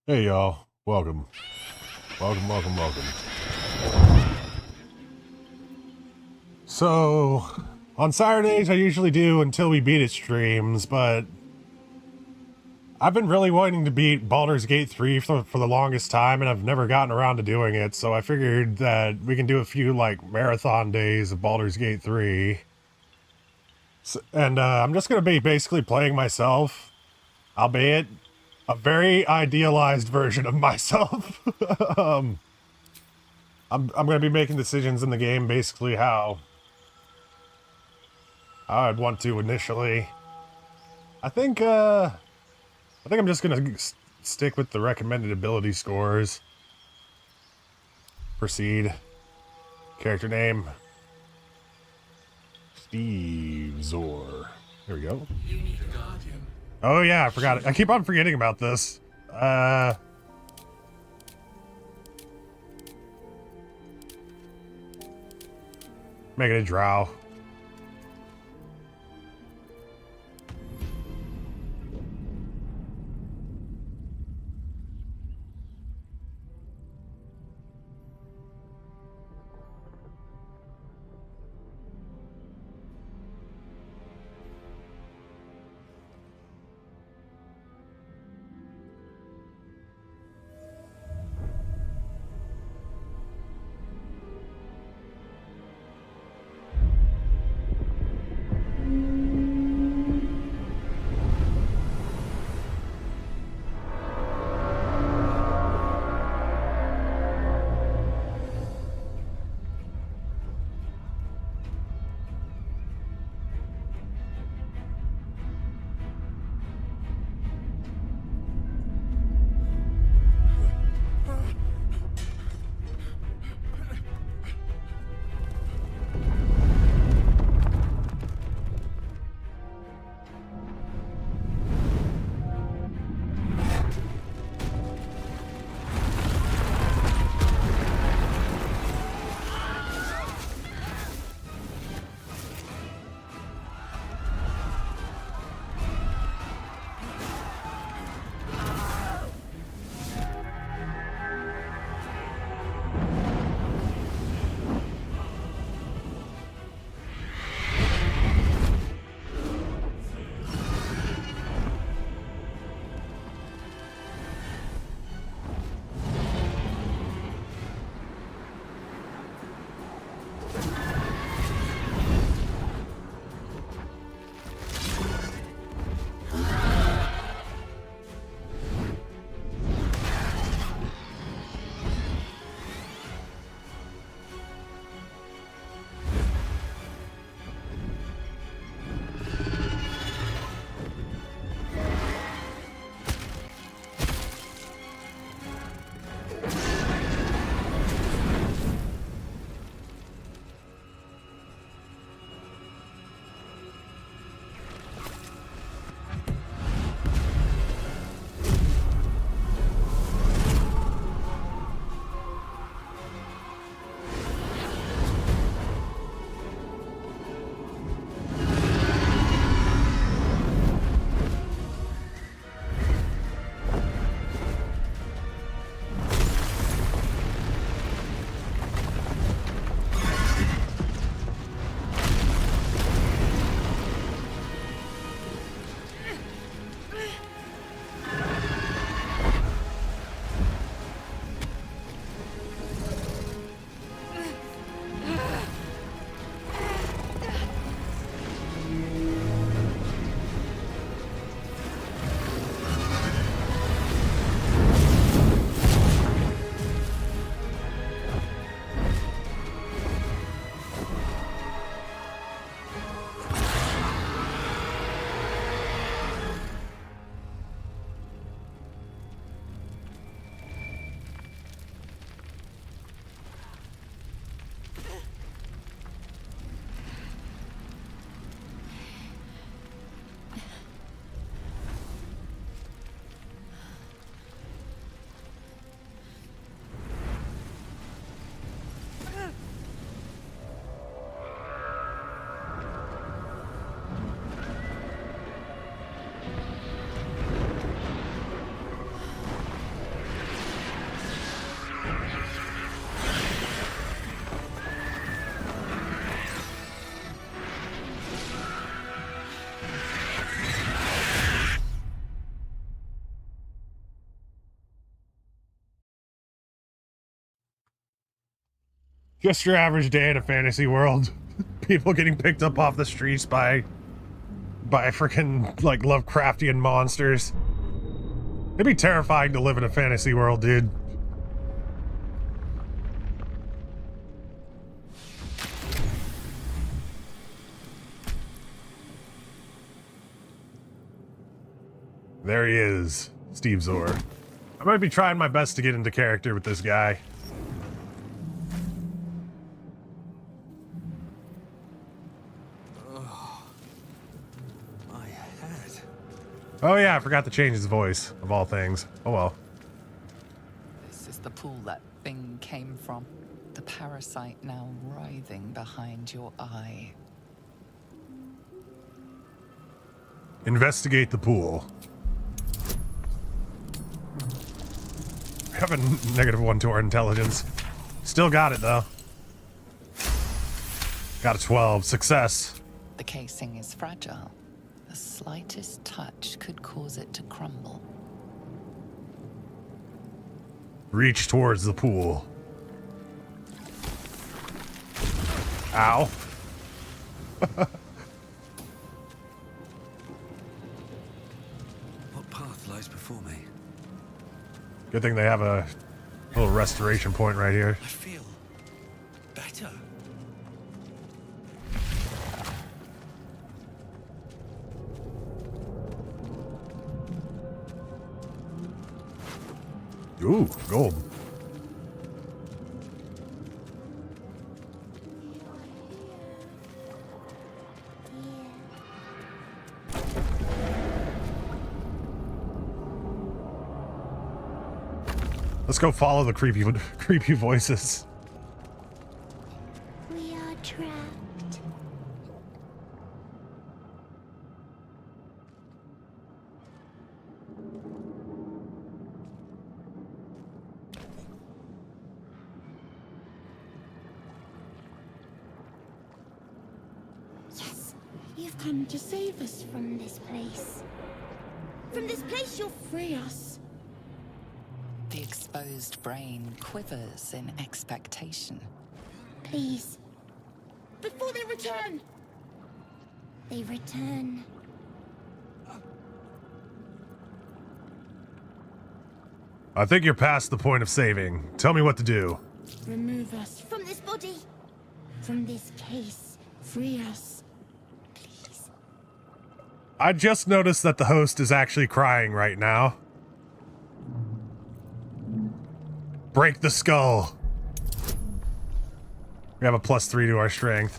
Hey y'all, welcome. Welcome. So, on Saturdays I usually do Until We Beat It streams, but I've been really wanting to beat Baldur's Gate 3 for the longest time, and I've never gotten around to doing it, so I figured that we can do a few, like, marathon days of Baldur's Gate 3. I'm just gonna be basically playing myself, albeit a very idealized version of myself. um, I'm gonna be making decisions in the game basically how I'd want to initially. I think I'm just gonna stick with the recommended ability scores. Proceed. Character name. Stevezor. There we go. Oh yeah, I forgot it. I keep on forgetting about this. Make it a drow. Just your average day in a fantasy world. People getting picked up off the streets by freaking, like, Lovecraftian monsters. It'd be terrifying to live in a fantasy world, dude. There he is, Stevezor. I might be trying my best to get into character with this guy. Oh yeah, I forgot to change his voice, of all things. Oh well. This is the pool that thing came from. The parasite now writhing behind your eye. Investigate the pool. We have a -1 to our intelligence. Still got it though. Got a 12. Success. The casing is fragile. The slightest touch could cause it to crumble. Reach towards the pool. Ow. What path lies before me? Good thing they have a little restoration point right here. I feel better. Ooh, gold. Let's go follow the creepy voices. We are trapped. Yes, you've come to save us from this place. From this place, you'll free us. The exposed brain quivers in expectation. Please. Before they return. They return. I think you're past the point of saving. Tell me what to do. Remove us from this body. From this case. Free us. Please. I just noticed that the host is actually crying right now. Break the skull. We have a +3 to our strength.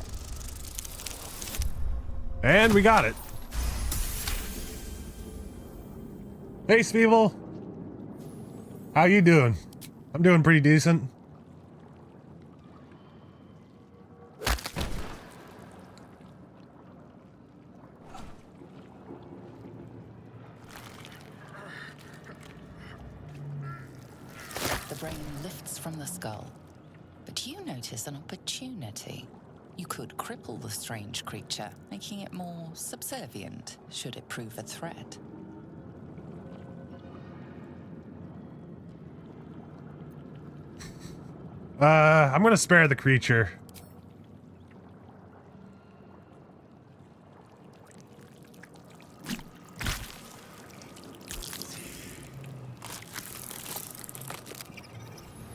And we got it. Hey, Stevel. How you doing? I'm doing pretty decent. The brain lifts from the skull, but you notice an opportunity. You could cripple the strange creature, making it more subservient, should it prove a threat. I'm gonna spare the creature.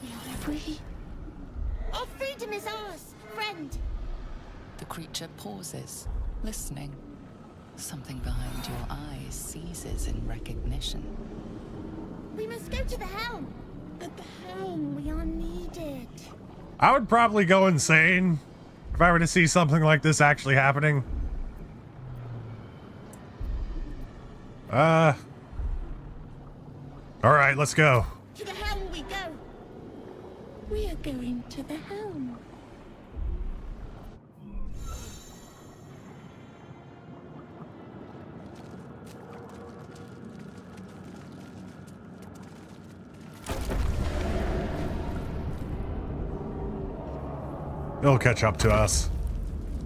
We are free. Our freedom is ours, friend. The creature pauses, listening. Something behind your eyes seizes in recognition. We must go to the helm. At the helm, we are needed. I would probably go insane if I were to see something like this actually happening. All right, let's go. To the helm we go. We are going to the helm. They'll catch up to us.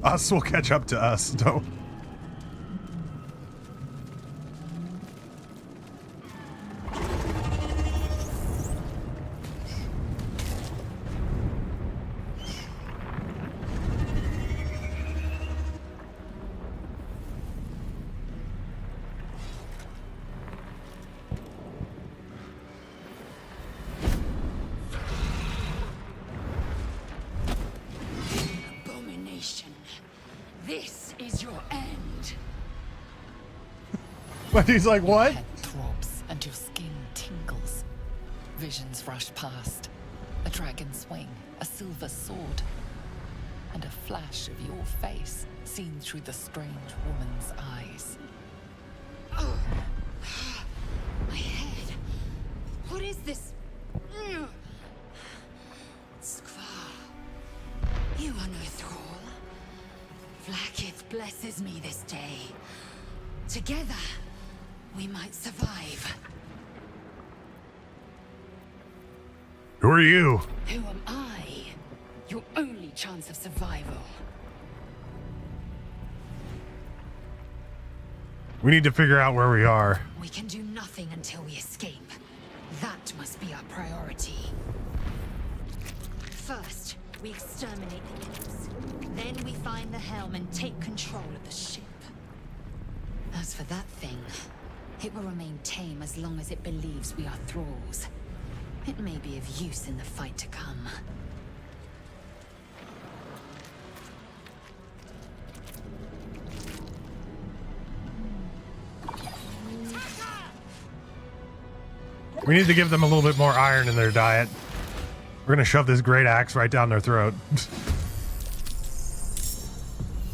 Us will catch up to us. Don't. But he's like, Your what? head throbs and your skin tingles. Visions rush past. A dragon's wing, a silver sword, and a flash of your face seen through the strange woman's eyes. My head. What is this? Skvar. You are no thrall. Vlaakith blesses me this day. Together, we might survive. Who are you? Who am I? Your only chance of survival. We need to figure out where we are. We can do nothing until we escape. That must be our priority. First, we exterminate the imps. Then we find the helm and take control of the ship. As for that thing, it will remain tame as long as it believes we are thralls. It may be of use in the fight to come. We need to give them a little bit more iron in their diet. We're gonna shove this great axe right down their throat.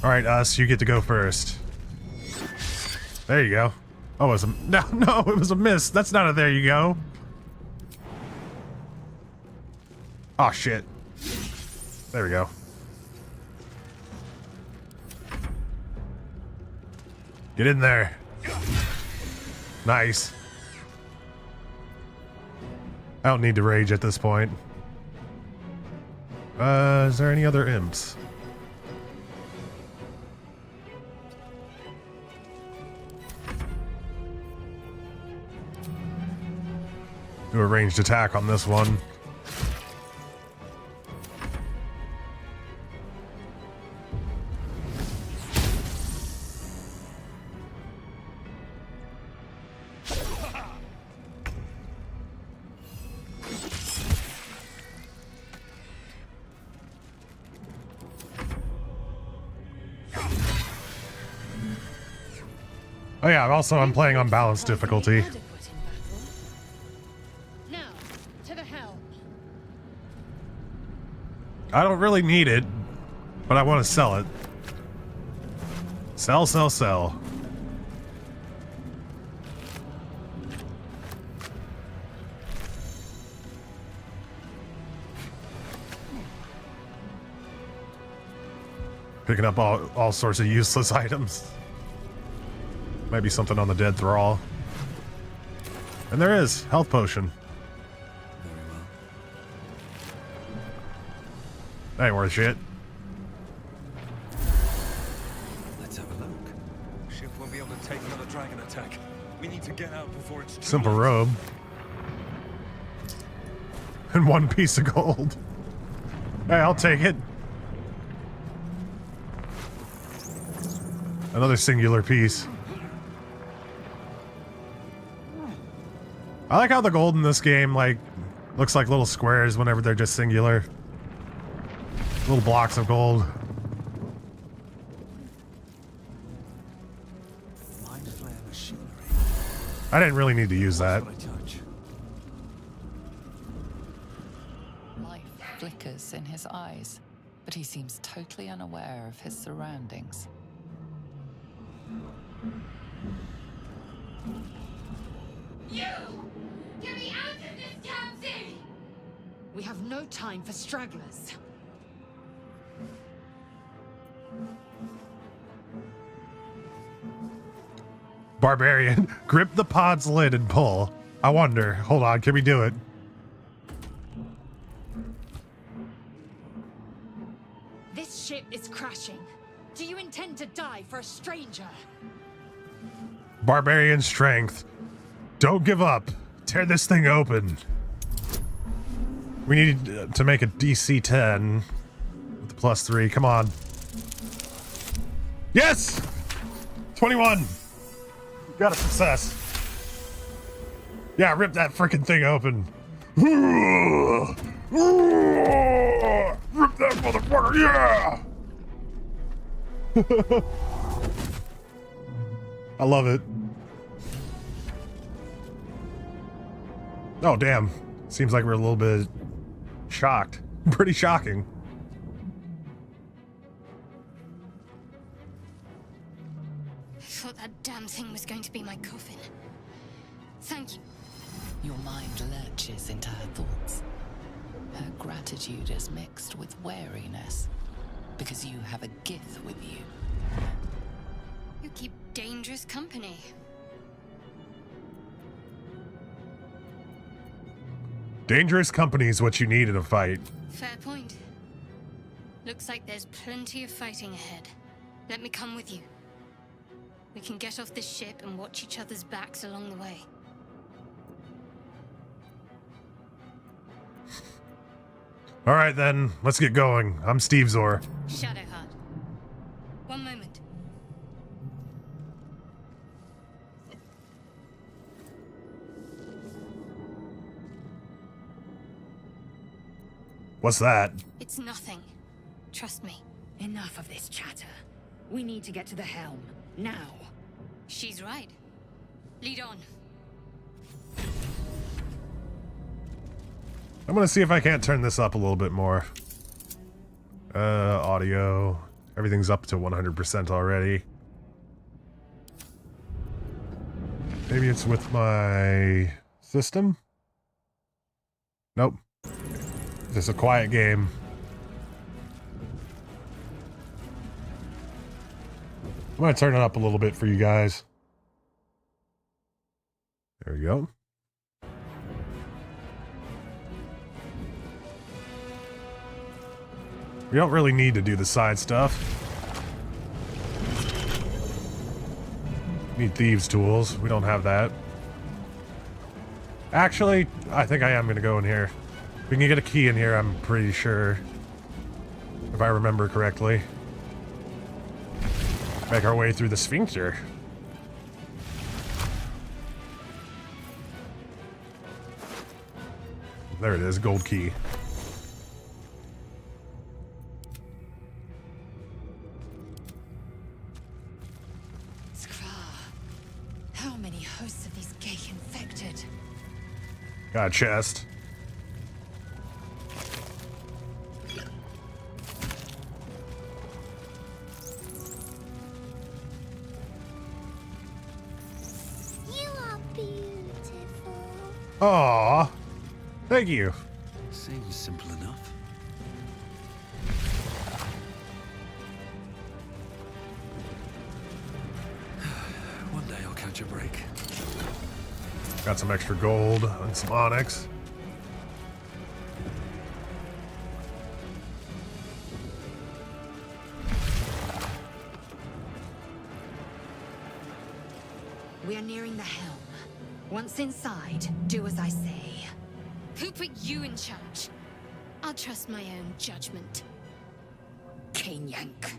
All right, us, you get to go first. There you go. Oh, it was a no, it was a miss. That's not a there you go. Oh shit. There we go. Get in there. Nice. I don't need to rage at this point. Is there any other imps? Do a ranged attack on this one. Oh yeah, I'm playing on balanced difficulty. Now, to the helm. I don't really need it, but I want to sell it. Sell, sell, sell. Picking up all sorts of useless items. Might be something on the dead thrall. And there is. Health potion. Very well. That ain't worth shit. Let's have a look. Ship won't be able to take another dragon attack. We need to get out before it's too Simple late. robe. And 1 piece of gold. Hey, I'll take it. Another singular piece. I like how the gold in this game, like, looks like little squares whenever they're just singular. Little blocks of gold. Mind flare machinery. I didn't really need to use that. What I touch. Life flickers in his eyes, but he seems totally unaware of his surroundings. You! Get me out of this damn thing! We have no time for stragglers. Barbarian, grip the pod's lid and pull. I wonder. Hold on, can we do it? This ship is crashing. Do you intend to die for a stranger? Barbarian strength. Don't give up. Tear this thing open. We need to make a DC 10 with the +3. Come on. Yes! 21. Got a success. Yeah, rip that freaking thing open. Rip that motherfucker, yeah! I love it. Oh, damn. Seems like we're a little bit shocked. Pretty shocking. I thought that damn thing was going to be my coffin. Thank you. Your mind lurches into her thoughts. Her gratitude is mixed with wariness, because you have a gift with you. You keep dangerous company. Dangerous company is what you need in a fight. Fair point. Looks like there's plenty of fighting ahead. Let me come with you. We can get off this ship and watch each other's backs along the way. All right, then. Let's get going. I'm Stevezor. Shadowheart. One moment. What's that? It's nothing. Trust me. Enough of this chatter. We need to get to the helm. Now. She's right. Lead on. I'm gonna see if I can't turn this up a little bit more. Audio. Everything's up to 100% already. Maybe it's with my system? Nope. This is a quiet game. I'm gonna turn it up a little bit for you guys. There we go. We don't really need to do the side stuff. Need thieves' tools. We don't have that. Actually, I think I am going to go in here. We can get a key in here, I'm pretty sure. If I remember correctly. Make our way through the sphincter. There it is, gold key. How many hosts of these gay infected? Got a chest. You are beautiful. Aww. Thank you. Seems simple enough. One day I'll catch a break. Got some extra gold and some onyx. We are nearing the helm. Once inside, do as I say. Who put you in charge? I'll trust my own judgment. Cane yank.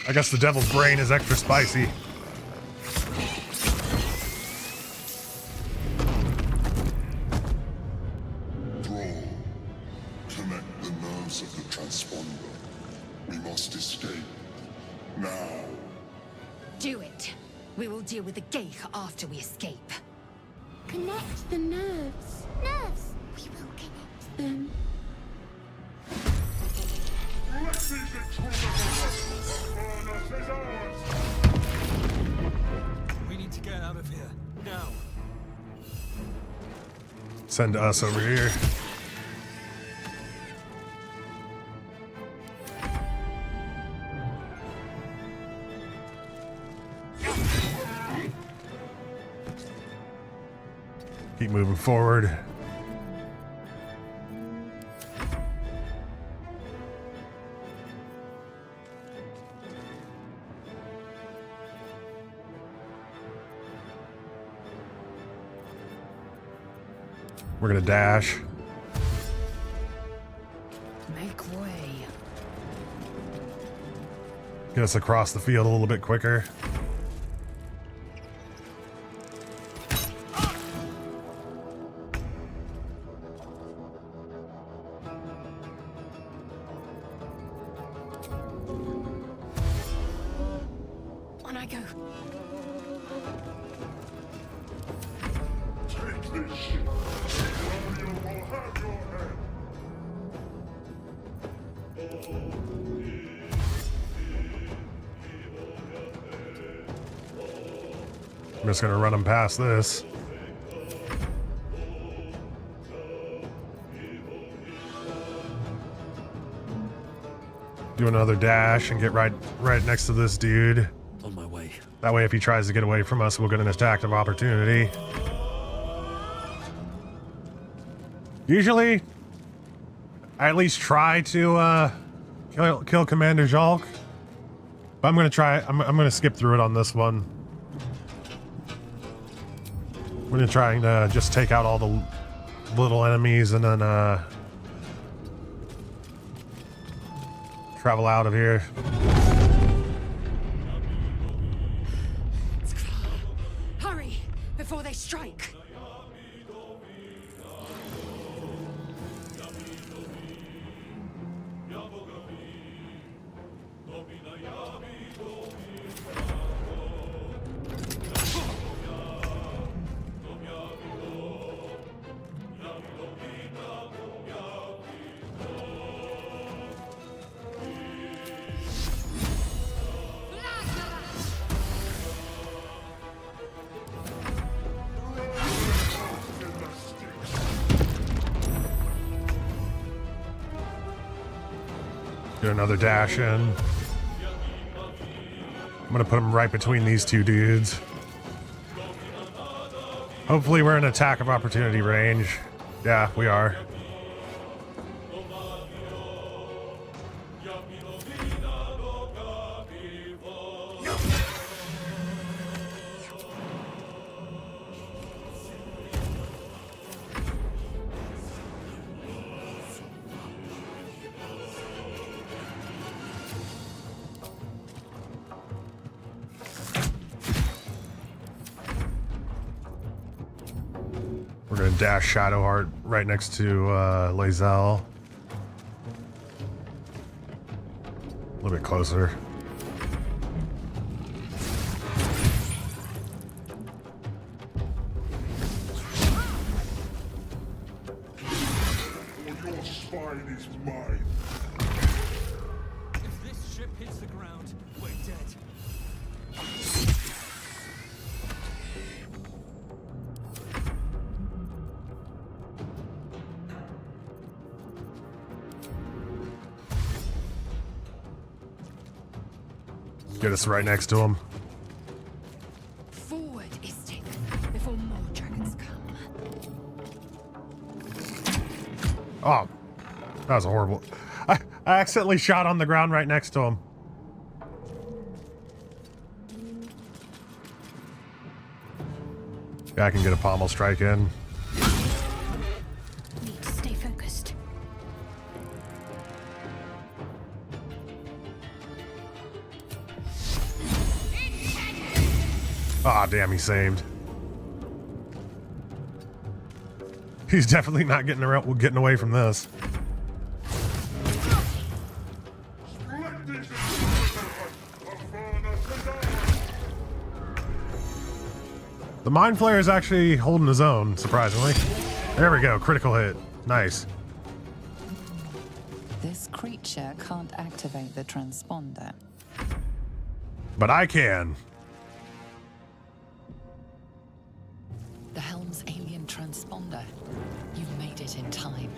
I guess the devil's brain is extra spicy. Brawl. Connect the nerves of the transponder. We must escape. Now. Do it. We will deal with the Geich after we escape. Connect the nerves. Nerves. We will connect them. We need to get out of here. Now. Send us over here. Keep moving forward. We're gonna dash. Make way. Get us across the field a little bit quicker. On I go. Take this ship. Barbarian will have your head. I'm just gonna run them past this. Do another dash and get right next to this dude. On my way. That way, if he tries to get away from us, we'll get an attack of opportunity. Usually, I at least try to kill Commander Jalk. But I'm gonna try. I'm gonna skip through it on this one. I'm gonna try and just take out all the little enemies and then travel out of here. Hurry before they strike. Do another dash in. I'm gonna put him right between these two dudes. Hopefully we're in attack of opportunity range. Yeah, we are. We're gonna dash Shadowheart right next to Lae'zel. A little bit closer. Or your spine is mine. If this ship hits the ground, we're dead. Get us right next to him. Forward, Istik, before more dragons come. Oh, that was horrible. I accidentally shot on the ground right next to him. Yeah, I can get a pommel strike in. Need to stay focused. Ah, damn, he saved. He's definitely not getting away from this. Strike this Avana. The Mind Flayer is actually holding his own, surprisingly. There we go, critical hit. Nice. This creature can't activate the transponder. But I can. The helm's alien transponder. You've made it in time.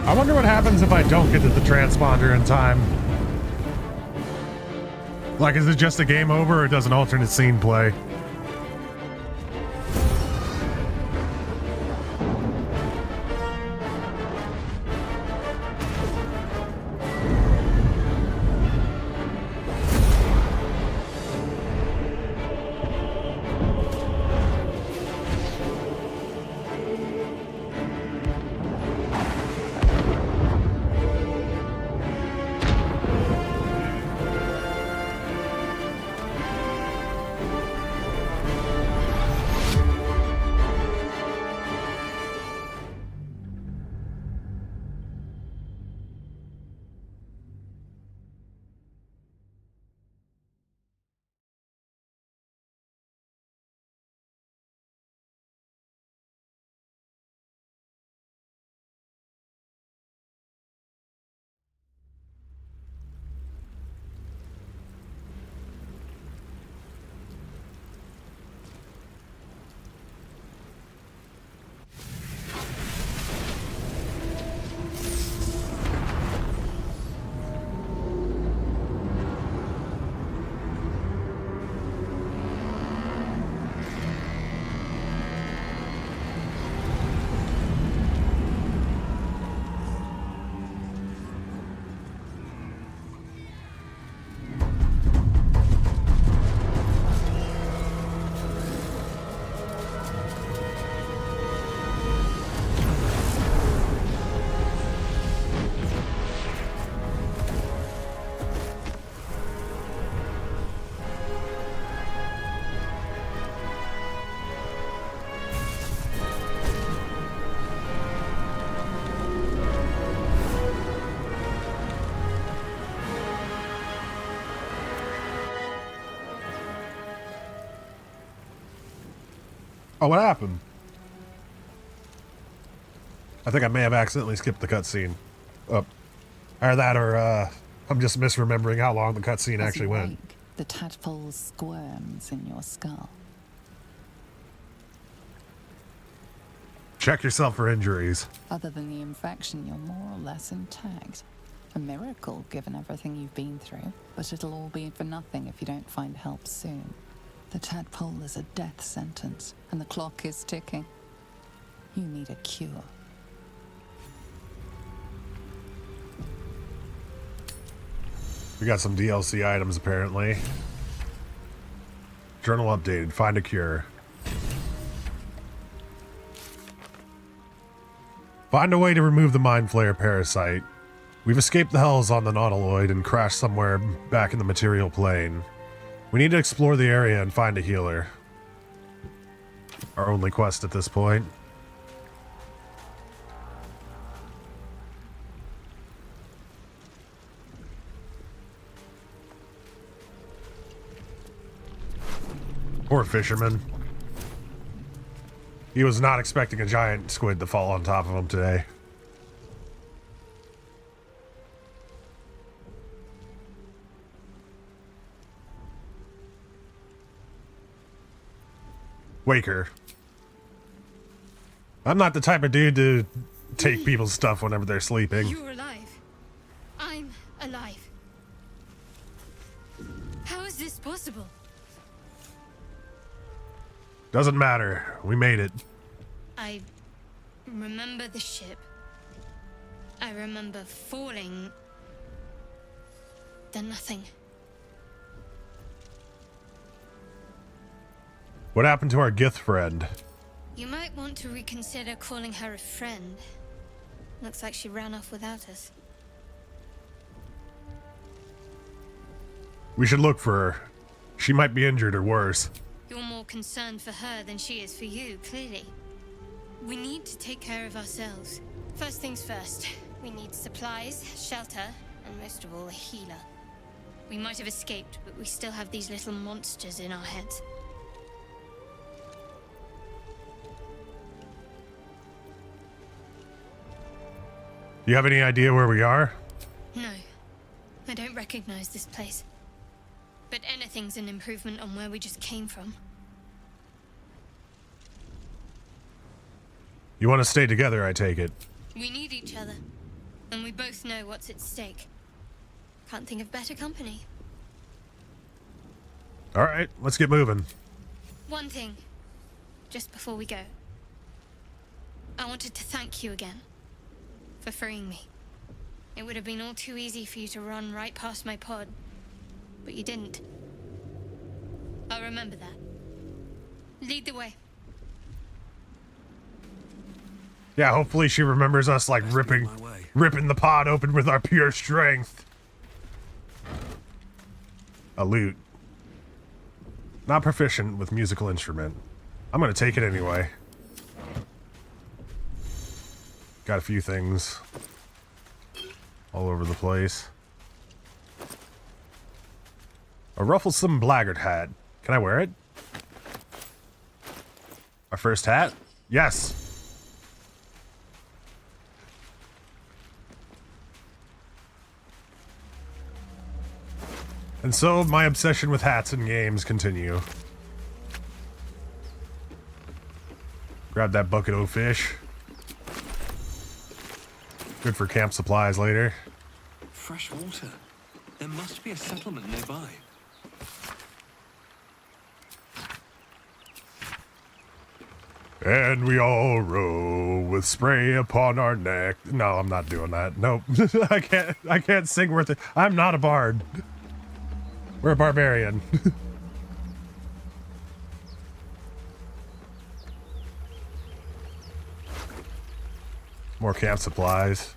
I wonder what happens if I don't get to the transponder in time. Like, is it just a game over or does an alternate scene play? Oh, what happened? I think I may have accidentally skipped the cutscene. Oh, either that or I'm just misremembering how long the cutscene As actually you went. wake, the tadpole squirms in your skull. Check yourself for injuries. Other than the infection, you're more or less intact. A miracle, given everything you've been through, but it'll all be for nothing if you don't find help soon. The tadpole is a death sentence, and the clock is ticking. You need a cure. We got some DLC items, apparently. Journal updated. Find a cure. Find a way to remove the Mind Flayer parasite. We've escaped the hells on the Nautiloid and crashed somewhere back in the material plane. We need to explore the area and find a healer. Our only quest at this point. Poor fisherman. He was not expecting a giant squid to fall on top of him today. Waker. I'm not the type of dude to take people's stuff whenever they're sleeping. You're alive. I'm alive. How is this possible? Doesn't matter. We made it. I remember the ship. I remember falling. Then nothing. What happened to our Gith friend? You might want to reconsider calling her a friend. Looks like she ran off without us. We should look for her. She might be injured or worse. You're more concerned for her than she is for you, clearly. We need to take care of ourselves. First things first, we need supplies, shelter, and most of all, a healer. We might have escaped, but we still have these little monsters in our heads. You have any idea where we are? No, I don't recognize this place. But anything's an improvement on where we just came from. You want to stay together, I take it. We need each other, and we both know what's at stake. Can't think of better company. All right, let's get moving. One thing, just before we go. I wanted to thank you again for freeing me. It would have been all too easy for you to run right past my pod, but you didn't. I'll remember that. Lead the way. Yeah, hopefully she remembers us like ripping the pod open with our pure strength. A lute. Not proficient with musical instrument. I'm gonna take it anyway. Got a few things all over the place. A rufflesome blackguard hat. Can I wear it? Our first hat? Yes. And so my obsession with hats and games continue. Grab that bucket of fish. Good for camp supplies later. Fresh water. There must be a settlement nearby. And we all row with spray upon our neck. No, I'm not doing that. Nope. I can't sing worth it. I'm not a bard. We're a barbarian. More camp supplies.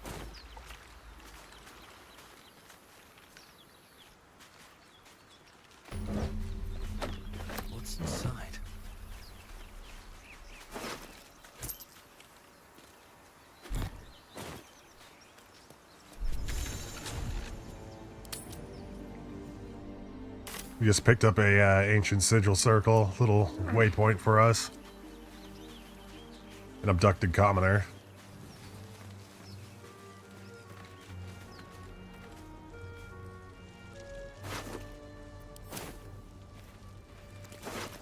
What's inside? We just picked up a ancient sigil circle, little waypoint for us. An abducted commoner.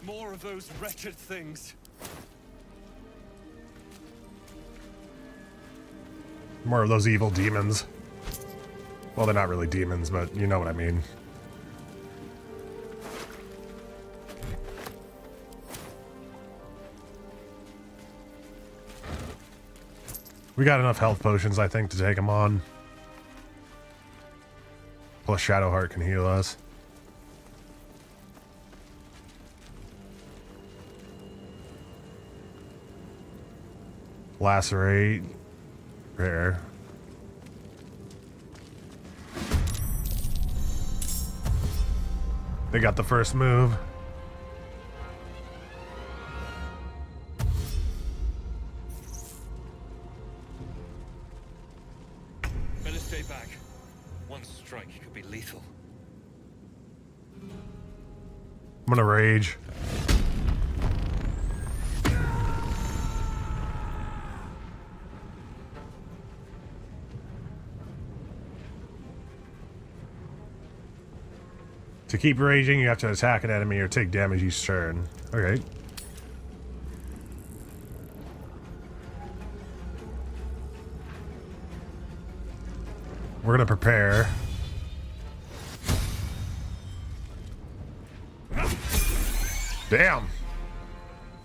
More of those wretched things. More of those evil demons. Well, they're not really demons, but you know what I mean. We got enough health potions, I think, to take them on. Plus Shadowheart can heal us. Lacerate. Rare. They got the first move. Better stay back. One strike could be lethal. I'm gonna rage. To keep raging, you have to attack an enemy or take damage each turn. Okay. We're gonna prepare. Damn.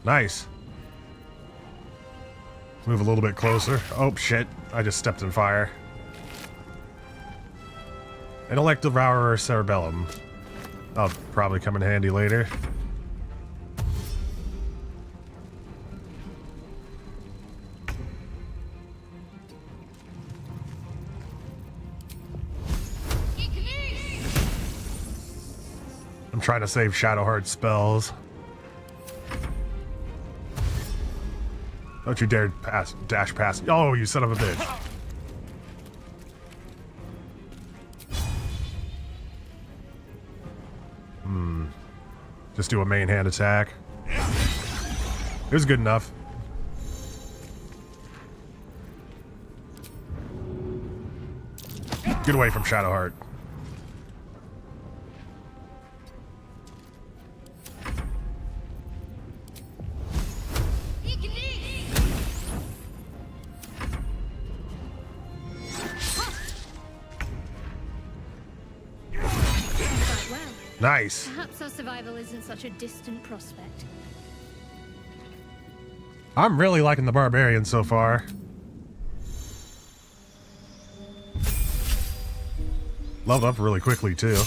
Nice. Move a little bit closer. Oh, shit. I just stepped in fire. Intellect Devourer Cerebellum. That'll probably come in handy later. I'm trying to save Shadowheart spells. Don't you dare dash past. Oh, you son of a bitch. Just do a main hand attack. It was good enough. Get away from Shadowheart. Nice. Perhaps our survival isn't such a distant prospect. I'm really liking the Barbarian so far. Leveled up really quickly, too.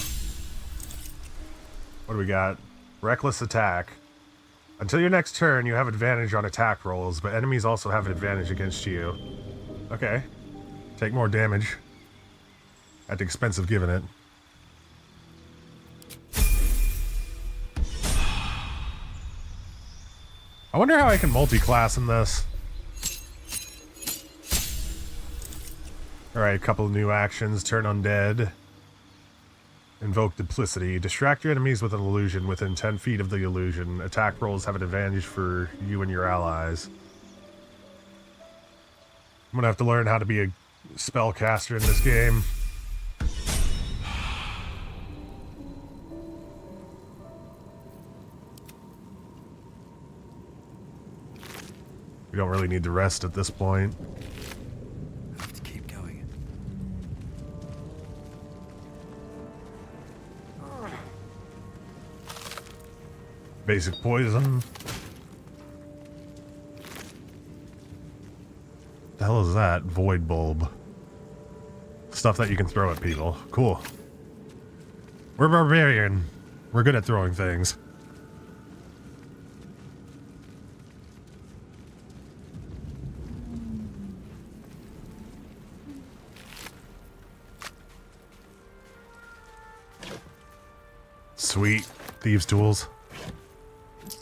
What do we got? Reckless attack. Until your next turn, you have advantage on attack rolls, but enemies also have an advantage against you. Okay. Take more damage. At the expense of giving it. I wonder how I can multi-class in this. Alright, a couple of new actions. Turn undead. Invoke duplicity. Distract your enemies with an illusion within 10 feet of the illusion. Attack rolls have an advantage for you and your allies. I'm gonna have to learn how to be a spellcaster in this game. We don't really need to rest at this point. Let's keep going. Basic poison. The hell is that? Void bulb. Stuff that you can throw at people. Cool. We're Barbarian. We're good at throwing things. Sweet. Thieves' tools.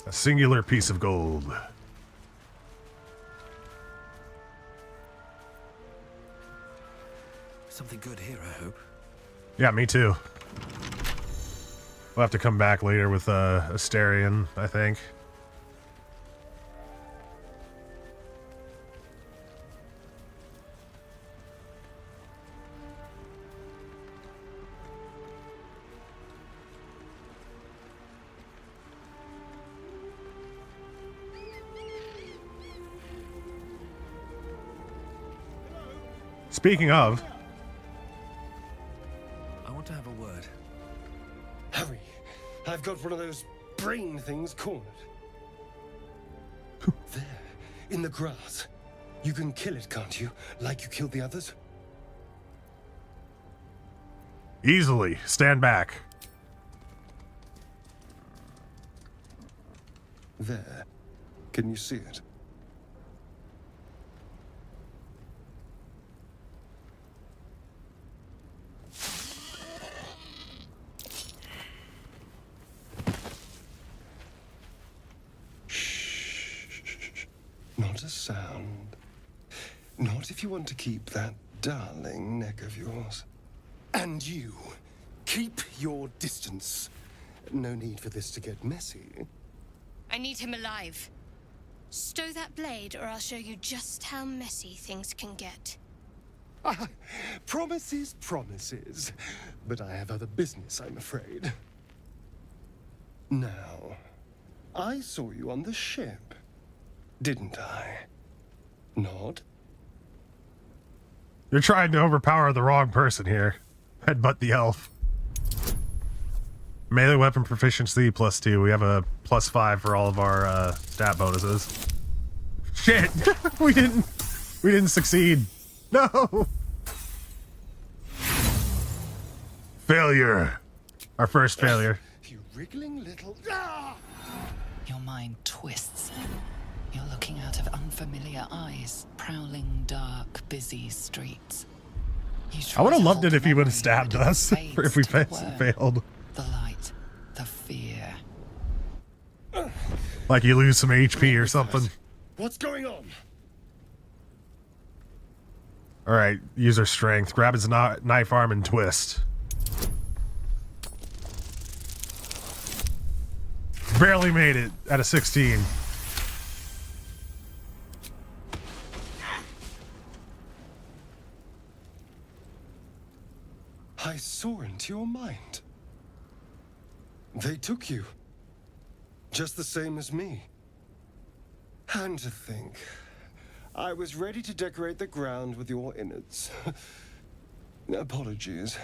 A singular piece of gold. Something good here, I hope. Yeah, me too. We'll have to come back later with Asterion, I think. Speaking of, I want to have a word. Hurry. I've got one of those brain things cornered. There, in the grass. You can kill it, can't you? Like you killed the others? easily. Stand back. There. Can you see it? Shh. Not a sound. Not if you want to keep that darling neck of yours. And you, keep your distance. No need for this to get messy. I need him alive. Stow that blade, or I'll show you just how messy things can get. Promises, promises. But I have other business, I'm afraid. Now, I saw you on the ship, didn't I? Nod? You're trying to overpower the wrong person here. Headbutt the elf. Melee weapon proficiency +2. We have a +5 for all of our stat bonuses. Shit! we didn't succeed. No! Failure. Our first failure. You wriggling little... Ah! Your mind twists. You're looking out of unfamiliar eyes, prowling dark, busy streets. I would have loved it if he would have stabbed us. If we failed. The light, the fear. Like you lose some HP or something. What's going on? Alright, use our strength. Grab his knife arm and twist. Barely made it at a 16. I saw into your mind. They took you. Just the same as me. And to think, I was ready to decorate the ground with your innards. Apologies.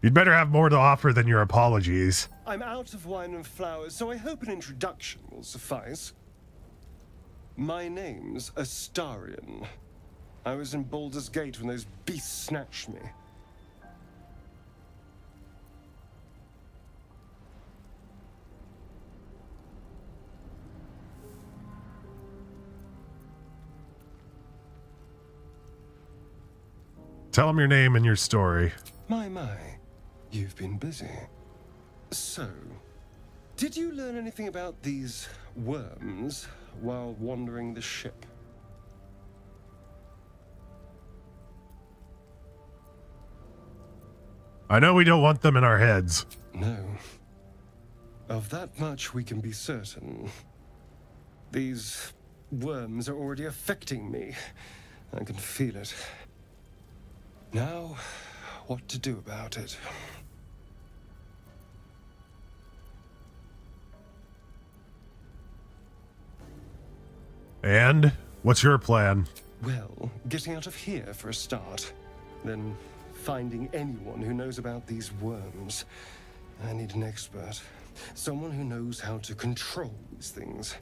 You'd better have more to offer than your apologies. I'm out of wine and flowers, so I hope an introduction will suffice. My name's Astarion. I was in Baldur's Gate when those beasts snatched me. Tell him your name and your story. My, you've been busy. So, did you learn anything about these worms while wandering the ship? I know we don't want them in our heads. No. Of that much we can be certain. These worms are already affecting me. I can feel it. Now, what to do about it? And? What's your plan? Well, getting out of here for a start. Then finding anyone who knows about these worms. I need an expert. Someone who knows how to control these things.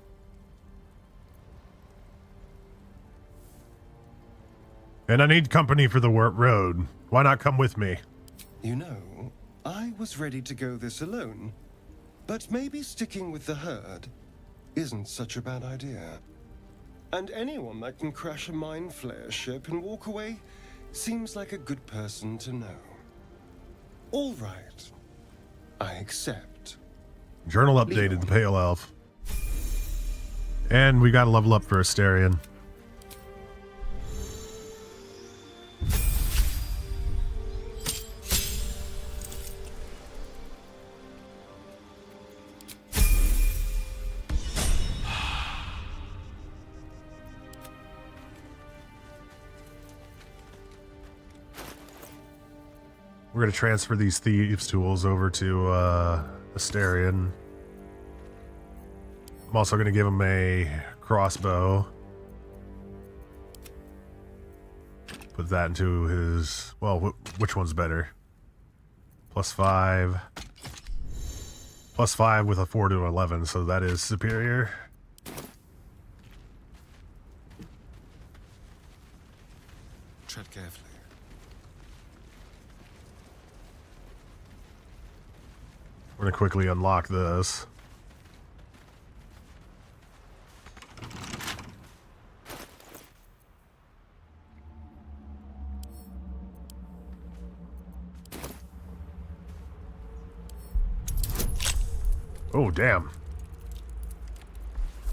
And I need company for the road. Why not come with me? You know, I was ready to go this alone. But maybe sticking with the herd isn't such a bad idea. And anyone that can crash a mind flayer ship and walk away seems like a good person to know. All right. I accept. Journal updated, the Pale Elf. And we got to level up for Astarion. We're going to transfer these thieves' tools over to Astarion. I'm also going to give him a crossbow. Put that into his... Well, which one's better? +5. +5 with a 4 to 11, so that is superior. Tread carefully. We're going to quickly unlock this. Oh, damn.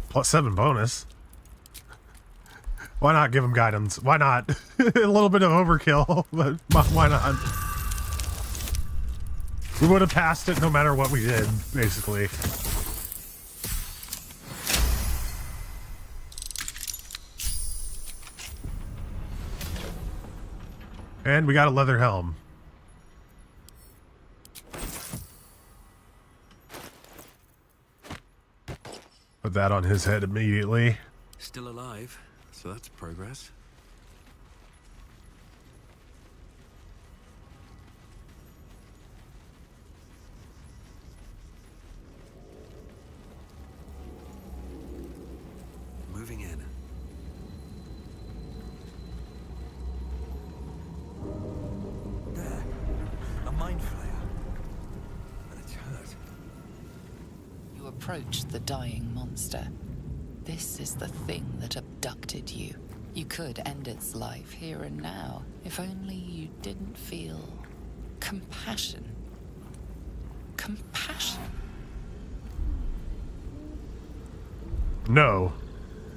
+7 bonus. Why not give him guidance? Why not? A little bit of overkill, but why not? We would have passed it no matter what we did, basically. And we got a leather helm. Put that on his head immediately. Still alive, so that's progress. Moving in. There. A mind flayer. And it's hurt. You approach the dying monster. This is the thing that abducted you. You could end its life here and now, if only you didn't feel compassion. Compassion? No.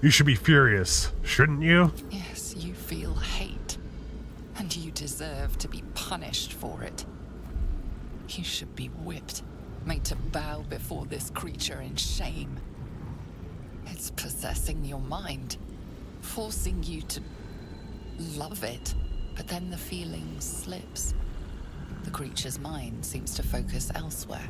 You should be furious, shouldn't you? Yes, you feel hate. And you deserve to be punished for it. You should be whipped, made to bow before this creature in shame. It's possessing your mind, forcing you to love it, but then the feeling slips. The creature's mind seems to focus elsewhere.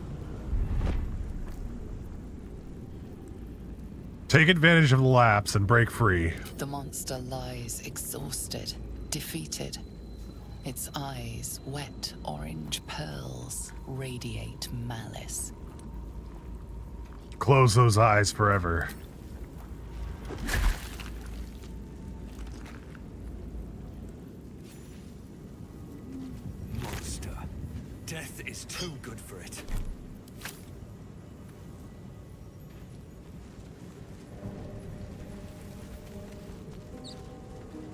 Take advantage of the lapse and break free. The monster lies exhausted, defeated. Its eyes, wet orange pearls, radiate malice. Close those eyes forever. Monster. Death is too good for it.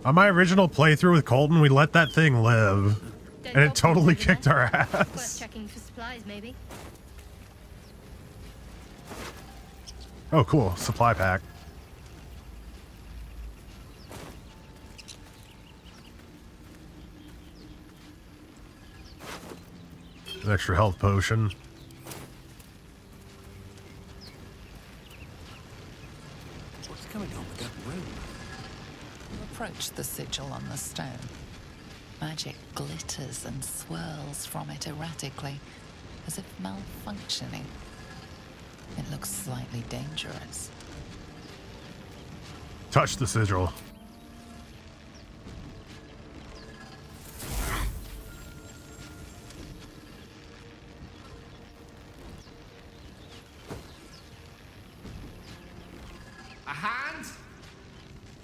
On my original playthrough with Colton, we let that thing live. Don't And it talk totally over kicked there. our Worth ass. checking for supplies, maybe. Oh, cool. Supply pack. An extra health potion. What's going on with that room? You approach the sigil on the stone. Magic glitters and swirls from it erratically, as if malfunctioning. It looks slightly dangerous. Touch the sigil. A hand?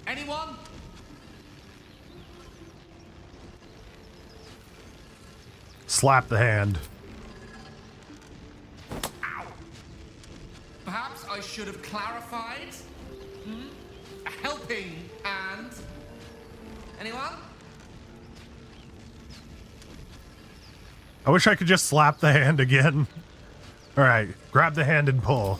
Anyone? Slap the hand. Perhaps I should have clarified? A helping hand? Anyone? I wish I could just slap the hand again. Alright, grab the hand and pull.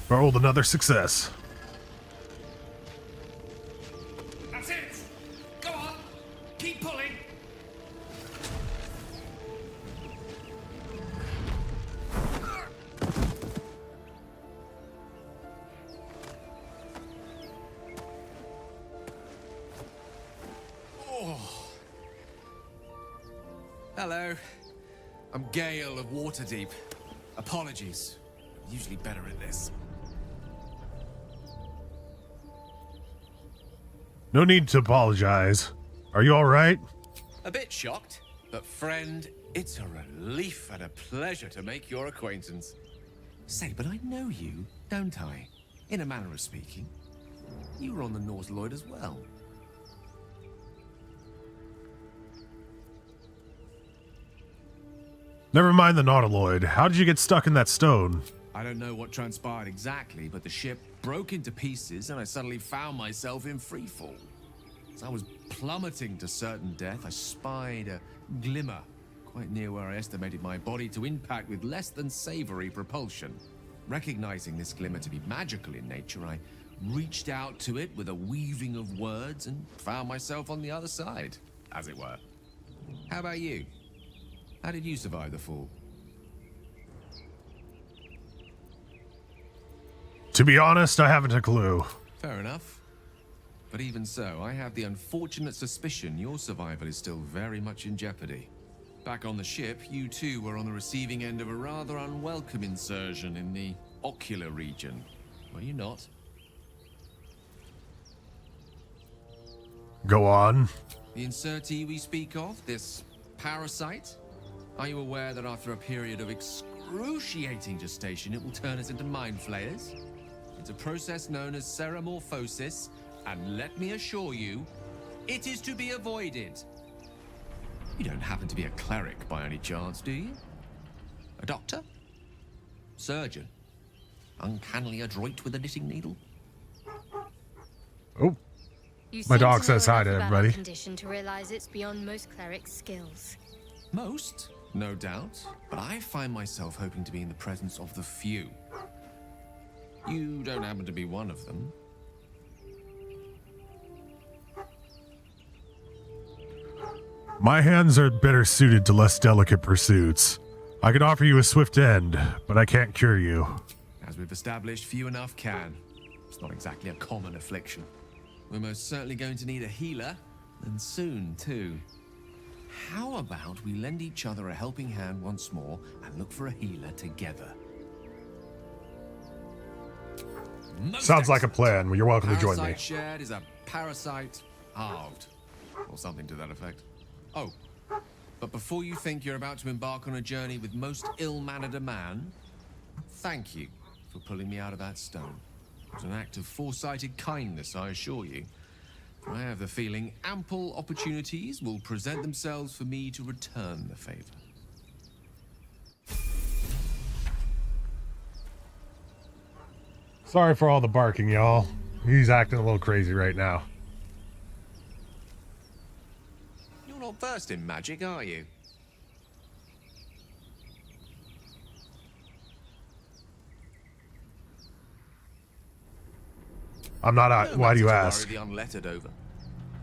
Rolled another success. That's it! Go on! Keep pulling! Hello. I'm Gale of Waterdeep. Apologies. I'm usually better at this. No need to apologize. Are you all right? A bit shocked, but friend, it's a relief and a pleasure to make your acquaintance. Say, but I know you, don't I? In a manner of speaking. You were on the North Lloyd as well. Never mind the Nautiloid. How did you get stuck in that stone? I don't know what transpired exactly, but the ship broke into pieces and I suddenly found myself in freefall. As I was plummeting to certain death, I spied a glimmer quite near where I estimated my body to impact with less than savory propulsion. Recognizing this glimmer to be magical in nature, I reached out to it with a weaving of words and found myself on the other side, as it were. How about you? How did you survive the fall? To be honest, I haven't a clue. Fair enough. But even so, I have the unfortunate suspicion your survival is still very much in jeopardy. Back on the ship, you too were on the receiving end of a rather unwelcome insertion in the ocular region. Were you not? Go on. The insertee we speak of, this parasite? Are you aware that after a period of excruciating gestation, it will turn us into mind flayers? It's a process known as seromorphosis, and let me assure you, it is to be avoided. You don't happen to be a cleric by any chance, do you? A doctor? Surgeon? Uncannily adroit with a knitting needle? Oh, You my seem dog to says know hi enough to about everybody. our condition to realize it's beyond most clerics' skills. Most, no doubt, but I find myself hoping to be in the presence of the few. You don't happen to be one of them. My hands are better suited to less delicate pursuits. I could offer you a swift end, but I can't cure you. As we've established, few enough can. It's not exactly a common affliction. We're most certainly going to need a healer, and soon, too. How about we lend each other a helping hand once more and look for a healer together? Sounds like a plan. Well, you're welcome to join me. Parasite shared is a parasite halved, or something to that effect. Oh, but before you think you're about to embark on a journey with most ill-mannered a man, thank you for pulling me out of that stone. It was an act of foresighted kindness, I assure you. I have the feeling ample opportunities will present themselves for me to return the favor. Sorry for all the barking, y'all. He's acting a little crazy right now. You're not versed in magic, are you? I'm not. Why do you ask? The unlettered over.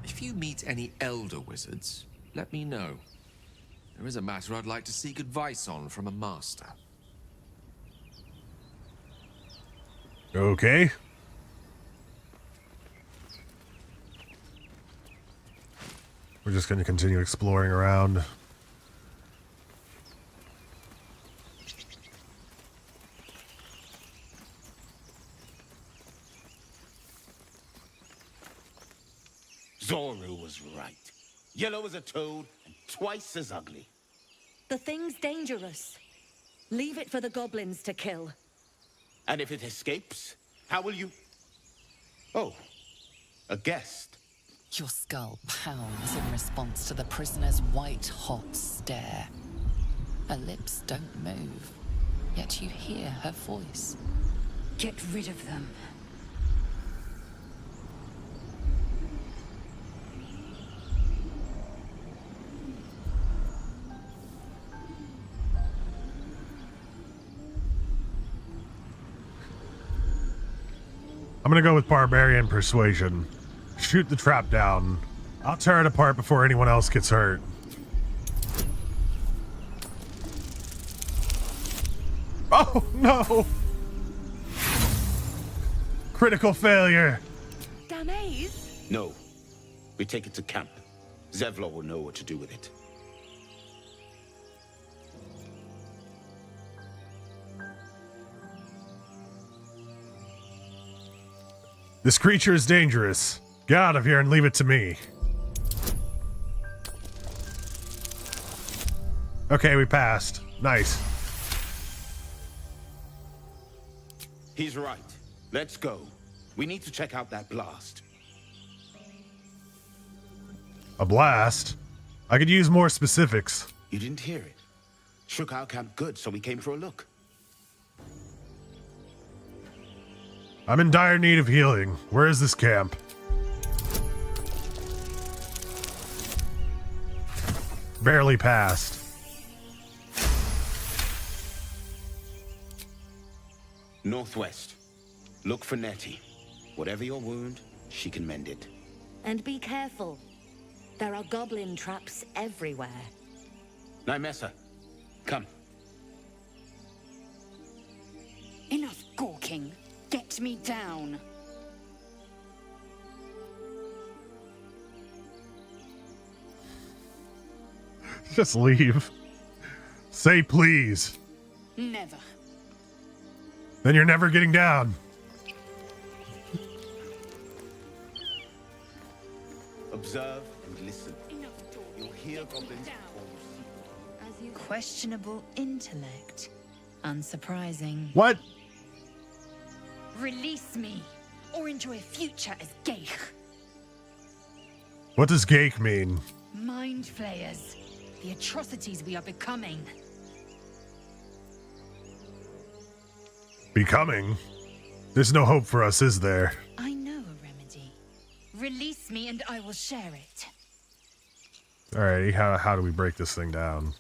If you meet any elder wizards, let me know. There is a matter I'd like to seek advice on from a master. Okay. We're just going to continue exploring around. Zoru was right. Yellow as a toad and twice as ugly. The thing's dangerous. Leave it for the goblins to kill. And if it escapes, how will you... Oh, a guest. Your skull pounds in response to the prisoner's white-hot stare. Her lips don't move, yet you hear her voice. Get rid of them. I'm gonna go with Barbarian Persuasion. Shoot the trap down. I'll tear it apart before anyone else gets hurt. Oh, no! Critical failure. Damaze? No. We take it to camp. Zevlor will know what to do with it. This creature is dangerous. Get out of here and leave it to me. Okay, we passed. Nice. He's right. Let's go. We need to check out that blast. A blast? I could use more specifics. You didn't hear it. Shook our camp good, so we came for a look. I'm in dire need of healing. Where is this camp? Barely passed. Northwest. Look for Nettie. Whatever your wound, she can mend it. And be careful. There are goblin traps everywhere. Nymessa, come. Enough gawking. Get me down. Just leave. Say please. Never. Then you're never getting down. Observe and listen. You'll hear goblins. Questionable intellect. Unsurprising. What? Release me, or enjoy a future as Geich. What does Gake mean? Mind flayers. The atrocities we are becoming. Becoming? There's no hope for us, is there? I know a remedy. Release me and I will share it. Alrighty, how do we break this thing down?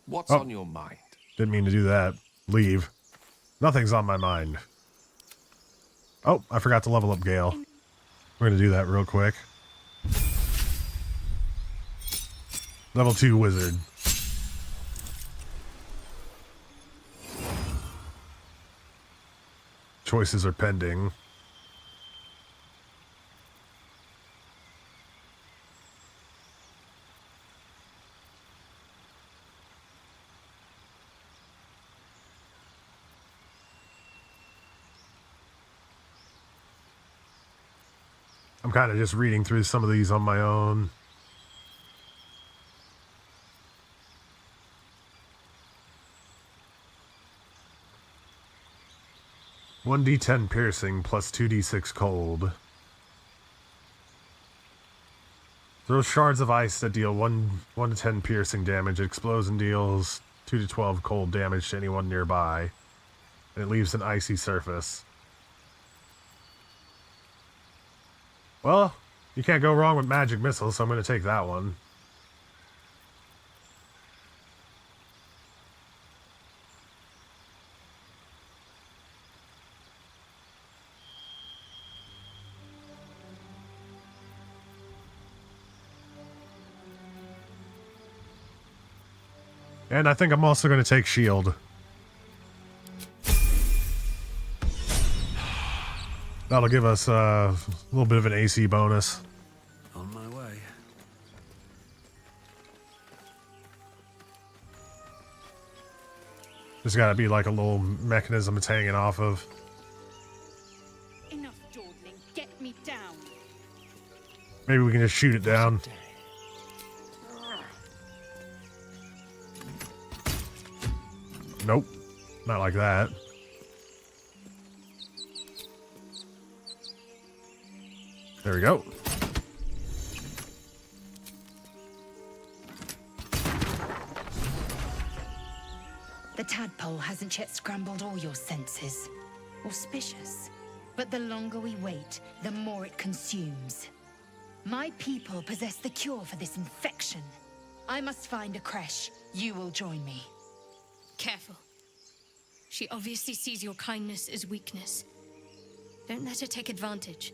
What's on your mind? Didn't mean to do that. Leave. Nothing's on my mind. Oh, I forgot to level up Gale. We're gonna do that real quick. Level 2 wizard. Choices are pending. I'm kind of just reading through some of these on my own. (1d10) piercing plus 2d6 cold. Throw shards of ice that deal 1 to 10 piercing damage. It explodes and deals 2 to 12 cold damage to anyone nearby. And it leaves an icy surface. Well, you can't go wrong with magic missiles, so I'm going to take that one. And I think I'm also going to take shield. That'll give us a little bit of an AC bonus. On my way. There's got to be like a little mechanism it's hanging off of. Enough dawdling. Get me down. Maybe we can just shoot it down. Nope. Not like that. There we go. The tadpole hasn't yet scrambled all your senses. Auspicious. But the longer we wait, the more it consumes. My people possess the cure for this infection. I must find a creche. You will join me. Careful. She obviously sees your kindness as weakness. Don't let her take advantage.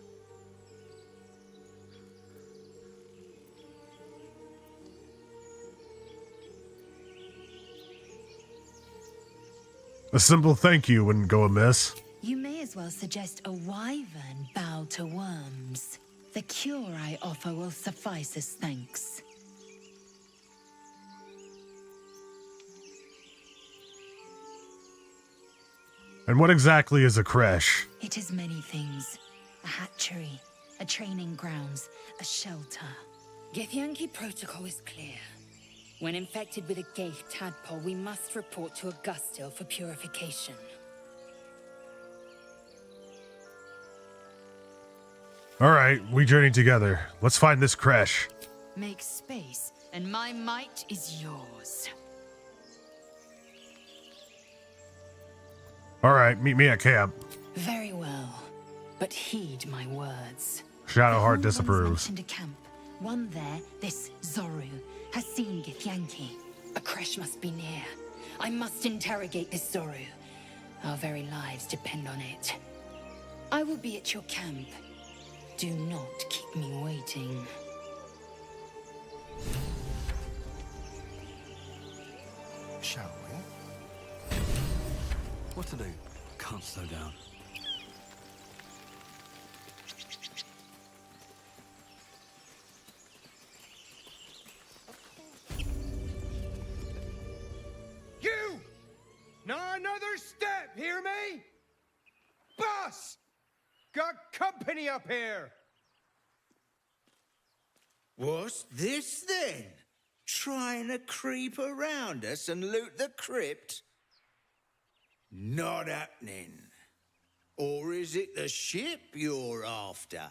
A simple thank you wouldn't go amiss. You may as well suggest a wyvern bow to worms. The cure I offer will suffice as thanks. And what exactly is a creche? It is many things. A hatchery, a training grounds, a shelter. Githyanki protocol is clear. When infected with a Gaith tadpole, we must report to Augustil for purification. Alright, we journey together. Let's find this creche. Make space, and my might is yours. Alright, meet me at camp. Very well, but heed my words. Shadowheart Before disapproves. one into camp, one there, this Zoru, has seen Githyanki. A creche must be near. I must interrogate this Zoru. Our very lives depend on it. I will be at your camp. Do not keep me waiting. Shall we? What to do? Can't slow down. You! Not another step, hear me? Boss! Got company up here! What's this then? Trying to creep around us and loot the crypt? Not happening. Or is it the ship you're after?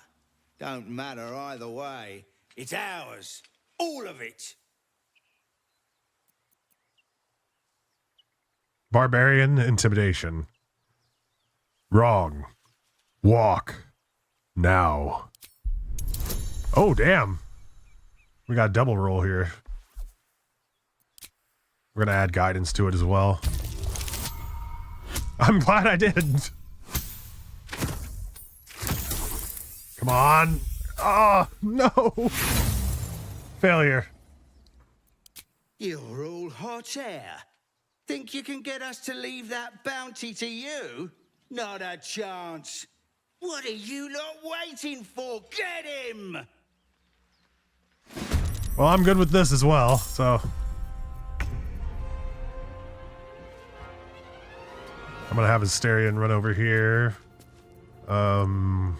Don't matter either way. It's ours. All of it. Barbarian intimidation. Wrong. Walk. Now. Oh, damn. We got a double roll here. We're gonna add guidance to it as well. I'm glad I did. Come on. Oh, no. Failure. You're all hot air. Think you can get us to leave that bounty to you? Not a chance. What are you lot waiting for? Get him! Well, I'm good with this as well, so. I'm gonna have Asterion run over here. On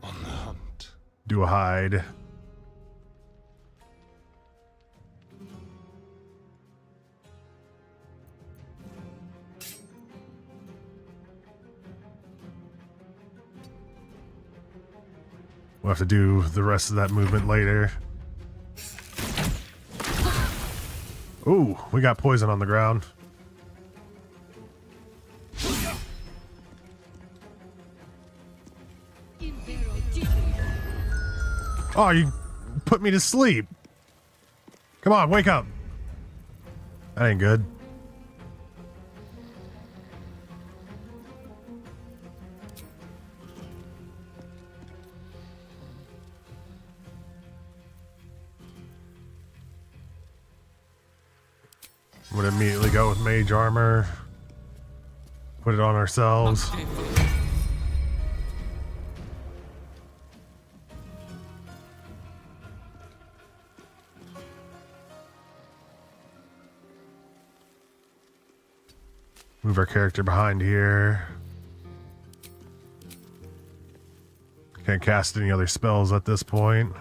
the hunt. Do a hide. We'll have to do the rest of that movement later. Ooh, we got poison on the ground. Oh, you put me to sleep. Come on, wake up. That ain't good. Would immediately go with mage armor. Put it on ourselves. Move our character behind here. Can't cast any other spells at this point.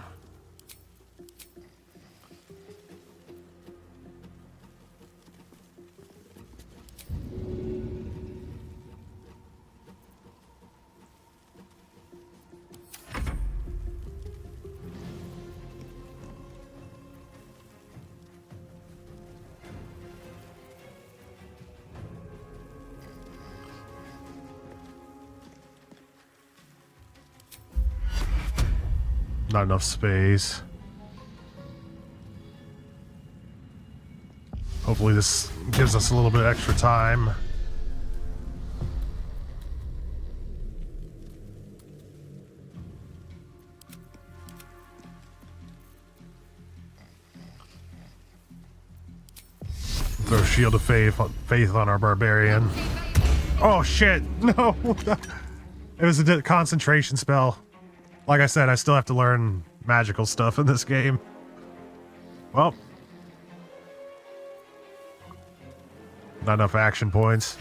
Not enough space. Hopefully this gives us a little bit extra time. Throw Shield of Faith on our Barbarian. Oh shit, no! It was a concentration spell. Like I said, I still have to learn magical stuff in this game. Well. Not enough action points.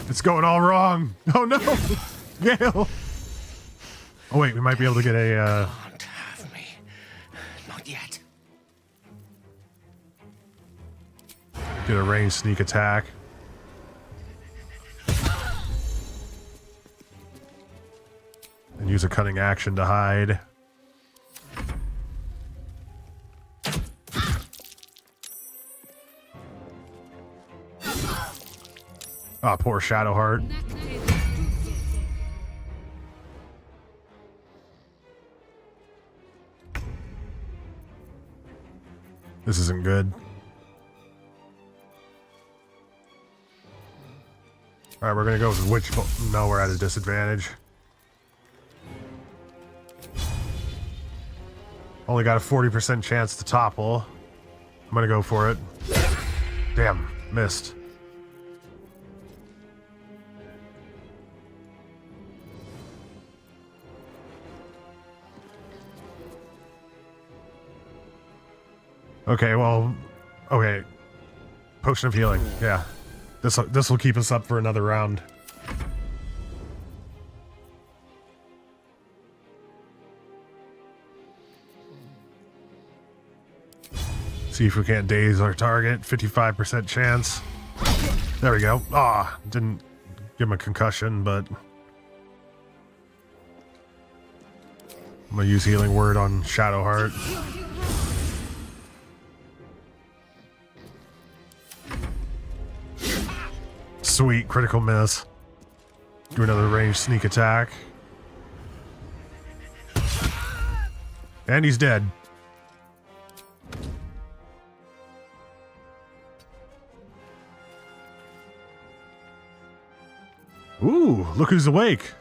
It's going all wrong. Oh no! Gale! Oh wait, we might be able to get a, Can't have me. Not yet. get a ranged sneak attack. And use a cunning action to hide. Ah, poor Shadowheart. This isn't good. Alright, we're gonna go with which... No, we're at a disadvantage. Only got a 40% chance to topple. I'm gonna go for it. Damn, missed. Okay, well, okay. Potion of healing, yeah. This will keep us up for another round. See if we can't daze our target. 55% chance. There we go. Ah, didn't give him a concussion, but I'm gonna use healing word on Shadowheart. Sweet, critical miss. Do another ranged sneak attack. And he's dead. Ooh, look who's awake.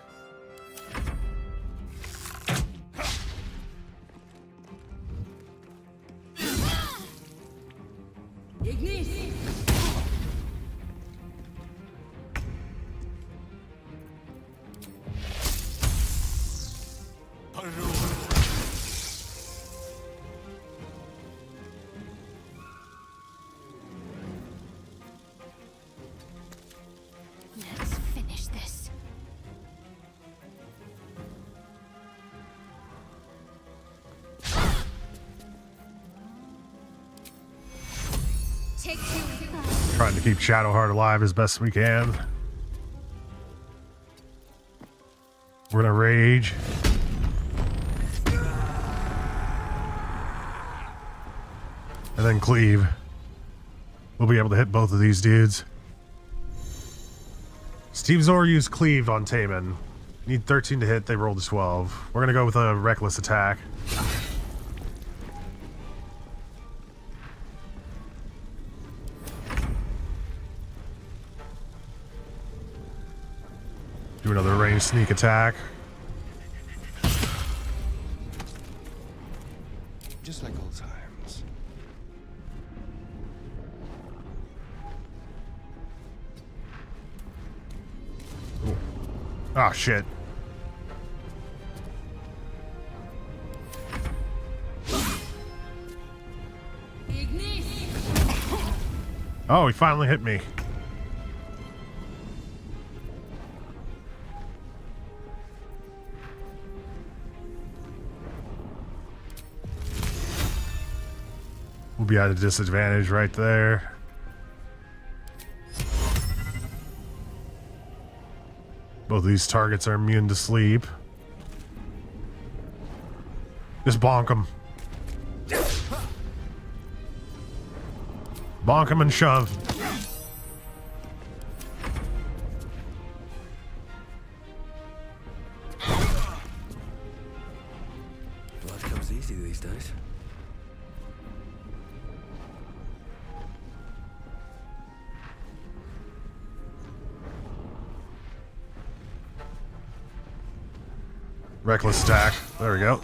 Let's finish this. Take two. Trying to keep Shadowheart alive as best we can. We're gonna rage. And then cleave. We'll be able to hit both of these dudes. Stevezor used cleave on Taman. Need 13 to hit, they rolled a 12. We're gonna go with a reckless attack. Do another ranged sneak attack. Just like old times. Oh shit. Oh, he finally hit me. We'll be at a disadvantage right there. Both of these targets are immune to sleep. Just bonk them. Bonk them and shove. Blood comes easy these days. Reckless attack. There we go.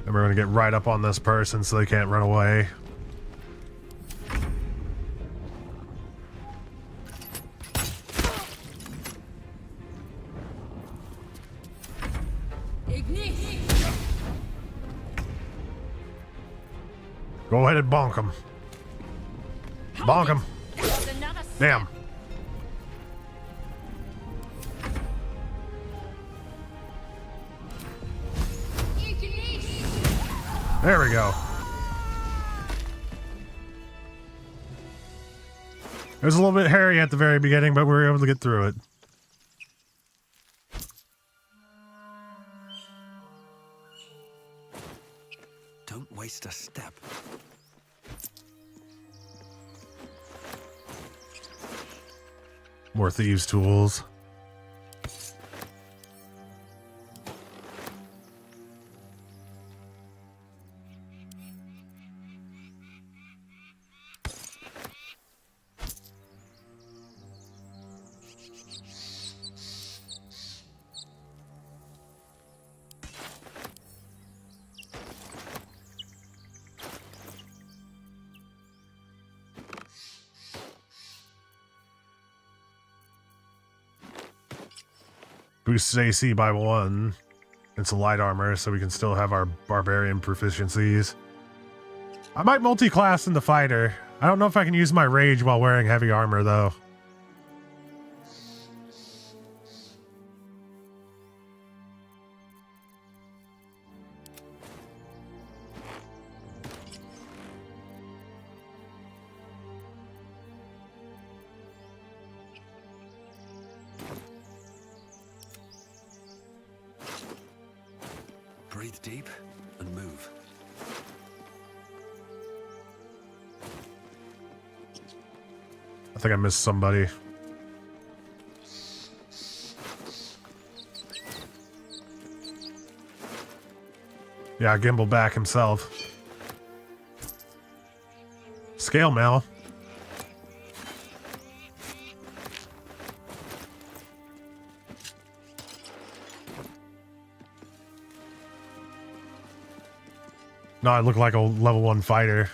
And we're gonna get right up on this person so they can't run away. Go ahead and bonk him. Bonk him. Damn. There we go. It was a little bit hairy at the very beginning, but we were able to get through it. Don't waste a step. More thieves' tools. Boosts AC by 1. It's a light armor, so we can still have our barbarian proficiencies. I might multi-class into fighter. I don't know if I can use my rage while wearing heavy armor, though. Breathe deep and move. I think I missed somebody. Yeah, Gimbal back himself. Scale mail. No, I look like a level 1 fighter.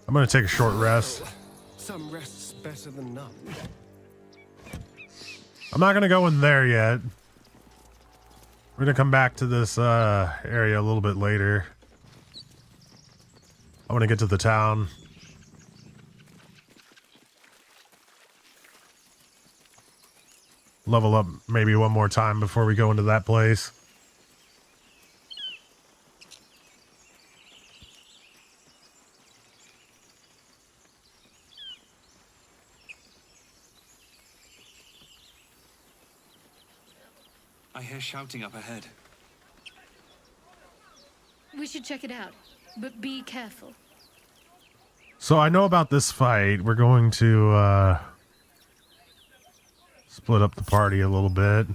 I'm gonna take a short rest. Some rest's better than none. I'm not gonna go in there yet. We're gonna come back to this area a little bit later. I want to get to the town. Level up maybe one more time before we go into that place. I hear shouting up ahead. We should check it out, but be careful. So I know about this fight. We're going to split up the party a little bit.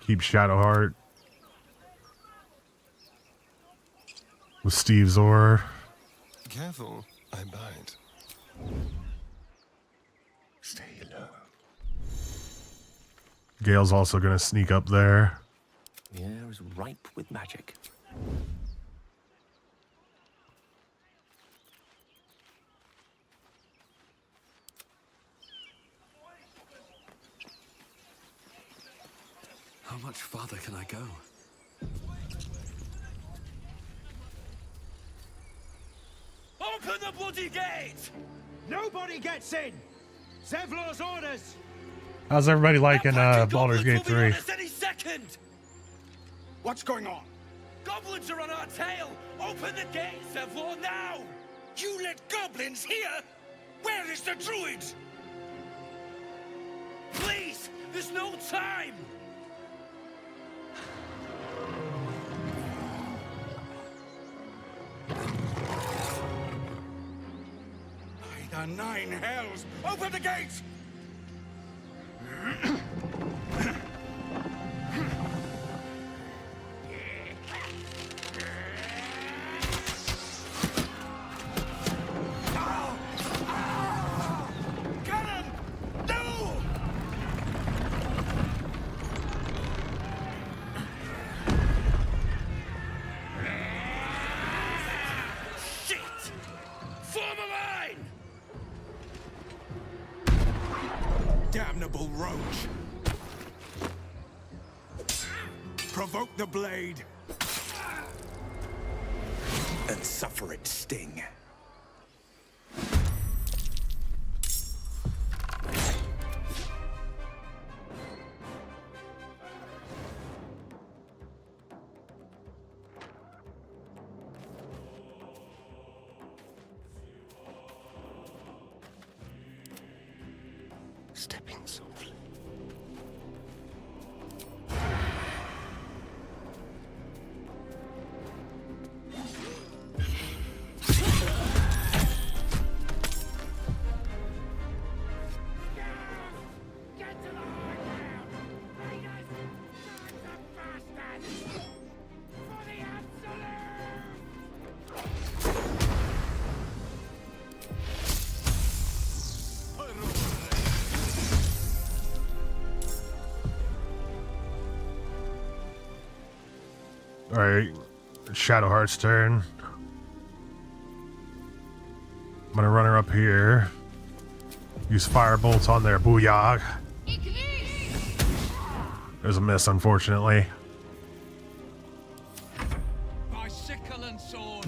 Keep Shadowheart with Stevezor. Careful, I bite. Stay low. Gale's also going to sneak up there. The air is ripe with magic. How much farther can I go? Open the bloody gate! Nobody gets in! Zevlor's orders! How's everybody liking Baldur's Gate 3? Any second! What's going on? Goblins are on our tail! Open the gate, Zevlor, now! You let goblins here? Where is the druid? Please! There's no time! By the 9 hells! Open the gate! Form a line! Damnable roach! Provoke the blade! And suffer its sting. Stepping softly. Alright, Shadowheart's turn. I'm gonna run her up here. Use fire bolts on there. Booyah. There's a miss, unfortunately. By sickle and sword.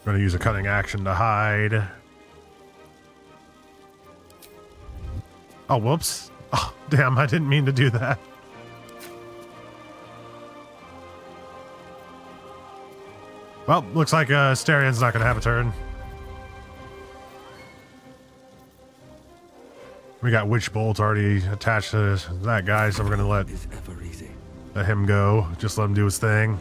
Gonna use a cutting action to hide. Oh, whoops. Oh, damn, I didn't mean to do that. Well, looks like Asterian's not gonna have a turn. We got Witch Bolt already attached to that guy, so we're gonna let him go. Just let him do his thing.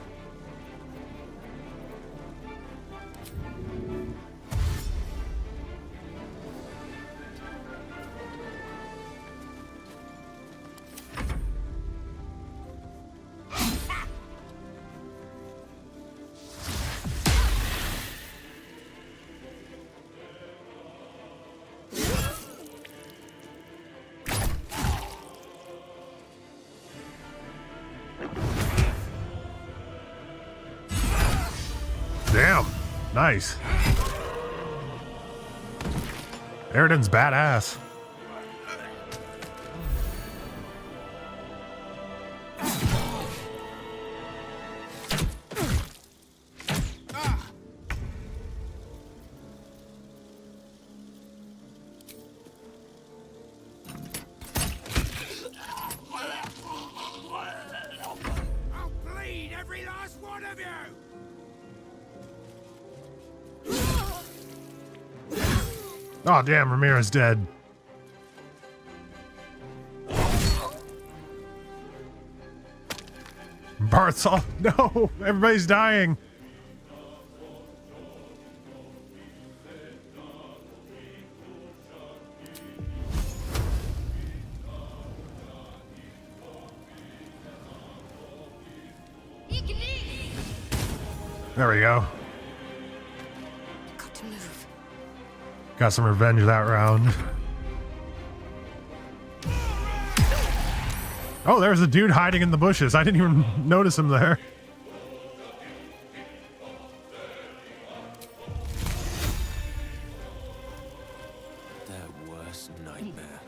Damn. Nice. Eridan's badass. I'll bleed every last one of you! Oh, damn, Ramirez dead. Barth's off. No, everybody's dying. There we go. Got to move. Got some revenge that round. Oh, there's a dude hiding in the bushes. I didn't even notice him there. Their worst nightmare.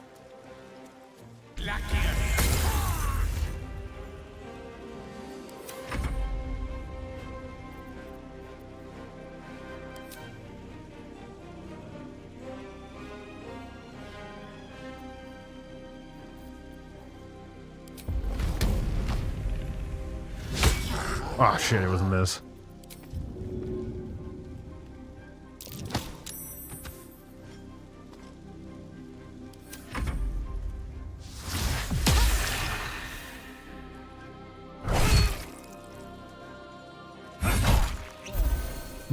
Oh shit, it was a miss.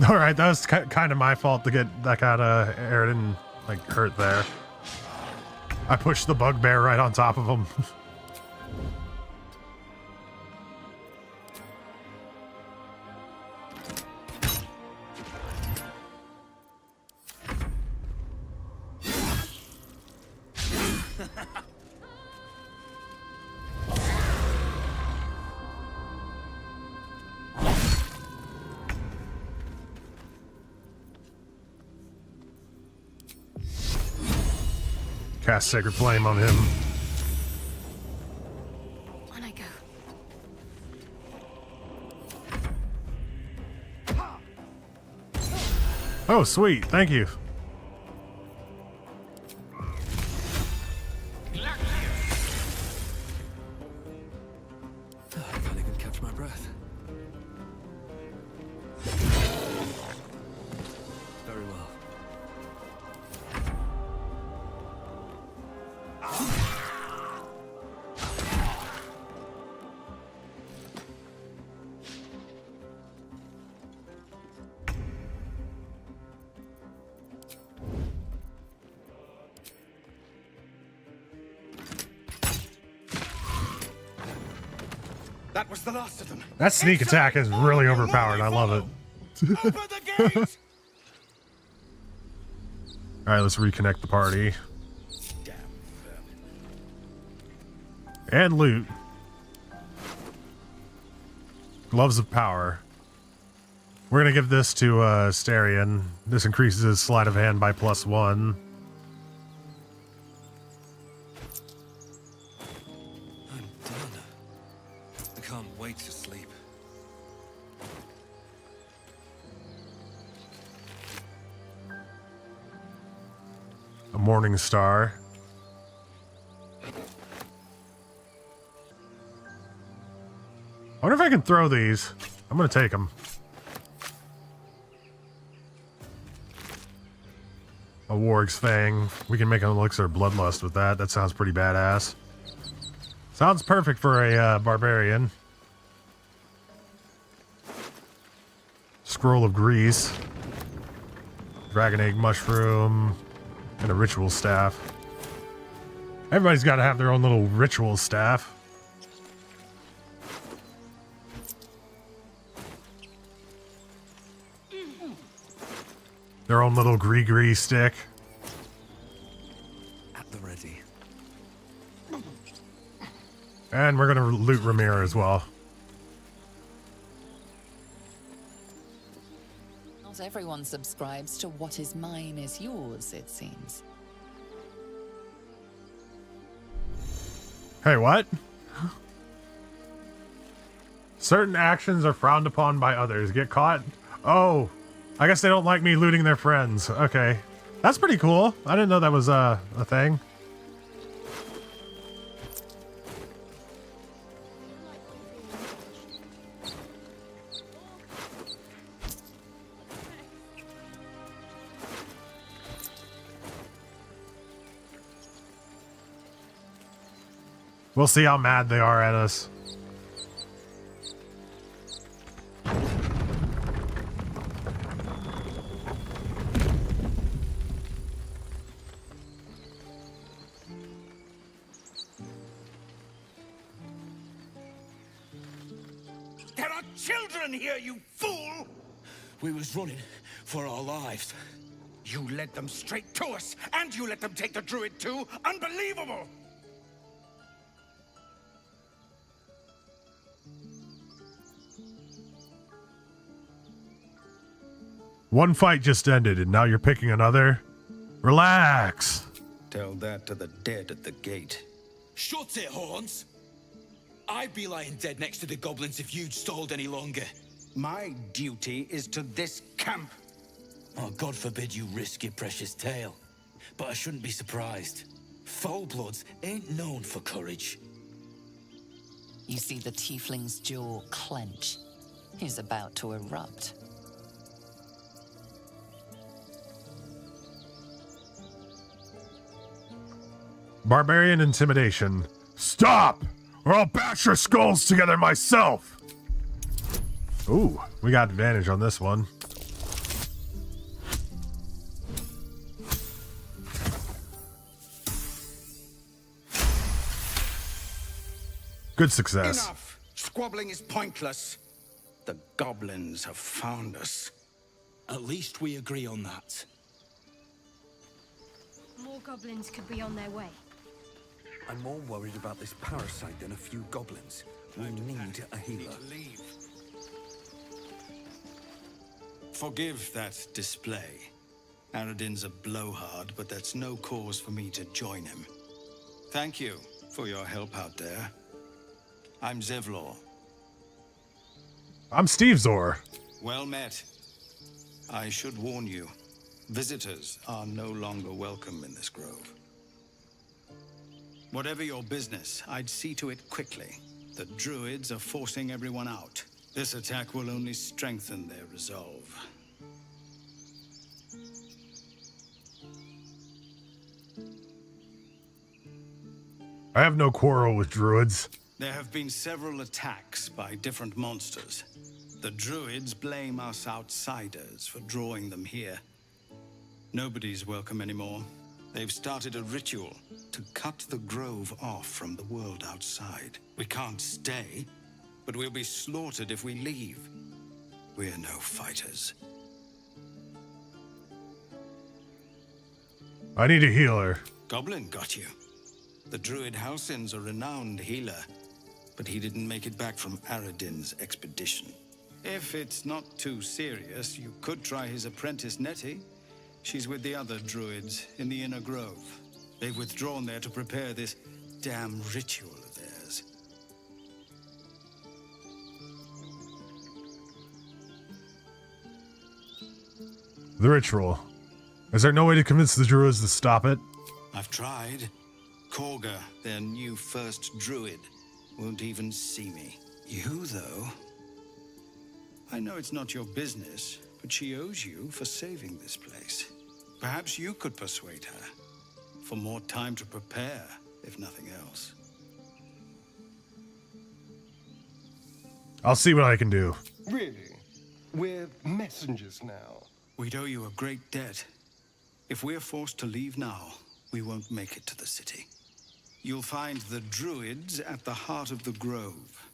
All right, that was kind of my fault to get that guy Eridan like hurt there. I pushed the bugbear right on top of him. cast Sacred Flame on him. On I go. Oh, sweet. Thank you. I can't even catch my breath. Very well. That was the last of them. That sneak attack is really overpowered. I love it. Open the gate! All right, let's reconnect the party. And loot. Gloves of Power. We're going to give this to Starion. This increases his sleight of hand by +1. I'm done. I can't wait to sleep. A Morning Star. I wonder if I can throw these. I'm going to take them. A Warg's Fang. We can make an Elixir of Bloodlust with that. That sounds pretty badass. Sounds perfect for a Barbarian. Scroll of Grease. Dragon Egg Mushroom. And a Ritual Staff. Everybody's got to have their own little Ritual Staff. Their own little gree stick. At the ready. And we're gonna loot Ramir as well. Not everyone subscribes to what is mine is yours, it seems. Hey, what? Certain actions are frowned upon by others. Get caught? Oh, I guess they don't like me looting their friends. Okay. That's pretty cool. I didn't know that was a thing. We'll see how mad they are at us. There are children here, you fool! We was running for our lives. You led them straight to us, and you let them take the druid too? Unbelievable! One fight just ended, and now you're picking another? Relax. Tell that to the dead at the gate. Shut it, Horns! I'd be lying dead next to the goblins if you'd stalled any longer. My duty is to this camp. Oh, God forbid you risk your precious tail. But I shouldn't be surprised. Foulbloods ain't known for courage. You see the tiefling's jaw clench. He's about to erupt. Barbarian Intimidation. Stop! Or I'll bash your skulls together myself! Ooh, we got advantage on this one. Good success. Enough! Squabbling is pointless. The goblins have found us. At least we agree on that. More goblins could be on their way. I'm more worried about this parasite than a few goblins. We need a healer. Forgive that display. Aradin's a blowhard, but that's no cause for me to join him. Thank you for your help out there. I'm Zevlor. I'm Stevezor. Well met. I should warn you, visitors are no longer welcome in this grove. Whatever your business, I'd see to it quickly. The druids are forcing everyone out. This attack will only strengthen their resolve. I have no quarrel with druids. There have been several attacks by different monsters. The druids blame us outsiders for drawing them here. Nobody's welcome anymore. They've started a ritual to cut the grove off from the world outside. We can't stay, but we'll be slaughtered if we leave. We're no fighters. I need a healer. Goblin got you. The druid Halsin's a renowned healer, but he didn't make it back from Aradin's expedition. If it's not too serious, you could try his apprentice Nettie. She's with the other druids in the inner grove. They've withdrawn there to prepare this damn ritual of theirs. The ritual. Is there no way to convince the druids to stop it? I've tried. Korga, their new first druid, won't even see me. You, though? I know it's not your business, but she owes you for saving this place. Perhaps you could persuade her, for more time to prepare, if nothing else. I'll see what I can do. Really? We're messengers now. We'd owe you a great debt. If we're forced to leave now, we won't make it to the city. You'll find the druids at the heart of the grove.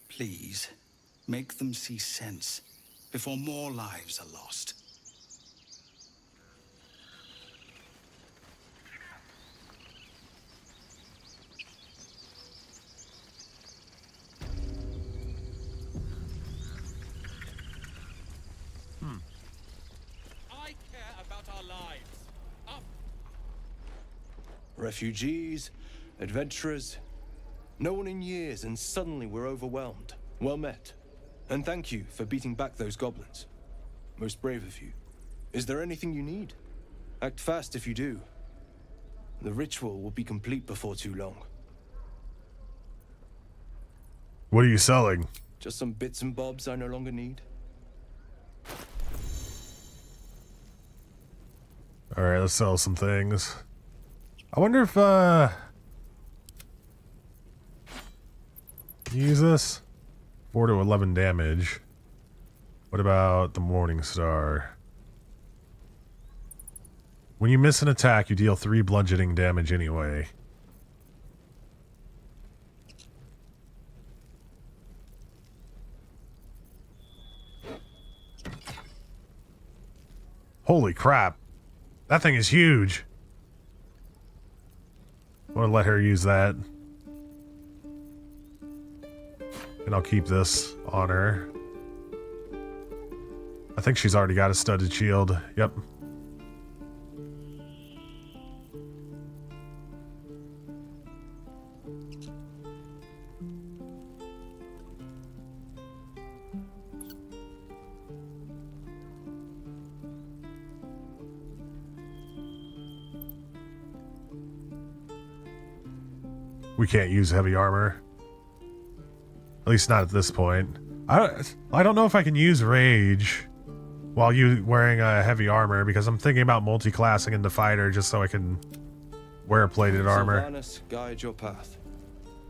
Please, make them see sense before more lives are lost. I care about our lives. Refugees, adventurers, no one in years, and suddenly we're overwhelmed. Well met. And thank you for beating back those goblins. Most brave of you. Is there anything you need? Act fast if you do. The ritual will be complete before too long. What are you selling? Just some bits and bobs I no longer need. Alright, let's sell some things. I wonder if, use this? 4 to 11 damage. What about the Morning Star? When you miss an attack, you deal 3 bludgeoning damage anyway. Holy crap. That thing is huge. I'm gonna let her use that. And I'll keep this on her. I think she's already got a studded shield. Yep. We can't use heavy armor. At least not at this point. I don't know if I can use rage while you wearing a heavy armor, because I'm thinking about multi-classing into fighter just so I can wear plated armor. Sylvanus, guide your path.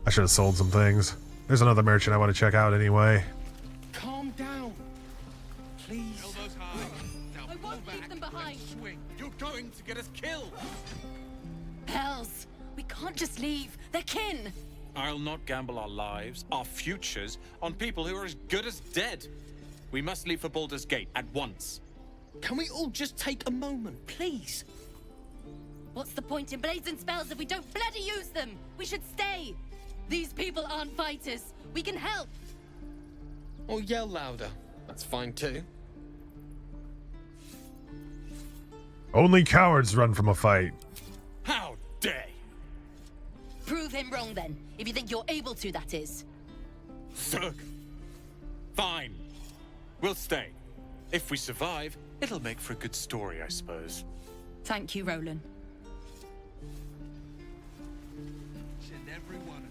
I should have sold some things. There's another merchant I want to check out anyway. Calm down. Please. Elbows high. Now I won't leave them behind. swing. You're going to get us killed. Hells, we can't just leave. They're kin. I'll not gamble our lives, our futures, on people who are as good as dead. We must leave for Baldur's Gate at once. Can we all just take a moment, please? What's the point in blazing spells if we don't bloody use them? We should stay. These people aren't fighters. We can help. Or yell louder. That's fine too. Only cowards run from a fight. How dare you? Prove him wrong then, if you think you're able to, that is. Thug. Fine. We'll stay. If we survive, it'll make for a good story, I suppose. Thank you, Roland. Every one of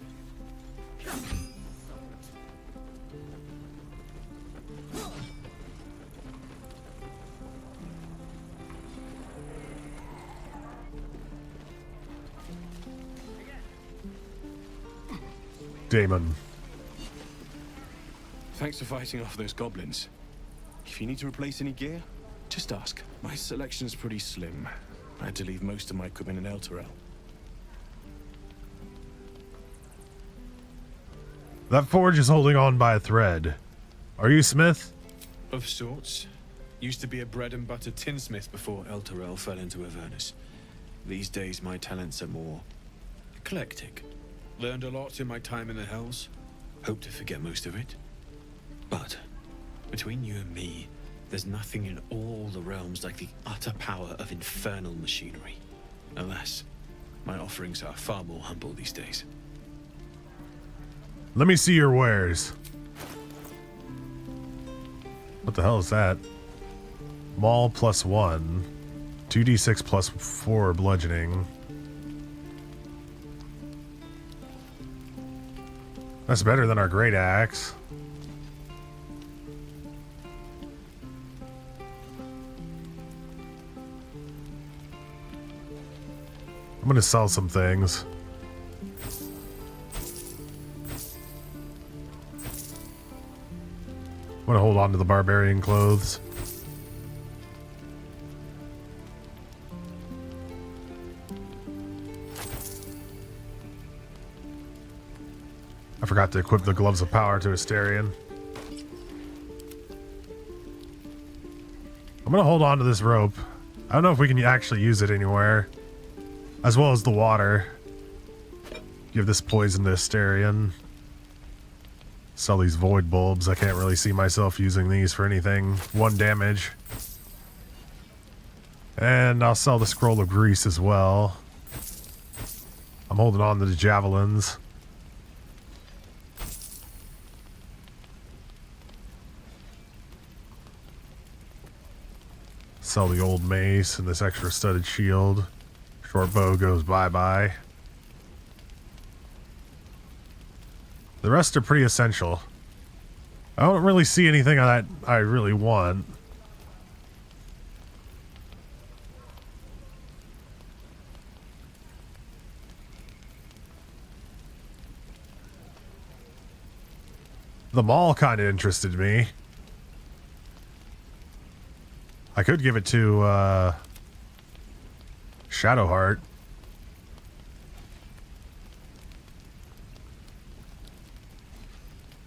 Damon. Thanks for fighting off those goblins. If you need to replace any gear, just ask. My selection's pretty slim. I had to leave most of my equipment in Elturel. That forge is holding on by a thread. Are you Smith? Of sorts. Used to be a bread and butter tinsmith before Elturel fell into Avernus. These days my talents are more eclectic. Learned a lot in my time in the Hells. Hope to forget most of it. But between you and me, there's nothing in all the realms like the utter power of infernal machinery. Alas, my offerings are far more humble these days. Let me see your wares. What the hell is that? Maul +1. 2d6 +4 bludgeoning. That's better than our great axe. I'm gonna sell some things. I'm gonna hold on to the barbarian clothes. I forgot to equip the gloves of power to Asterion. I'm gonna hold on to this rope. I don't know if we can actually use it anywhere. As well as the water. Give this poison to Asterion. Sell these void bulbs. I can't really see myself using these for anything. 1 damage. And I'll sell the scroll of grease as well. I'm holding on to the javelins. Sell the old mace and this extra studded shield. Short bow goes bye-bye. The rest are pretty essential. I don't really see anything that I really want. The mall kind of interested me. I could give it to Shadowheart.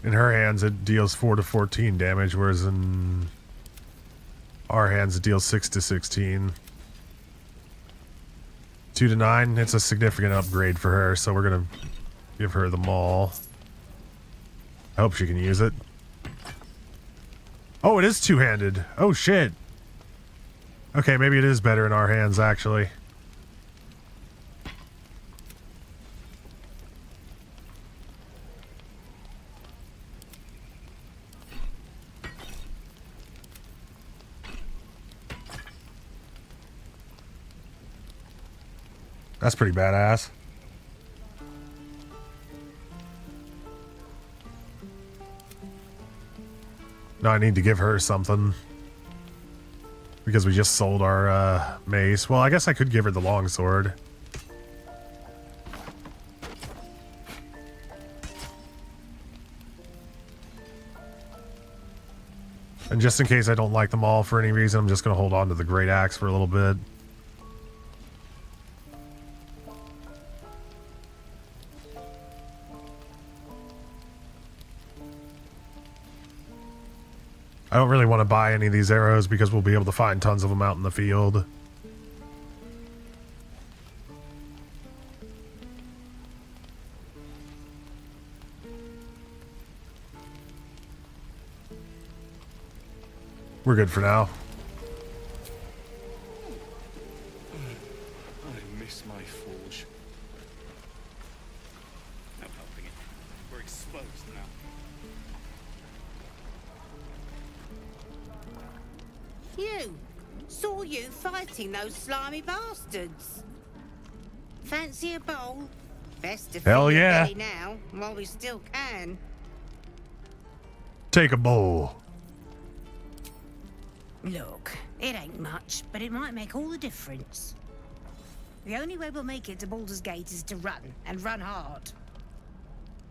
In her hands it deals 4 to 14 damage, whereas in our hands it deals 6 to 16. 2 to 9, it's a significant upgrade for her, so we're gonna give her the maul. I hope she can use it. Oh, it is two-handed. Oh shit. Okay, maybe it is better in our hands, actually. That's pretty badass. Now I need to give her something. Because we just sold our mace. Well, I guess I could give her the longsword. And just in case I don't like them all for any reason, I'm just going to hold on to the great axe for a little bit. I don't really want to buy any of these arrows because we'll be able to find tons of them out in the field. We're good for now. closed now. You! Saw you fighting those slimy bastards. Fancy a bowl? Best to Hell fill your yeah. belly now, while we still can. Take a bowl. Look, it ain't much, but it might make all the difference. The only way we'll make it to Baldur's Gate is to run, and run hard.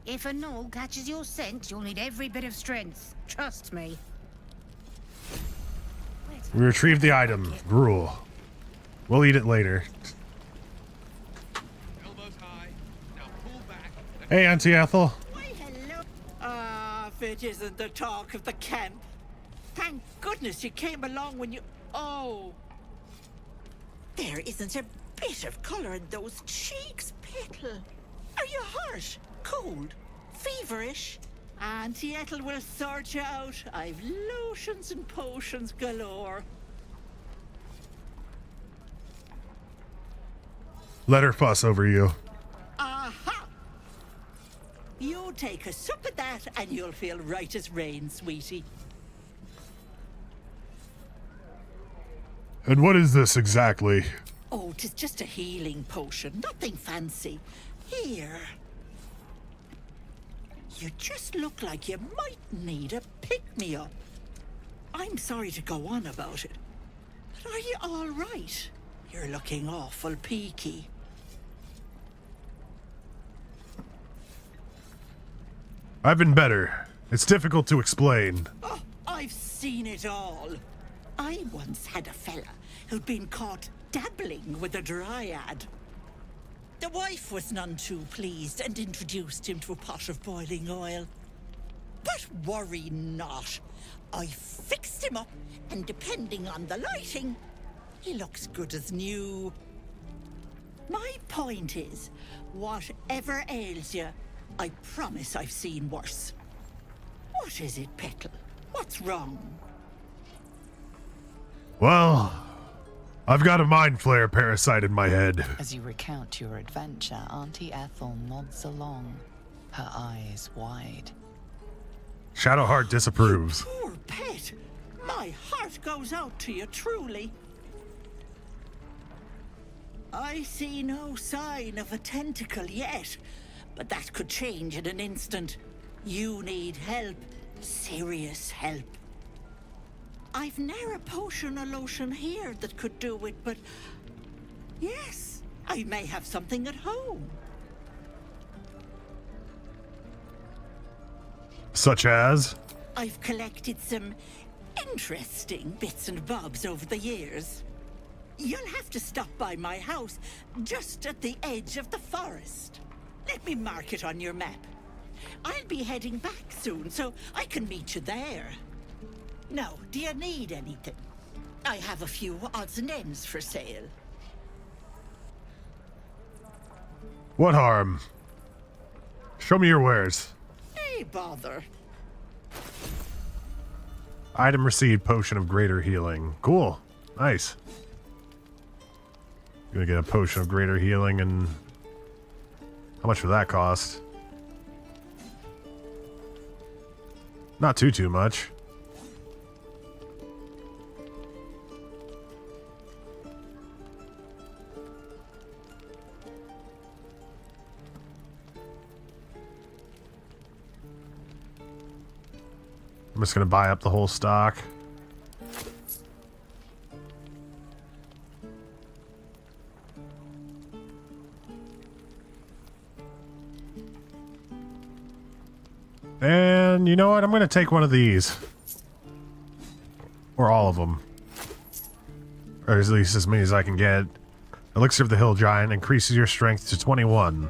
If a gnoll catches your scent, you'll need every bit of strength. Trust me. We retrieved the item, gruel. We'll eat it later. Hey, Auntie Ethel. Ah, if it isn't the talk of the camp. Thank goodness you came along when you... Oh. There isn't a bit of colour in those cheeks, Petal. Are you hurt? Cold? Feverish? Auntie Ethel will sort you out. I've lotions and potions galore. Let her fuss over you. Aha! You take a sup of that and you'll feel right as rain, sweetie. And what is this exactly? Oh, 'tis just a healing potion. Nothing fancy. Here. You just look like you might need a pick-me-up. I'm sorry to go on about it, but are you all right? You're looking awful peaky. I've been better. It's difficult to explain. Oh, I've seen it all. I once had a fella who'd been caught dabbling with a dryad. The wife was none too pleased and introduced him to a pot of boiling oil. But worry not. I fixed him up, and depending on the lighting, he looks good as new. My point is, whatever ails you, I promise I've seen worse. What is it, Petal? What's wrong? Well, I've got a mind flare parasite in my head. As you recount your adventure, Auntie Ethel nods along, her eyes wide. Shadowheart disapproves. Poor pet! My heart goes out to you, truly. I see no sign of a tentacle yet, but that could change in an instant. You need help. Serious help. I've ne'er a potion or lotion here that could do it, but... yes, I may have something at home. Such as? I've collected some interesting bits and bobs over the years. You'll have to stop by my house, just at the edge of the forest. Let me mark it on your map. I'll be heading back soon, so I can meet you there. Now, do you need anything? I have a few odds and ends for sale. What harm? Show me your wares. Hey, bother. Item received, potion of greater healing. Cool. Nice. Gonna get a potion of greater healing, and how much would that cost? Not too much. I'm just gonna buy up the whole stock. And you know what? I'm gonna take one of these. Or all of them. Or at least as many as I can get. Elixir of the Hill Giant increases your strength to 21.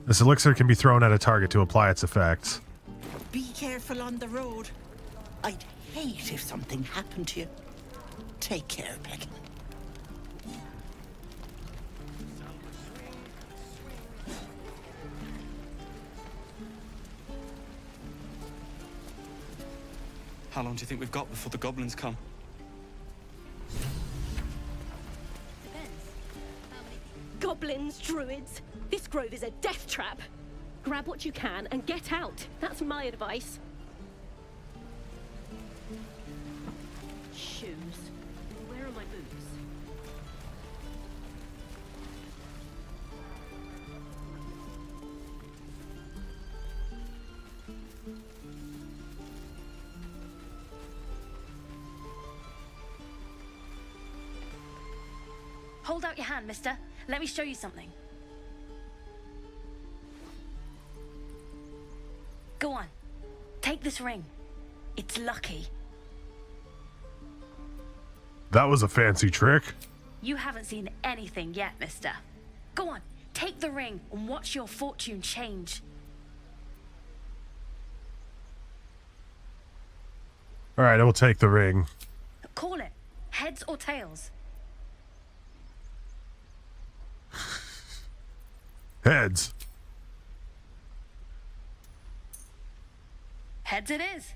This elixir can be thrown at a target to apply its effects. Be careful on the road. I'd hate if something happened to you. Take care, Petal. How long do you think we've got before the goblins come? Goblins, druids. This grove is a death trap. Grab what you can and get out. That's my advice. Shoes. Where are my boots? Hold out your hand, mister. Let me show you something. Go on. Take this ring. It's lucky. That was a fancy trick. You haven't seen anything yet, mister. Go on. Take the ring and watch your fortune change. All right, I will take the ring. Call it. Heads or tails? Heads. Heads it is.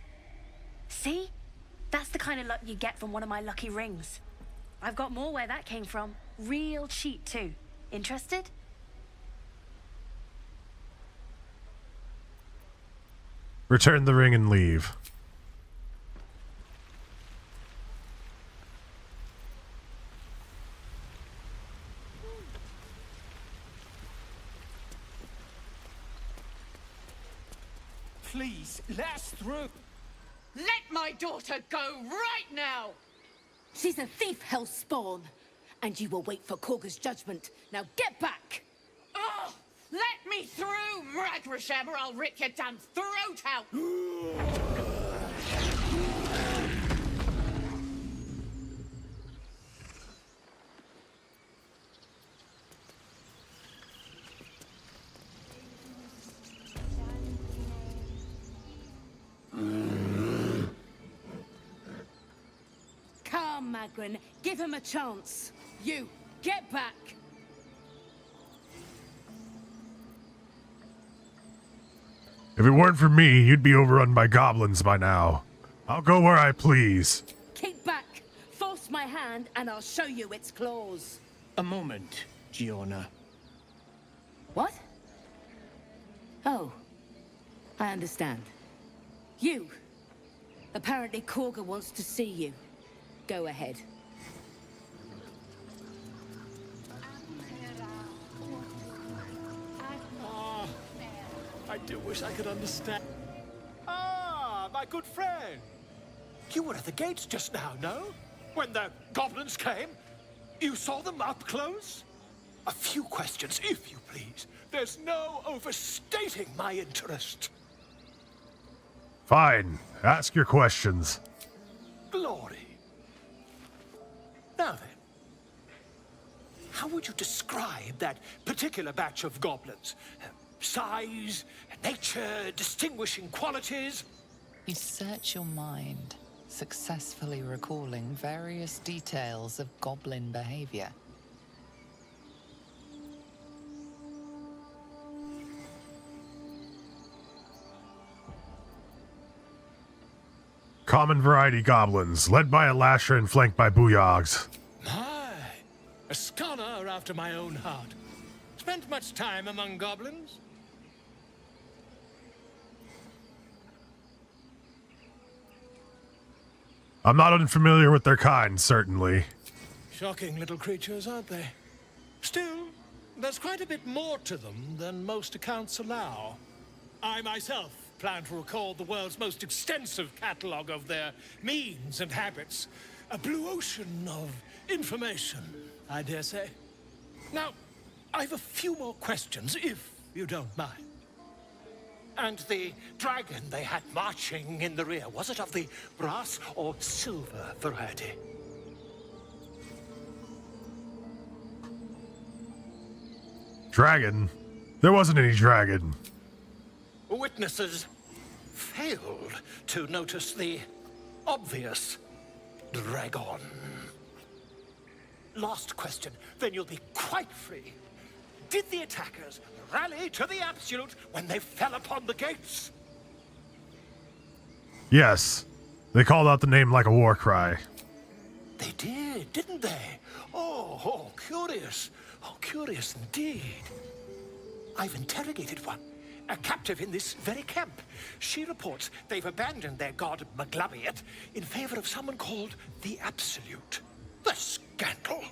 See? That's the kind of luck you get from one of my lucky rings. I've got more where that came from. Real cheap, too. Interested? Return the ring and leave. Please, let us through. Let my daughter go right now! She's a thief, hellspawn. And you will wait for Korga's judgment. Now get back! Oh, let me through, Mragrasham, or I'll rip your damn throat out! Come, Magrin. Give him a chance. You, get back! If it weren't for me, you'd be overrun by goblins by now. I'll go where I please. Keep back! Force my hand, and I'll show you its claws. A moment, Giona. What? Oh. I understand. You. Apparently Korga wants to see you. Go ahead. Ah, I do wish I could understand. Ah, my good friend. You were at the gates just now, no? When the goblins came? You saw them up close? A few questions, if you please. There's no overstating my interest. Fine. Ask your questions. Glory. Now then, how would you describe that particular batch of goblins? Size, nature, distinguishing qualities? You search your mind, successfully recalling various details of goblin behavior. Common variety goblins, led by a lasher and flanked by booyogs. My, a scholar after my own heart. Spent much time among goblins? I'm not unfamiliar with their kind, certainly. Shocking little creatures, aren't they? Still, there's quite a bit more to them than most accounts allow. I myself plan to record the world's most extensive catalogue of their means and habits. A blue ocean of information, I dare say. Now, I've a few more questions, if you don't mind. And the dragon they had marching in the rear, was it of the brass or silver variety? Dragon? There wasn't any dragon. Witnesses failed to notice the obvious dragon. Last question, then you'll be quite free. Did the attackers rally to the absolute when they fell upon the gates? Yes. They called out the name like a war cry. They did, didn't they? Oh, curious. Oh, curious indeed. I've interrogated one, a captive in this very camp. She reports they've abandoned their god Maglabiet in favor of someone called the Absolute. The scandal!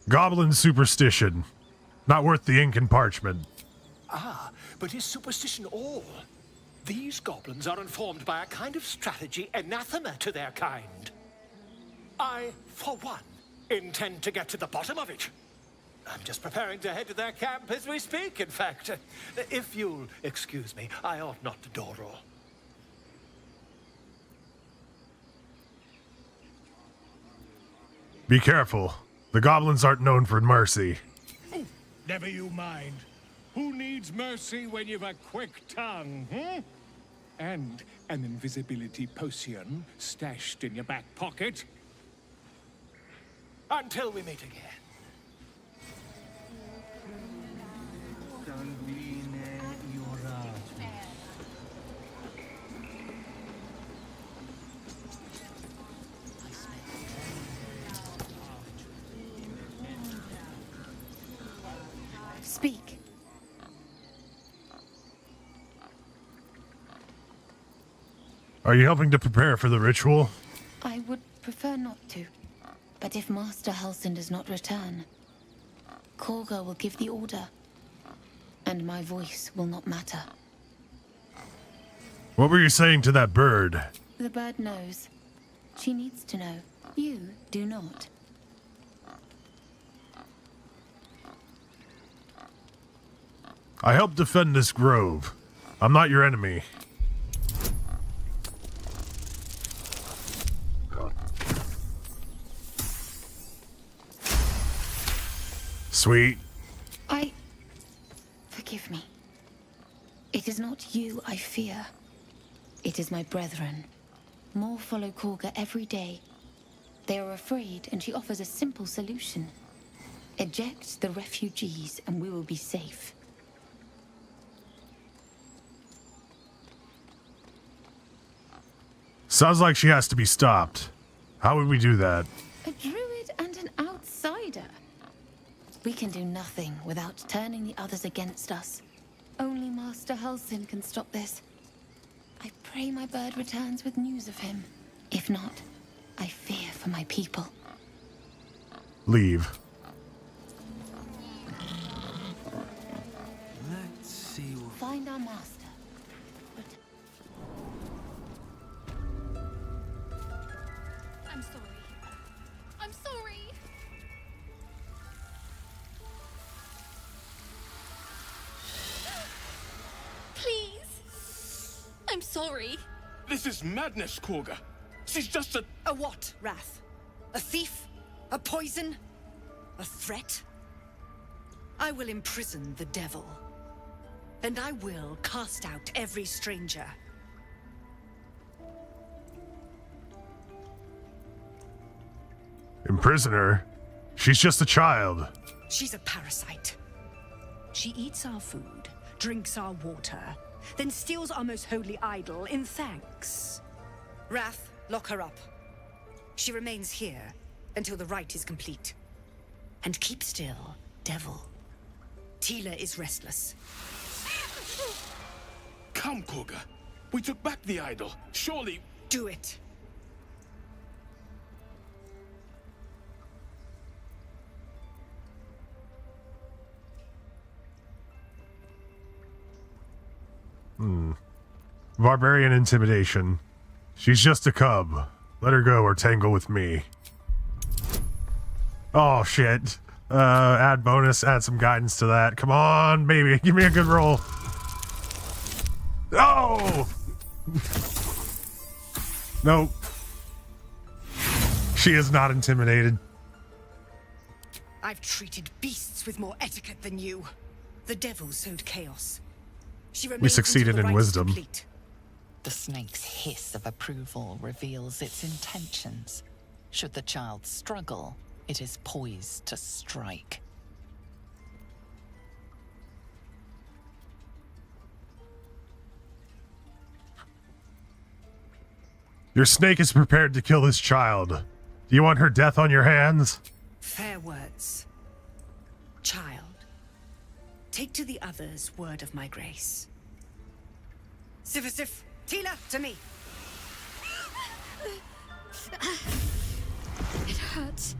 Goblin superstition. Not worth the ink and parchment. Ah, but is superstition all? These goblins are informed by a kind of strategy anathema to their kind. I, for one, intend to get to the bottom of it. I'm just preparing to head to their camp as we speak, in fact. If you'll excuse me, I ought not to dawdle. Be careful. The goblins aren't known for mercy. Never you mind. Who needs mercy when you've a quick tongue, hmm? And an invisibility potion stashed in your back pocket? Until we meet again. Speak. Are you helping to prepare for the ritual? I would prefer not to. But if Master Halsin does not return, Korga will give the order. And my voice will not matter. What were you saying to that bird? The bird knows. She needs to know. You do not. I help defend this grove. I'm not your enemy. Sweet. Forgive me. It is not you I fear. It is my brethren. More follow Korga every day. They are afraid, and she offers a simple solution. Eject the refugees, and we will be safe. Sounds like she has to be stopped. How would we do that? A druid and an outsider. We can do nothing without turning the others against us. Only Master Halsin can stop this. I pray my bird returns with news of him. If not, I fear for my people. Leave. Let's see what... Find our master. I'm sorry. I'm sorry. Please. I'm sorry. This is madness, Korga. She's just a... A what, Wrath? A thief? A poison? A threat? I will imprison the devil. And I will cast out every stranger. Imprison her? She's just a child. She's a parasite. She eats our food, drinks our water, then steals our most holy idol in thanks. Wrath, lock her up. She remains here until the rite is complete. And keep still, devil. Tila is restless. Come, Korga. We took back the idol. Surely... Do it. Barbarian intimidation. She's just a cub. Let her go or tangle with me. Oh, shit. Add bonus, add some guidance to that. Come on, baby. Give me a good roll. Oh! Nope. She is not intimidated. I've treated beasts with more etiquette than you. The devil sowed chaos. She We succeeded in wisdom. Complete. The snake's hiss of approval reveals its intentions. Should the child struggle, it is poised to strike. Your snake is prepared to kill this child. Do you want her death on your hands? Fair words. Child, take to the others word of my grace. Stevezor, Tila, to me. It hurts.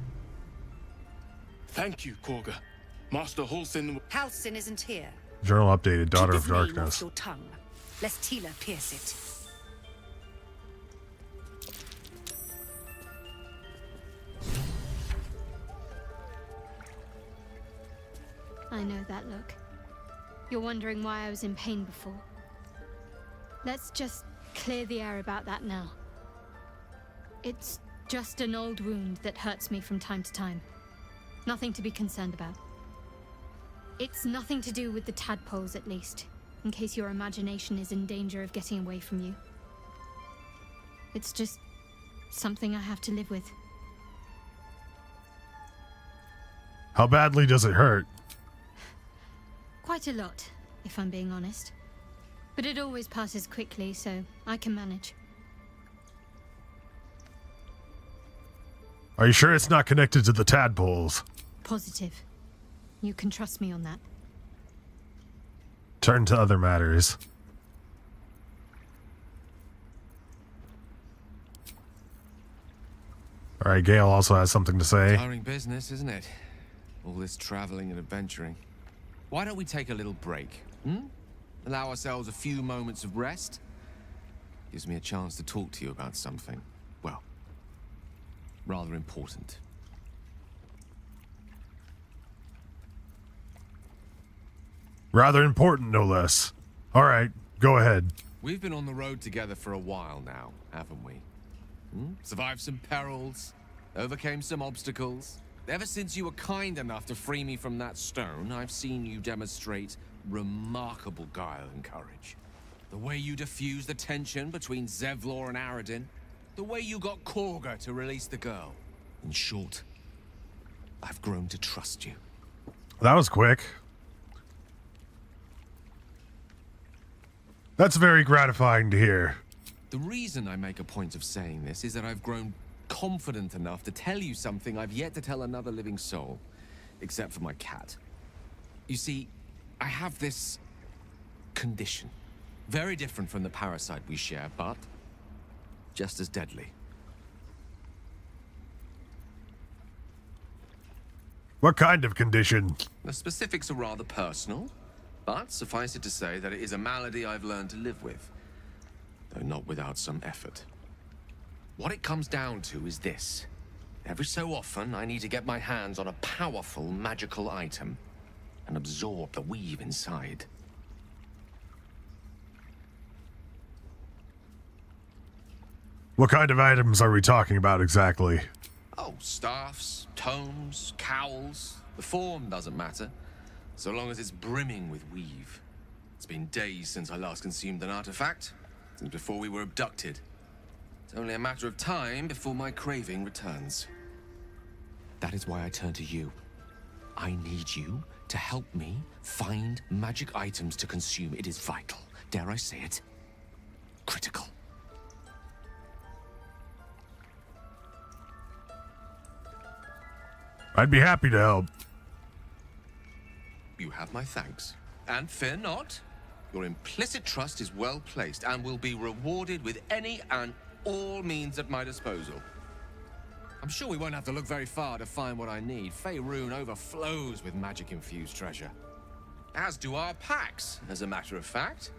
Thank you, Korga. Master Halsin... Halsin isn't here. Journal updated, Daughter Keep of his name off Darkness. your tongue, lest Tila pierce it. I know that look. You're wondering why I was in pain before. Let's just clear the air about that now. It's just an old wound that hurts me from time to time. Nothing to be concerned about. It's nothing to do with the tadpoles, at least, in case your imagination is in danger of getting away from you. It's just something I have to live with. How badly does it hurt? Quite a lot, if I'm being honest. But it always passes quickly, so I can manage. Are you sure it's not connected to the tadpoles? Positive. You can trust me on that. Turn to other matters. Alright, Gale also has something to say. Tiring business, isn't it? All this traveling and adventuring. Why don't we take a little break? Allow ourselves a few moments of rest? Gives me a chance to talk to you about something, well, rather important. Rather important, no less. Alright, go ahead. We've been on the road together for a while now, haven't we? Survived some perils, overcame some obstacles. Ever since you were kind enough to free me from that stone, I've seen you demonstrate remarkable guile and courage. The way you diffused the tension between Zevlor and Aradin. The way you got Korga to release the girl. In short, I've grown to trust you. That was quick. That's very gratifying to hear. The reason I make a point of saying this is that I've grown confident enough to tell you something I've yet to tell another living soul, except for my cat. You see, I have this condition. Very different from the parasite we share, but just as deadly. What kind of condition? The specifics are rather personal, but suffice it to say that it is a malady I've learned to live with, though not without some effort. What it comes down to is this. Every so often, I need to get my hands on a powerful magical item and absorb the weave inside. What kind of items are we talking about exactly? Oh, staffs, tomes, cowls. The form doesn't matter, so long as it's brimming with weave. It's been days since I last consumed an artifact, since before we were abducted. It's only a matter of time before my craving returns. That is why I turn to you. I need you to help me find magic items to consume. It is vital. Dare I say it? Critical. I'd be happy to help. You have my thanks. And fear not. Your implicit trust is well placed and will be rewarded with any and all means at my disposal. I'm sure we won't have to look very far to find what I need. Faerun overflows with magic-infused treasure. As do our packs, as a matter of fact.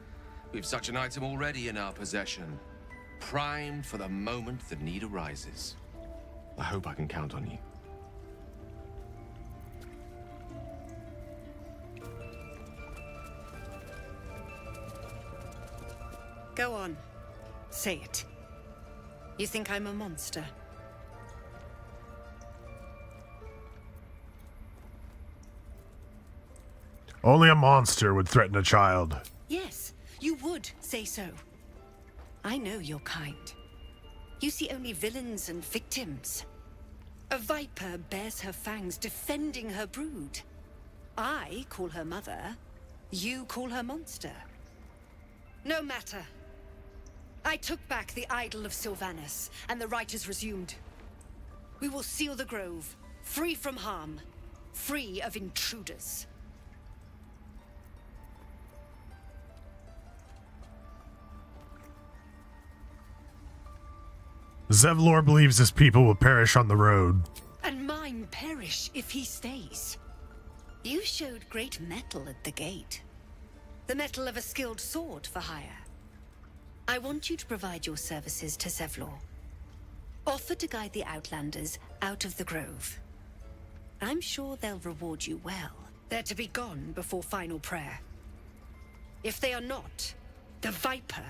We've such an item already in our possession. Primed for the moment the need arises. I hope I can count on you. Go on. Say it. You think I'm a monster? Only a monster would threaten a child. Yes, you would say so. I know your kind. You see only villains and victims. A viper bears her fangs defending her brood. I call her mother. You call her monster. No matter. I took back the idol of Sylvanus, and the rite is resumed. We will seal the grove, Free from harm. Free of intruders. Zevlor believes his people will perish on the road. And mine perish if he stays. You showed great mettle at the gate. The mettle of a skilled sword for hire. I want you to provide your services to Zevlor. Offer to guide the Outlanders out of the grove. I'm sure they'll reward you well. They're to be gone before final prayer. If they are not, the Viper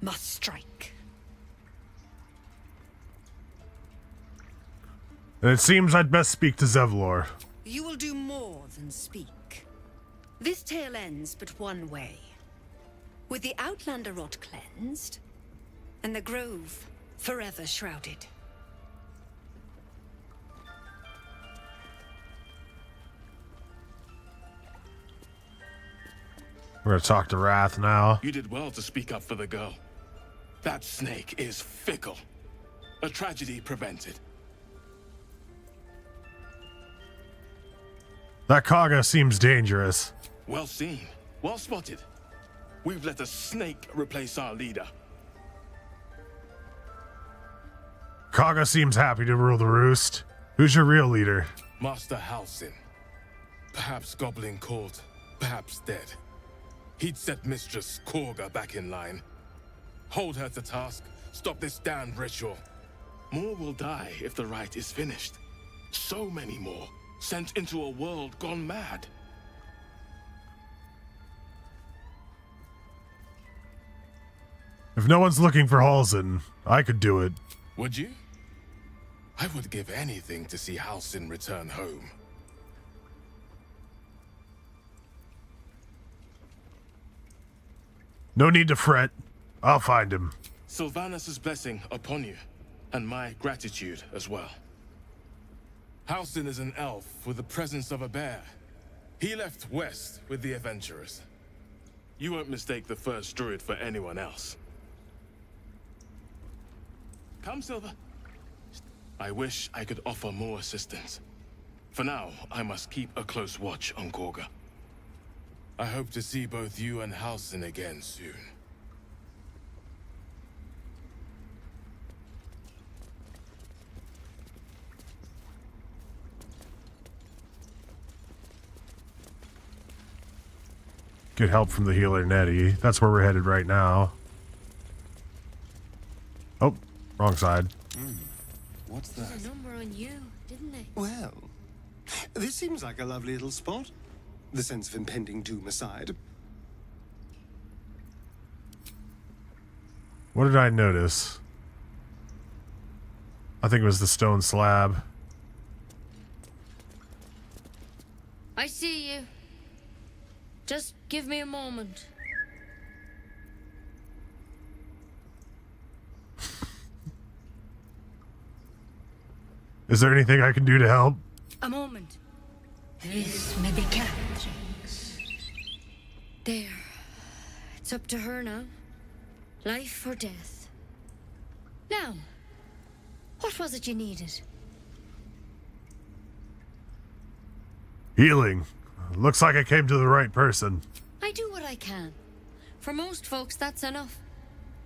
must strike. And it seems I'd best speak to Zevlor. You will do more than speak. This tale ends but one way. With the Outlander rot cleansed, and the grove forever shrouded. We're gonna talk to Wrath now. You did well to speak up for the girl. That snake is fickle. A tragedy prevented. That Kaga seems dangerous. Well seen. Well spotted. We've let a snake replace our leader. Kaga seems happy to rule the roost. Who's your real leader? Master Halsin. Perhaps goblin caught, perhaps dead. He'd set Mistress Korga back in line. Hold her to task, stop this damned ritual. More will die if the rite is finished. So many more, sent into a world gone mad. If no one's looking for Halsin, I could do it. Would you? I would give anything to see Halsin return home. No need to fret. I'll find him. Sylvanus' blessing upon you, and my gratitude as well. Halsin is an elf with the presence of a bear. He left west with the adventurers. You won't mistake the first druid for anyone else. Come, Silver. I wish I could offer more assistance. For now, I must keep a close watch on Korga. I hope to see both you and Halsin again soon. Get help from the healer Nettie. That's where we're headed right now. Oh, wrong side. What's that? There's a number on you, didn't they? Well, this seems like a lovely little spot. The sense of impending doom aside. What did I notice? I think it was the stone slab. I see you. Just give me a moment. Is there anything I can do to help? A moment. This may be cat. There. It's up to her now. Life or death. Now, what was it you needed? Healing. Looks like I came to the right person. I do what I can. For most folks, that's enough.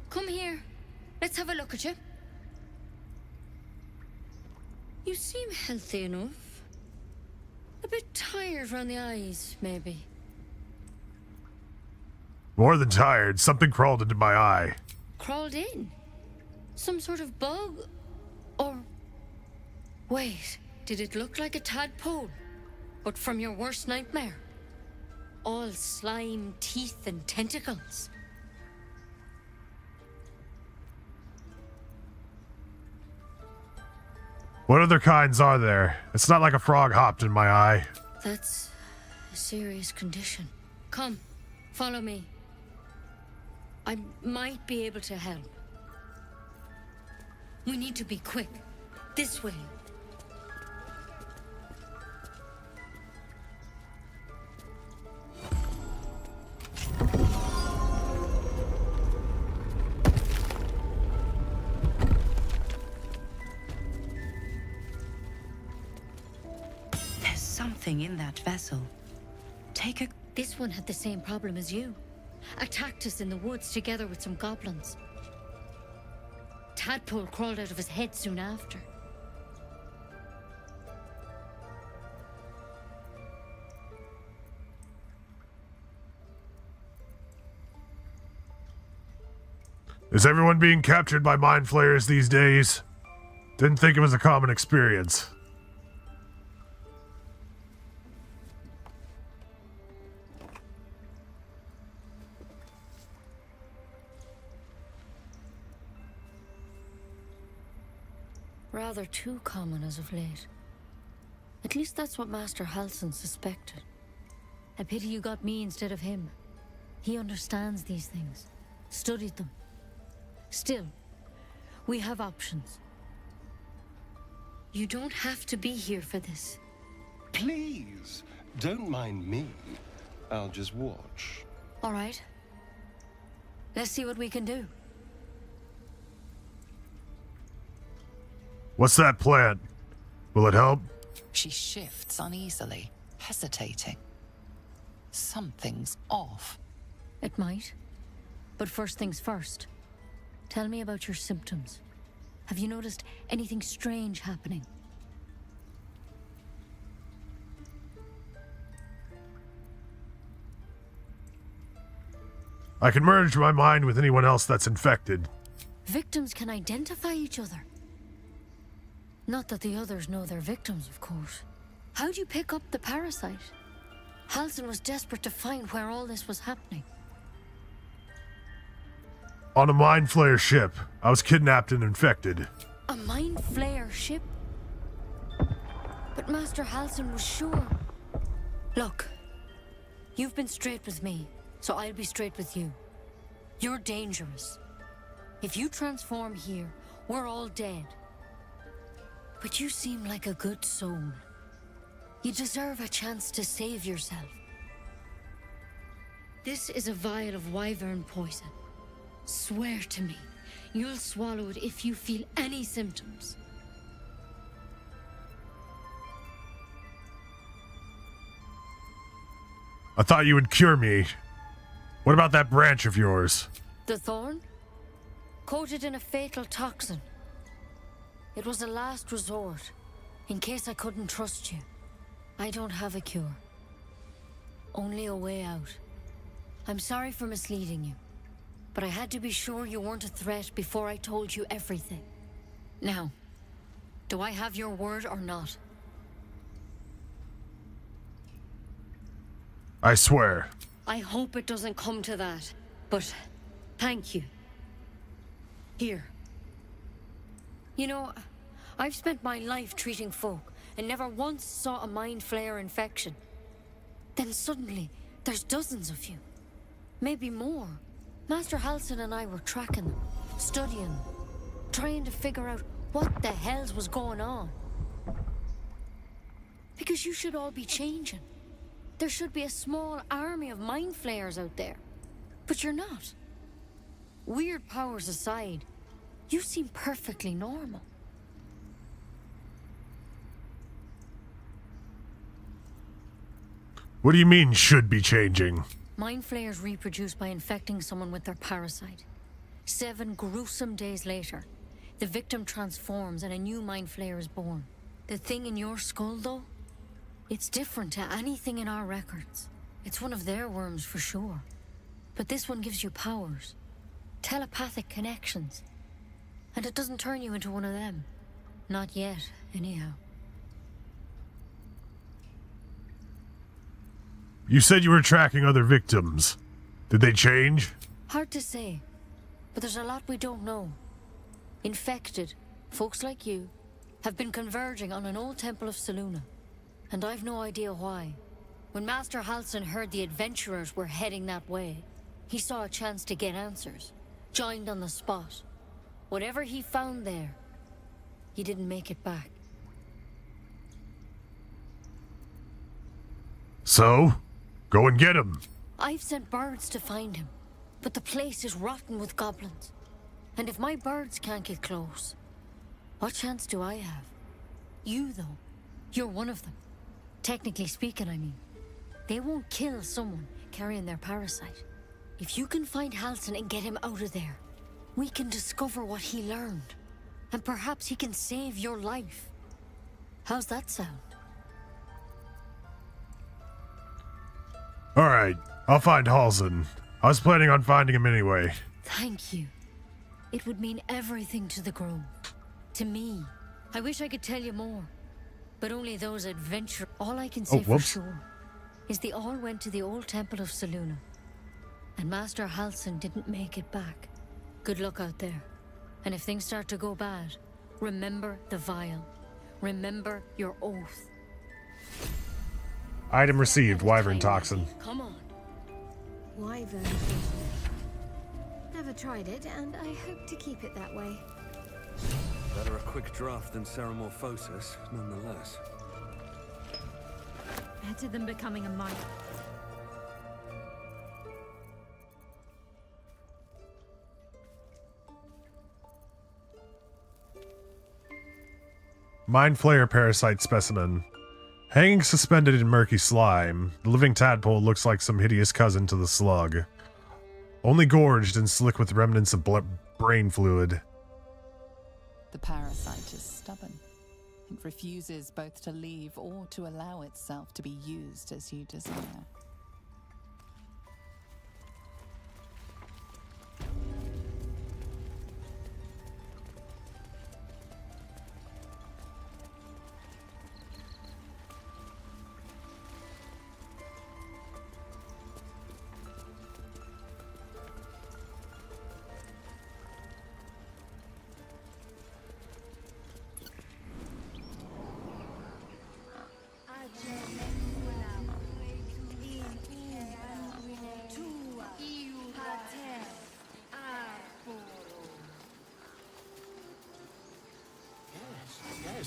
Come here. Let's have a look at you. You seem healthy enough. A bit tired around the eyes, maybe. More than tired, something crawled into my eye. Crawled in? Some sort of bug? Or... Wait, did it look like a tadpole? But from your worst nightmare? All slime, teeth, and tentacles. What other kinds are there? It's not like a frog hopped in my eye. That's a serious condition. Come, follow me. I might be able to help. We need to be quick. This way. something in that vessel. Take a... This one had the same problem as you. Attacked us in the woods together with some goblins. Tadpole crawled out of his head soon after. Is everyone being captured by mind flayers these days? Didn't think it was a common experience. Rather too common as of late. At least that's what Master Halsin suspected. A pity you got me instead of him. He understands these things. Studied them. Still, we have options. You don't have to be here for this. Please, don't mind me. I'll just watch. All right. Let's see what we can do. What's that plan? Will it help? She shifts uneasily, hesitating. Something's off. It might. But first things first. Tell me about your symptoms. Have you noticed anything strange happening? I can merge my mind with anyone else that's infected. Victims can identify each other. Not that the others know they're victims, of course. How'd you pick up the parasite? Halsin was desperate to find where all this was happening. On a mind flayer ship. I was kidnapped and infected. A mind flayer ship? But Master Halsin was sure. Look, you've been straight with me, so I'll be straight with you. You're dangerous. If you transform here, we're all dead. But you seem like a good soul. You deserve a chance to save yourself. This is a vial of wyvern poison. Swear to me, you'll swallow it if you feel any symptoms. I thought you would cure me. What about that branch of yours? The thorn? Coated in a fatal toxin. It was a last resort, in case I couldn't trust you. I don't have a cure. Only a way out. I'm sorry for misleading you, but I had to be sure you weren't a threat before I told you everything. Now, do I have your word or not? I swear. I hope it doesn't come to that, but thank you. Here. You know, I've spent my life treating folk and never once saw a mind flayer infection. Then suddenly, there's dozens of you. Maybe more. Master Halsin and I were tracking them, studying them, trying to figure out what the hells was going on. Because you should all be changing. There should be a small army of mind flayers out there. But you're not. Weird powers aside, you seem perfectly normal. What do you mean, should be changing? Mind flayers reproduce by infecting someone with their parasite. 7 gruesome days later, the victim transforms and a new mind flayer is born. The thing in your skull, though? It's different to anything in our records. It's one of their worms for sure. But this one gives you powers. Telepathic connections. And it doesn't turn you into one of them. Not yet, anyhow. You said you were tracking other victims. Did they change? Hard to say. But there's a lot we don't know. Infected, folks like you, have been converging on an old temple of Selûne. And I've no idea why. When Master Halsin heard the adventurers were heading that way, he saw a chance to get answers. Joined on the spot. Whatever he found there, he didn't make it back. So? Go and get him. I've sent birds to find him, but the place is rotten with goblins. And if my birds can't get close, what chance do I have? You, though, you're one of them. Technically speaking, I mean. They won't kill someone carrying their parasite. If you can find Halsin and get him out of there, we can discover what he learned. And perhaps he can save your life. How's that sound? Alright, I'll find Halsin. I was planning on finding him anyway. Thank you. It would mean everything to the Grove. To me. I wish I could tell you more. But only those adventure. All I can say for sure is they all went to the old temple of Selûne. And Master Halsin didn't make it back. Good luck out there. And if things start to go bad, remember the vial. Remember your oath. Item received, Wyvern Toxin. Come on. Wyvern. Never tried it, and I hope to keep it that way. Better a quick draft than Ceramorphosis, nonetheless. Better than becoming a miner. Mind Flayer Parasite Specimen. Hanging suspended in murky slime, the living tadpole looks like some hideous cousin to the slug. Only gorged and slick with remnants of brain fluid. The parasite is stubborn. It refuses both to leave or to allow itself to be used as you desire.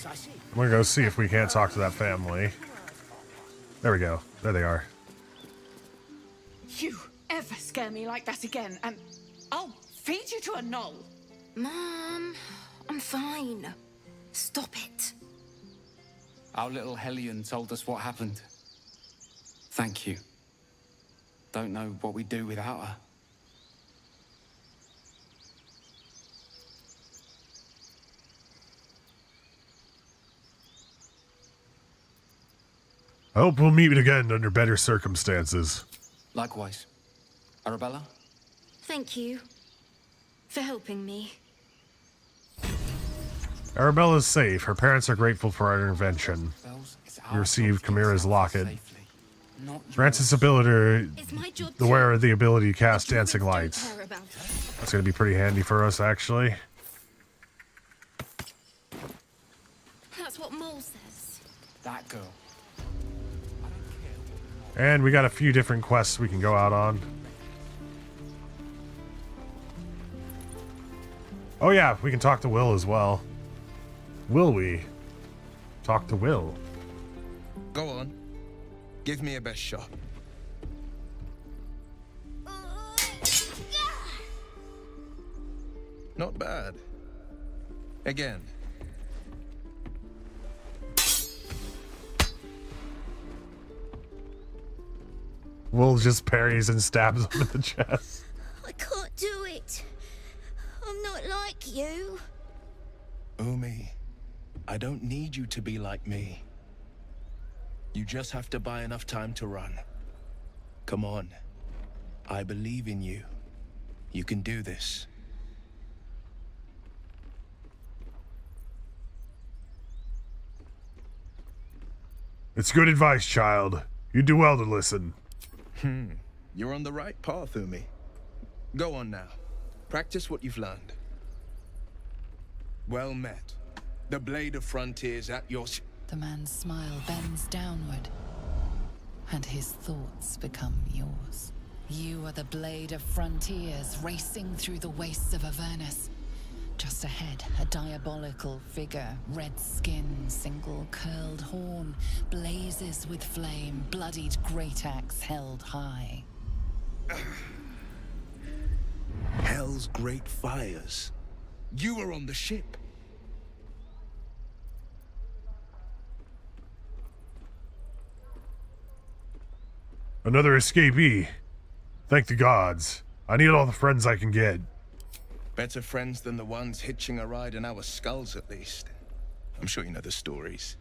I'm gonna go see if we can't talk to that family. There we go. There they are. You ever scare me like that again, and I'll feed you to a knoll. Mom, I'm fine. Stop it. Our little Hellion told us what happened. Thank you. Don't know what we'd do without her. I hope we'll meet again under better circumstances. Likewise. Arabella? Thank you for helping me. Arabella's safe. Her parents are grateful for our intervention. We received Chimera's locket. Grants its ability, the wearer the ability to cast dancing lights. That's going to be pretty handy for us, actually. That's what Mole says. That girl. And we got a few different quests we can go out on. Oh yeah, we can talk to Will as well. Will we? Talk to Will. Go on. Give me a best shot. Not bad. Again. Will just parries and stabs him in the chest. I can't do it. I'm not like you. Umi, I don't need you to be like me. You just have to buy enough time to run. Come on. I believe in you. You can do this. It's good advice, child. You do well to listen. You're on the right path, Umi. Go on now. Practice what you've learned. Well met. The Blade of Frontiers at your... The man's smile bends downward, and his thoughts become yours. You are the Blade of Frontiers, racing through the wastes of Avernus. Just ahead, a diabolical figure, red skin, single curled horn, blazes with flame, bloodied great axe held high. Hell's great fires. You were on the ship. Another escapee. Thank the gods. I need all the friends I can get. Better friends than the ones hitching a ride in our skulls, at least. I'm sure you know the stories.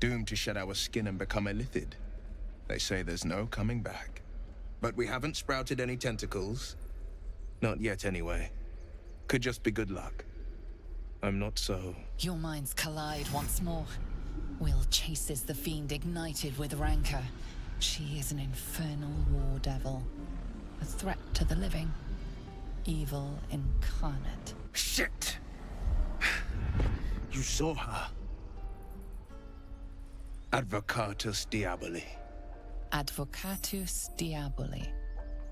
Doomed to shed our skin and become illithid. They say there's no coming back. But we haven't sprouted any tentacles. Not yet, anyway. Could just be good luck. I'm not so... Your minds collide once more. Will chases the fiend ignited with rancor. She is an infernal war devil. A threat to the living. Evil incarnate. Shit! You saw her. Advocatus Diaboli. Advocatus Diaboli.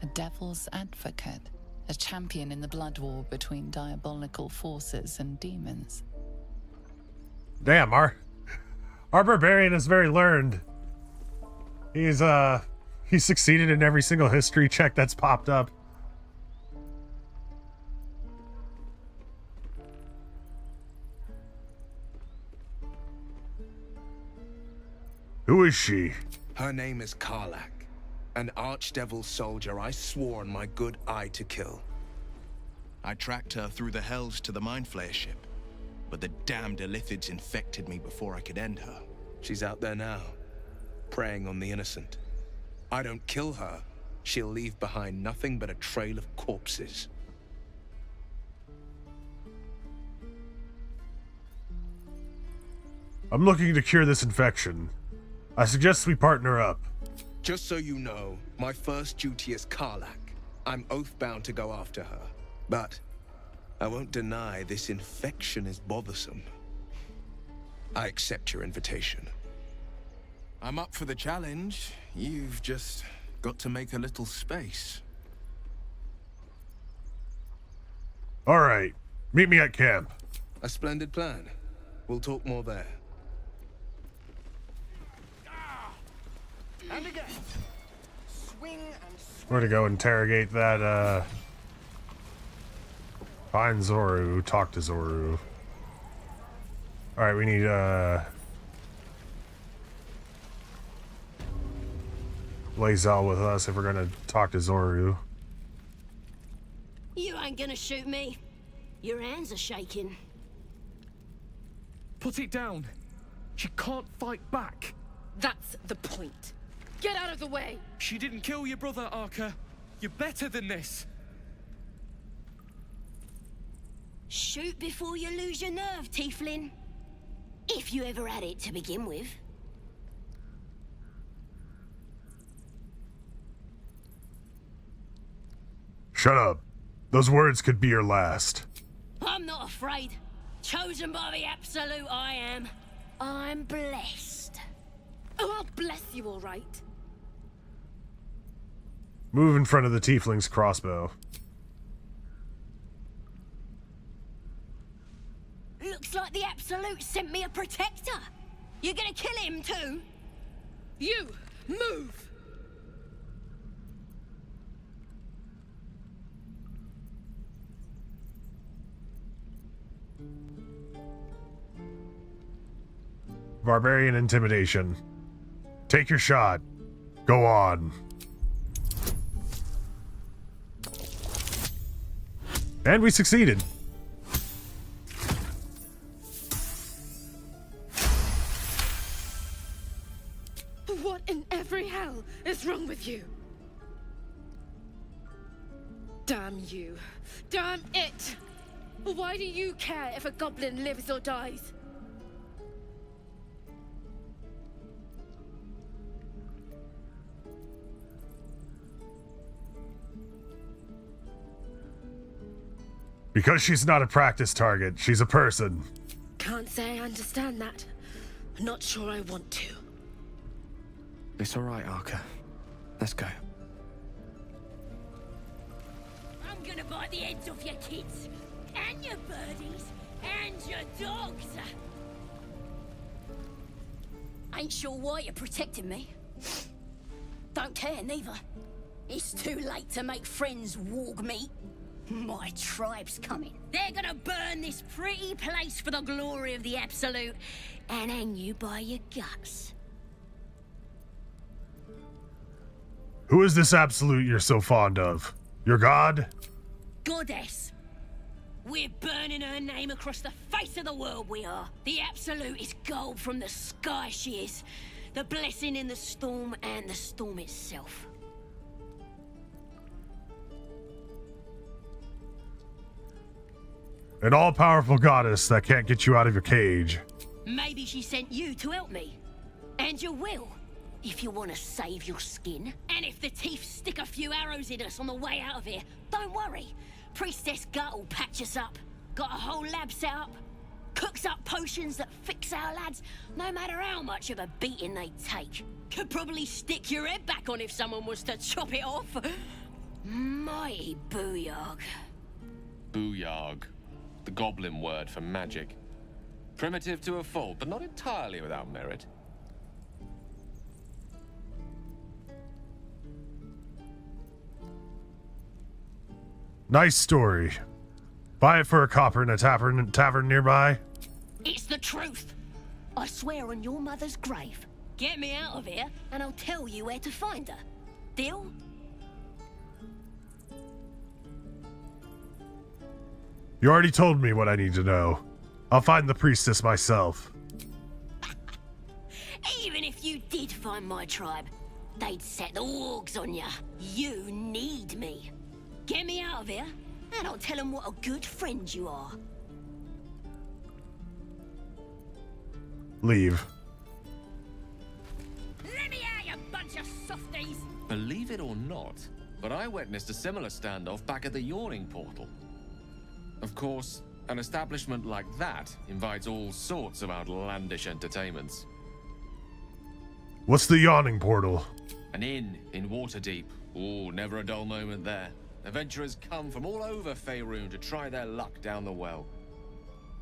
A devil's advocate. A champion in the blood war between diabolical forces and demons. Damn, our barbarian is very learned. He's succeeded in every single history check that's popped up. Who is she? Her name is Karlak. An archdevil soldier I swore on my good eye to kill. I tracked her through the hells to the Mind Flayer ship, but the damned illithids infected me before I could end her. She's out there now, preying on the innocent. I don't kill her, she'll leave behind nothing but a trail of corpses. I'm looking to cure this infection. I suggest we partner up. Just so you know, my first duty is Karlak. I'm oath-bound to go after her. But I won't deny this infection is bothersome. I accept your invitation. I'm up for the challenge. You've just got to make a little space. All right. Meet me at camp. A splendid plan. We'll talk more there. And again. Swing and swing. We're gonna go interrogate that, find Zoru, talk to Zoru. Alright, we need, Lae'zel with us if we're gonna talk to Zoru. You ain't gonna shoot me. Your hands are shaking. Put it down. She can't fight back. That's the point. Get out of the way! She didn't kill your brother, Arca. You're better than this. Shoot before you lose your nerve, Tiefling. If you ever had it to begin with. Shut up. Those words could be your last. I'm not afraid. Chosen by the Absolute, I am. I'm blessed. Oh, I'll bless you, all right. Move in front of the tiefling's crossbow. Looks like the Absolute sent me a protector. You gonna kill him too? You, move! Barbarian intimidation. Take your shot. Go on. And we succeeded. What in every hell is wrong with you? Damn you. Damn it! Why do you care if a goblin lives or dies? Because she's not a practice target, she's a person. Can't say I understand that. Not sure I want to. It's all right, Arca. Let's go. I'm gonna bite the heads off your kids, and your birdies, and your dogs. Ain't sure why you're protecting me. Don't care neither. It's too late to make friends, warg meat. My tribe's coming. They're gonna burn this pretty place for the glory of the Absolute and hang you by your guts. Who is this absolute you're so fond of? Your god? Goddess. We're burning her name across the face of the world, we are. The absolute is gold from the sky, she is. The blessing in the storm and the storm itself. An all-powerful goddess that can't get you out of your cage. Maybe she sent you to help me. And you will, if you want to save your skin. And if the teeth stick a few arrows in us on the way out of here, don't worry. Priestess Gut will patch us up. Got a whole lab set up. Cooks up potions that fix our lads, no matter how much of a beating they take. Could probably stick your head back on if someone was to chop it off. Mighty booyog. Booyog. The goblin word for magic. Primitive to a fault, but not entirely without merit. Nice story. Buy it for a copper in a tavern nearby. It's the truth. I swear on your mother's grave. Get me out of here, and I'll tell you where to find her. Deal? You already told me what I need to know. I'll find the priestess myself. Even if you did find my tribe, they'd set the wargs on ya. You need me. Get me out of here, and I'll tell them what a good friend you are. Leave. Let me out, you bunch of softies! Believe it or not, but I witnessed a similar standoff back at the Yawning Portal. Of course, an establishment like that invites all sorts of outlandish entertainments. What's the Yawning Portal? An inn in Waterdeep. Ooh, never a dull moment there. Adventurers come from all over Faerun to try their luck down the well.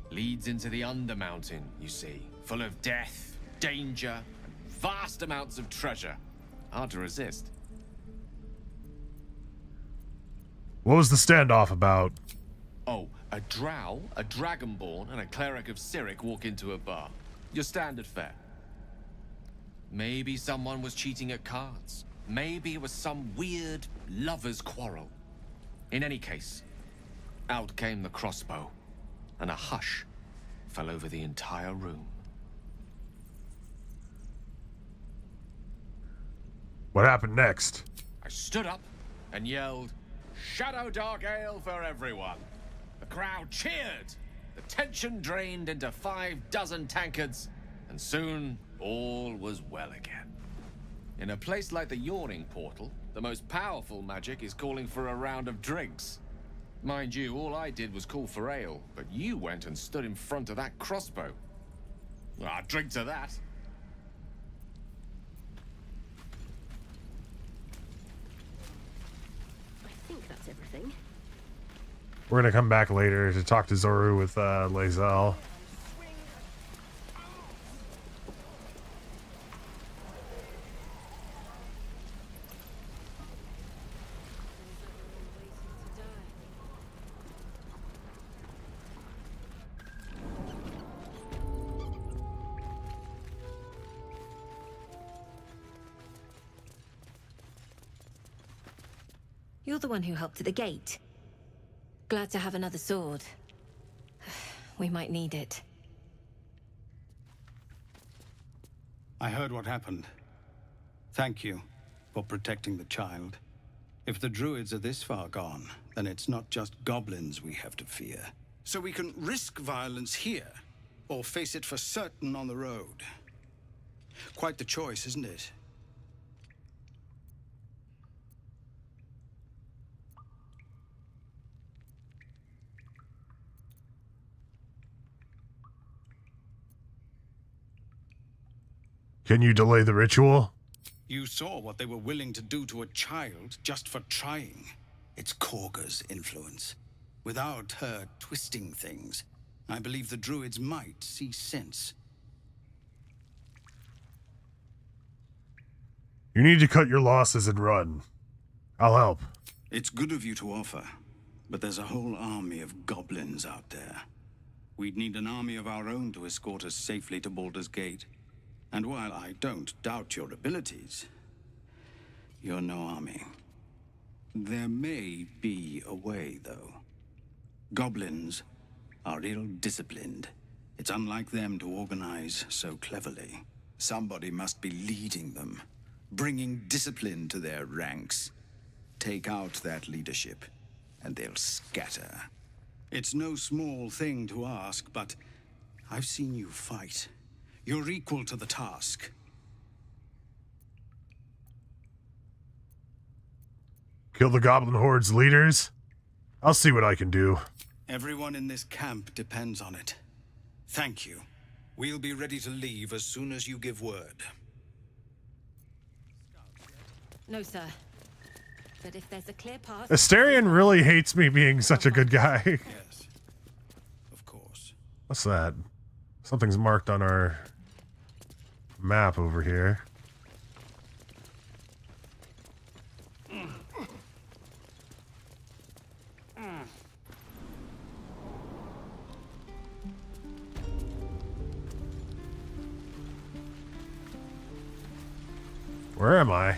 Leads into the Undermountain, you see. Full of death, danger, and vast amounts of treasure. Hard to resist. What was the standoff about? Oh, a drow, a dragonborn, and a cleric of Cyric walk into a bar. Your standard fare. Maybe someone was cheating at cards. Maybe it was some weird lover's quarrel. In any case, out came the crossbow, and a hush fell over the entire room. What happened next? I stood up and yelled, "Shadow Dark Ale for everyone!" The crowd cheered. The tension drained into 6 tankards, and soon all was well again. In a place like the Yawning Portal, the most powerful magic is calling for a round of drinks. Mind you, all I did was call for ale, but you went and stood in front of that crossbow. Well, I'd drink to that. I think that's everything. We're gonna come back later to talk to Zoru with Lae'zel. You're the one who helped at the gate. Glad to have another sword. We might need it. I heard what happened. Thank you for protecting the child. If the druids are this far gone, then it's not just goblins we have to fear. So we can risk violence here, or face it for certain on the road. Quite the choice, isn't it? Can you delay the ritual? You saw what they were willing to do to a child just for trying. It's Korga's influence. Without her twisting things, I believe the druids might see sense. You need to cut your losses and run. I'll help. It's good of you to offer, but there's a whole army of goblins out there. We'd need an army of our own to escort us safely to Baldur's Gate. And while I don't doubt your abilities, you're no army. There may be a way, though. Goblins are ill-disciplined. It's unlike them to organize so cleverly. Somebody must be leading them, bringing discipline to their ranks. Take out that leadership, and they'll scatter. It's no small thing to ask, but I've seen you fight. You're equal to the task. Kill the Goblin Horde's leaders? I'll see what I can do. Everyone in this camp depends on it. Thank you. We'll be ready to leave as soon as you give word. No, sir. But if there's a clear path... Asterion really hates me being such a good guy. Yes. Of course. What's that? Something's marked on our map over here. Where am I?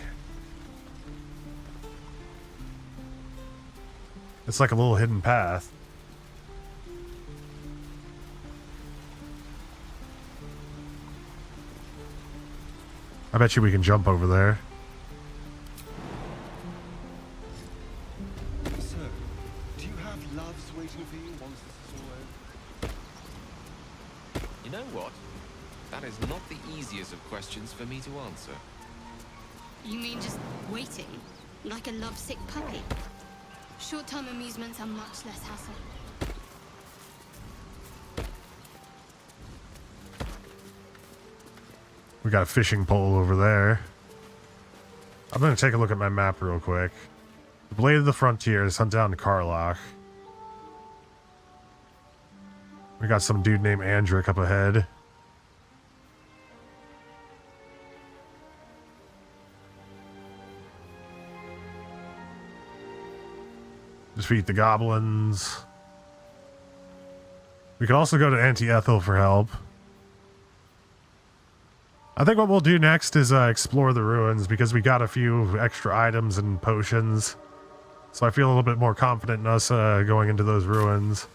It's like a little hidden path. I bet you we can jump over there. So, do you have loves waiting for you once this is all over? You know what? That is not the easiest of questions for me to answer. You mean just waiting? Like a lovesick puppy? Short-term amusements are much less hassle. We got a fishing pole over there. I'm gonna take a look at my map real quick. The Blade of the Frontiers, hunt down to Karlach. We got some dude named Andric up ahead. Defeat the goblins. We can also go to Anti-Ethel for help. I think what we'll do next is explore the ruins, because we got a few extra items and potions. So I feel a little bit more confident in us going into those ruins.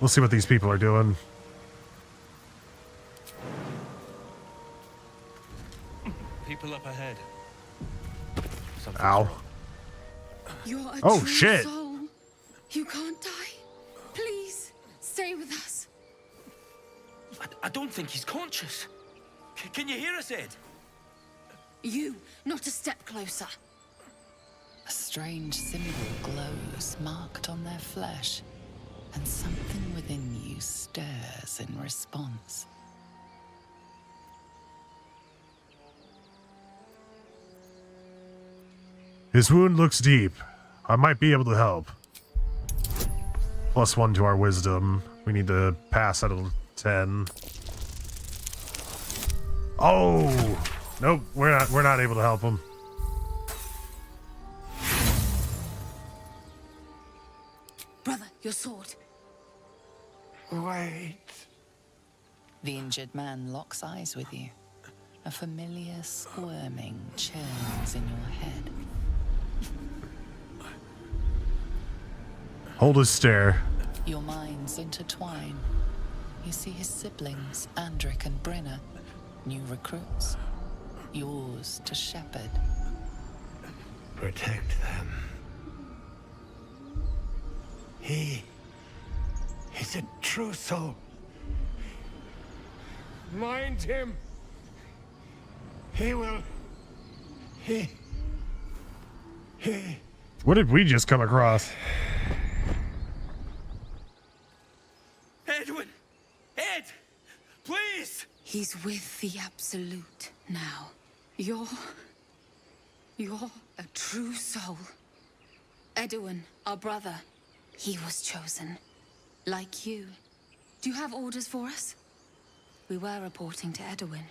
We'll see what these people are doing. People up ahead. Ow. You're a Oh, true shit. soul. You can't die. Please, stay with us. I don't think he's conscious. Can you hear us, Ed? You, not a step closer. A strange symbol glows, marked on their flesh, and something within you stirs in response. His wound looks deep. I might be able to help. +1 to our wisdom. We need to pass out of 10. Oh! Nope, we're not able to help him. Brother, your sword. Wait. The injured man locks eyes with you. A familiar squirming churns in your head. Hold his stare. Your minds intertwine. You see his siblings, Andric and Brenna, new recruits, yours to shepherd. Protect them. He's a true soul. Mind him. He will. He. What did we just come across? Edwin! Ed! Please! He's with the Absolute now. You're a true soul. Edwin, our brother, he was chosen. Like you. Do you have orders for us? We were reporting to Edwin.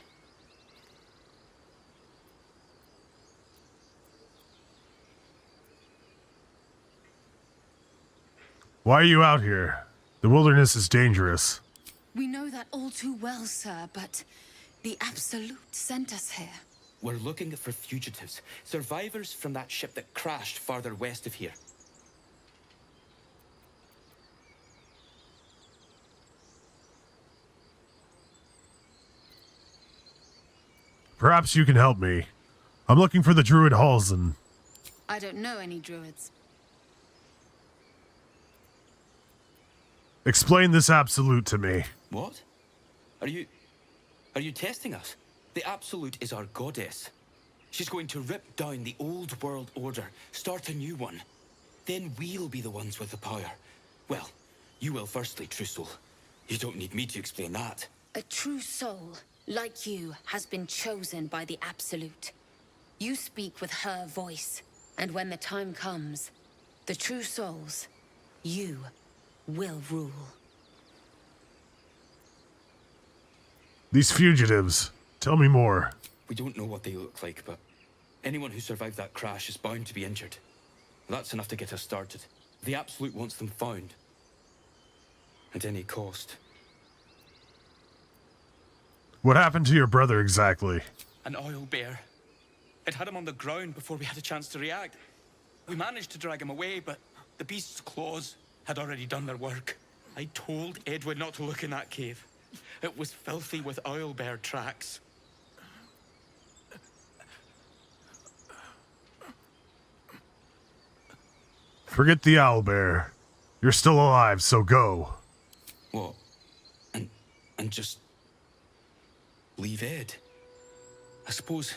Why are you out here? The wilderness is dangerous. We know that all too well, sir, but the Absolute sent us here. We're looking for fugitives, survivors from that ship that crashed farther west of here. Perhaps you can help me. I'm looking for the druid Halsin. I don't know any druids. Explain this absolute to me. What? Are you testing us? The Absolute is our goddess. She's going to rip down the old world order, start a new one. Then we'll be the ones with the power. Well, you will firstly, true soul. You don't need me to explain that. A true soul, like you, has been chosen by the Absolute. You speak with her voice, and when the time comes, the true souls, you, will rule. These fugitives, tell me more. We don't know what they look like, but anyone who survived that crash is bound to be injured. That's enough to get us started. The Absolute wants them found. At any cost. What happened to your brother exactly? An oil bear. It had him on the ground before we had a chance to react. We managed to drag him away, but the beast's claws had already done their work. I told Edward not to look in that cave. It was filthy with oil bear tracks. Forget the owlbear. You're still alive, so go. What? And just leave Ed? I suppose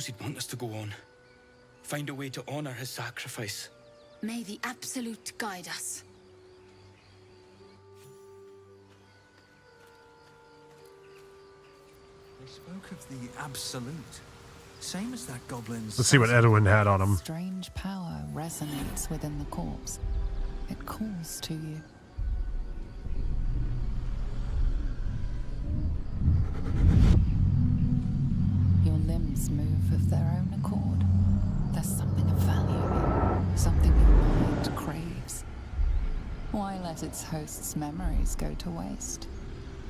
he'd want us to go on. Find a way to honor his sacrifice. May the Absolute guide us. They spoke of the Absolute. Same as that goblin's... Let's see what Edwin had on him. Strange power resonates within the corpse. It calls to you. Your limbs move of their own accord. There's something of value, something your mind craves. Why let its host's memories go to waste?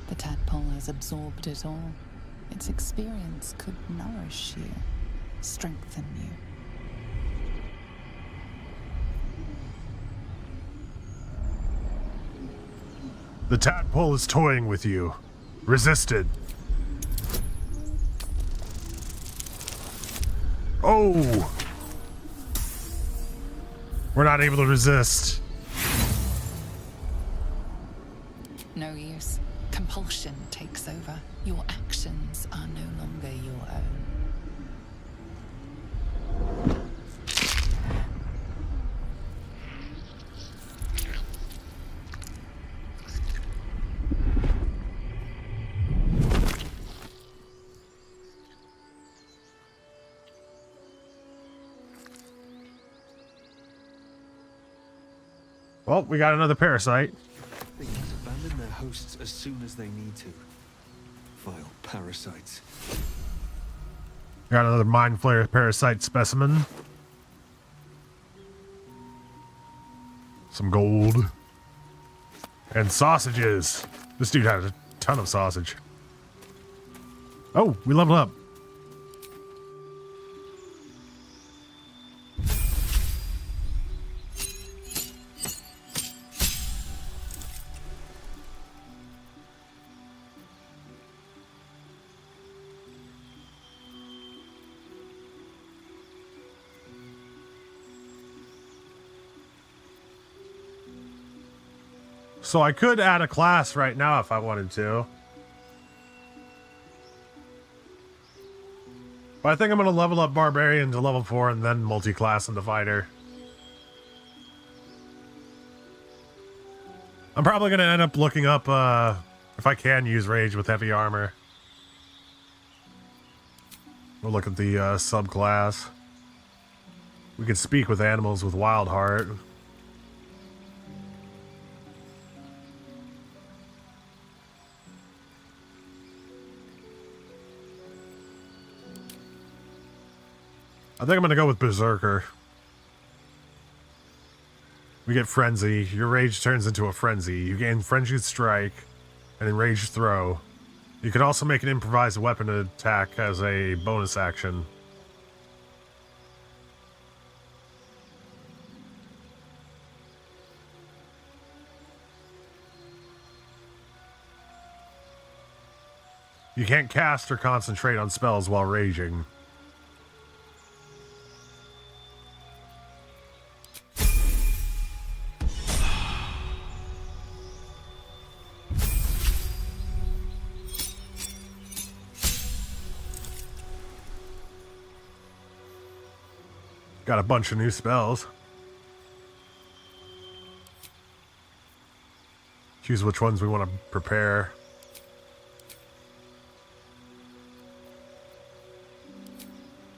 The tadpole has absorbed it all. Its experience could nourish you, strengthen you. The tadpole is toying with you. Resist it. Oh! We're not able to resist. No use. Compulsion takes over. Your actions are no longer your own. Well, we got another parasite. They can abandon their hosts as soon as they need to. Vile parasites. Got another mind flayer parasite specimen. Some gold. And sausages. This dude had a ton of sausage. Oh, we leveled up. So I could add a class right now if I wanted to. But I think I'm going to level up Barbarian to level 4 and then multi-class into Fighter. I'm probably going to end up looking up if I can use Rage with heavy armor. We'll look at the subclass. We can speak with animals with Wild Heart. I think I'm going to go with Berserker. We get Frenzy. Your rage turns into a frenzy. You gain Frenzied Strike and then Rage Throw. You could also make an improvised weapon attack as a bonus action. You can't cast or concentrate on spells while raging. Got a bunch of new spells. Choose which ones we want to prepare.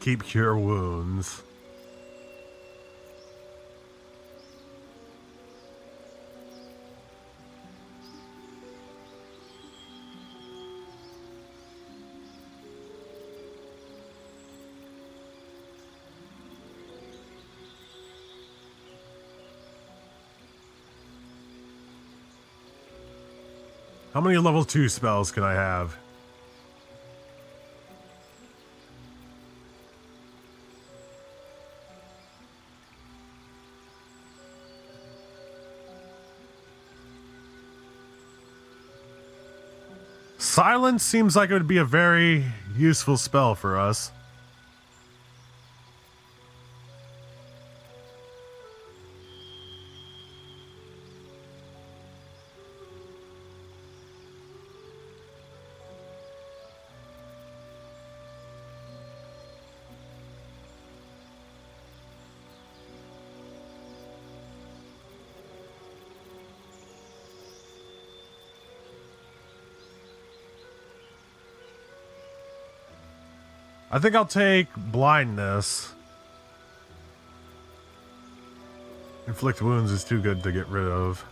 Keep cure wounds. How many level 2 spells can I have? Silence seems like it would be a very useful spell for us. I think I'll take blindness. Inflict wounds is too good to get rid of.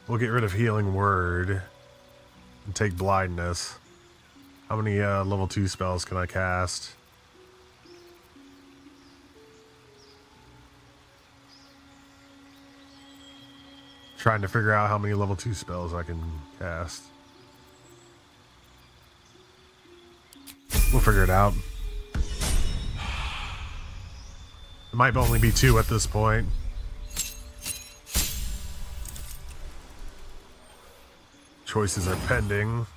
We'll get rid of healing word and take blindness. How many level 2 spells can I cast? Trying to figure out how many level 2 spells I can cast. We'll figure it out. It might only be 2 at this point. Choices are pending.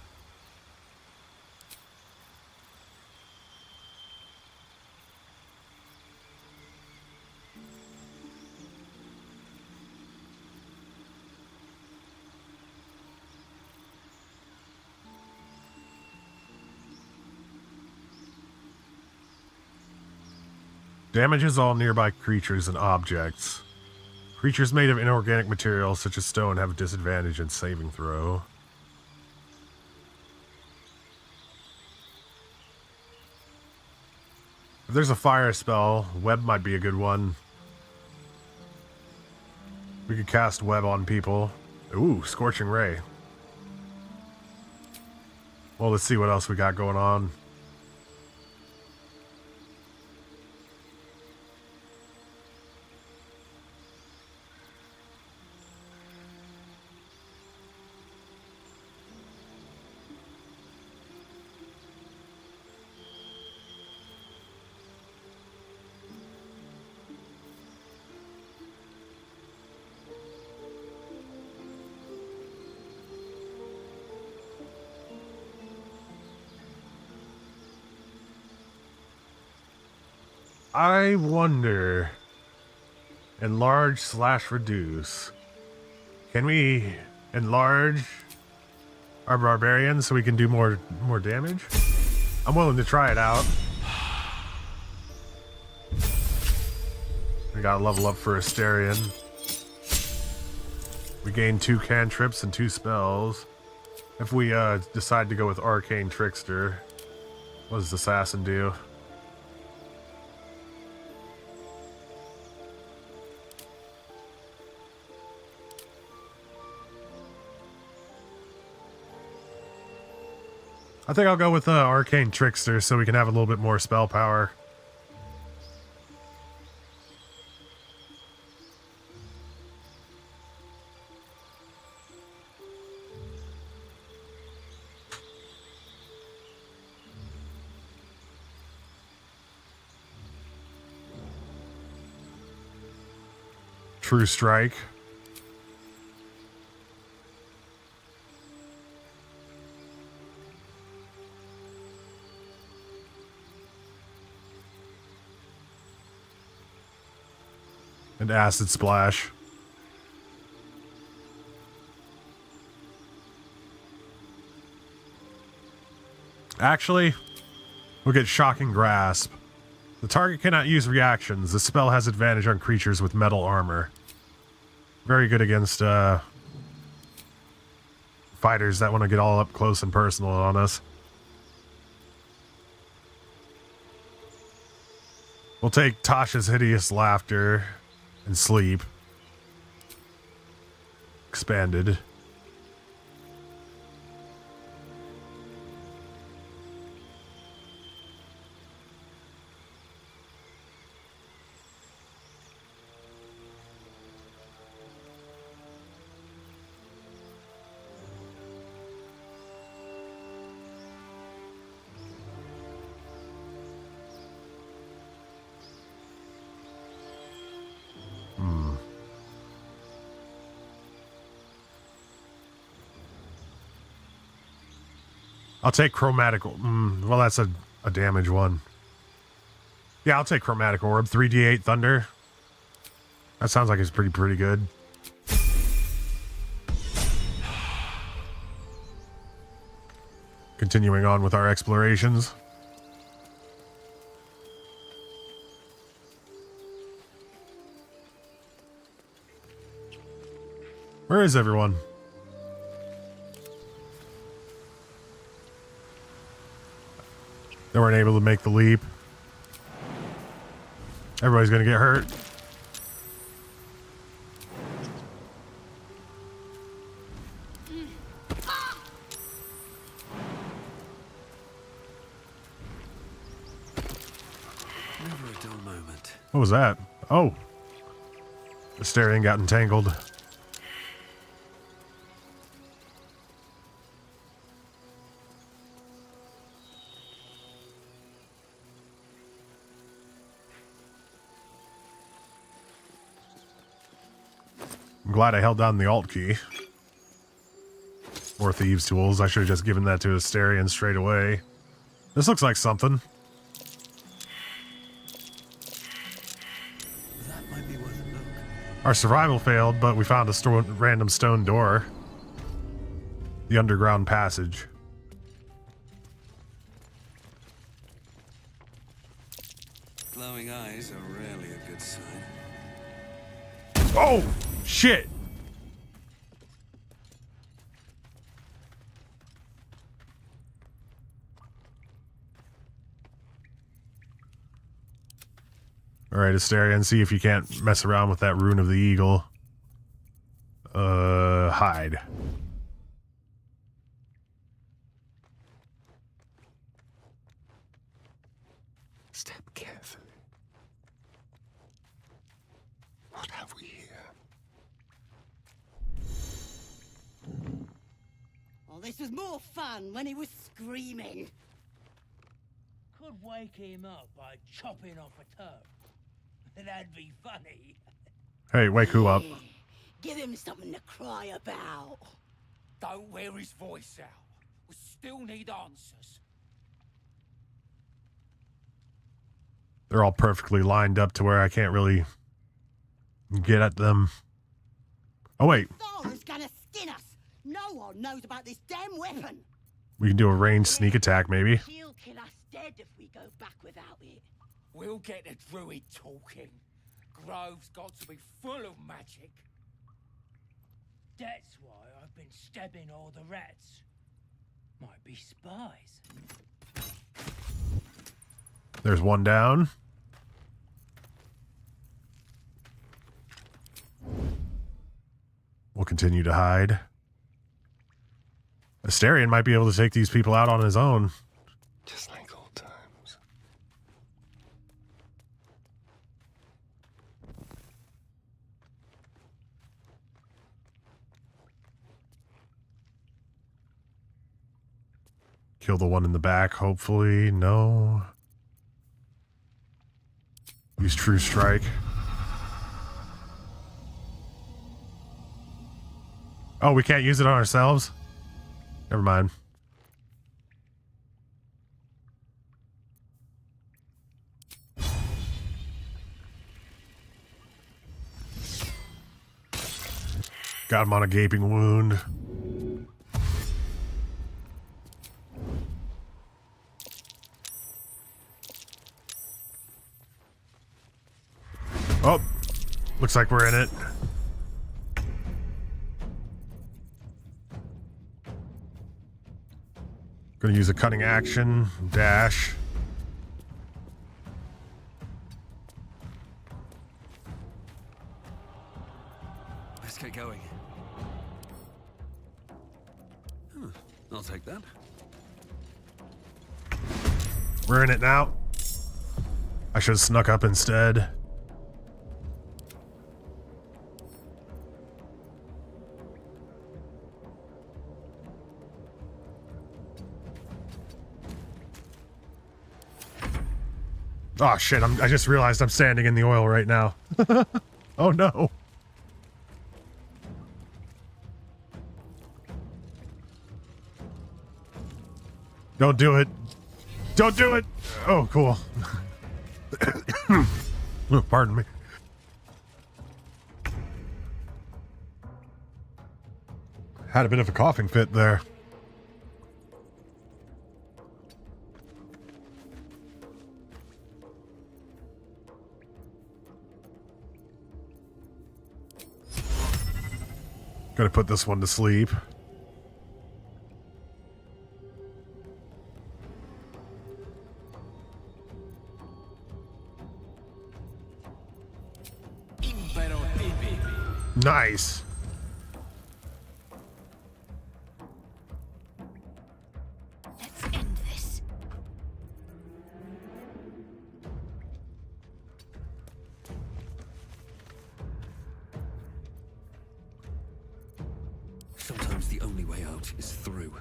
Damages all nearby creatures and objects. Creatures made of inorganic material such as stone have a disadvantage in saving throw. If there's a fire spell, web might be a good one. We could cast web on people. Ooh, scorching ray. Well, let's see what else we got going on. I wonder, enlarge/reduce. Can we enlarge our barbarian so we can do more damage? I'm willing to try it out. We gotta level up for Asterion. We gain 2 cantrips and 2 spells. If we decide to go with Arcane Trickster, what does Assassin do? I think I'll go with Arcane Trickster so we can have a little bit more spell power. True Strike. And Acid Splash. Actually, we'll get Shocking Grasp. The target cannot use reactions. The spell has advantage on creatures with metal armor. Very good against fighters that want to get all up close and personal on us. We'll take Tasha's Hideous Laughter and Sleep. Expanded. I'll take Chromatic. Well, that's a damage one. Yeah, I'll take Chromatic Orb. 3d8 Thunder. That sounds like it's pretty good. Continuing on with our explorations. Where is everyone? They weren't able to make the leap. Everybody's gonna get hurt. Never a dull moment. What was that? Oh. The Asterion got entangled. I'm glad I held down the Alt key. More Thieves' Tools. I should have just given that to Asterion straight away. This looks like something. That might be worth a look. Our survival failed, but we found a random stone door. The underground passage. Glowing eyes are rarely a good sign. Oh! Shit! Alright, Asterion, see if you can't mess around with that Rune of the Eagle. Hide. Step carefully. What have we here? Oh, this was more fun when he was screaming. Could wake him up by chopping off a toe. That'd be funny. Hey, wake who up? Give him something to cry about. Don't wear his voice out. We still need answers. They're all perfectly lined up to where I can't really get at them. Oh, wait. Thora's gonna skin us. No one knows about this damn weapon. We can do a ranged sneak attack, maybe. She'll kill us dead if we go back without it. We'll get the druid talking. Grove's got to be full of magic. That's why I've been stabbing all the rats. Might be spies. There's one down. We'll continue to hide. Asterion might be able to take these people out on his own. Just like old times. Kill the one in the back, hopefully. No. Use True Strike. Oh, we can't use it on ourselves? Never mind. Got him on a gaping wound. Oh, looks like we're in it. Gonna use a cutting action, dash. Let's get going. I'll take that. We're in it now. I should have snuck up instead. Oh shit, I just realized I'm standing in the oil right now. Oh no. Don't do it. Don't do it. Oh, cool. Oh, pardon me. Had a bit of a coughing fit there. Gotta put this one to sleep. Nice. Let's end this. Sometimes the only way out is through.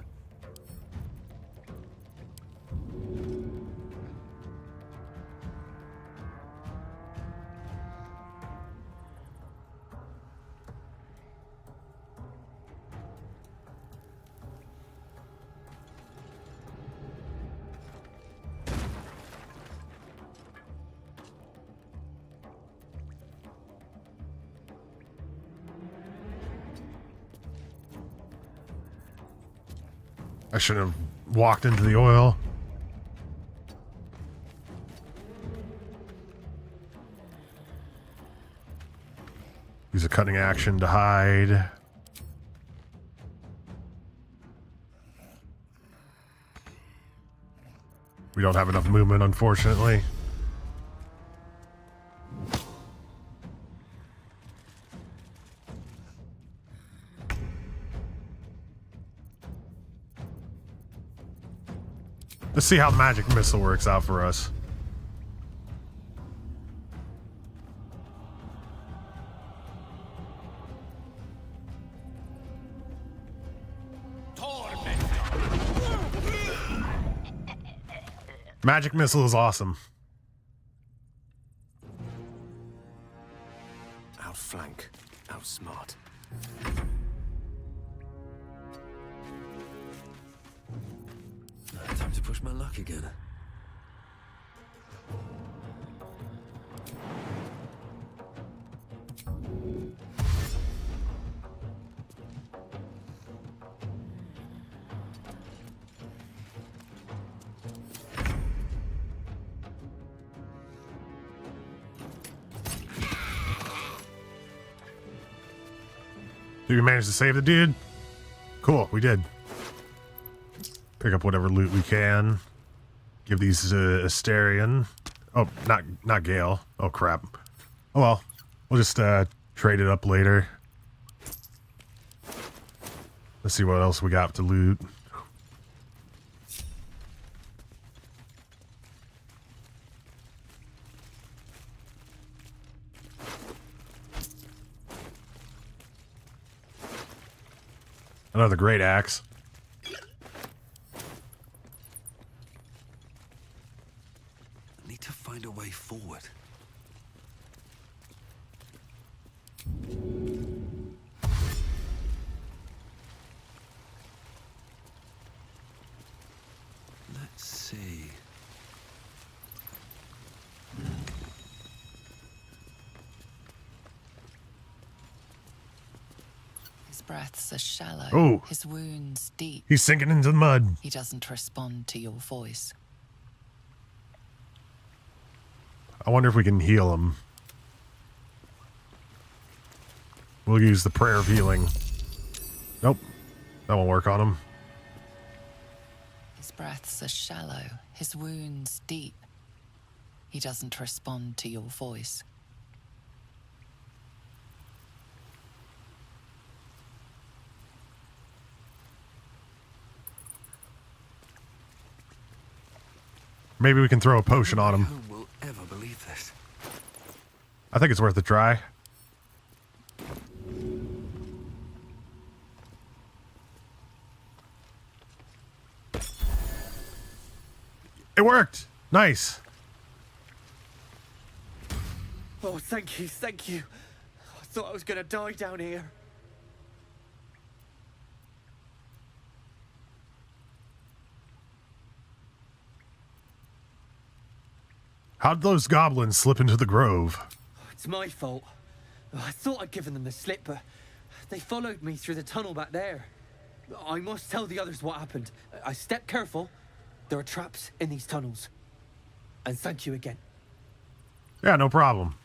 I shouldn't have walked into the oil. Use a cutting action to hide. We don't have enough movement, unfortunately. Let's see how magic missile works out for us. Magic missile is awesome. Outflank, outsmart. Time to push my luck again. Did we manage to save the dude? Cool, we did. Pick up whatever loot we can. Give these to Asterion. Oh, not Gale. Oh crap. Oh well, we'll just trade it up later. Let's see what else we got to loot. Another great axe. I need to find a way forward. breaths are shallow. Ooh. His wounds deep. He's sinking into the mud. He doesn't respond to your voice. I wonder if we can heal him. We'll use the prayer of healing. Nope. That won't work on him. His breaths are shallow. His wounds deep. He doesn't respond to your voice. Maybe we can throw a potion on him. Who will ever believe this? I think it's worth a try. It worked! Nice. Oh, thank you, thank you. I thought I was gonna die down here. How'd those goblins slip into the grove? It's my fault. I thought I'd given them the slip, but they followed me through the tunnel back there. I must tell the others what happened. I stepped careful. There are traps in these tunnels. And thank you again. Yeah, no problem.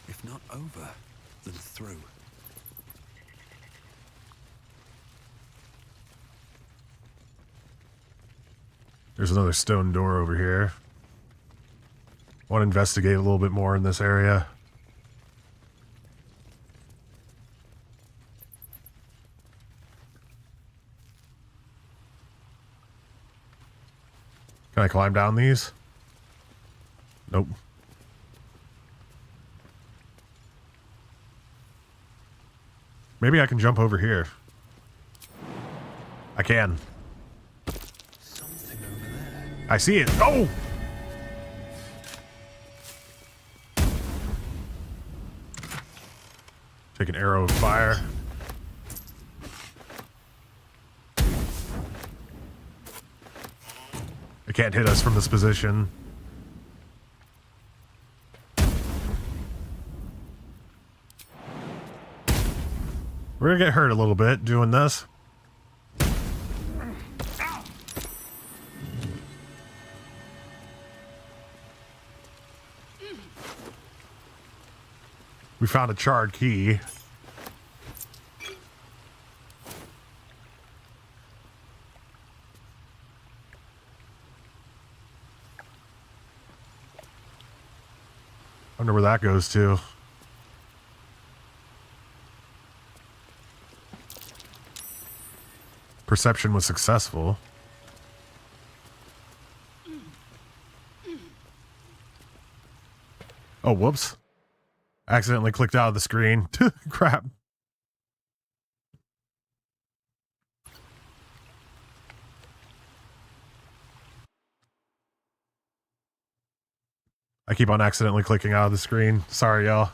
If not over, then through. There's another stone door over here. Want to investigate a little bit more in this area. Can I climb down these? Nope. Maybe I can jump over here. I can. I see it. Oh! Take an arrow of fire. It can't hit us from this position. We're gonna get hurt a little bit doing this. We found a charred key. Wonder where that goes to. Perception was successful. Oh, whoops. Accidentally clicked out of the screen. Crap. I keep on accidentally clicking out of the screen. Sorry, y'all.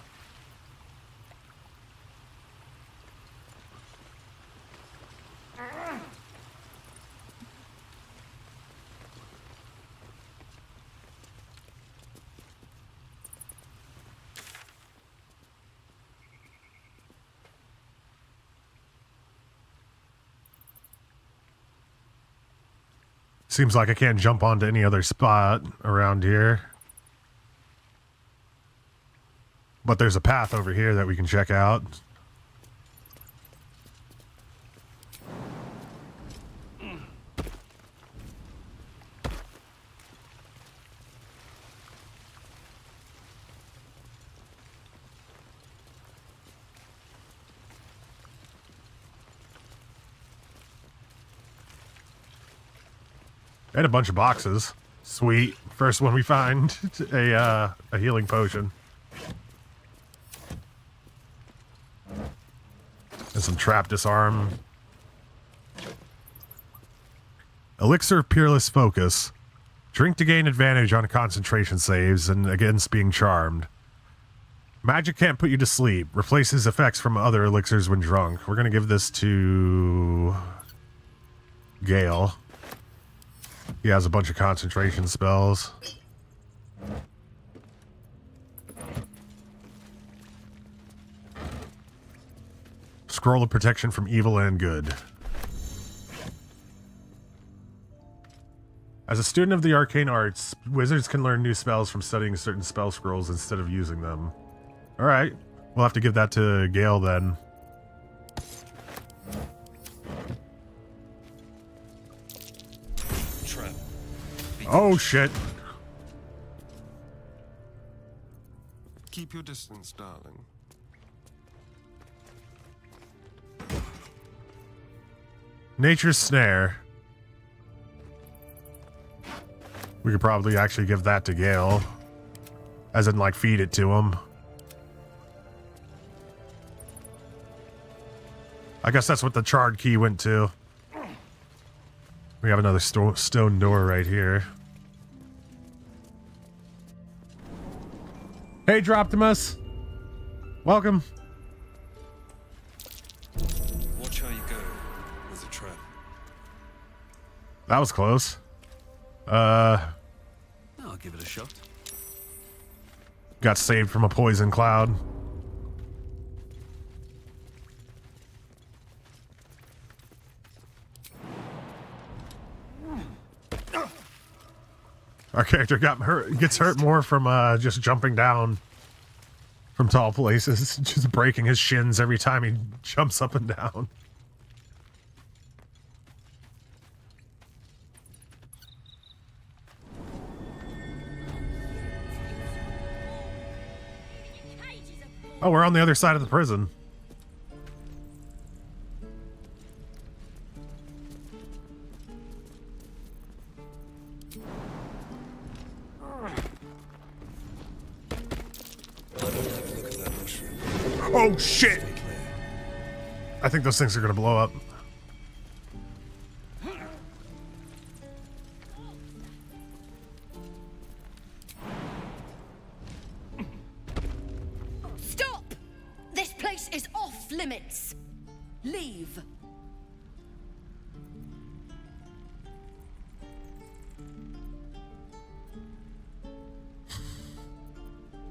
Seems like I can't jump onto any other spot around here. But there's a path over here that we can check out. And a bunch of boxes. Sweet. First one we find, a healing potion. And some trap disarm. Elixir of Peerless Focus. Drink to gain advantage on concentration saves and against being charmed. Magic can't put you to sleep. Replaces effects from other elixirs when drunk. We're going to give this to Gale. He has a bunch of concentration spells. Scroll of protection from evil and good. As a student of the arcane arts, wizards can learn new spells from studying certain spell scrolls instead of using them. Alright, we'll have to give that to Gale then. Trap. Oh shit. Keep your distance, darling. Nature's Snare. We could probably actually give that to Gale. As in, like, feed it to him. I guess that's what the charred key went to. We have another stone door right here. Hey, Droptimus. Welcome. Watch how you go with the trap. That was close. I'll give it a shot. Got saved from a poison cloud. Our character gets hurt more from just jumping down from tall places, just breaking his shins every time he jumps up and down. Oh, we're on the other side of the prison. Oh shit! I think those things are gonna blow up. Stop! This place is off limits. Leave.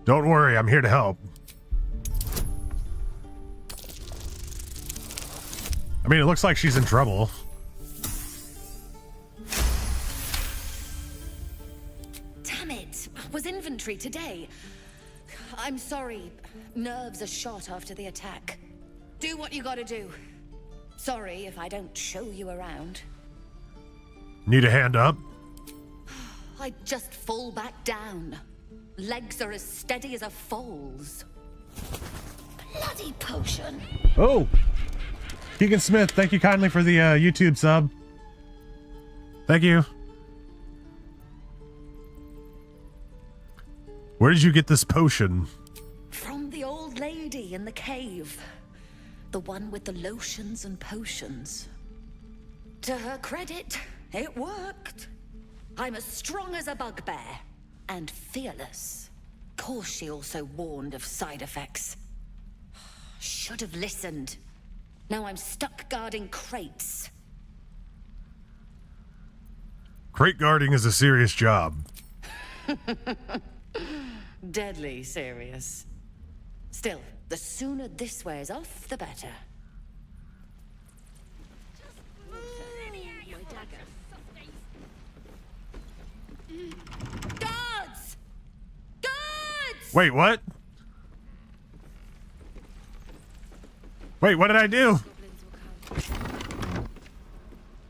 Don't worry, I'm here to help. I mean, it looks like she's in trouble. Damn it! Was inventory today. I'm sorry. Nerves are shot after the attack. Do what you gotta do. Sorry if I don't show you around. Need a hand up? I just fall back down. Legs are as steady as a foal's. Bloody potion. Oh! Keegan Smith, thank you kindly for the YouTube sub. Thank you. Where did you get this potion? From the old lady in the cave. The one with the lotions and potions. To her credit, it worked. I'm as strong as a bugbear. And fearless. Course she also warned of side effects. Should have listened. Now I'm stuck guarding crates. Crate guarding is a serious job. Deadly serious. Still, the sooner this wears off, the better. Guards! Guards! Wait, what? Wait, what did I do?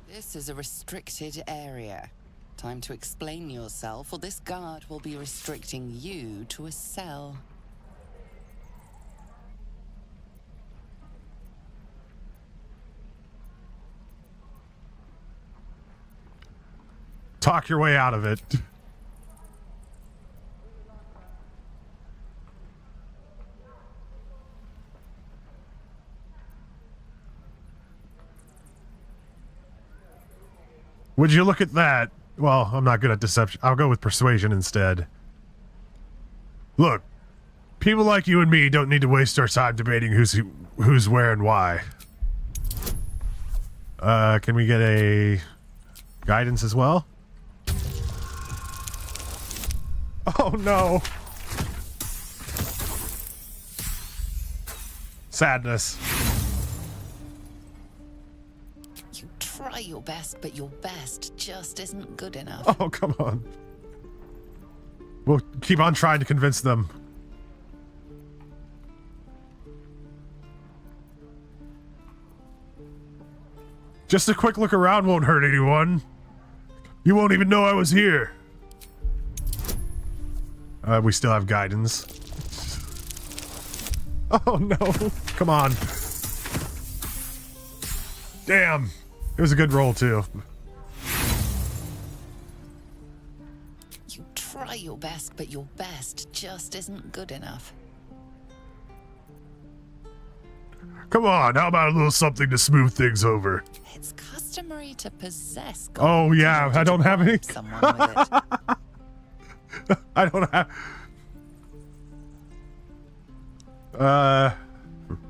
This is a restricted area. Time to explain yourself, or this guard will be restricting you to a cell. Talk your way out of it. Would you look at that? Well, I'm not good at deception. I'll go with persuasion instead. Look, people like you and me don't need to waste our time debating who's where and why. Can we get a guidance as well? Oh no. Sadness. try your best, but your best just isn't good enough. Oh, come on. We'll keep on trying to convince them. Just a quick look around won't hurt anyone. You won't even know I was here. We still have guidance. Oh no, come on. Damn, it was a good roll too. You try your best, but your best just isn't good enough. Come on, how about a little something to smooth things over? It's customary to possess Oh yeah, I don't have any. someone with it. I don't have.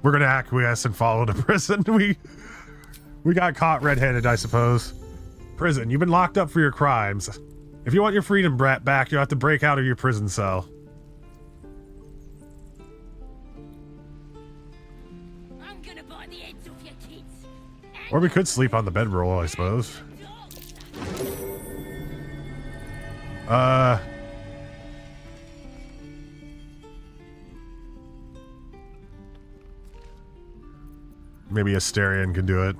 We're gonna acquiesce and follow to prison. We got caught red-handed, I suppose. Prison, you've been locked up for your crimes. If you want your freedom back, you'll have to break out of your prison cell. I'm gonna bite the heads off your kids. Or we could sleep on the bedroll, I suppose. Maybe Asterion can do it.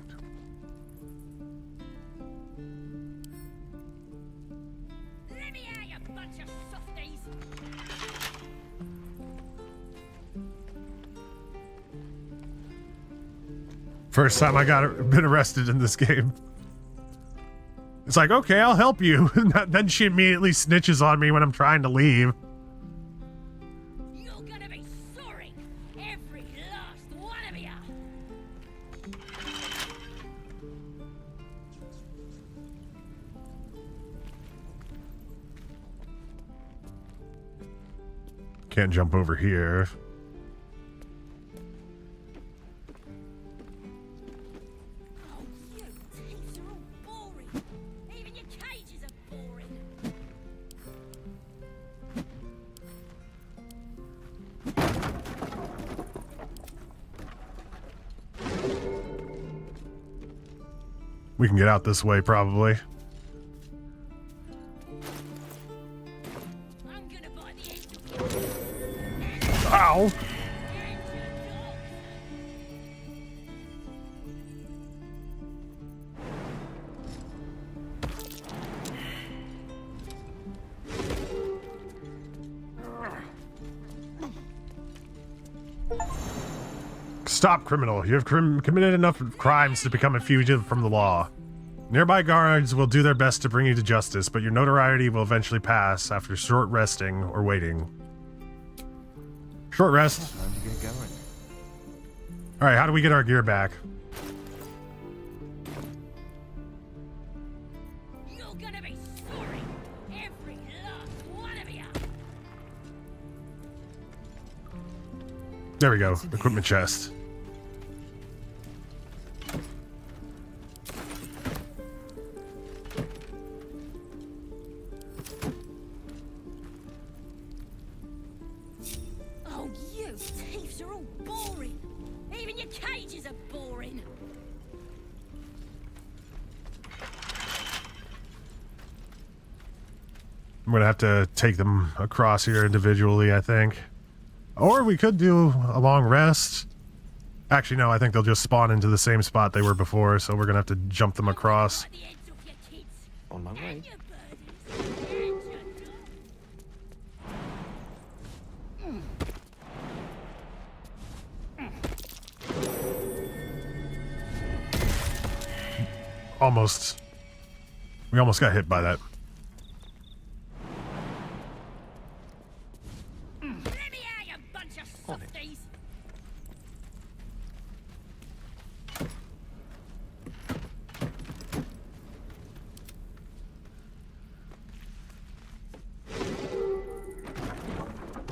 Let me out, you bunch of softies. First time I been arrested in this game. It's like, okay, I'll help you. Then she immediately snitches on me when I'm trying to leave. You're gonna be sorry, every last one of you. Can't jump over here. We can get out this way, probably. Ow! Stop, criminal. You have committed enough crimes to become a fugitive from the law. Nearby guards will do their best to bring you to justice, but your notoriety will eventually pass after short resting or waiting. Short rest. Time to get going. Alright, how do we get our gear back? You're gonna be sorry, every last one of you. There we go. Equipment chest. Oh, you thieves are all boring. Even your cages are boring. I'm gonna have to take them across here individually, I think. Or we could do a long rest. Actually, no, I think they'll just spawn into the same spot they were before, so we're gonna have to jump them across. On my way. Almost. We almost got hit by that. Let me out, you bunch of softies.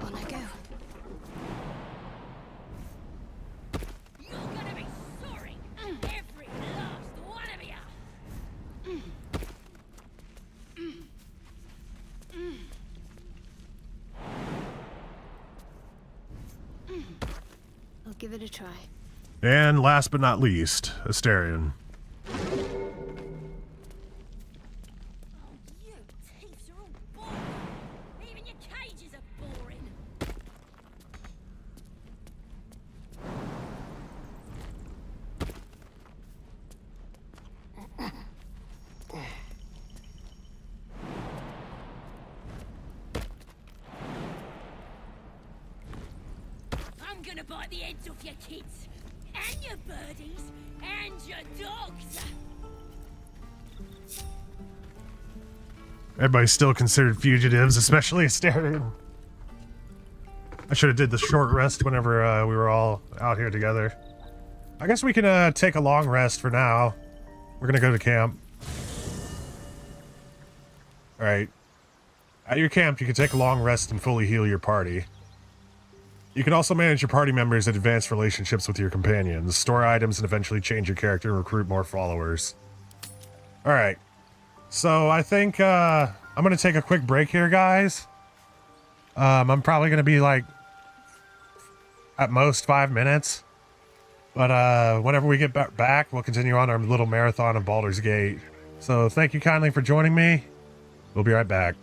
On I go. You're gonna be sorry, every last one of you. I'll give it a try. And last but not least, Asterion. gonna bite the heads off your kids, and your birdies, and your dogs. Everybody's still considered fugitives, especially Sterling. I should have did the short rest whenever we were all out here together. I guess we can take a long rest for now. We're gonna go to camp. Alright. At your camp, you can take a long rest and fully heal your party. You can also manage your party members and advance relationships with your companions, store items, and eventually change your character and recruit more followers. Alright. So I think I'm gonna take a quick break here, guys. I'm probably gonna be like at most 5 minutes. But whenever we get back, we'll continue on our little marathon of Baldur's Gate. So thank you kindly for joining me. We'll be right back.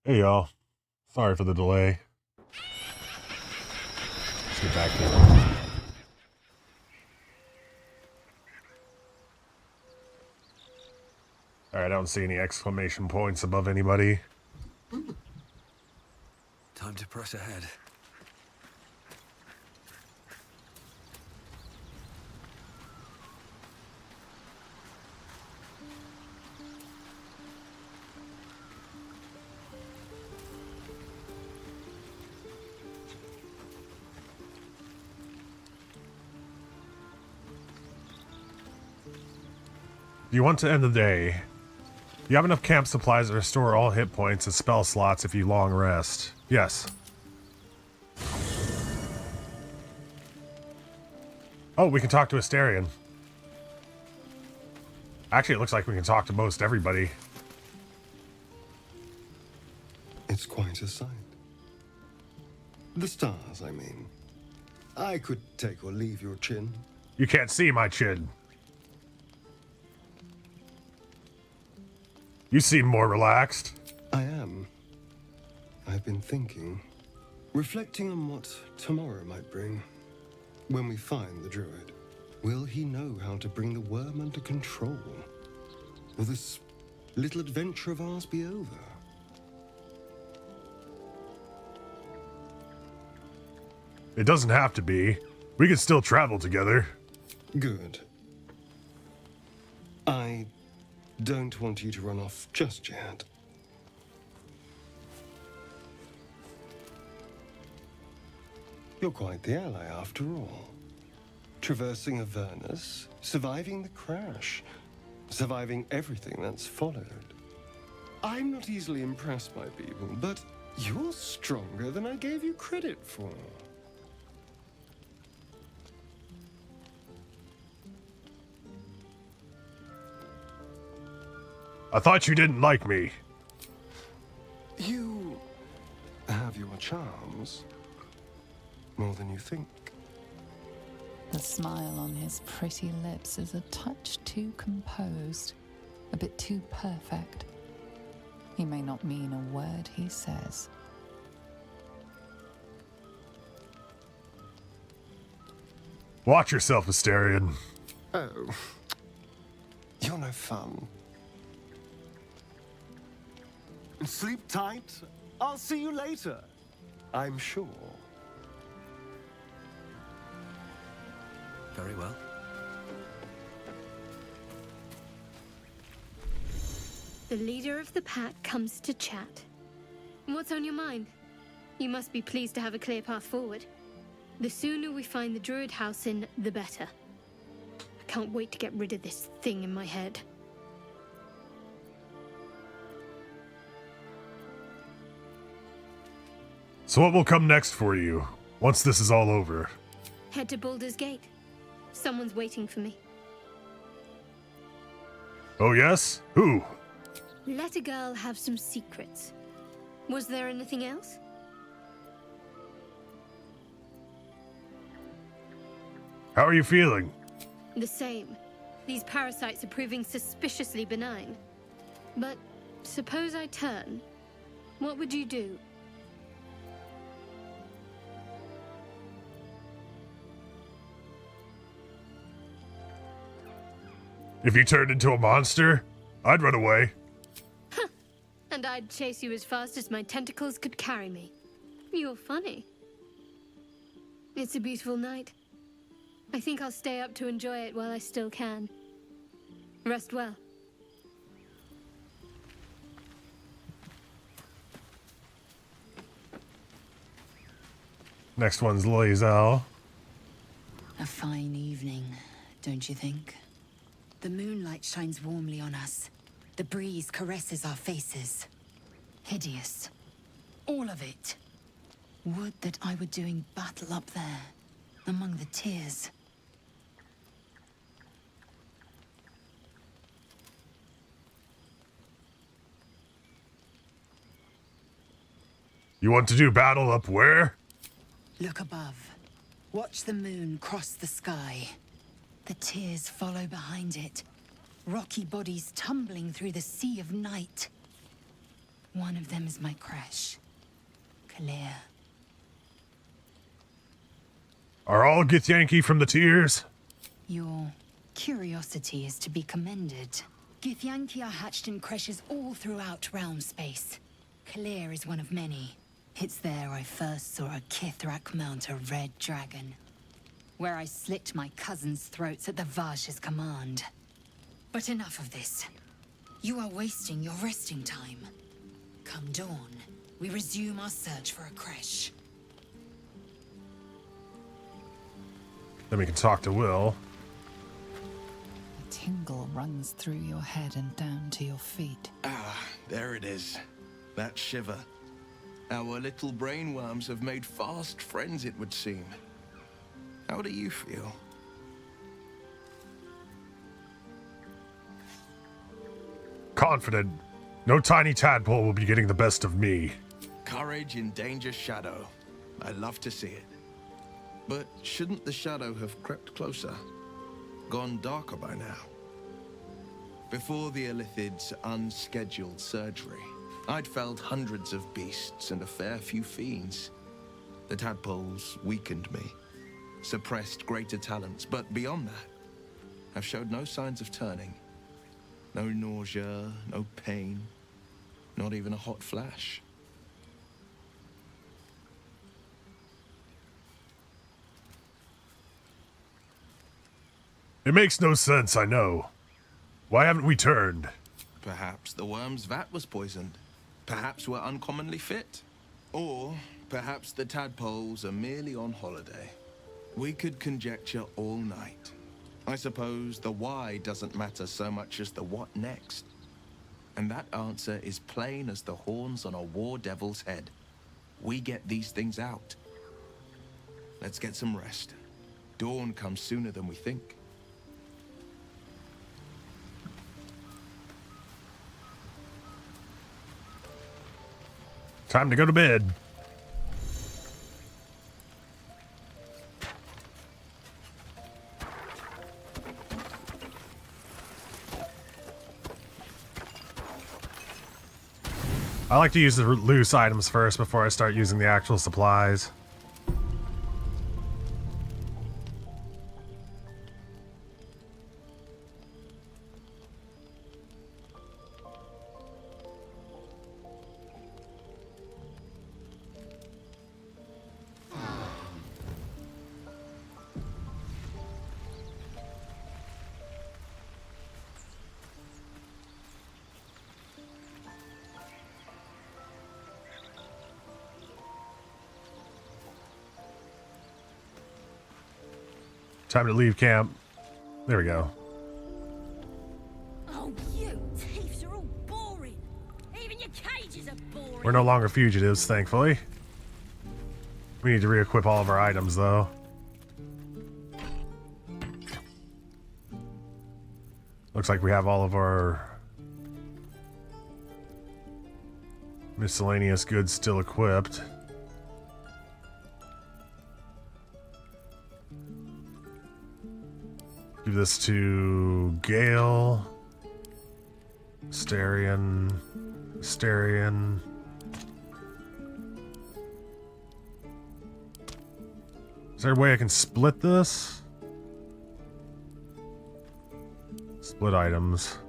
Hey y'all. Sorry for the delay. Let's get back to it. Alright, I don't see any exclamation points above anybody. Time to press ahead. Do you want to end the day? You have enough camp supplies to restore all hit points and spell slots if you long rest. Yes. Oh, we can talk to Asterion. Actually, it looks like we can talk to most everybody. It's quite a sight. The stars, I mean. I could take or leave your chin. You can't see my chin. You seem more relaxed. I am. I've been thinking, reflecting on what tomorrow might bring. When we find the druid, will he know how to bring the worm under control? Will this little adventure of ours be over? It doesn't have to be. We can still travel together. Good. I don't want you to run off just yet. You're quite the ally after all. Traversing Avernus, surviving the crash, surviving everything that's followed. I'm not easily impressed by people, but you're stronger than I gave you credit for. I thought you didn't like me. You have your charms. More than you think. The smile on his pretty lips is a touch too composed, a bit too perfect. He may not mean a word he says. Watch yourself, Asterion. Oh. You're no fun. Sleep tight. I'll see you later. I'm sure. Very well. The leader of the pack comes to chat. What's on your mind? You must be pleased to have a clear path forward. The sooner we find the druid house in, the better. I can't wait to get rid of this thing in my head. So what will come next for you, once this is all over? Head to Baldur's Gate. Someone's waiting for me. Oh yes? Who? Let a girl have some secrets. Was there anything else? How are you feeling? The same. These parasites are proving suspiciously benign. But suppose I turn. What would you do? If you turned into a monster, I'd run away. And I'd chase you as fast as my tentacles could carry me. You're funny. It's a beautiful night. I think I'll stay up to enjoy it while I still can. Rest well. Next one's Loisel. A fine evening, don't you think? The moonlight shines warmly on us. The breeze caresses our faces. Hideous. All of it. Would that I were doing battle up there, among the tears. You want to do battle up where? Look above. Watch the moon cross the sky. The tears follow behind it. Rocky bodies tumbling through the sea of night. One of them is my crush, Kalir. Are all Githyanki from the Tears? Your curiosity is to be commended. Githyanki are hatched in creches all throughout realm space. Kalir is one of many. It's there I first saw a Kithrak mount a red dragon, where I slit my cousins' throats at the Vash's command. But enough of this. You are wasting your resting time. Come dawn, we resume our search for a creche. Then we can talk to Will. A tingle runs through your head and down to your feet. Ah, there it is. That shiver. Our little brainworms have made fast friends, it would seem. How do you feel? Confident. No tiny tadpole will be getting the best of me. Courage in danger's shadow. I love to see it. But shouldn't the shadow have crept closer? Gone darker by now? Before the Illithid's unscheduled surgery, I'd felled hundreds of beasts and a fair few fiends. The tadpoles weakened me, suppressed greater talents, but beyond that, I've showed no signs of turning. No nausea, no pain, not even a hot flash. It makes no sense, I know. Why haven't we turned? Perhaps the worm's vat was poisoned. Perhaps we're uncommonly fit. Or perhaps the tadpoles are merely on holiday. We could conjecture all night. I suppose the why doesn't matter so much as the what next. And that answer is plain as the horns on a war devil's head. We get these things out. Let's get some rest. Dawn comes sooner than we think. Time to go to bed. I like to use the loose items first before I start using the actual supplies. Time to leave camp. There we go. Oh, you thieves are all boring. Even your cages are boring. We're no longer fugitives, thankfully. We need to re-equip all of our items, though. Looks like we have all of our miscellaneous goods still equipped. Give this to Gale. Starion. Starion. Is there a way I can split this? Split items.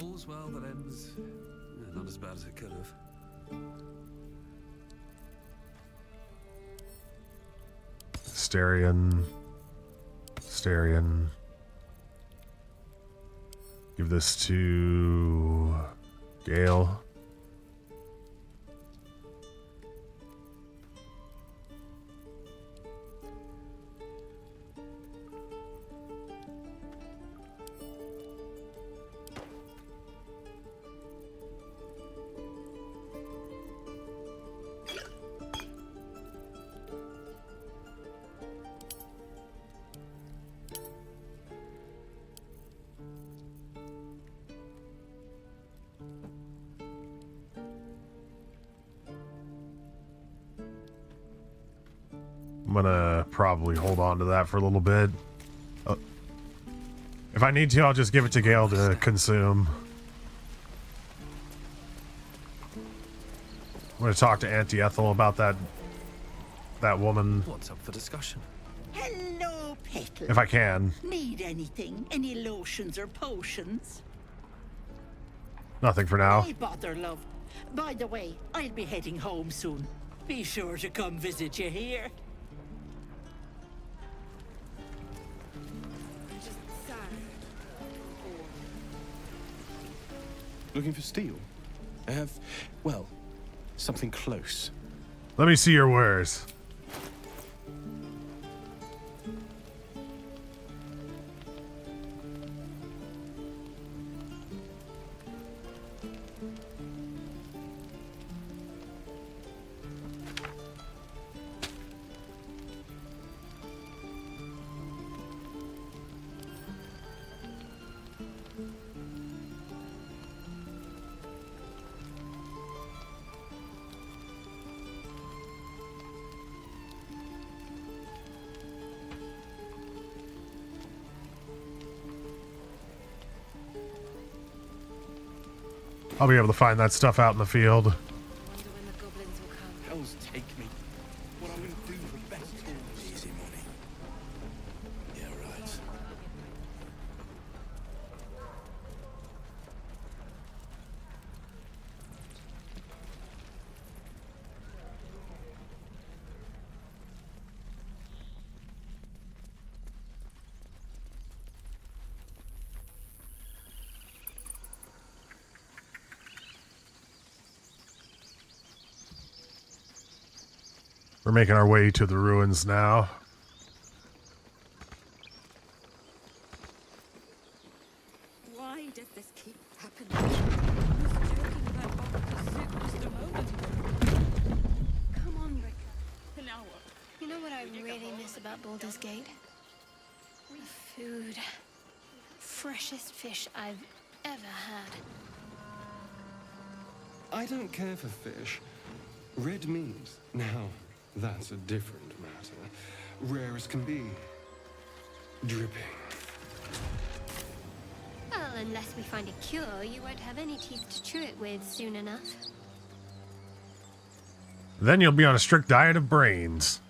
All's well that ends. Not as bad as it could have. Starion. Starion. Give this to Gale. gonna probably hold on to that for a little bit. If I need to, I'll just give it to Gale to consume. I'm gonna talk to Auntie Ethel about that woman. What's up for discussion? Hello, Petal. If I can. Need anything? Any lotions or potions? Nothing for now. Why bother, love? By the way, I'll be heading home soon. Be sure to come visit you here. Looking for steel? I have, well, something close. Let me see your wares. I'll be able to find that stuff out in the field. Hells take me. What I wouldn't do for best tools. Easy money. Yeah, right. We're making our way to the ruins now. Why does this keep happening? I was joking about Bob's suit just a moment ago. Come on, Rick. An hour. You know what I really miss about Baldur's Gate? The food. Freshest fish I've ever had. I don't care for fish. Red meat, now, that's a different matter. Rare as can be. Dripping. Well, unless we find a cure, you won't have any teeth to chew it with soon enough. Then you'll be on a strict diet of brains.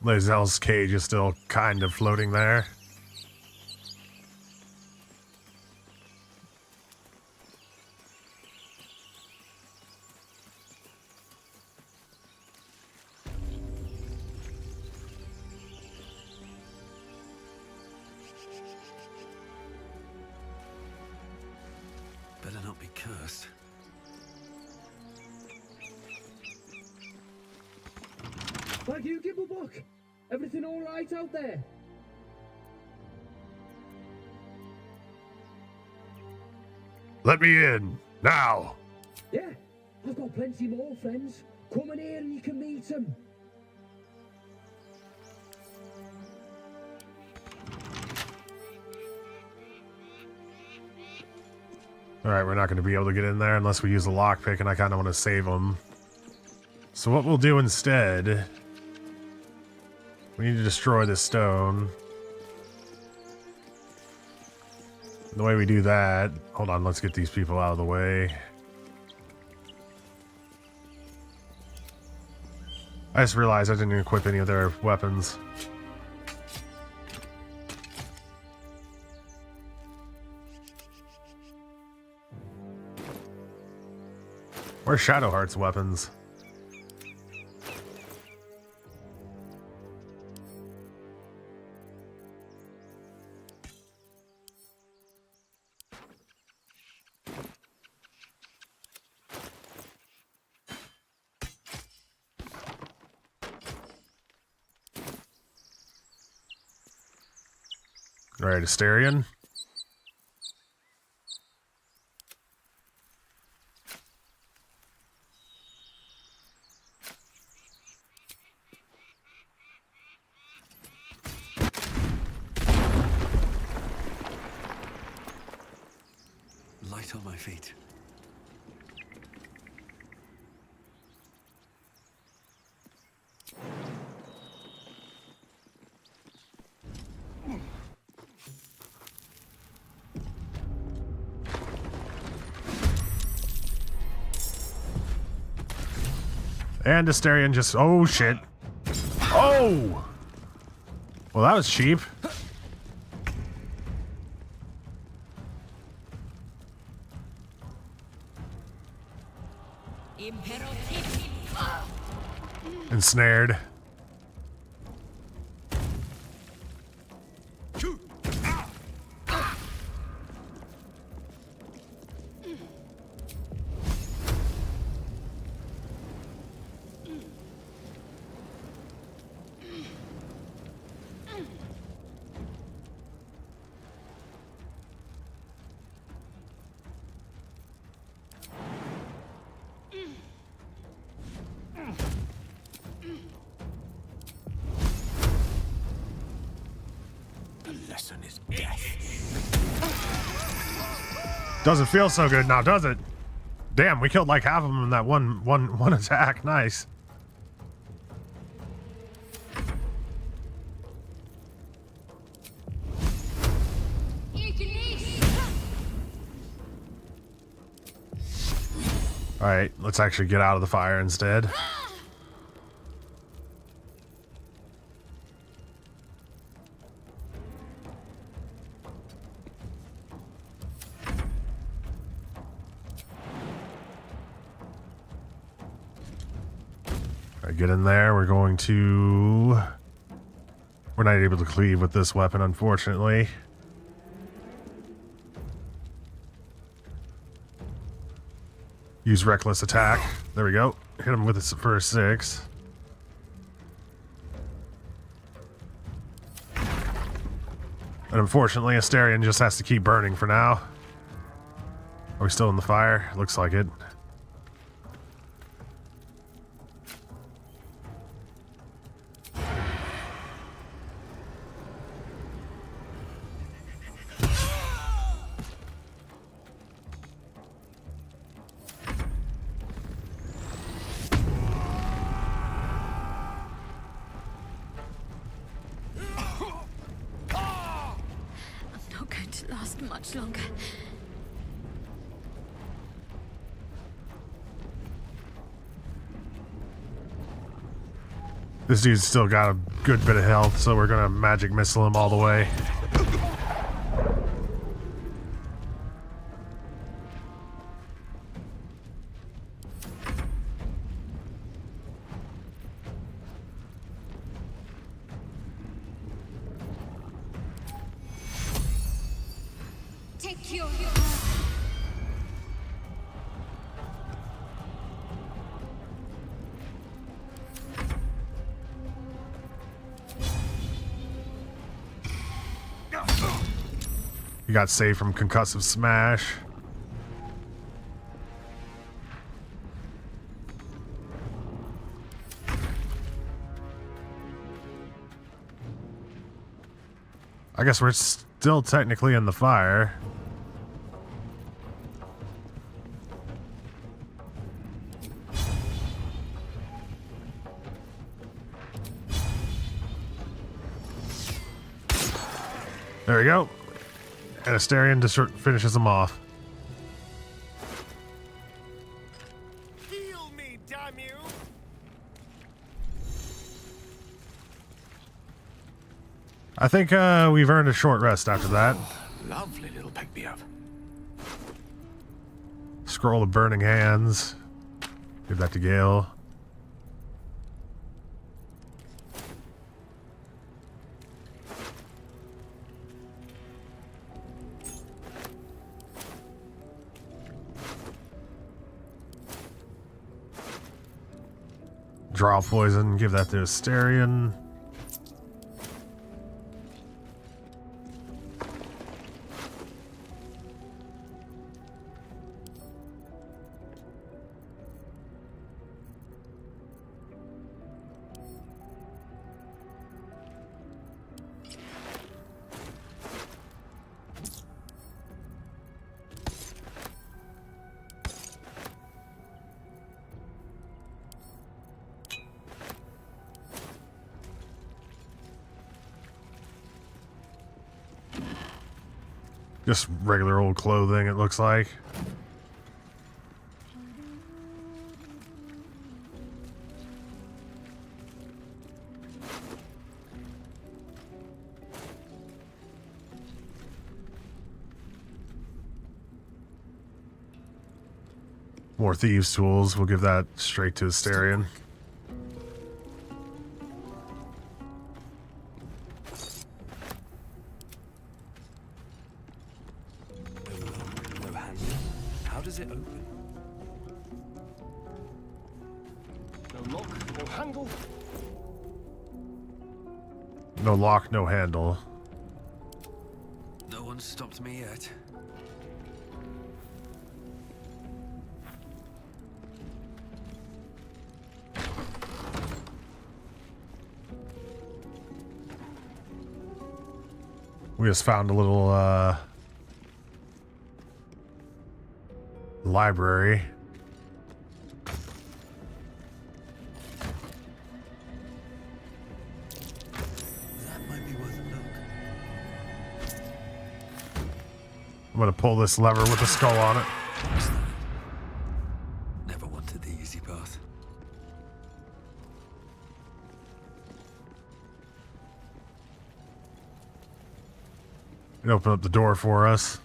Lae'zel's cage is still kind of floating there. Better not be cursed. Thank you, Gibblebuck. Everything all right out there? Let me in, now. Yeah, I've got plenty more friends. Come in here and you can meet them. Alright, we're not going to be able to get in there unless we use a lockpick, and I kind of want to save them. So what we'll do instead... We need to destroy this stone. The way we do that... Hold on, let's get these people out of the way. I just realized I didn't equip any of their weapons. Where's Shadowheart's weapons? Alright, Asterion. get on my feet. And Asterion just... Oh, shit. Oh! Well, that was cheap. Ensnared. Doesn't feel so good now, does it? Damn, we killed like half of them in that one attack. Nice. All right, let's actually get out of the fire instead. Get in there. We're going to... We're not able to cleave with this weapon, unfortunately. Use reckless attack. There we go. Hit him with it for a 6. And unfortunately, Asterion just has to keep burning for now. Are we still in the fire? Looks like it. Much longer. This dude's still got a good bit of health, so we're gonna magic missile him all the way. He got saved from concussive smash. I guess we're still technically in the fire. There we go. And Asterion just finishes him off. Heal me, damn you! I think we've earned a short rest after that. Lovely little pick-me-up. Scroll of Burning Hands. Give that to Gale. Draw poison, give that to Asterion. Just regular old clothing, it looks like. More thieves' tools. We'll give that straight to Asterion. No handle. How does it open? No lock, no handle. No lock, no handle. No one's stopped me yet. We just found a little library. That might be worth a look. I'm gonna pull this lever with the skull on it. Never wanted the easy path. It opened up the door for us.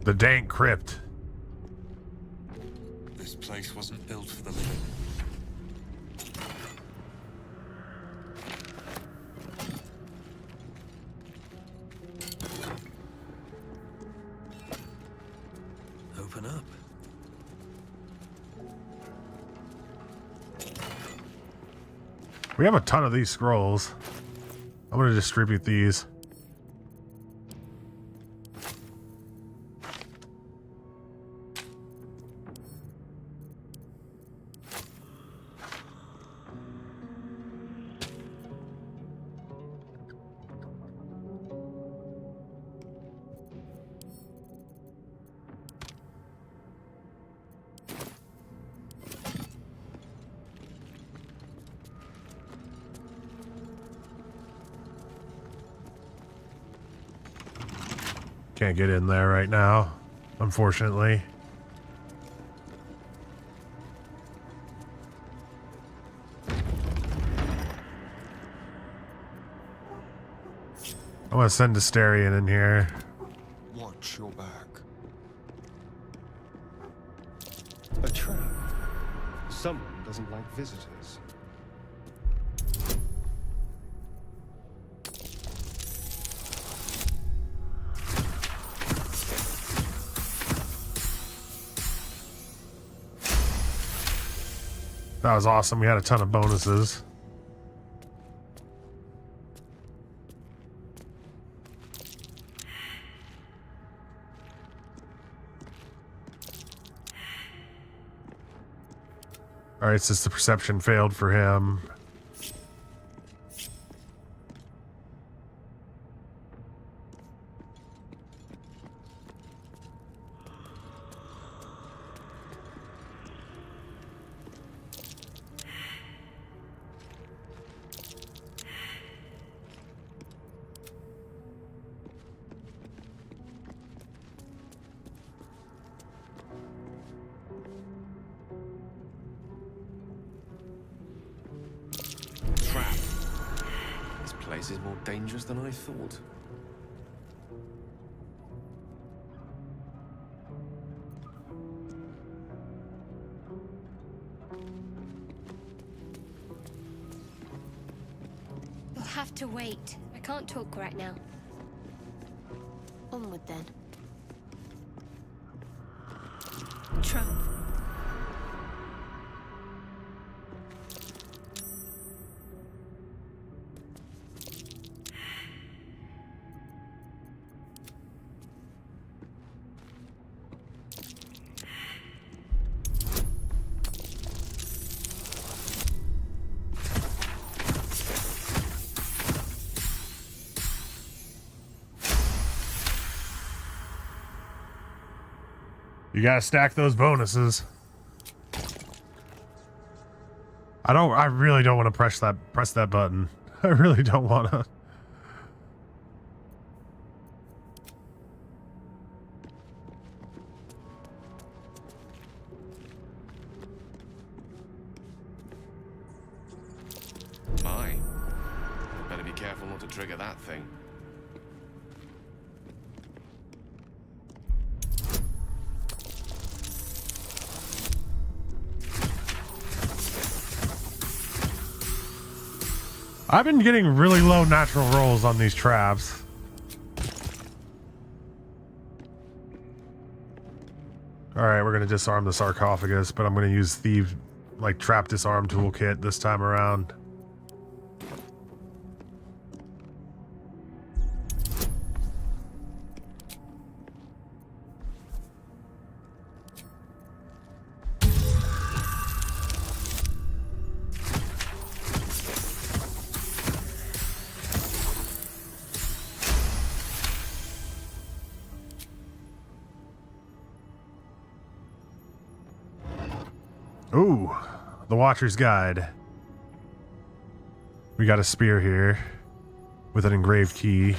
The dank crypt. This place wasn't built for the living. Open up. We have a ton of these scrolls. I'm gonna distribute these. Can't get in there right now, unfortunately. I want to send Asterion in here. Watch your back. A trap. Someone doesn't like visitors. That was awesome. We had a ton of bonuses. Alright, since the perception failed for him. Trap. This place is more dangerous than I thought. You'll have to wait. I can't talk right now. Onward then. Trap. You gotta stack those bonuses. I really don't want to press that button. I really don't want to. My. Better be careful not to trigger that thing. I've been getting really low natural rolls on these traps. Alright, we're gonna disarm the sarcophagus, but I'm gonna use Thief, like, trap disarm toolkit this time around. Ooh, the Watcher's Guide. We got a spear here with an engraved key.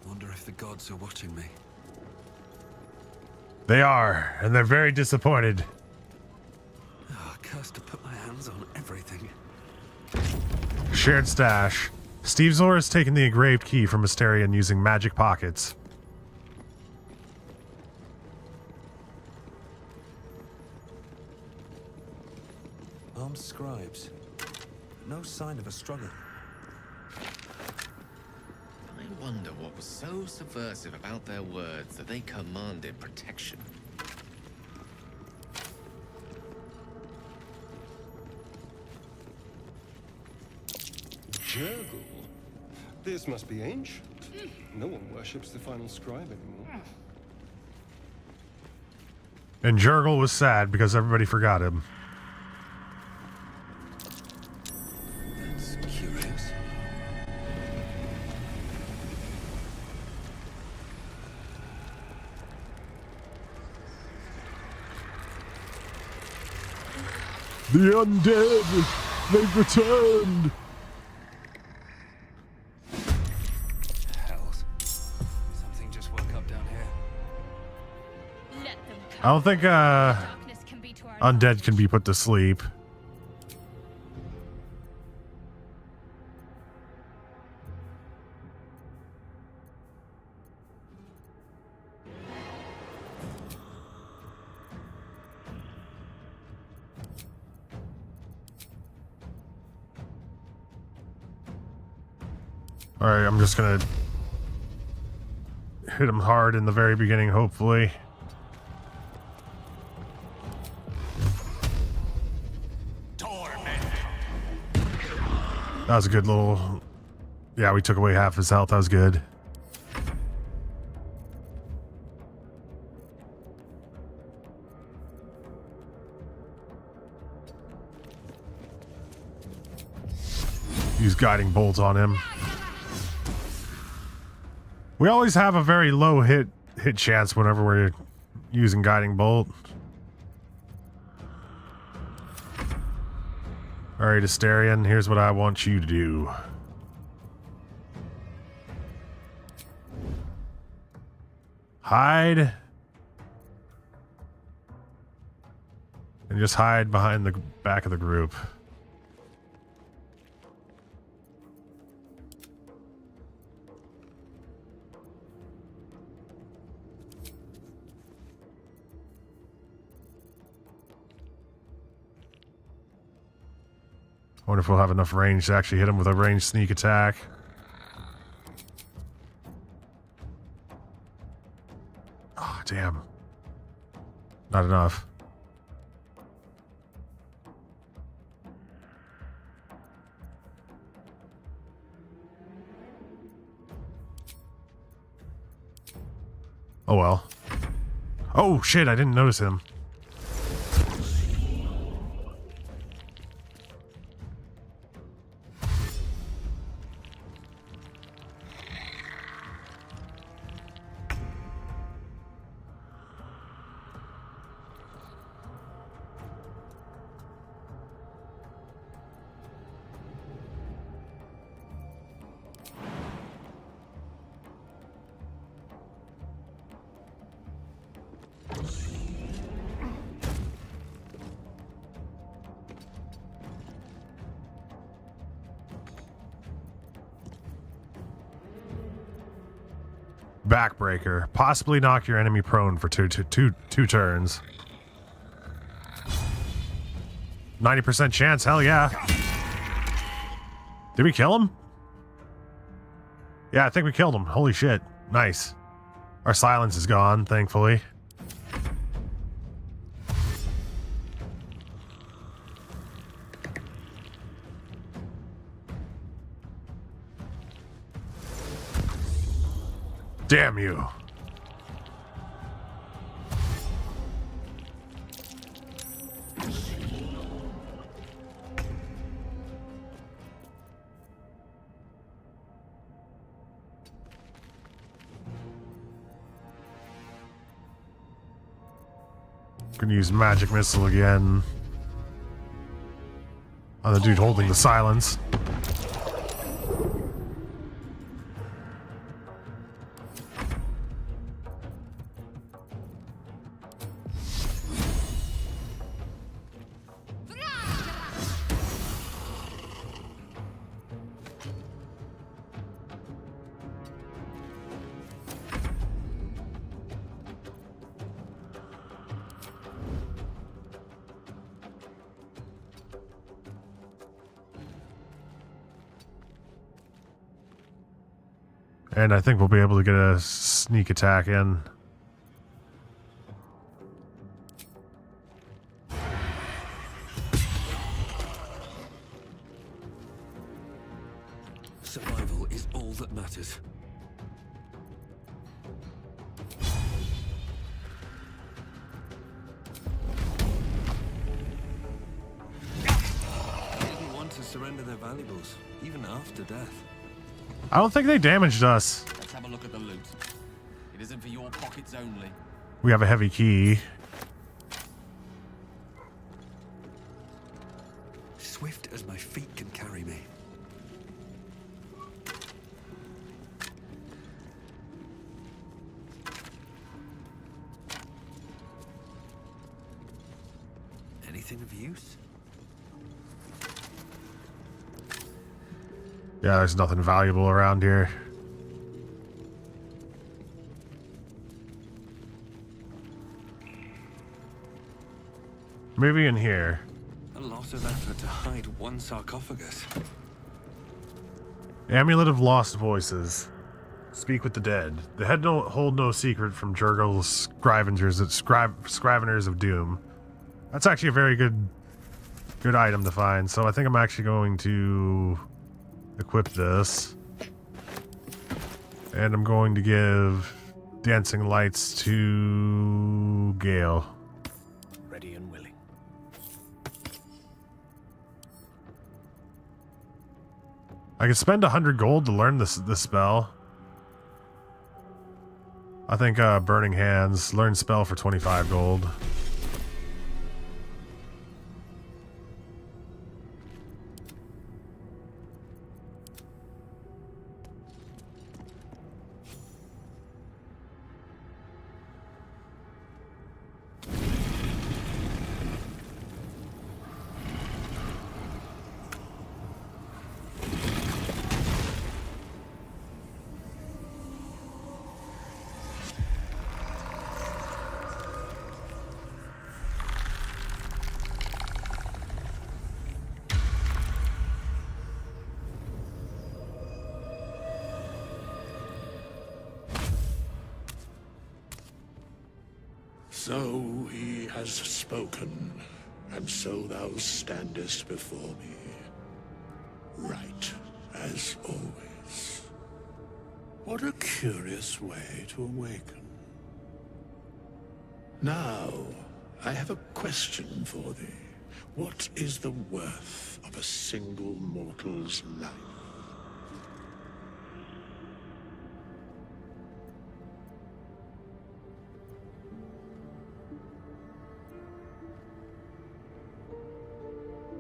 Wonder if the gods are watching me. They are, and they're very disappointed. Oh, cursed to put my hands on everything. Shared stash. Stevezor has taken the engraved key from Mysterion using magic pockets. Armed scribes. No sign of a struggle. I wonder what was so subversive about their words that they commanded protection. Jurgle? This must be ancient. No one worships the final scribe anymore. And Jurgle was sad because everybody forgot him. That's curious. The undead! They've returned! Hells. Something just woke up down here. I don't think undead can be put to sleep. Alright, I'm just gonna hit him hard in the very beginning, hopefully. That was a good little... Yeah, we took away half his health. That was good. Use guiding bolt on him. We always have a very low hit chance whenever we're using guiding bolt. Alright, Asterion, here's what I want you to do. Hide. And just hide behind the back of the group. I wonder if we'll have enough range to actually hit him with a ranged sneak attack. Oh, damn. Not enough. Oh well. Oh shit, I didn't notice him. Backbreaker. Possibly knock your enemy prone for two turns. 90% chance, hell yeah. Did we kill him? Yeah, I think we killed him. Holy shit. Nice. Our silence is gone, thankfully. Damn you. Gonna use magic missile again on the dude holding the silence. And I think we'll be able to get a sneak attack in. Survival is all that matters. They didn't want to surrender their valuables, even after death. I don't think they damaged us. Let's have a look at the loot. It isn't for your pockets only. We have a heavy key. Swift as my feet can carry me. Anything of use? Yeah, there's nothing valuable around here. Maybe in here. A lot of effort to hide one sarcophagus. Amulet of Lost Voices. Speak with the dead. The head hold no secret from Jurgil's Scriveners of Doom. That's actually a very good item to find. So I think I'm actually going to equip this. And I'm going to give Dancing Lights to Gale. Ready and willing. I could spend 100 gold to learn this spell. I think Burning Hands, learn spell for 25 gold. So he has spoken, and so thou standest before me, right as always. What a curious way to awaken. Now, I have a question for thee. What is the worth of a single mortal's life?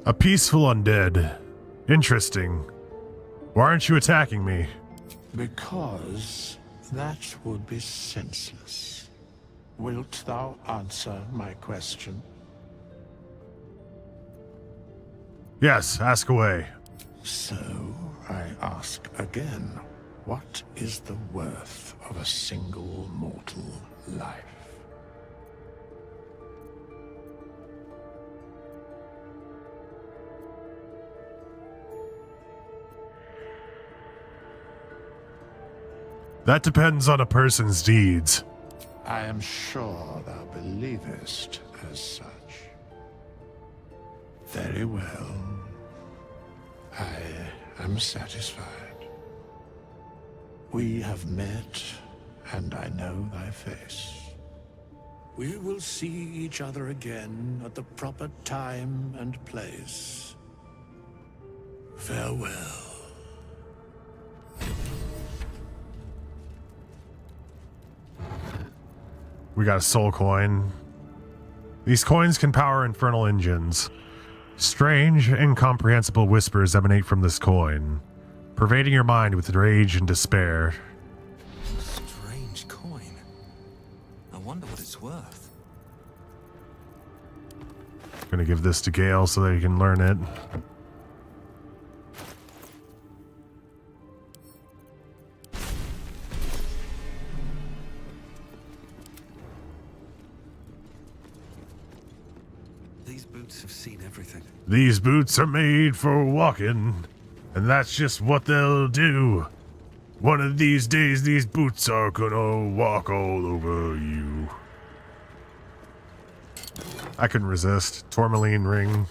A peaceful undead. Interesting. Why aren't you attacking me? Because that would be senseless. Wilt thou answer my question? Yes, ask away. So, I ask again. What is the worth of a single mortal life? That depends on a person's deeds. I am sure thou believest as such. Very well. I am satisfied. We have met, and I know thy face. We will see each other again at the proper time and place. Farewell. We got a soul coin. These coins can power infernal engines. Strange, incomprehensible whispers emanate from this coin, pervading your mind with rage and despair. Strange coin. I wonder what it's worth. Gonna give this to Gale so that he can learn it. These boots have seen everything. These boots are made for walking, and that's just what they'll do. One of these days, these boots are gonna walk all over you. I couldn't resist. Tourmaline ring.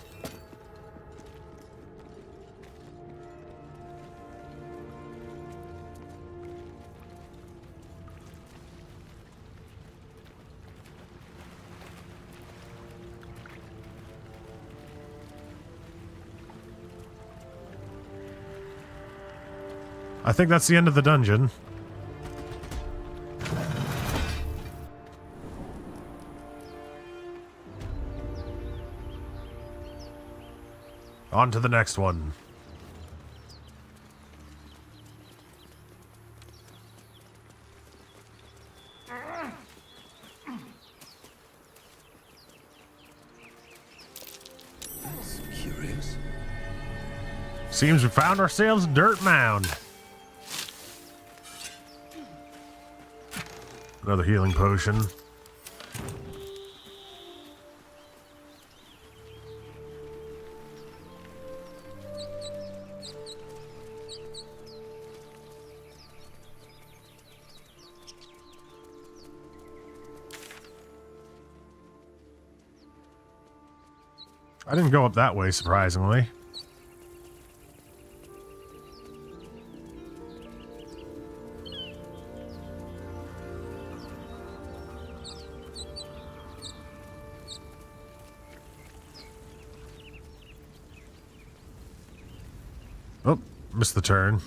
I think that's the end of the dungeon. On to the next one. That's curious. Seems we found ourselves a dirt mound. Another healing potion. I didn't go up that way, surprisingly. Oh, missed the turn.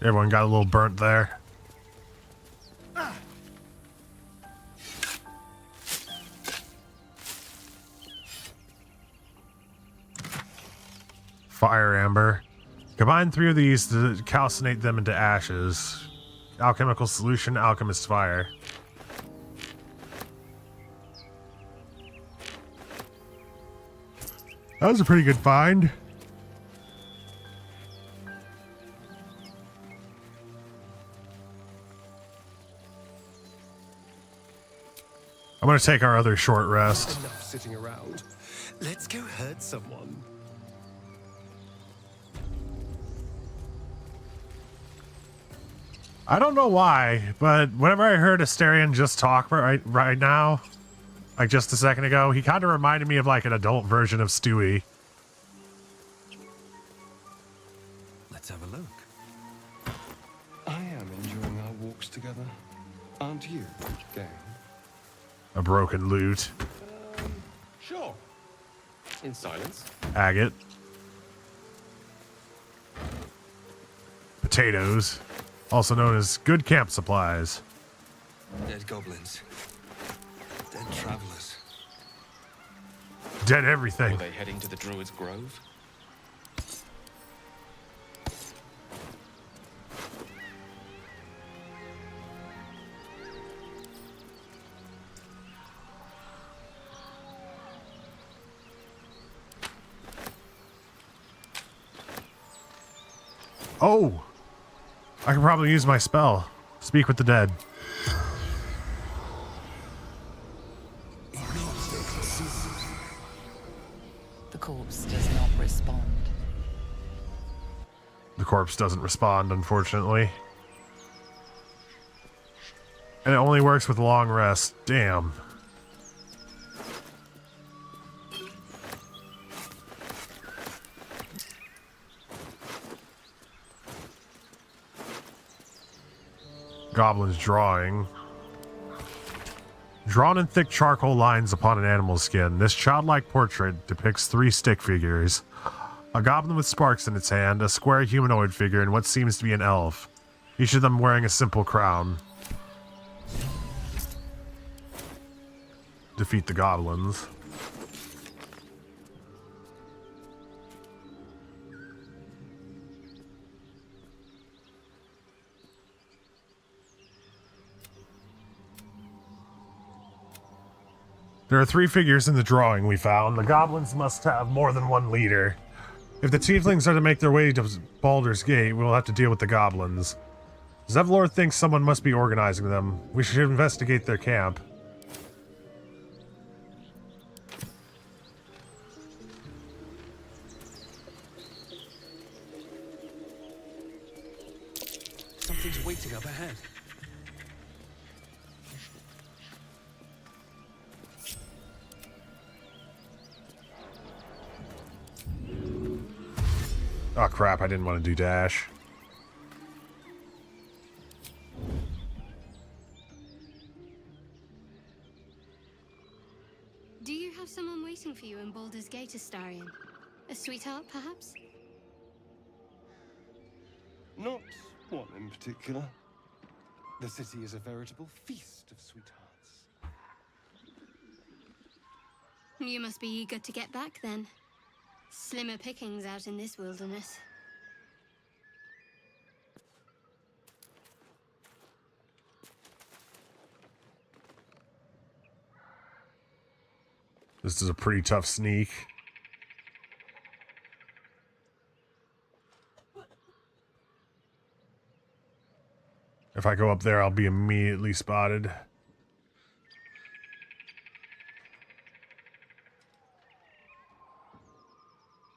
Everyone got a little burnt there. Fire amber. Combine 3 of these to calcinate them into ashes. Alchemical solution, alchemist fire. That was a pretty good find. I'm gonna take our other short rest. Enough sitting around. Let's go hurt someone. I don't know why, but whenever I heard Asterion just talk right now, like just a second ago, he kind of reminded me of like an adult version of Stewie. Let's have a look. I am enjoying our walks together. Aren't you, Gale? A broken lute. Sure. In silence. Agate. Potatoes. Also known as good camp supplies. Dead goblins. Dead travelers. Dead everything. Were they heading to the Druid's Grove? Oh! I can probably use my spell. Speak with the dead. The corpse does not respond. The corpse doesn't respond, unfortunately. And it only works with long rest. Damn. Goblin's drawing. Drawn in thick charcoal lines upon an animal's skin, this childlike portrait depicts 3 stick figures. A goblin with sparks in its hand, a square humanoid figure, and what seems to be an elf. Each of them wearing a simple crown. Defeat the goblins. There are 3 figures in the drawing we found. The goblins must have more than one leader. If the tieflings are to make their way to Baldur's Gate, we will have to deal with the goblins. Zevlor thinks someone must be organizing them. We should investigate their camp. Something's waiting up ahead. Oh crap, I didn't want to do dash. Do you have someone waiting for you in Baldur's Gate, Astarion? A sweetheart, perhaps? Not one in particular. The city is a veritable feast of sweethearts. You must be eager to get back, then. Slimmer pickings out in this wilderness. This is a pretty tough sneak. If I go up there, I'll be immediately spotted.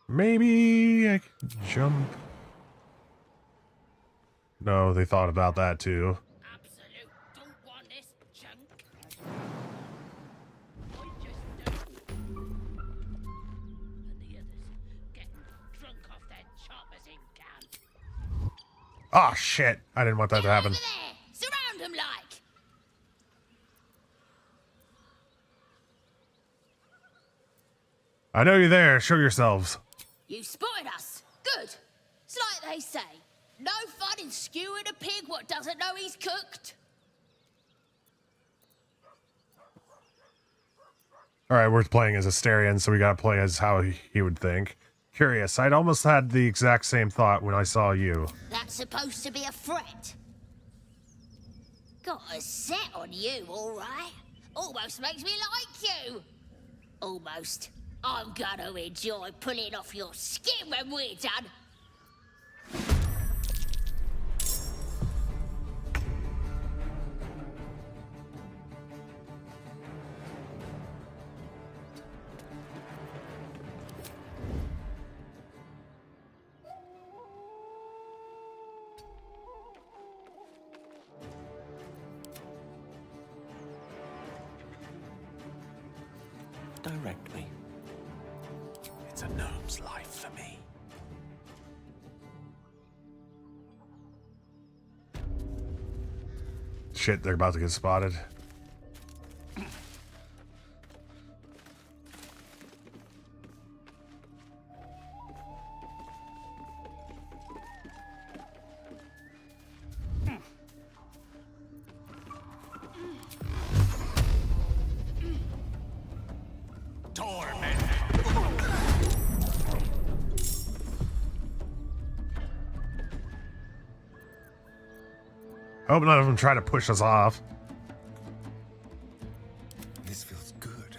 Maybe I can jump. No, they thought about that too. Absolute don't want this junk. And the others getting drunk off their choppers in camp. Ah, shit. I didn't want that to happen. Over there! Surround them like! I know you're there. Show yourselves. You spotted us. Good. It's like they say. No fun in skewing a pig what doesn't know he's cooked. Alright, we're playing as Astarion, so we gotta play as how he would think. Curious, I'd almost had the exact same thought when I saw you. That's supposed to be a threat. Got a set on you, all right. Almost makes me like you. Almost. I'm gonna enjoy pulling off your skin when we're done. Direct me. It's a gnome's life for me. Shit, they're about to get spotted. Hope none of them try to push us off. This feels good.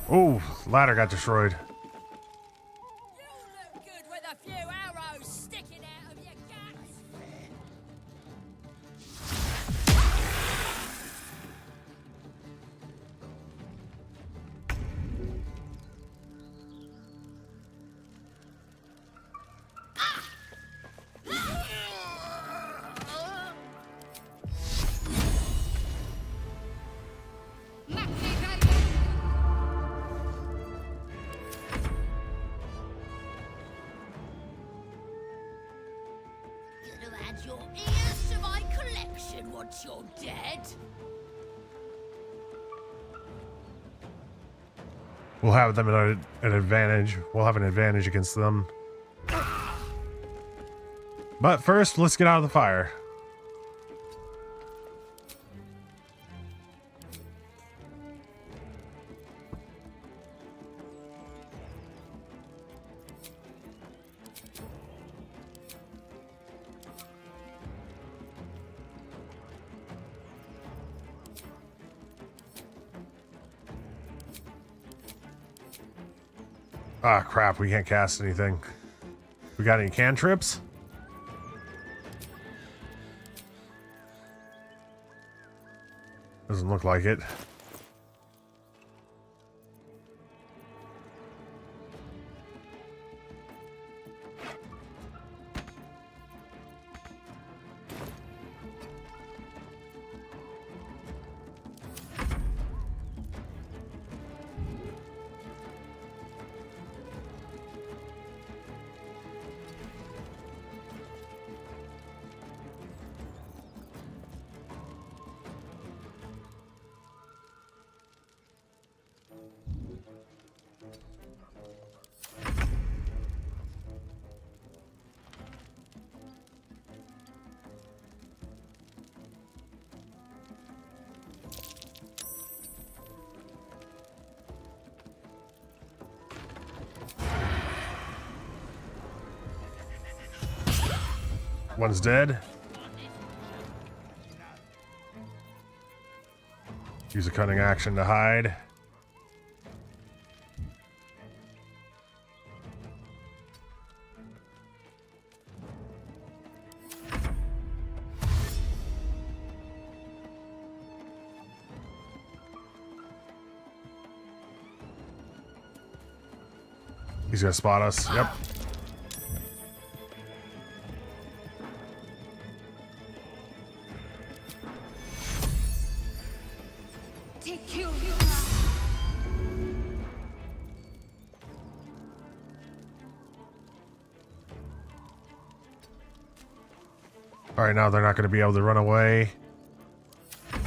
Oh, ladder got destroyed. Good with a few arrows sticking out of your guts. Gonna add your ears to my collection once you're dead. We'll have them at an advantage. We'll have an advantage against them. But first, let's get out of the fire. Ah, crap, we can't cast anything. We got any cantrips? Doesn't look like it. One's dead. Use a cunning action to hide. He's gonna spot us. Yep. Alright, now they're not going to be able to run away.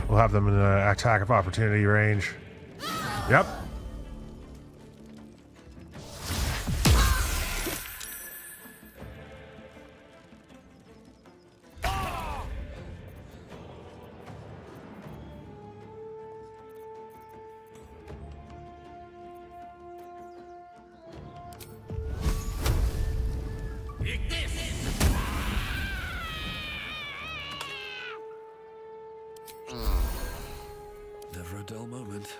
We'll have them in an attack of opportunity range. Yep. Never a dull moment.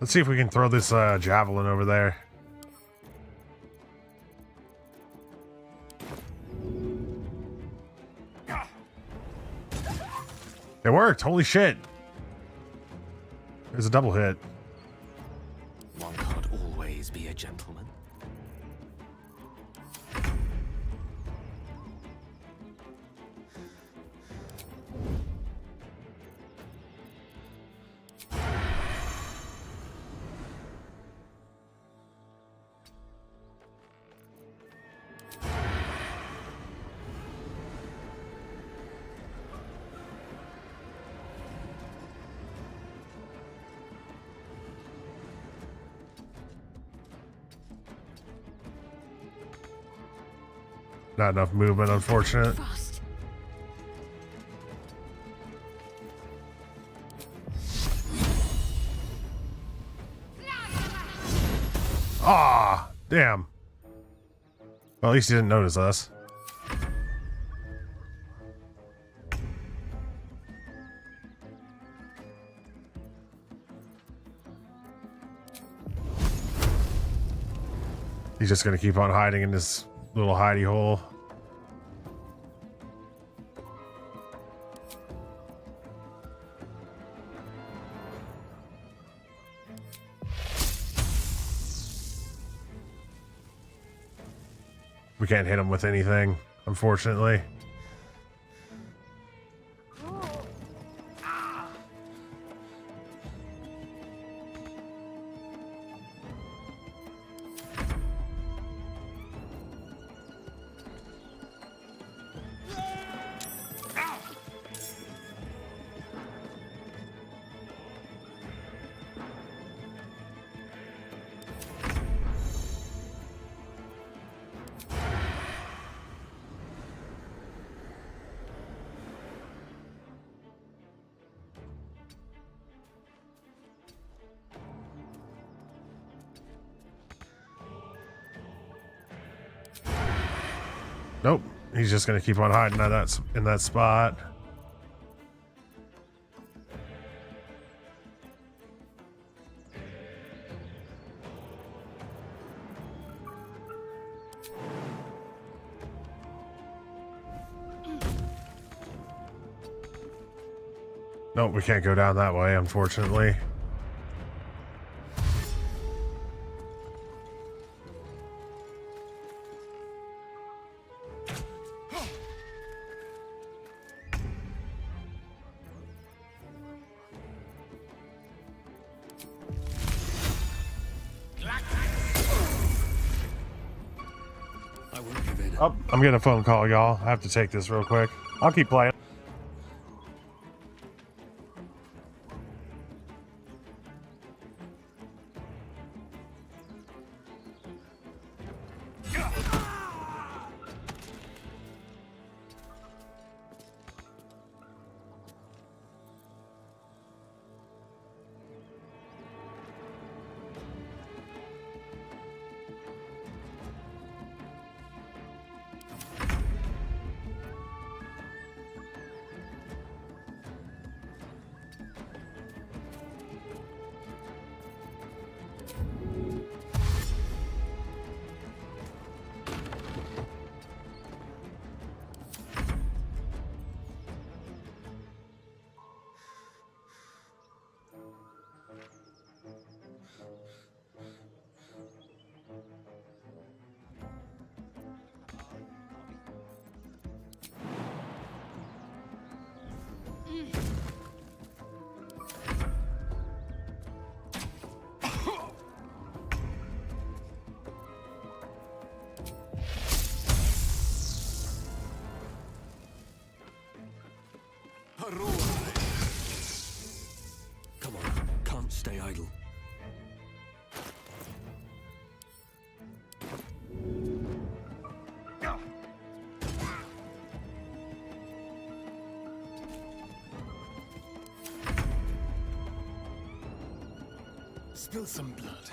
Let's see if we can throw this javelin over there. It worked! Holy shit! There's a double hit. One can't always be a gentleman. Not enough movement, unfortunate. Ah, damn. Well, at least he didn't notice us. He's just gonna keep on hiding in this little hidey hole. We can't hit him with anything, unfortunately. Nope, he's just gonna keep on hiding in that spot. Nope, we can't go down that way, unfortunately. Oh, I'm getting a phone call, y'all. I have to take this real quick. I'll keep playing. Come on, can't stay idle. Spill some blood.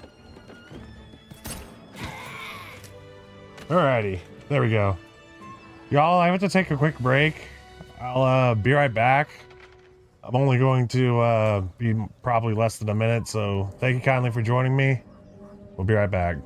Alrighty, there we go. Y'all, I have to take a quick break. I'll be right back. I'm only going to be probably less than a minute, so thank you kindly for joining me. We'll be right back.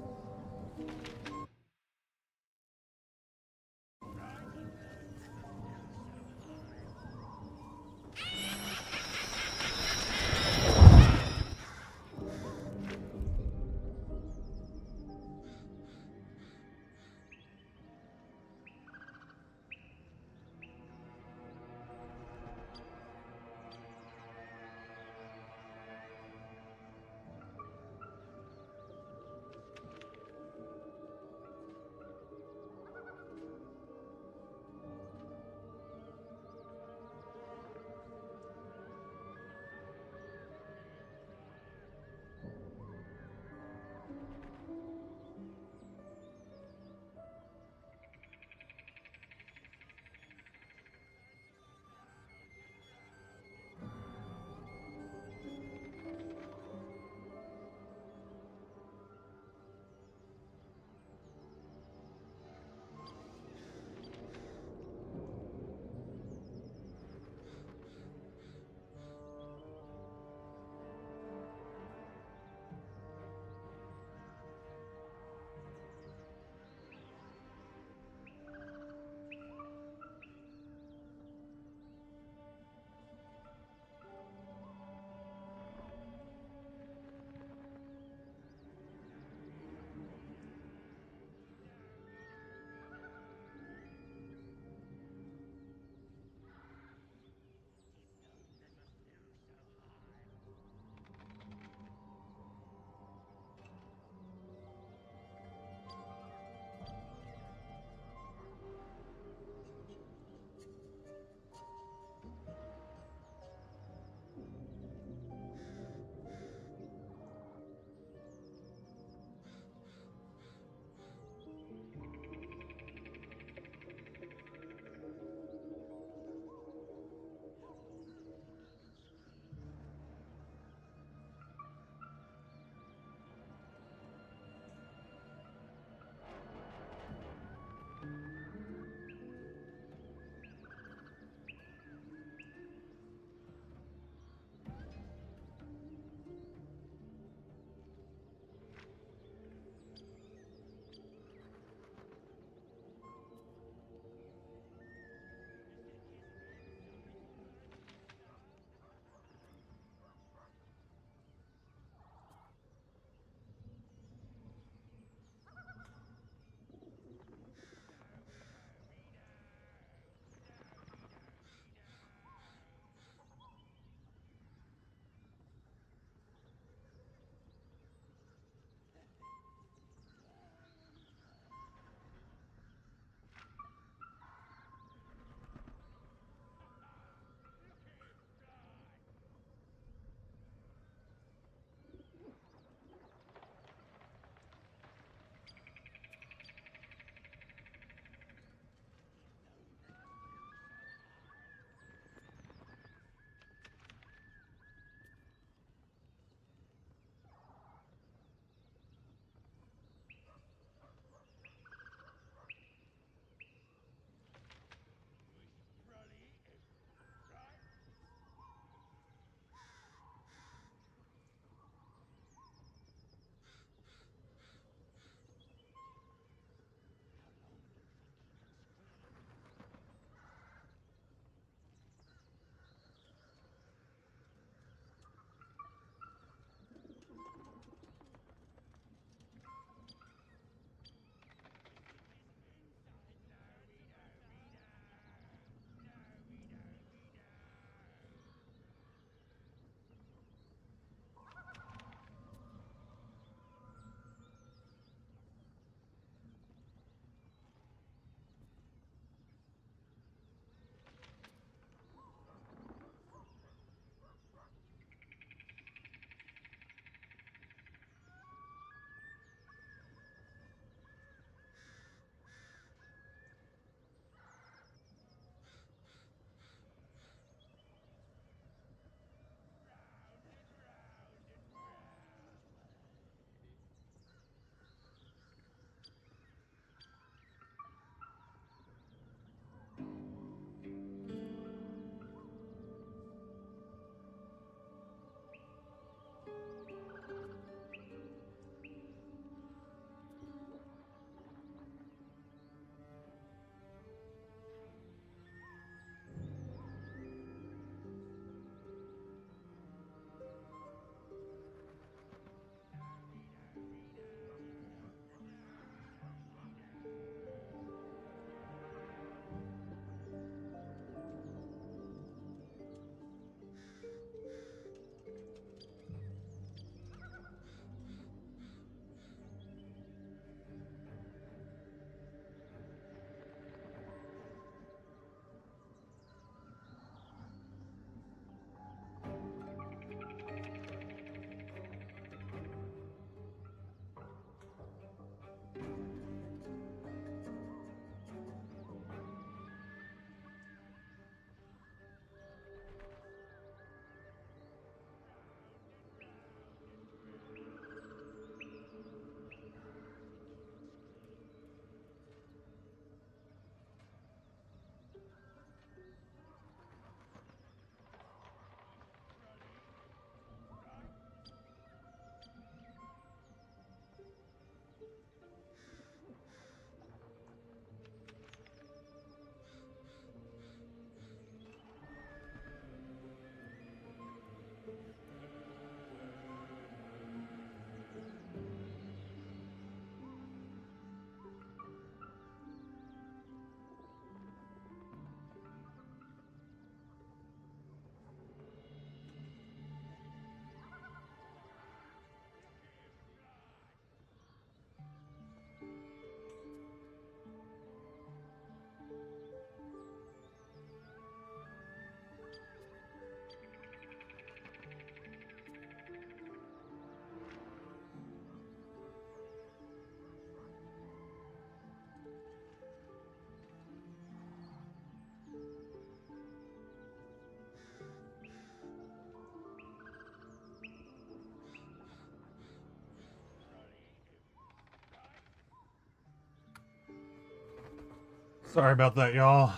Sorry about that, y'all.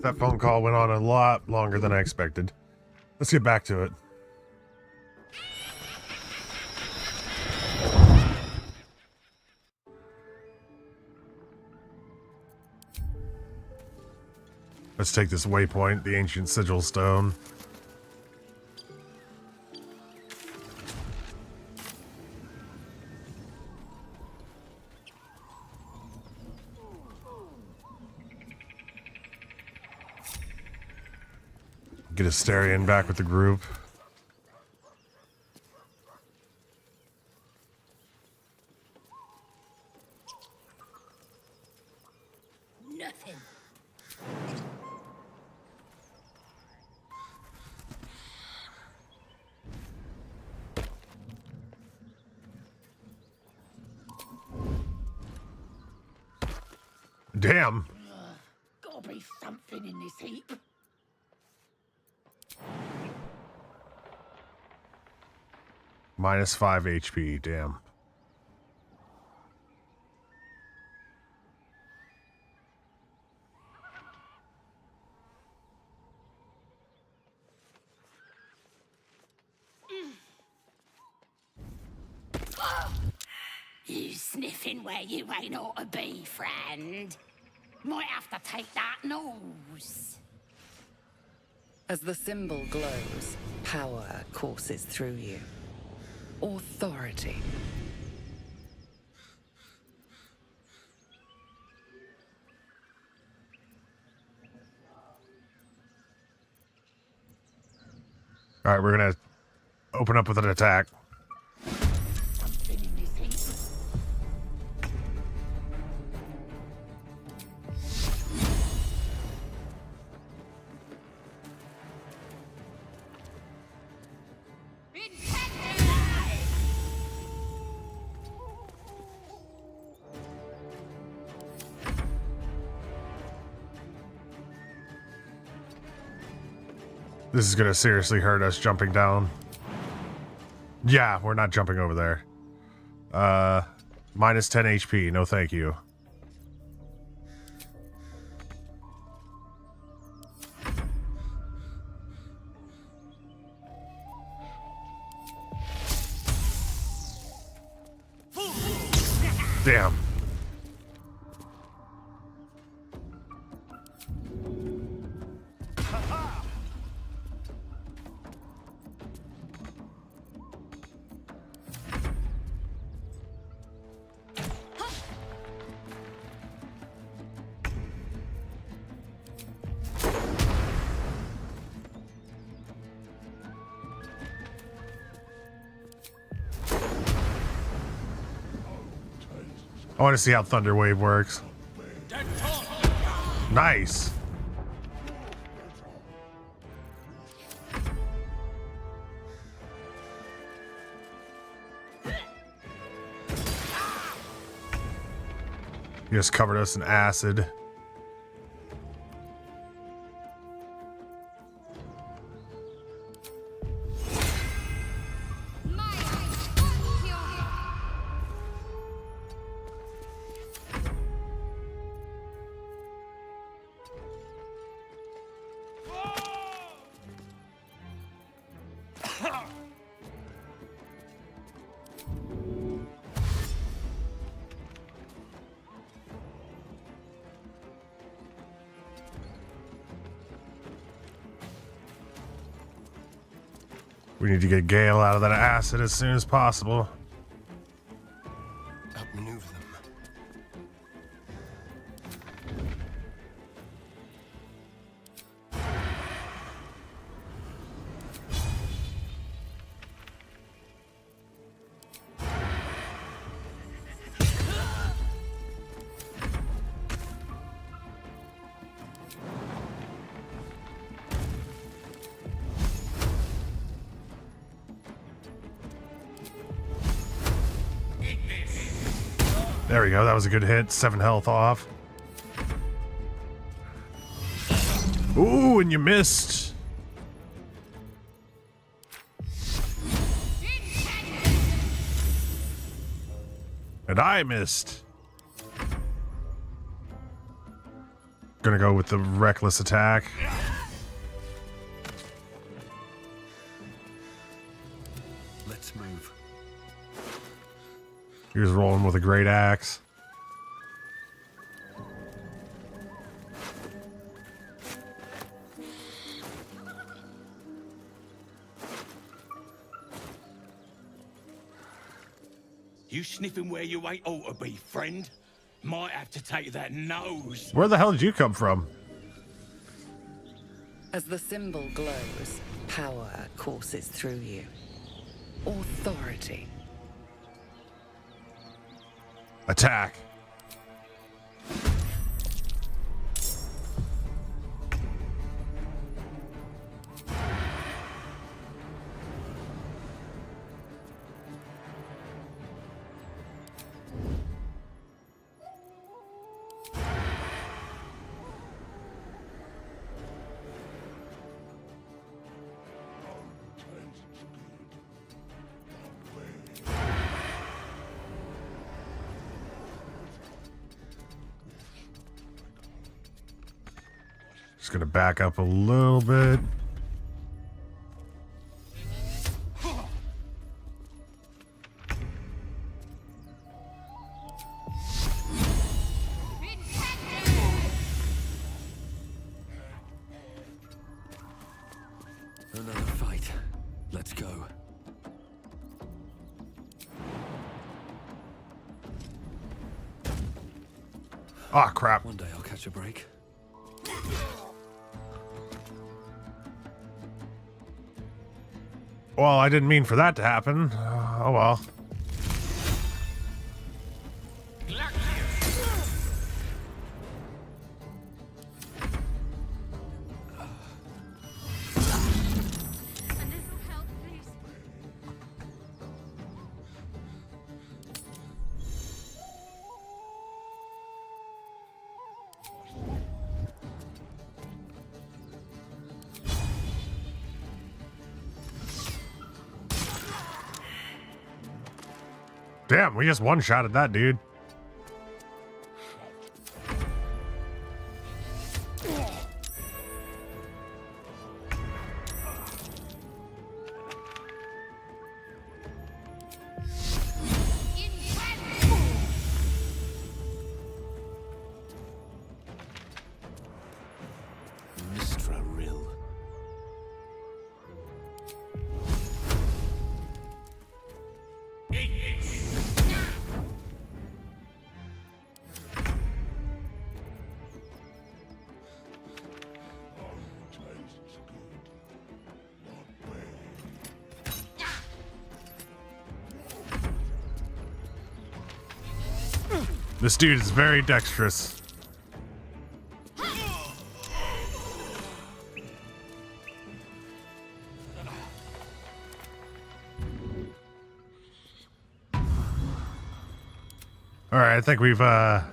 That phone call went on a lot longer than I expected. Let's get back to it. Let's take this waypoint, the ancient sigil stone. Get Asterion back with the group. Nothing. Damn. Gotta be something in this heap. -5 HP, damn. You sniffing where you ain't ought to be, friend. Might have to take that nose. As the symbol glows, power courses through you. Authority. All right, we're gonna open up with an attack. This is gonna seriously hurt us jumping down. Yeah, we're not jumping over there. -10 HP, no thank you. Damn. I want to see how Thunder Wave works. Nice. He just covered us in acid. We need to get Gale out of that acid as soon as possible. Outmaneuver them. There we go, that was a good hit. 7 health off. Ooh, and you missed. And I missed. gonna go with the reckless attack. Let's move. Here's rolling with a great axe. You sniffing where you ain't ought to be, friend? Might have to take that nose. Where the hell did you come from? As the symbol glows, power courses through you. Authority. Attack. Just gonna back up a little bit. Another fight. Let's go. Ah, crap. One day I'll catch a break. Well, I didn't mean for that to happen. Oh well. Damn, we just one-shotted that dude. This dude is very dexterous. Alright, I think we've At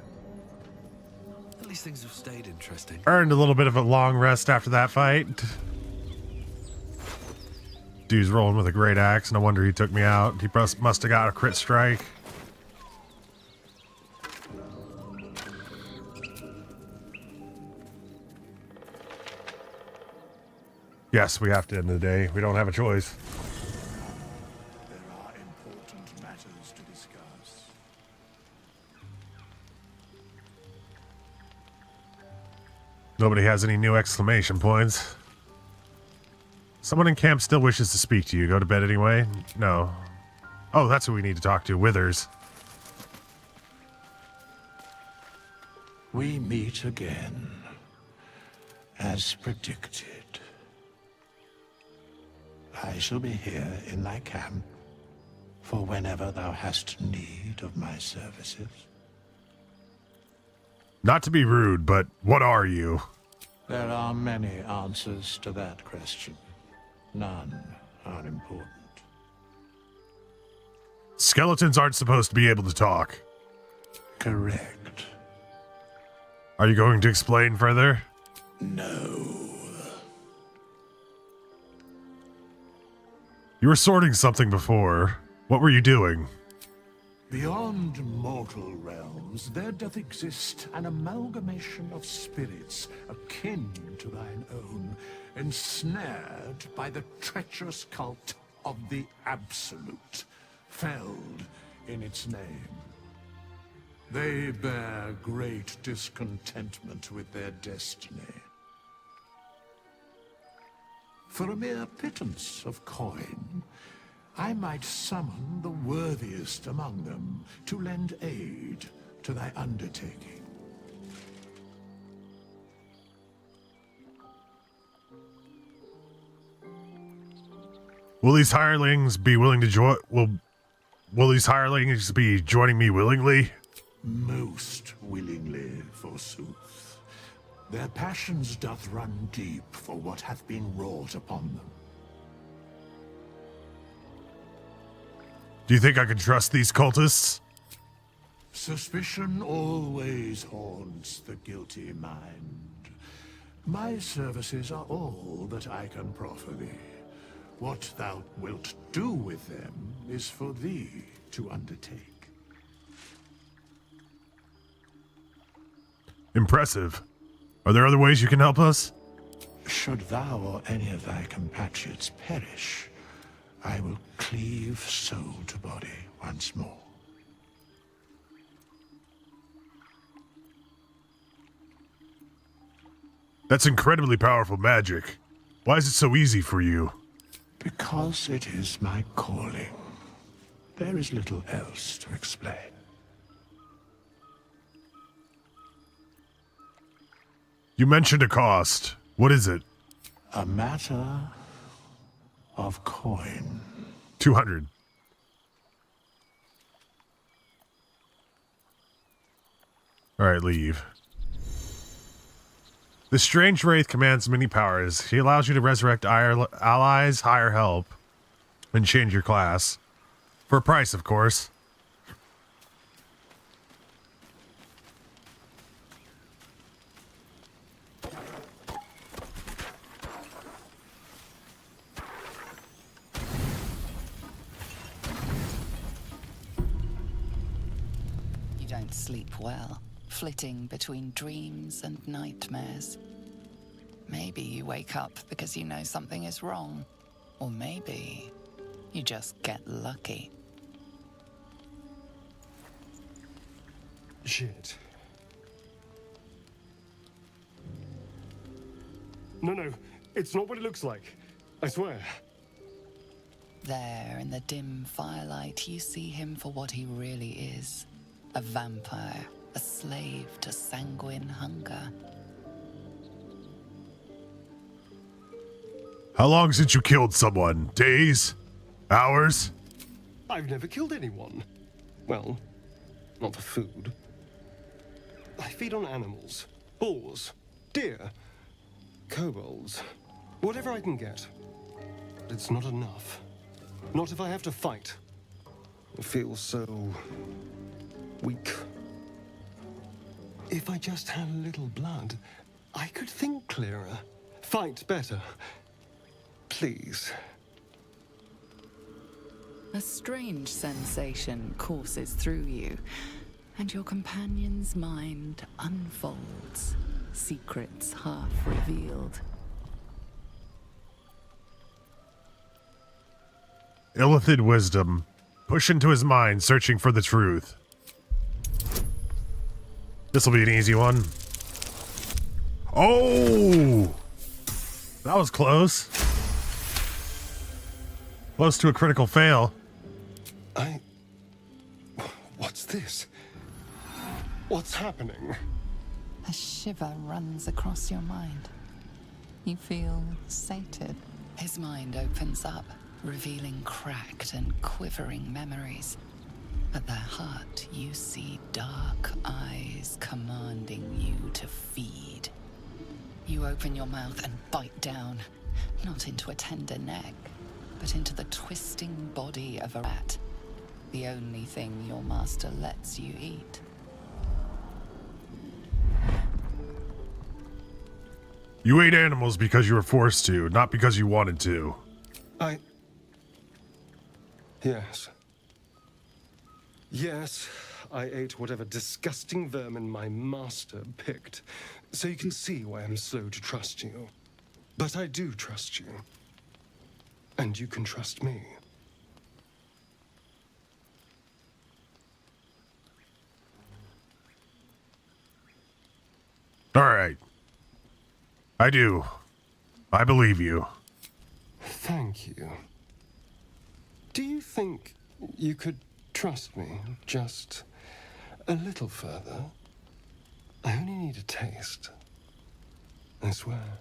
least things have stayed interesting. earned a little bit of a long rest after that fight. Dude's rolling with a great axe. No wonder he took me out. He must have got a crit strike. Yes, we have to end the day. We don't have a choice. There are important matters to discuss. Nobody has any new exclamation points. Someone in camp still wishes to speak to you. Go to bed anyway? No. Oh, that's who we need to talk to. Withers. We meet again, as predicted. I shall be here in thy camp for whenever thou hast need of my services. Not to be rude, but what are you? There are many answers to that question. None are important. Skeletons aren't supposed to be able to talk. Correct. Are you going to explain further? No. You were sorting something before. What were you doing? Beyond mortal realms, there doth exist an amalgamation of spirits akin to thine own, ensnared by the treacherous cult of the Absolute, felled in its name. They bear great discontentment with their destiny. For a mere pittance of coin, I might summon the worthiest among them to lend aid to thy undertaking. Will these hirelings be willing to join? Will these hirelings be joining me willingly? Most willingly, forsooth. Their passions doth run deep for what hath been wrought upon them. Do you think I can trust these cultists? Suspicion always haunts the guilty mind. My services are all that I can proffer thee. What thou wilt do with them is for thee to undertake. Impressive. Are there other ways you can help us? Should thou or any of thy compatriots perish, I will cleave soul to body once more. That's incredibly powerful magic. Why is it so easy for you? Because it is my calling. There is little else to explain. You mentioned a cost. What is it? A matter of coin. 200. Alright, leave. The strange wraith commands many powers. He allows you to resurrect allies, hire help, and change your class. For a price, of course. You don't sleep well, flitting between dreams and nightmares. Maybe you wake up because you know something is wrong. Or maybe you just get lucky. Shit. No, it's not what it looks like. I swear. There, in the dim firelight, you see him for what he really is. A vampire, a slave to sanguine hunger. How long since you killed someone? Days? Hours? I've never killed anyone. Well, not for food. I feed on animals. Boars. Deer. Kobolds. Whatever I can get. But it's not enough. Not if I have to fight. I feel so weak. If I just had a little blood, I could think clearer. Fight better. Please. A strange sensation courses through you, and your companion's mind unfolds, secrets half revealed. Illithid wisdom. Push into his mind, searching for the truth. This'll be an easy one. Oh! That was close. Close to a critical fail. What's this? What's happening? A shiver runs across your mind. You feel sated. His mind opens up, revealing cracked and quivering memories. At their heart, you see dark eyes commanding you to feed. You open your mouth and bite down, not into a tender neck, but into the twisting body of a rat, the only thing your master lets you eat. You ate animals because you were forced to, not because you wanted to. Yes. Yes, I ate whatever disgusting vermin my master picked, so you can see why I'm slow to trust you. But I do trust you. And you can trust me. All right. I do. I believe you. Thank you. Do you think you could trust me just a little further? I only need a taste. I swear.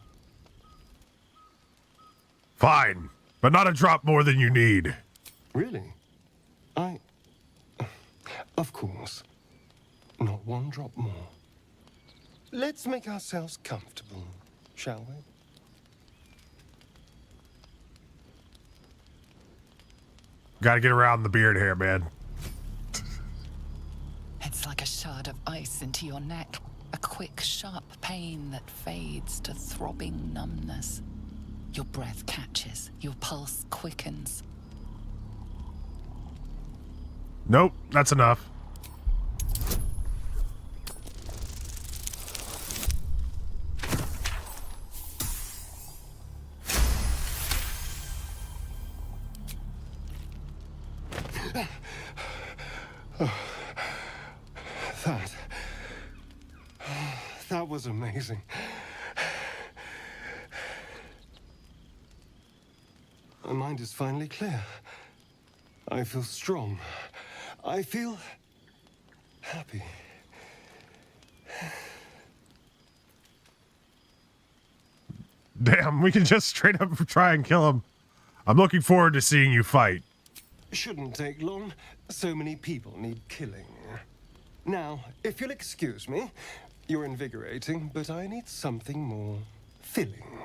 Fine, but not a drop more than you need. Really? Of course. Not one drop more. Let's make ourselves comfortable, shall we? Gotta get around the beard hair, man. It's like a shard of ice into your neck. A quick, sharp pain that fades to throbbing numbness. Your breath catches. Your pulse quickens. Nope, that's enough. That was amazing. My mind is finally clear. I feel strong. I feel happy. Damn, we can just straight up try and kill him. I'm looking forward to seeing you fight. Shouldn't take long. So many people need killing. Now, if you'll excuse me, you're invigorating, but I need something more filling.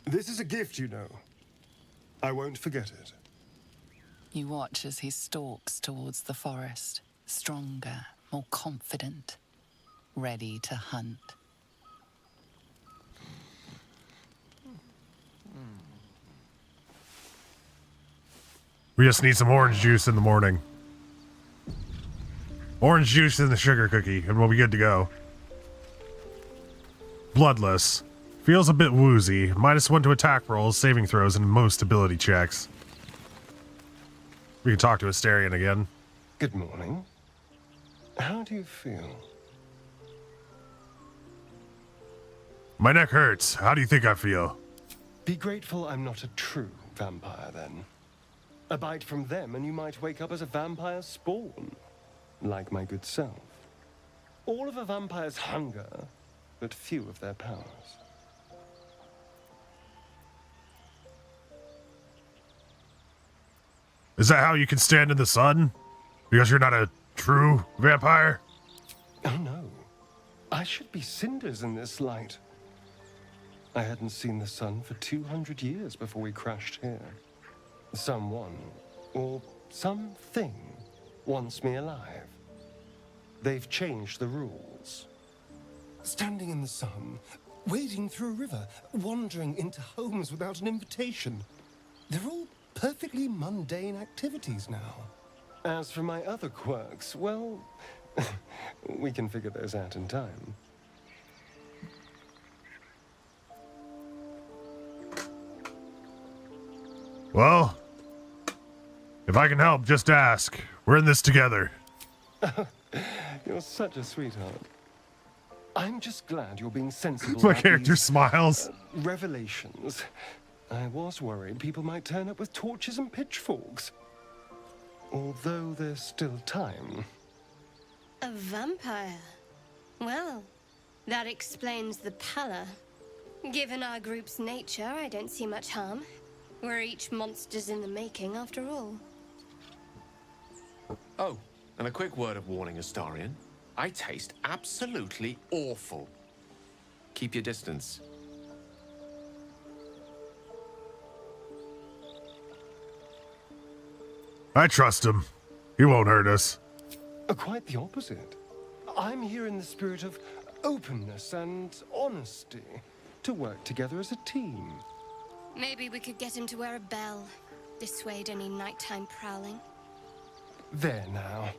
This is a gift, you know. I won't forget it. You watch as he stalks towards the forest, stronger, more confident, ready to hunt. We just need some orange juice in the morning. Orange juice in the sugar cookie, and we'll be good to go. Bloodless. Feels a bit woozy. -1 to attack rolls, saving throws, and most ability checks. We can talk to Asterion again. Good morning. How do you feel? My neck hurts. How do you think I feel? Be grateful I'm not a true vampire, then. A bite from them and you might wake up as a vampire spawn. Like my good self. All of a vampire's hunger, but few of their powers. Is that how you can stand in the sun? Because you're not a true vampire? Oh no. I should be cinders in this light. I hadn't seen the sun for 200 years before we crashed here. Someone, or something, wants me alive. They've changed the rules. Standing in the sun, wading through a river, wandering into homes without an invitation. They're all perfectly mundane activities now. As for my other quirks, well, we can figure those out in time. Well, if I can help, just ask. We're in this together. You're such a sweetheart. I'm just glad you're being sensible. My about character these, smiles. Revelations. I was worried people might turn up with torches and pitchforks. Although there's still time. A vampire? Well, that explains the pallor. Given our group's nature, I don't see much harm. We're each monsters in the making, after all. Oh, and a quick word of warning, Astarion. I taste absolutely awful. Keep your distance. I trust him. He won't hurt us. Quite the opposite. I'm here in the spirit of openness and honesty, to work together as a team. Maybe we could get him to wear a bell. Dissuade any nighttime prowling. There now.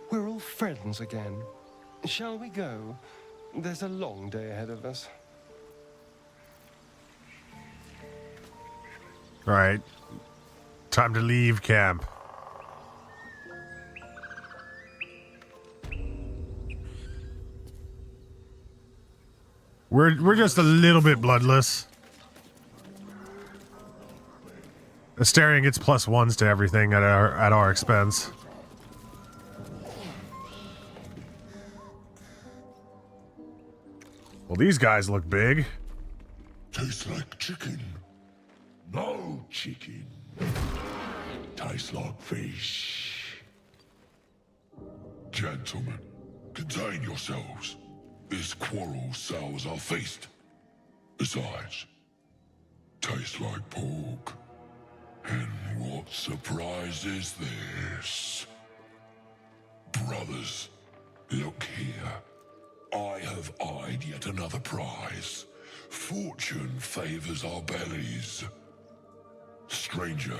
We're all friends again. Shall we go? There's a long day ahead of us. All right. Time to leave camp. We're just a little bit bloodless. Astarion gets +1s to everything at our expense. Well, these guys look big. Tastes like chicken. No chicken. Tastes like fish. Gentlemen, contain yourselves. This quarrel sours our feast. Besides, tastes like pork. And what surprise is this? Brothers, look here. I have eyed yet another prize. Fortune favors our bellies. Stranger,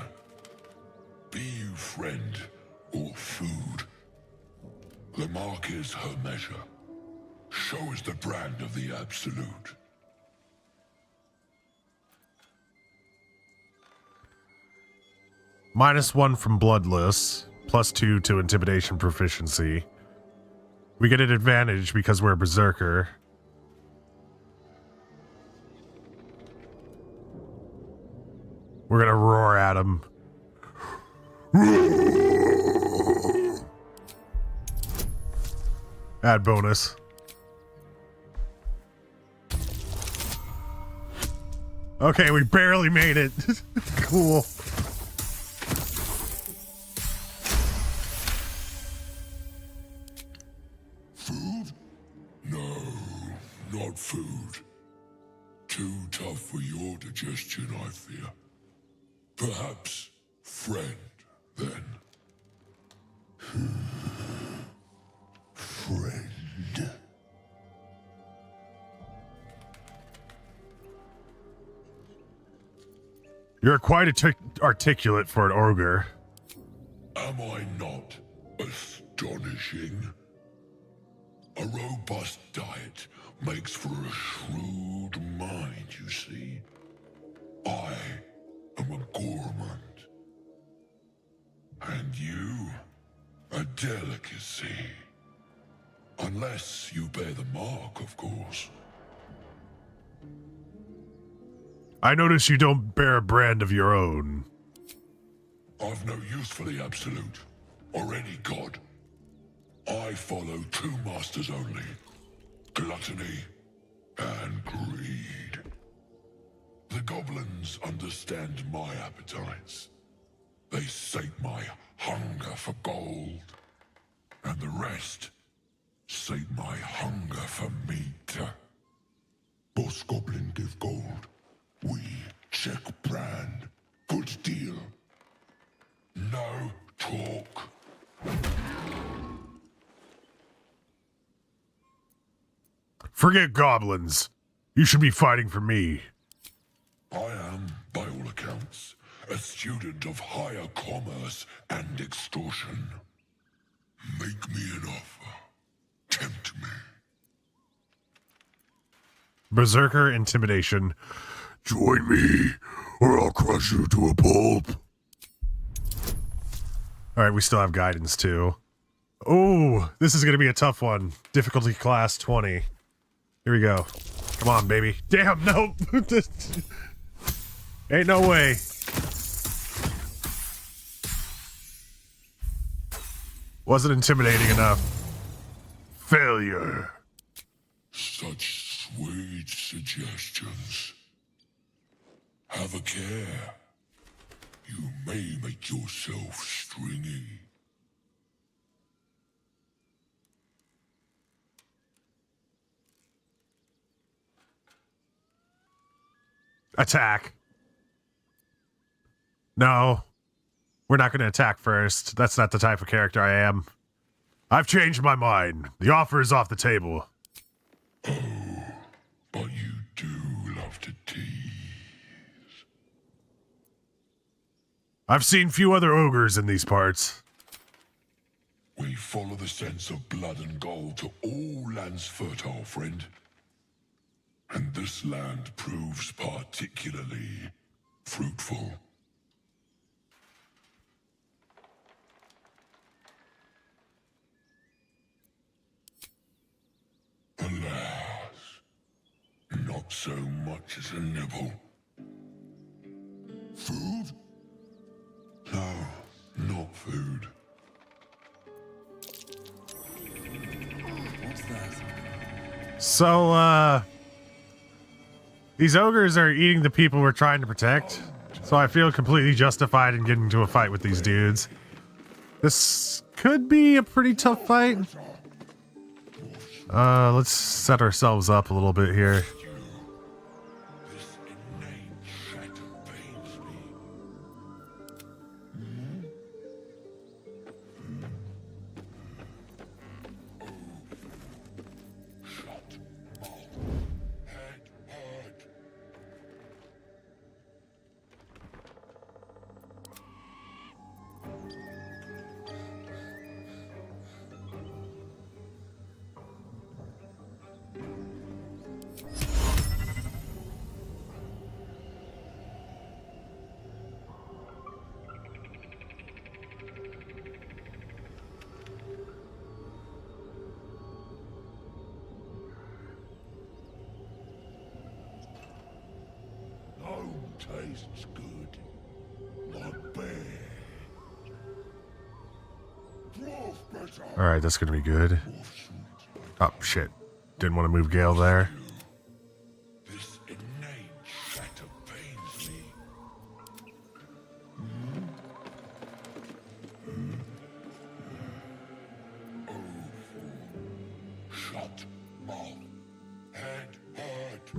be you friend or food. The mark is her measure. Show us the brand of the absolute. -1 from bloodless, +2 to intimidation proficiency. We get an advantage because we're a berserker. We're gonna roar at him. Add bonus. Okay, we barely made it. Cool. Food? No, not food. Too tough for your digestion, I fear. Perhaps friend, then. Friend. You're quite articulate for an ogre. Am I not astonishing? A robust diet makes for a shrewd mind, you see. I am a gourmand. And you, a delicacy. Unless you bear the mark, of course. I notice you don't bear a brand of your own. I've no use for the absolute, or any god. I follow two masters only. Gluttony and greed. The goblins understand my appetites. They sate my hunger for gold. And the rest sate my hunger for meat. Boss goblin give gold. We check brand. Good deal. No talk. Forget goblins. You should be fighting for me. I am, by all accounts, a student of higher commerce and extortion. Make me an offer. Tempt me. Berserker intimidation. Join me, or I'll crush you to a pulp. Alright, we still have guidance too. Oh, this is gonna be a tough one. Difficulty class 20. Here we go. Come on, baby. Damn, no. Ain't no way. Wasn't intimidating enough. Failure. Such sweet suggestions. Have a care. You may make yourself stringy. Attack. No. We're not going to attack first. That's not the type of character I am. I've changed my mind. The offer is off the table. Oh, but you do love to tease. I've seen few other ogres in these parts. We follow the sense of blood and gold to all lands fertile, friend. And this land proves particularly fruitful. Alas, not so much as a nibble. Food? No, not food. What's that? So, these ogres are eating the people we're trying to protect, so I feel completely justified in getting into a fight with these dudes. This could be a pretty tough fight. Let's set ourselves up a little bit here. Tastes good. Not bad. Alright, that's gonna be good. Oh, shit. Didn't want to move Gale there. This innate shatter pains me. Shut mouth. Head hurt.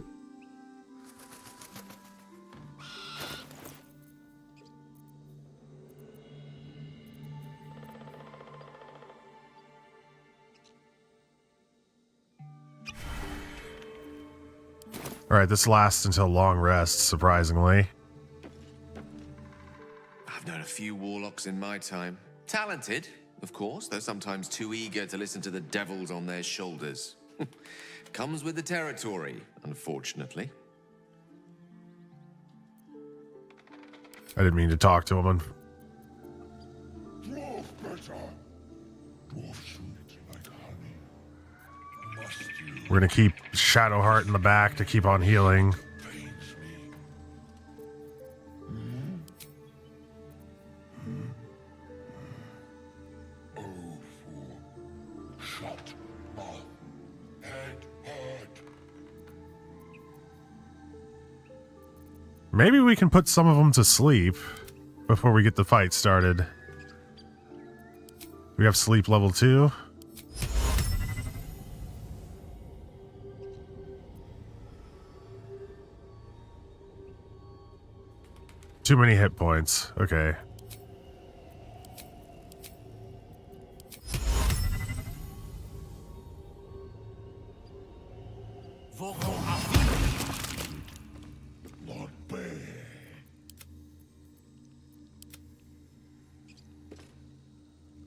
Alright, this lasts until long rest, surprisingly. I've known a few warlocks in my time. Talented, of course, though sometimes too eager to listen to the devils on their shoulders. Comes with the territory, unfortunately. I didn't mean to talk to him. Dwarf better. Dwarf sweet like honey. Must you? We're gonna keep Shadowheart in the back to keep on healing. Shut mouth. Head hurt. Maybe we can put some of them to sleep before we get the fight started. We have sleep level 2. Too many hit points. Okay. Not bad.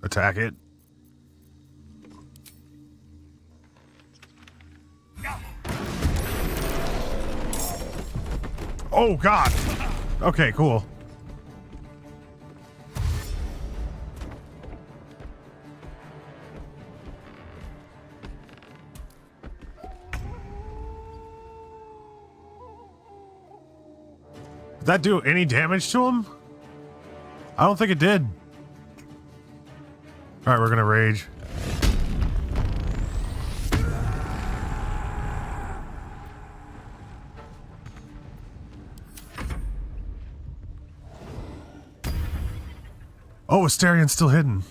Attack it. Oh, God. Okay, cool. Did that do any damage to him? I don't think it did. Alright, we're gonna rage. Oh, Asterian's still hidden.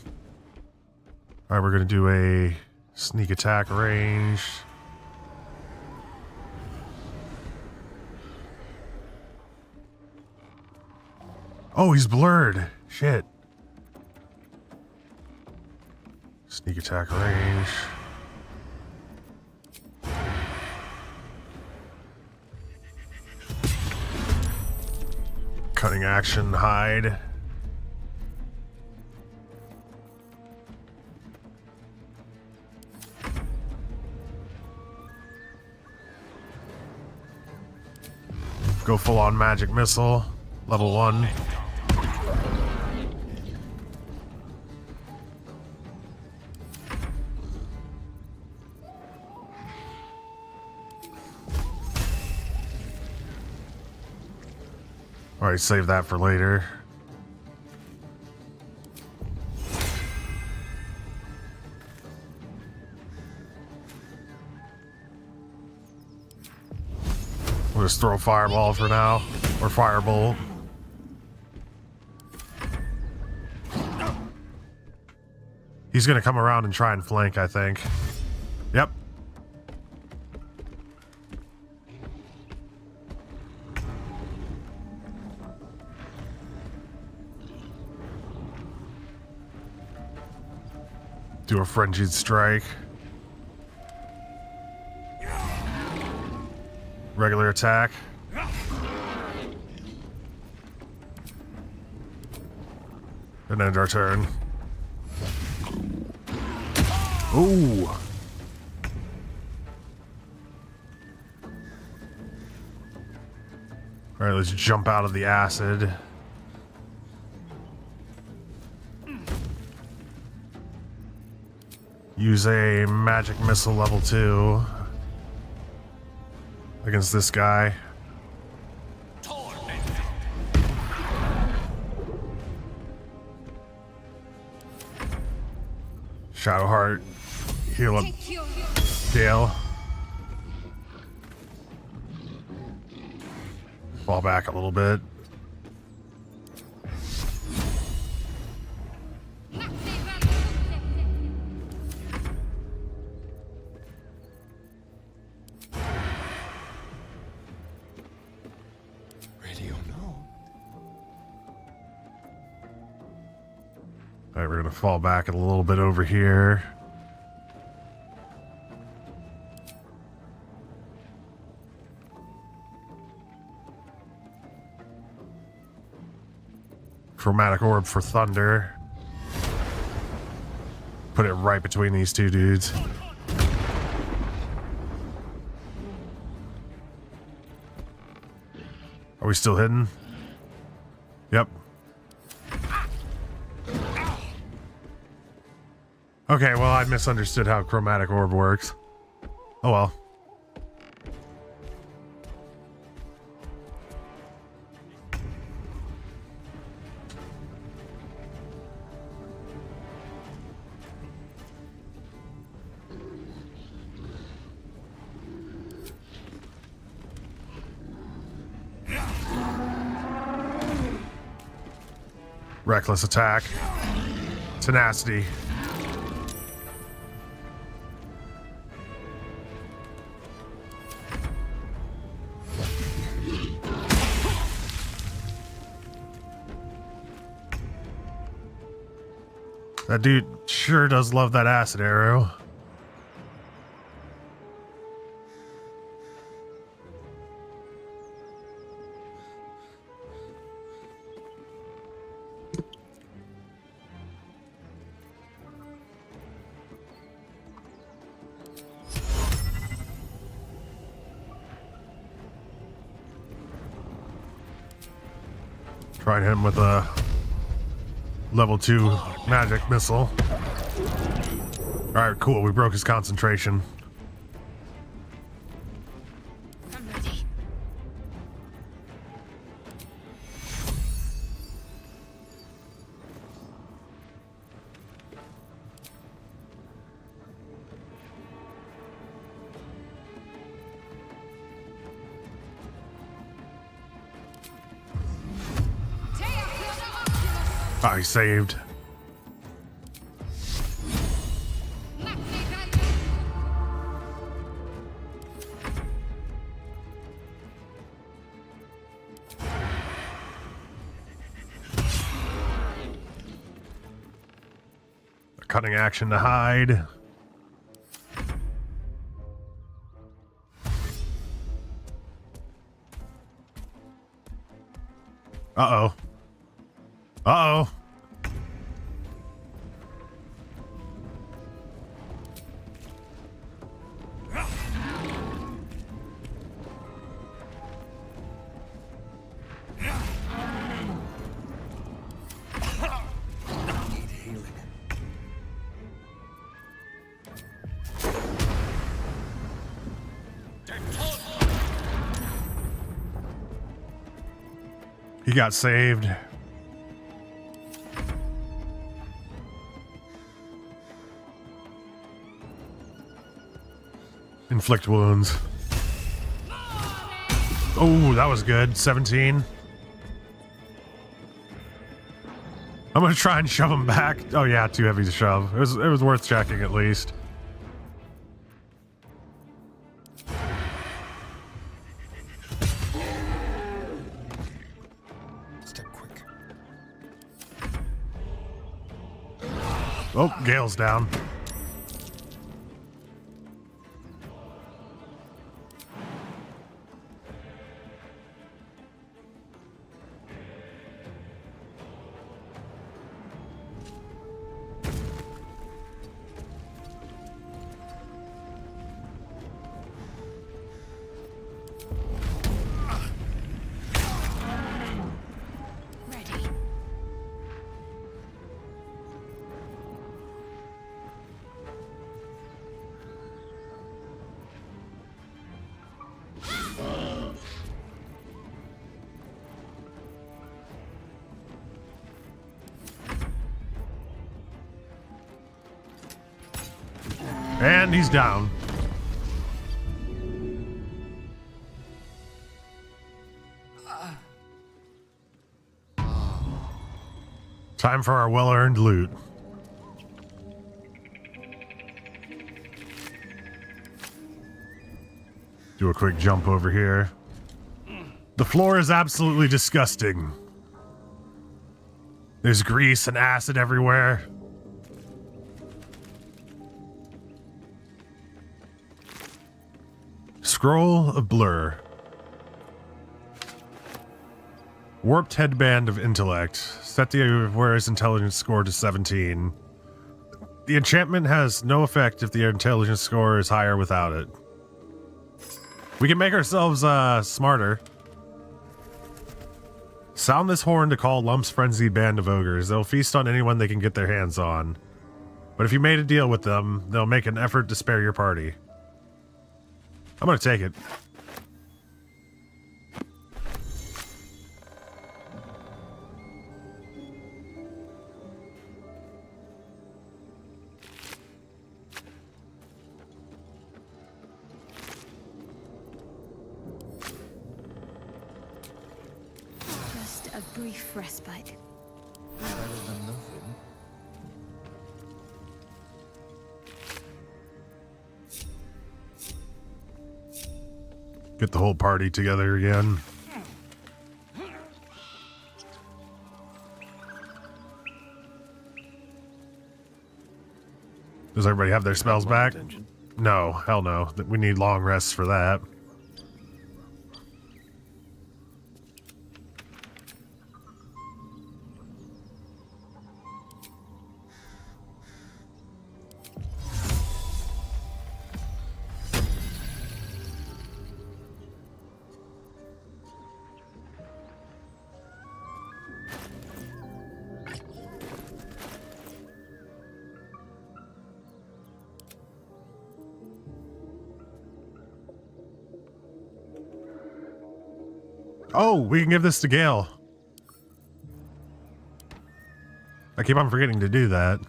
Alright, we're gonna do a sneak attack range. Oh, he's blurred. Shit. Sneak attack range. Cutting action, hide. Go full on magic missile, level 1. Alright, save that for later. We'll just throw fireball for now, or firebolt. He's gonna come around and try and flank, I think. Yep. Do a frenzied strike. Regular attack. And end our turn. Ooh. Alright, let's jump out of the acid. Use a magic missile level 2 against this guy. Shadowheart, heal up Gale. Fall back a little bit. Alright, we're gonna fall back a little bit over here. Chromatic orb for thunder. Put it right between these two dudes. Are we still hidden? Yep. Okay, well, I misunderstood how chromatic orb works. Oh well. Reckless attack. Tenacity. That dude sure does love that acid arrow. Try and hit him with a level 2 magic missile. Alright, cool. We broke his concentration. I'm ready. I saved. A cutting action to hide. Uh-oh. Uh-oh. He got saved. Inflict wounds. Oh, that was good. 17. I'm gonna try and shove him back. Oh yeah, too heavy to shove. It was worth checking at least. Step quick. Oh, Gale's down. And he's down. Time for our well-earned loot. Do a quick jump over here. The floor is absolutely disgusting. There's grease and acid everywhere. Scroll of Blur. Warped Headband of Intellect. Set the wearer's intelligence score to 17. The enchantment has no effect if the intelligence score is higher without it. We can make ourselves smarter. Sound this horn to call Lump's frenzied band of ogres. They'll feast on anyone they can get their hands on. But if you made a deal with them, they'll make an effort to spare your party. I'm gonna take it. Just a brief respite. Better than nothing. Get the whole party together again. Does everybody have their spells back? No, hell no. We need long rests for that. Oh, we can give this to Gale. I keep on forgetting to do that.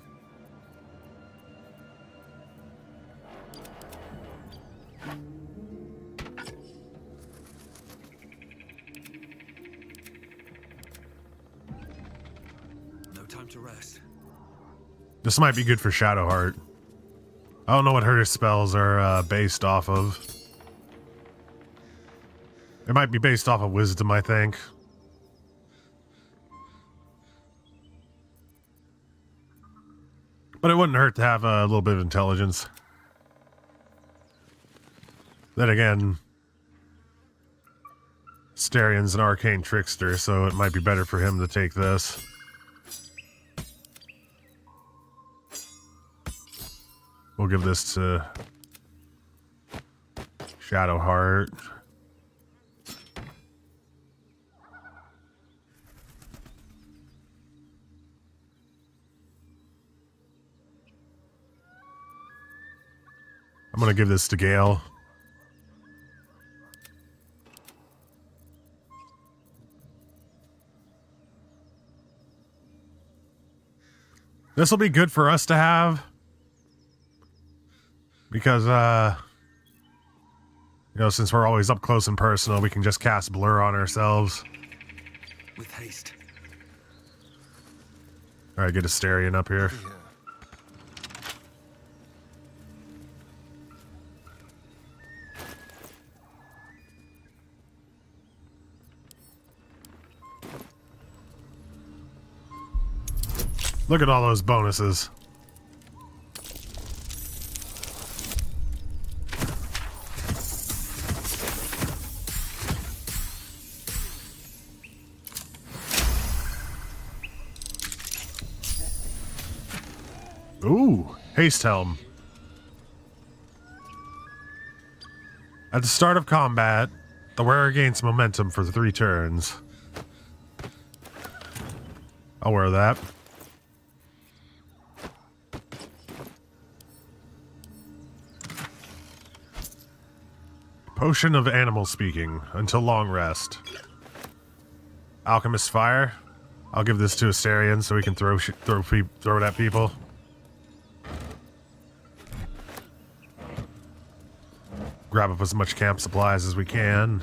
No time to rest. This might be good for Shadowheart. I don't know what her spells are based off of. It might be based off of wisdom, I think. But it wouldn't hurt to have a little bit of intelligence. Then again, Starion's an arcane trickster, so it might be better for him to take this. We'll give this to Shadowheart. I'm gonna give this to Gale. This will be good for us to have. Because, you know, since we're always up close and personal, we can just cast Blur on ourselves. With haste. Alright, get Asterion up here. Look at all those bonuses. Ooh, Haste Helm. At the start of combat, the wearer gains momentum for 3 turns. I'll wear that. Potion of Animal Speaking until long rest. Alchemist Fire. I'll give this to Asterion so he can throw it at people. Grab up as much camp supplies as we can.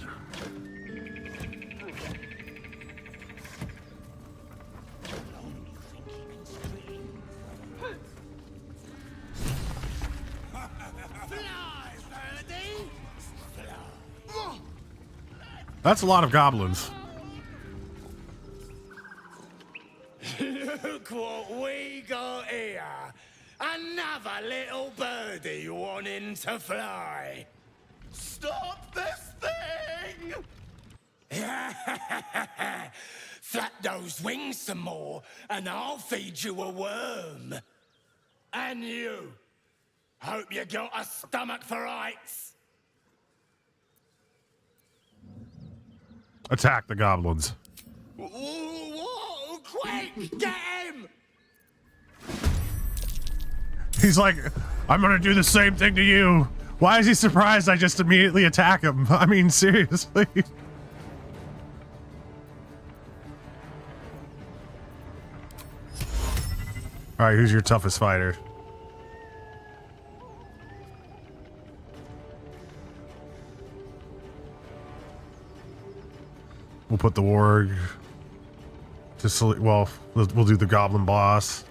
That's a lot of goblins. Look what we got here. Another little birdie wanting to fly. Stop this thing! Flap those wings some more, and I'll feed you a worm. And you. Hope you got a stomach for heights. Attack the goblins. Whoa, quick, get him! He's like, I'm gonna do the same thing to you. Why is he surprised I just immediately attack him? I mean, seriously. Alright, who's your toughest fighter? We'll put the warg to select. Well, we'll do the goblin boss.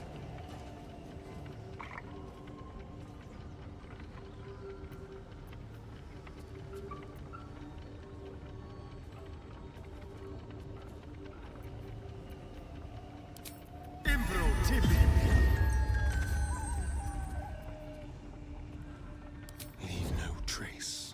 Leave no trace.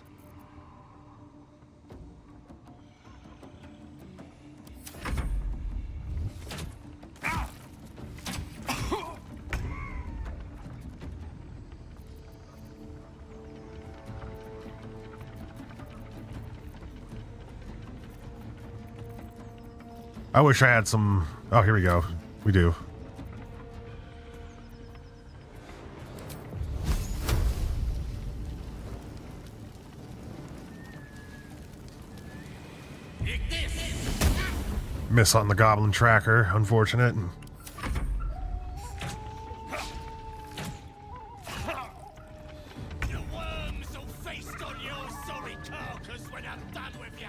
I wish I had some. Oh, here we go. We do. Miss on the goblin tracker, unfortunate. The worms will feast on your sorry carcass when I'm done with ya.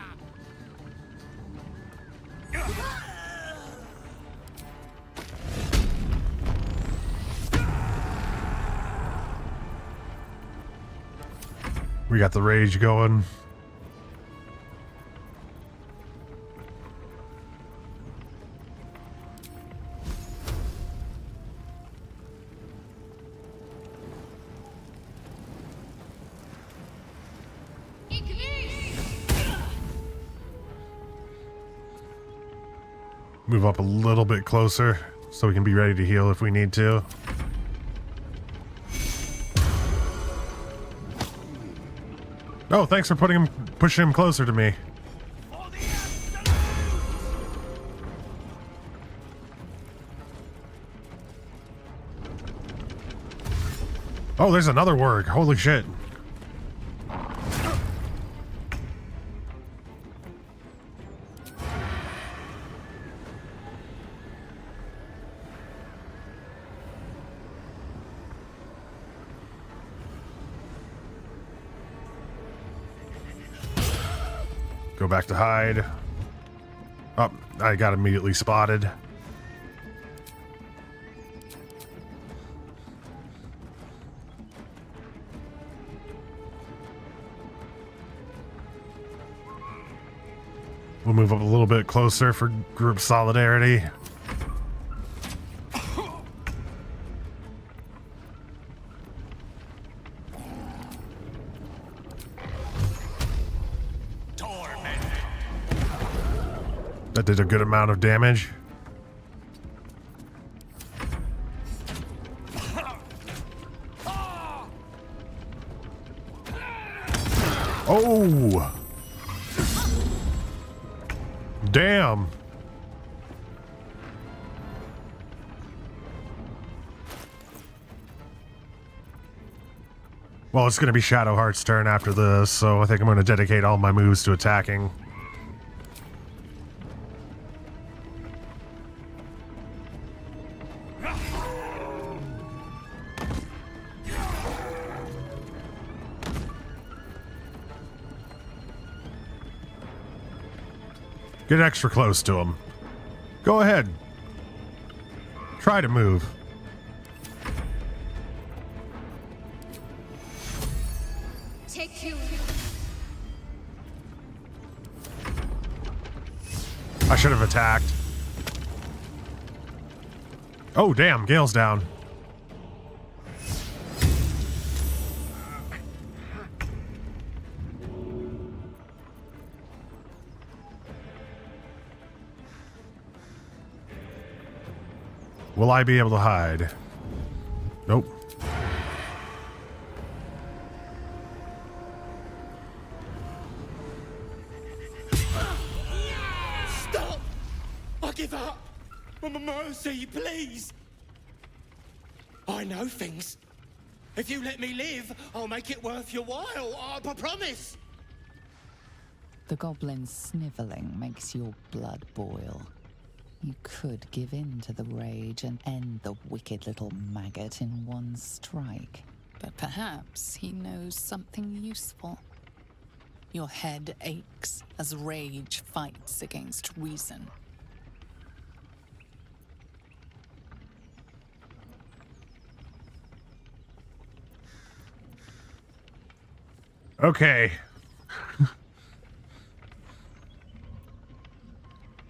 We got the rage going. Move up a little bit closer so we can be ready to heal if we need to. Oh, thanks for pushing him closer to me. Oh, there's another word. Holy shit. Go back to hide. Oh, I got immediately spotted. We'll move up a little bit closer for group solidarity. That did a good amount of damage. Oh! Damn! Well, it's going to be Shadowheart's turn after this, so I think I'm going to dedicate all my moves to attacking. Get extra close to him. Go ahead. Try to move. Take you. I should have attacked. Oh, damn. Gale's down. Will I be able to hide? Nope. Stop! I give up! Mercy, please! I know things. If you let me live, I'll make it worth your while. I promise! The goblin's snivelling makes your blood boil. You could give in to the rage and end the wicked little maggot in one strike. But perhaps he knows something useful. Your head aches as rage fights against reason. Okay.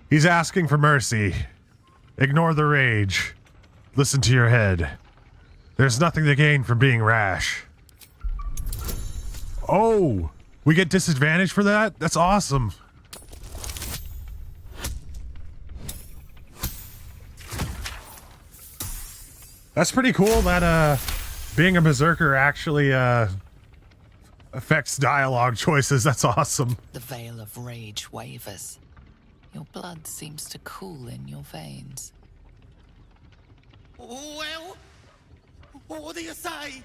He's asking for mercy. Ignore the rage. Listen to your head. There's nothing to gain from being rash. Oh, we get disadvantage for that? That's awesome. That's pretty cool that being a berserker actually affects dialogue choices. That's awesome. The veil of rage wavers. Your blood seems to cool in your veins. Well, what do you say?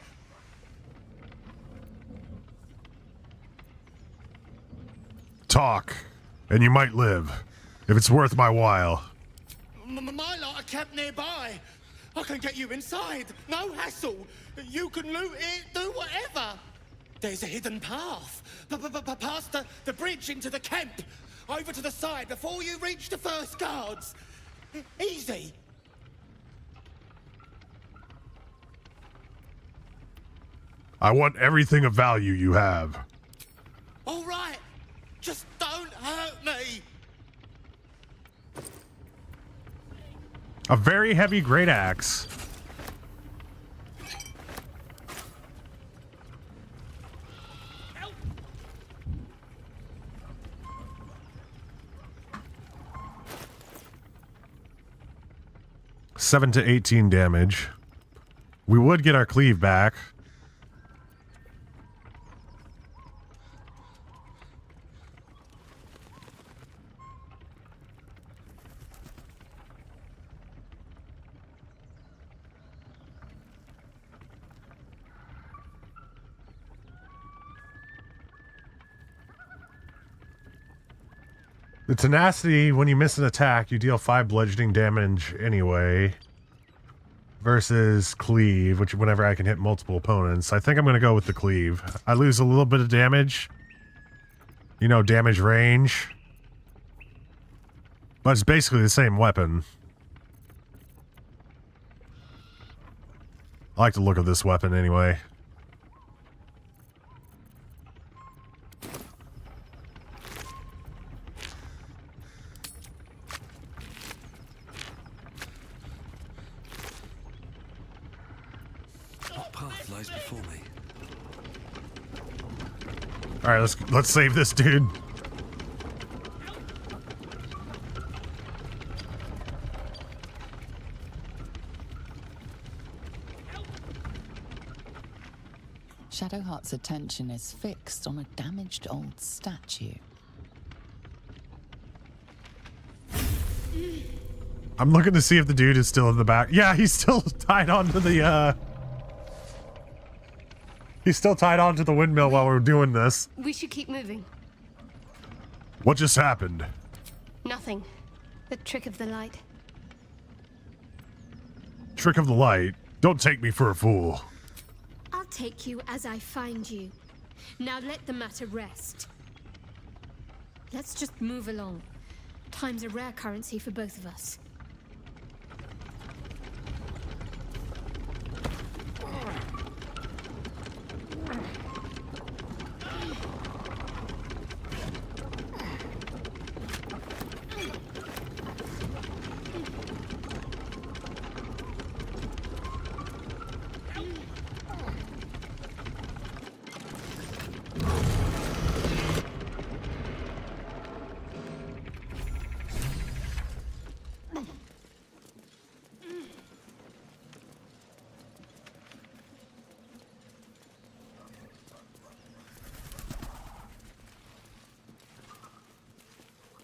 Talk, and you might live, if it's worth my while. My lot are kept nearby. I can get you inside. No hassle. You can loot it, do whatever. There's a hidden path. Past the bridge into the camp. Over to the side before you reach the first guards. Easy. I want everything of value you have. All right. Just don't hurt me. A very heavy great axe. Seven to 18 damage. We would get our cleave back. The tenacity, when you miss an attack, you deal 5 bludgeoning damage anyway. Versus cleave, which whenever I can hit multiple opponents. I think I'm going to go with the cleave. I lose a little bit of damage, you know, damage range. But it's basically the same weapon. I like the look of this weapon anyway. What path lies before me? All right, let's save this dude. Shadowheart's attention is fixed on a damaged old statue. I'm looking to see if the dude is still in the back. Yeah, he's still tied onto the he's still tied onto the windmill while we're doing this. We should keep moving. What just happened? Nothing. The trick of the light. Trick of the light. Don't take me for a fool. I'll take you as I find you. Now let the matter rest. Let's just move along. Time's a rare currency for both of us.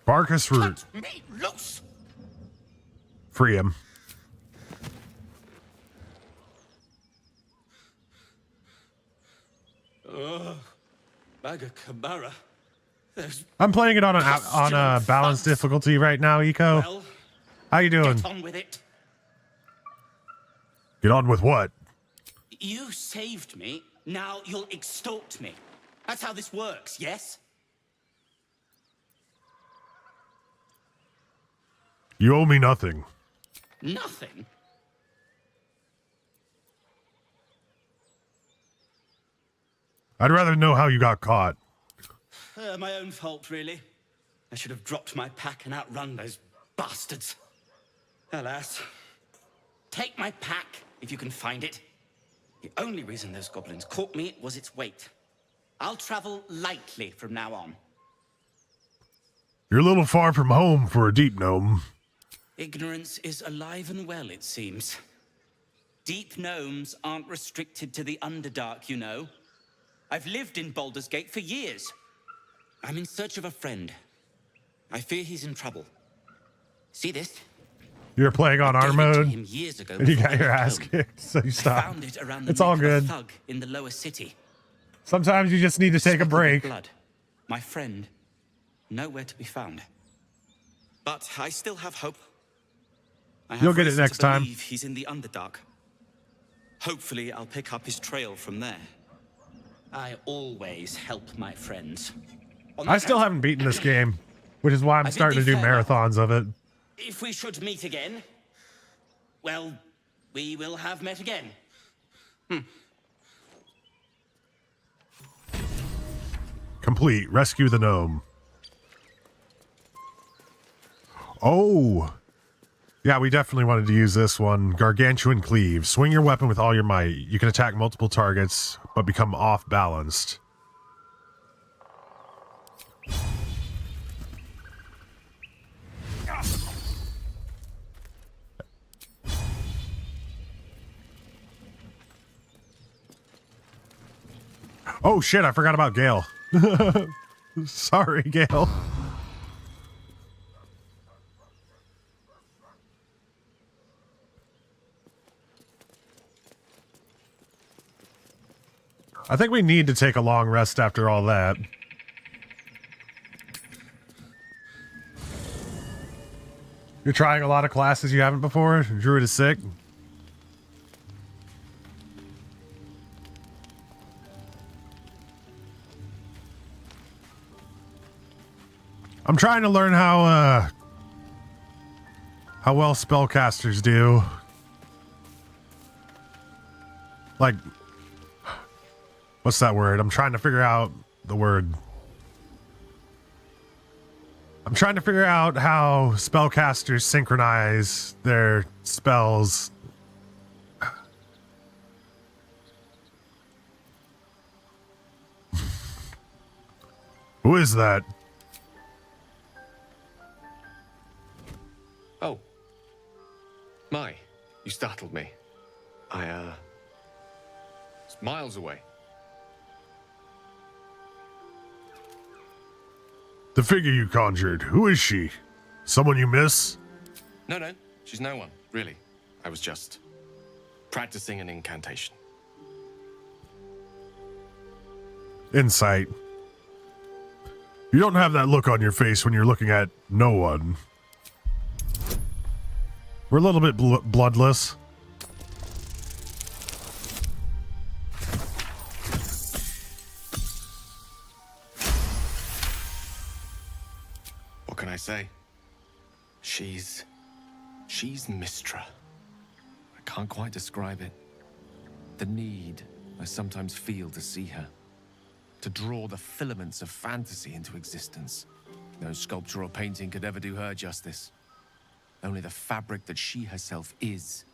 Barkus root. Me loose! Free him. Bag of Camara. There's I'm playing it on a balanced difficulty right now, Eco. Well, how you doing? get on with it. Get on with what? You saved me. Now you'll extort me. That's how this works, yes? You owe me nothing. Nothing? I'd rather know how you got caught. My own fault, really. I should have dropped my pack and outrun those bastards. Alas. Take my pack, if you can find it. The only reason those goblins caught me was its weight. I'll travel lightly from now on. You're a little far from home for a deep gnome. Ignorance is alive and well, it seems. Deep gnomes aren't restricted to the Underdark, you know. I've lived in Baldur's Gate for years. I'm in search of a friend. I fear he's in trouble. See this? You're playing on our mode, him years ago and you got before your I ass left home. kicked, so you stop. Found it around the It's all neck of a good. thug in the lower city. Sometimes you just need to take a Spotted break. with blood. My friend, nowhere to be found. But I still have hope. I have You'll get it reason next to time. believe he's in the Underdark. Hopefully, I'll pick up his trail from there. I always help my friends. I still haven't beaten this game, which is why I'm I bid starting to thee do farewell. marathons of it. If we should meet again, well, we will have met again. Complete. Rescue the gnome. Oh. Yeah, we definitely wanted to use this one. Gargantuan Cleave. Swing your weapon with all your might. You can attack multiple targets, but become off-balanced. Oh shit, I forgot about Gale. Sorry, Gale. I think we need to take a long rest after all that. You're trying a lot of classes you haven't before? Druid is sick? I'm trying to learn how well spellcasters do. Like, what's that word? I'm trying to figure out the word. I'm trying to figure out how spellcasters synchronize their spells. Who is that? Oh. My, you startled me. It's miles away. The figure you conjured, who is she? Someone you miss? No, she's no one, really. I was just practicing an incantation. Insight. You don't have that look on your face when you're looking at no one. We're a little bit bloodless. What can I say? She's Mistra. I can't quite describe it. The need I sometimes feel to see her. To draw the filaments of fantasy into existence. No sculpture or painting could ever do her justice. Only the fabric that she herself is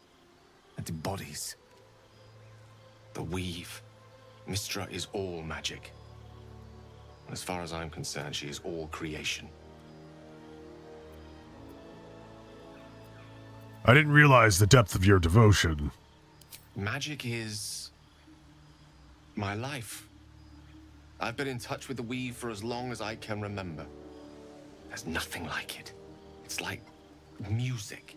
and embodies. The weave. Mistra is all magic. As far as I'm concerned, she is all creation. I didn't realize the depth of your devotion. Magic is my life. I've been in touch with the weave for as long as I can remember. There's nothing like it. It's like music,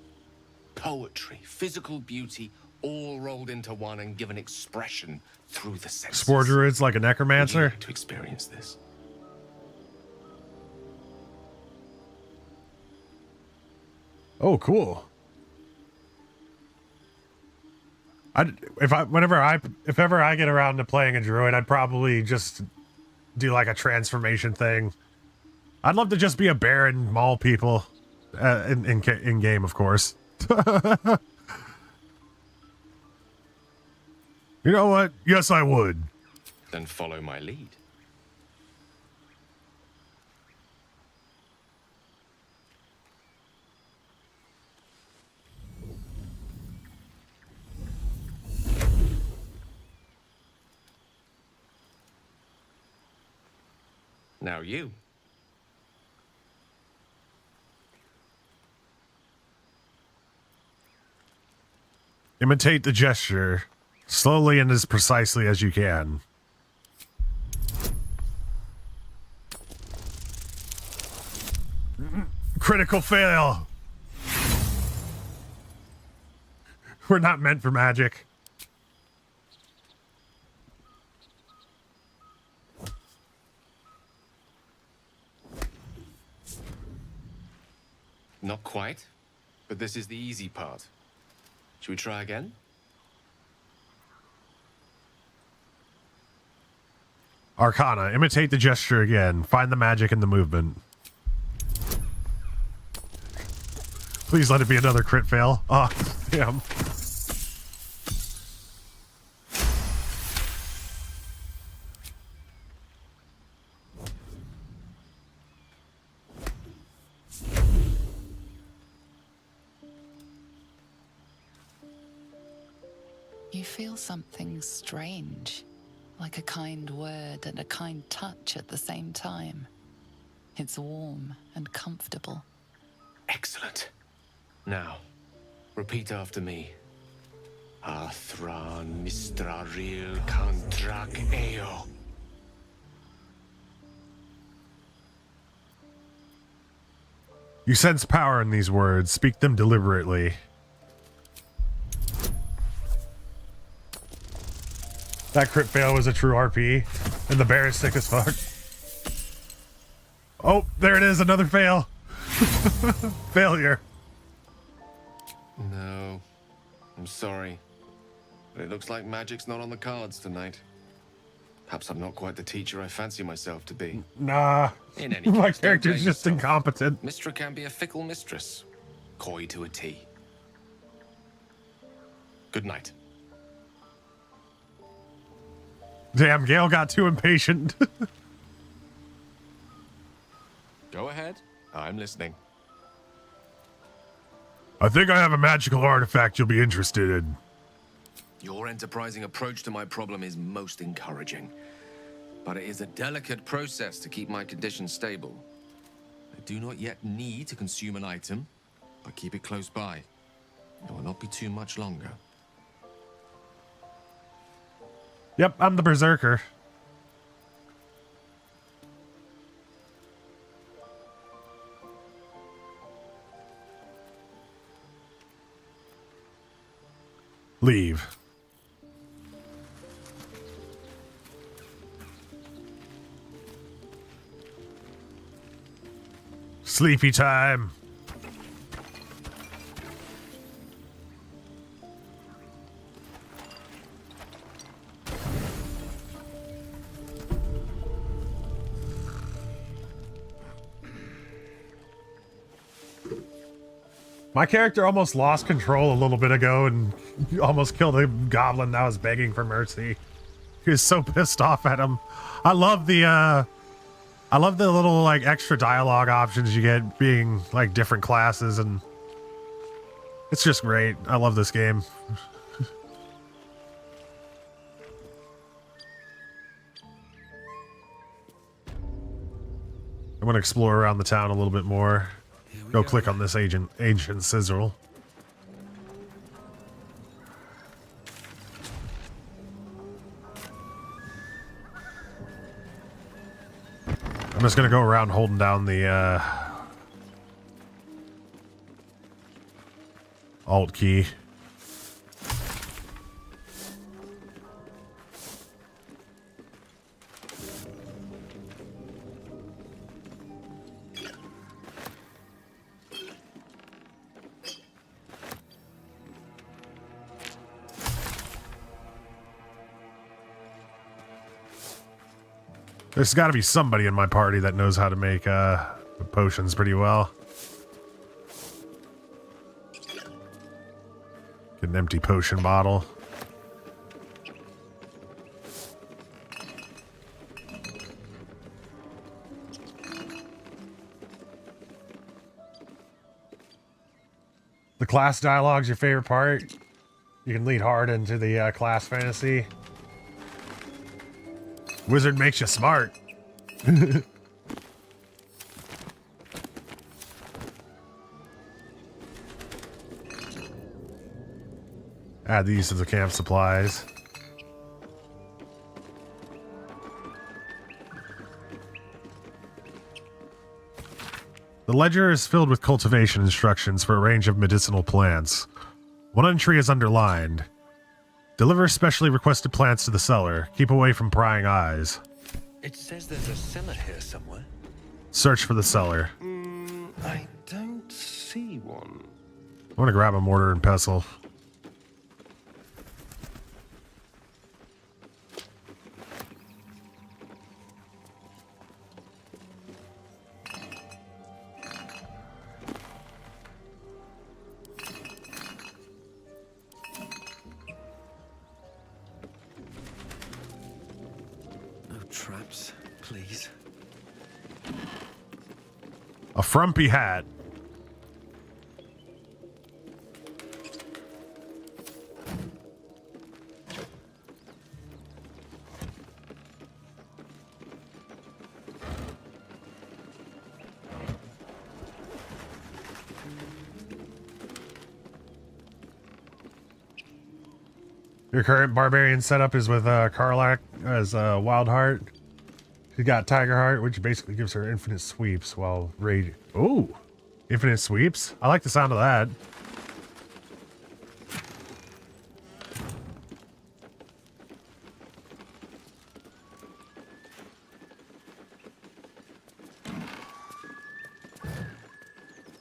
poetry, physical beauty, all rolled into one and given expression through the senses. Spore druids like a necromancer? Would you like to experience this? Oh, cool. If ever I get around to playing a druid, I'd probably just do like a transformation thing. I'd love to just be a bear and maul people in game, of course. You know what? Yes, I would. Then follow my lead. Now you. Imitate the gesture, slowly and as precisely as you can. Critical fail. We're not meant for magic. Not quite, but this is the easy part. Should we try again? Arcana, imitate the gesture again. Find the magic in the movement. Please let it be another crit fail. Oh, damn. You feel something strange, like a kind word and a kind touch at the same time. It's warm and comfortable. Excellent. Now, repeat after me. Athran Mistraril Kantrak Eo. You sense power in these words. Speak them deliberately. That crit fail was a true RP, and the bear is sick as fuck. Oh, there it is, another fail. Failure. No, I'm sorry, but it looks like magic's not on the cards tonight. Perhaps I'm not quite the teacher I fancy myself to be. Nah. In any My case, don't character's blame just yourself. incompetent. Mystra can be a fickle mistress. Coy to a T. Good night. Damn, Gale got too impatient. Go ahead. I'm listening. I think I have a magical artifact you'll be interested in. Your enterprising approach to my problem is most encouraging. But it is a delicate process to keep my condition stable. I do not yet need to consume an item, but keep it close by. It will not be too much longer. Yep, I'm the berserker. Leave. Sleepy time. My character almost lost control a little bit ago and almost killed a goblin that was begging for mercy. He was so pissed off at him. I love the little like extra dialogue options you get being like different classes, and it's just great. I love this game. I'm gonna explore around the town a little bit more. Go click on this ancient sizzle. I'm just gonna go around holding down the Alt key. There's got to be somebody in my party that knows how to make potions pretty well. Get an empty potion bottle. The class dialogue's your favorite part? You can lead hard into the class fantasy. Wizard makes you smart. Add these to the camp supplies. The ledger is filled with cultivation instructions for a range of medicinal plants. One entry is underlined. Deliver specially requested plants to the cellar. Keep away from prying eyes. It says there's a cellar here somewhere. Search for the cellar. I don't see one. I want to grab a mortar and pestle. Traps, please. A frumpy hat. Your current barbarian setup is with Karlak as Wild Heart. She's got Tiger Heart, which basically gives her infinite sweeps while rage. Oh, infinite sweeps. I like the sound of that.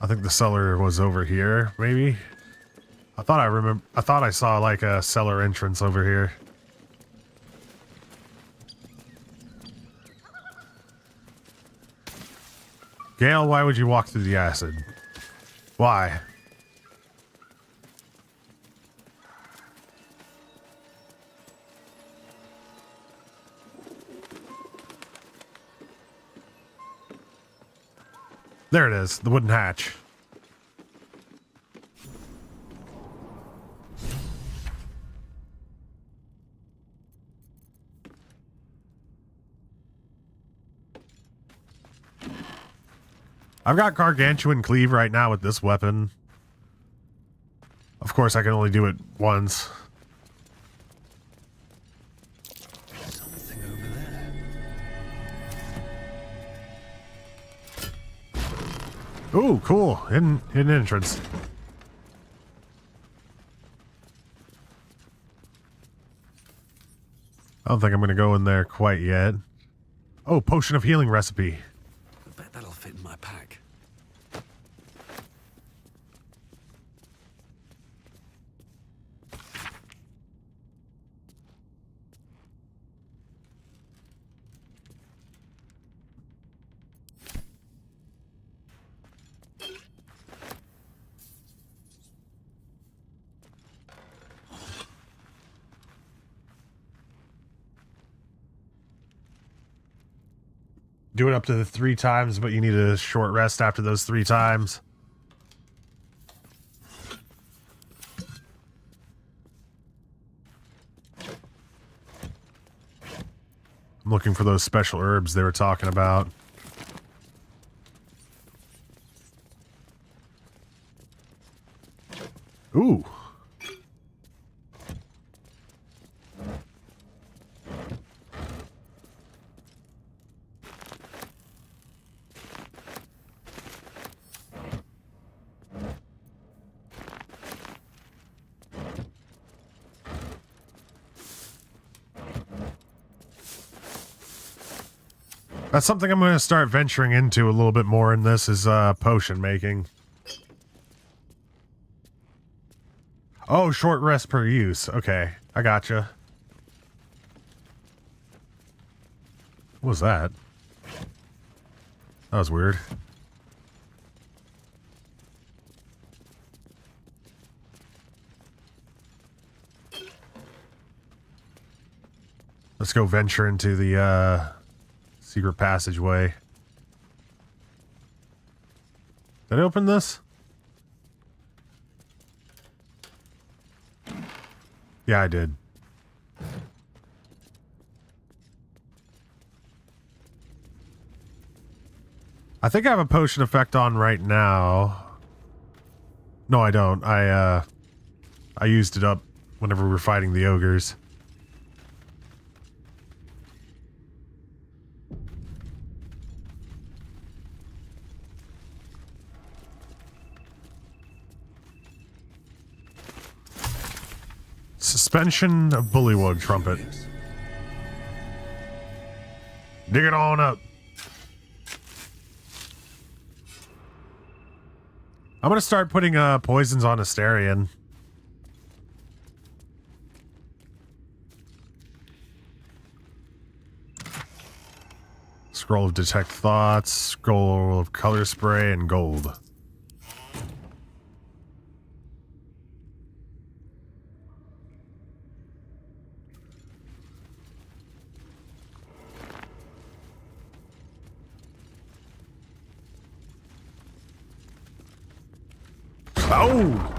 I think the cellar was over here, maybe. I thought I saw like a cellar entrance over here. Gale, why would you walk through the acid? Why? There it is, the wooden hatch. I've got Gargantuan Cleave right now with this weapon. Of course, I can only do it once. Something over there. Ooh, cool. Hidden entrance. I don't think I'm going to go in there quite yet. Oh, potion of healing recipe. I bet that'll fit in my pack. Do it up to the 3 times, but you need a short rest after those 3 times. I'm looking for those special herbs they were talking about. Ooh. That's something I'm going to start venturing into a little bit more in this is potion making. Oh, short rest per use. Okay, I gotcha. What was that? That was weird. Let's go venture into the secret passageway. Did I open this? Yeah, I did. I think I have a potion effect on right now. No, I don't. I used it up whenever we were fighting the ogres. Suspension of Bullywug Trumpet. Dig it on up. I'm gonna start putting poisons on Asterion. Scroll of Detect Thoughts, Scroll of Color Spray, and Gold. Oh!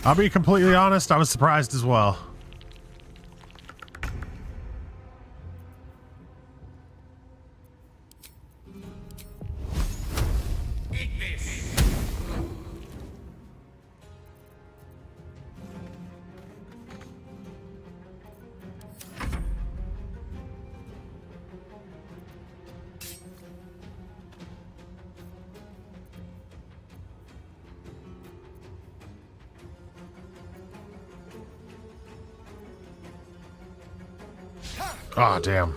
I'll be completely honest, I was surprised as well. Ah, damn.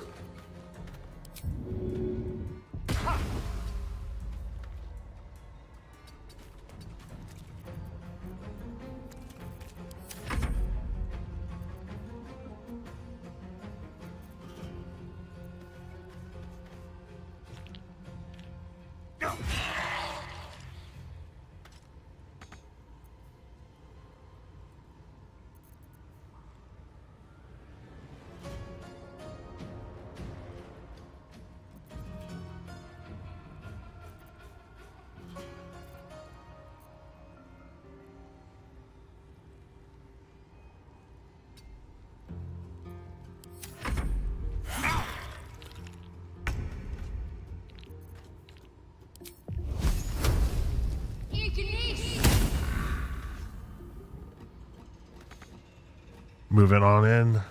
Moving on in.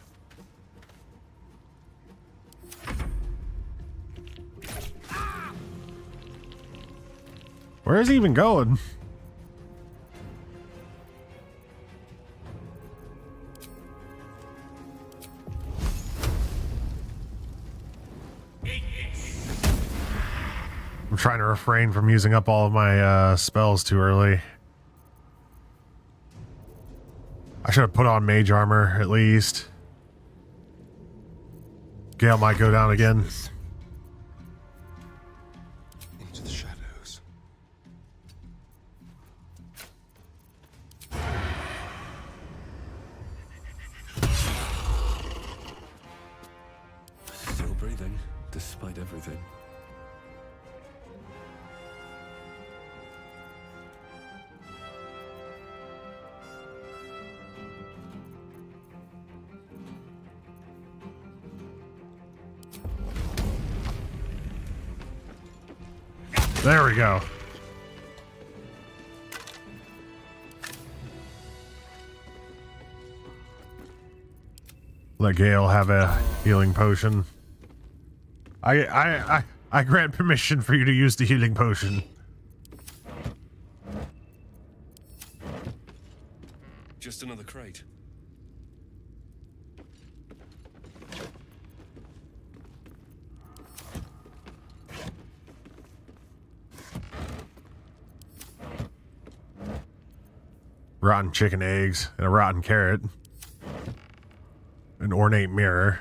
Where is he even going? I'm trying to refrain from using up all of my spells too early. I should have put on mage armor at least. Gale might go down again. Into the shadows. Still breathing, despite everything. There we go. Let Gale have a healing potion. I grant permission for you to use the healing potion. Just another crate. Rotten chicken eggs and a rotten carrot. An ornate mirror.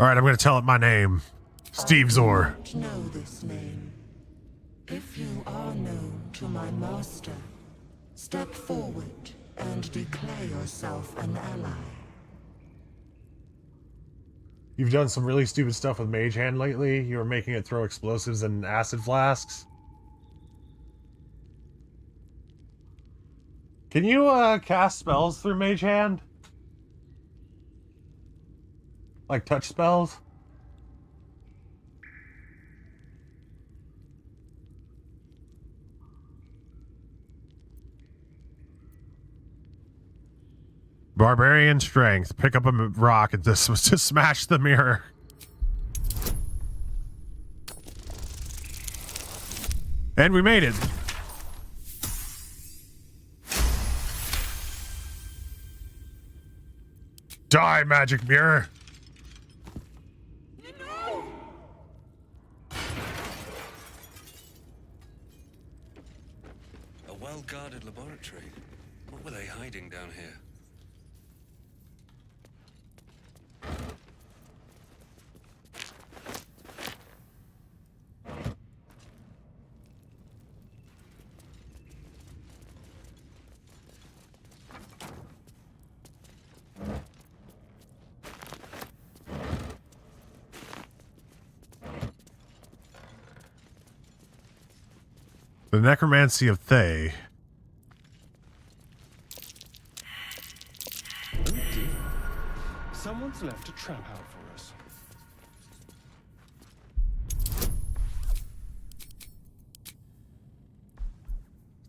Alright, I'm gonna tell it my name. Stevezor. I don't know this name. If you are known to my master, step forward and declare yourself an ally. You've done some really stupid stuff with Mage Hand lately. You were making it throw explosives and acid flasks. Can you cast spells through Mage Hand? Like touch spells? Barbarian strength. Pick up a rock and this was to smash the mirror. And we made it. Die, magic mirror. A well-guarded laboratory. What were they hiding down here? The necromancy of Thay. Oh dear. Someone's left a trap out for us.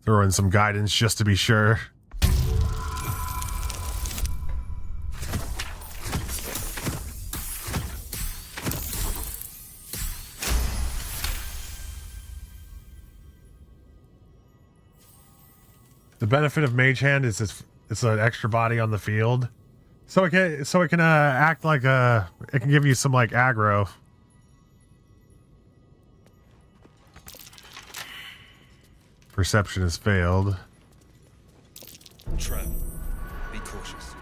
Throw in some guidance just to be sure. The benefit of Mage Hand is it's an extra body on the field, so it can act like it can give you some like aggro. Perception has failed. Trap. Be cautious.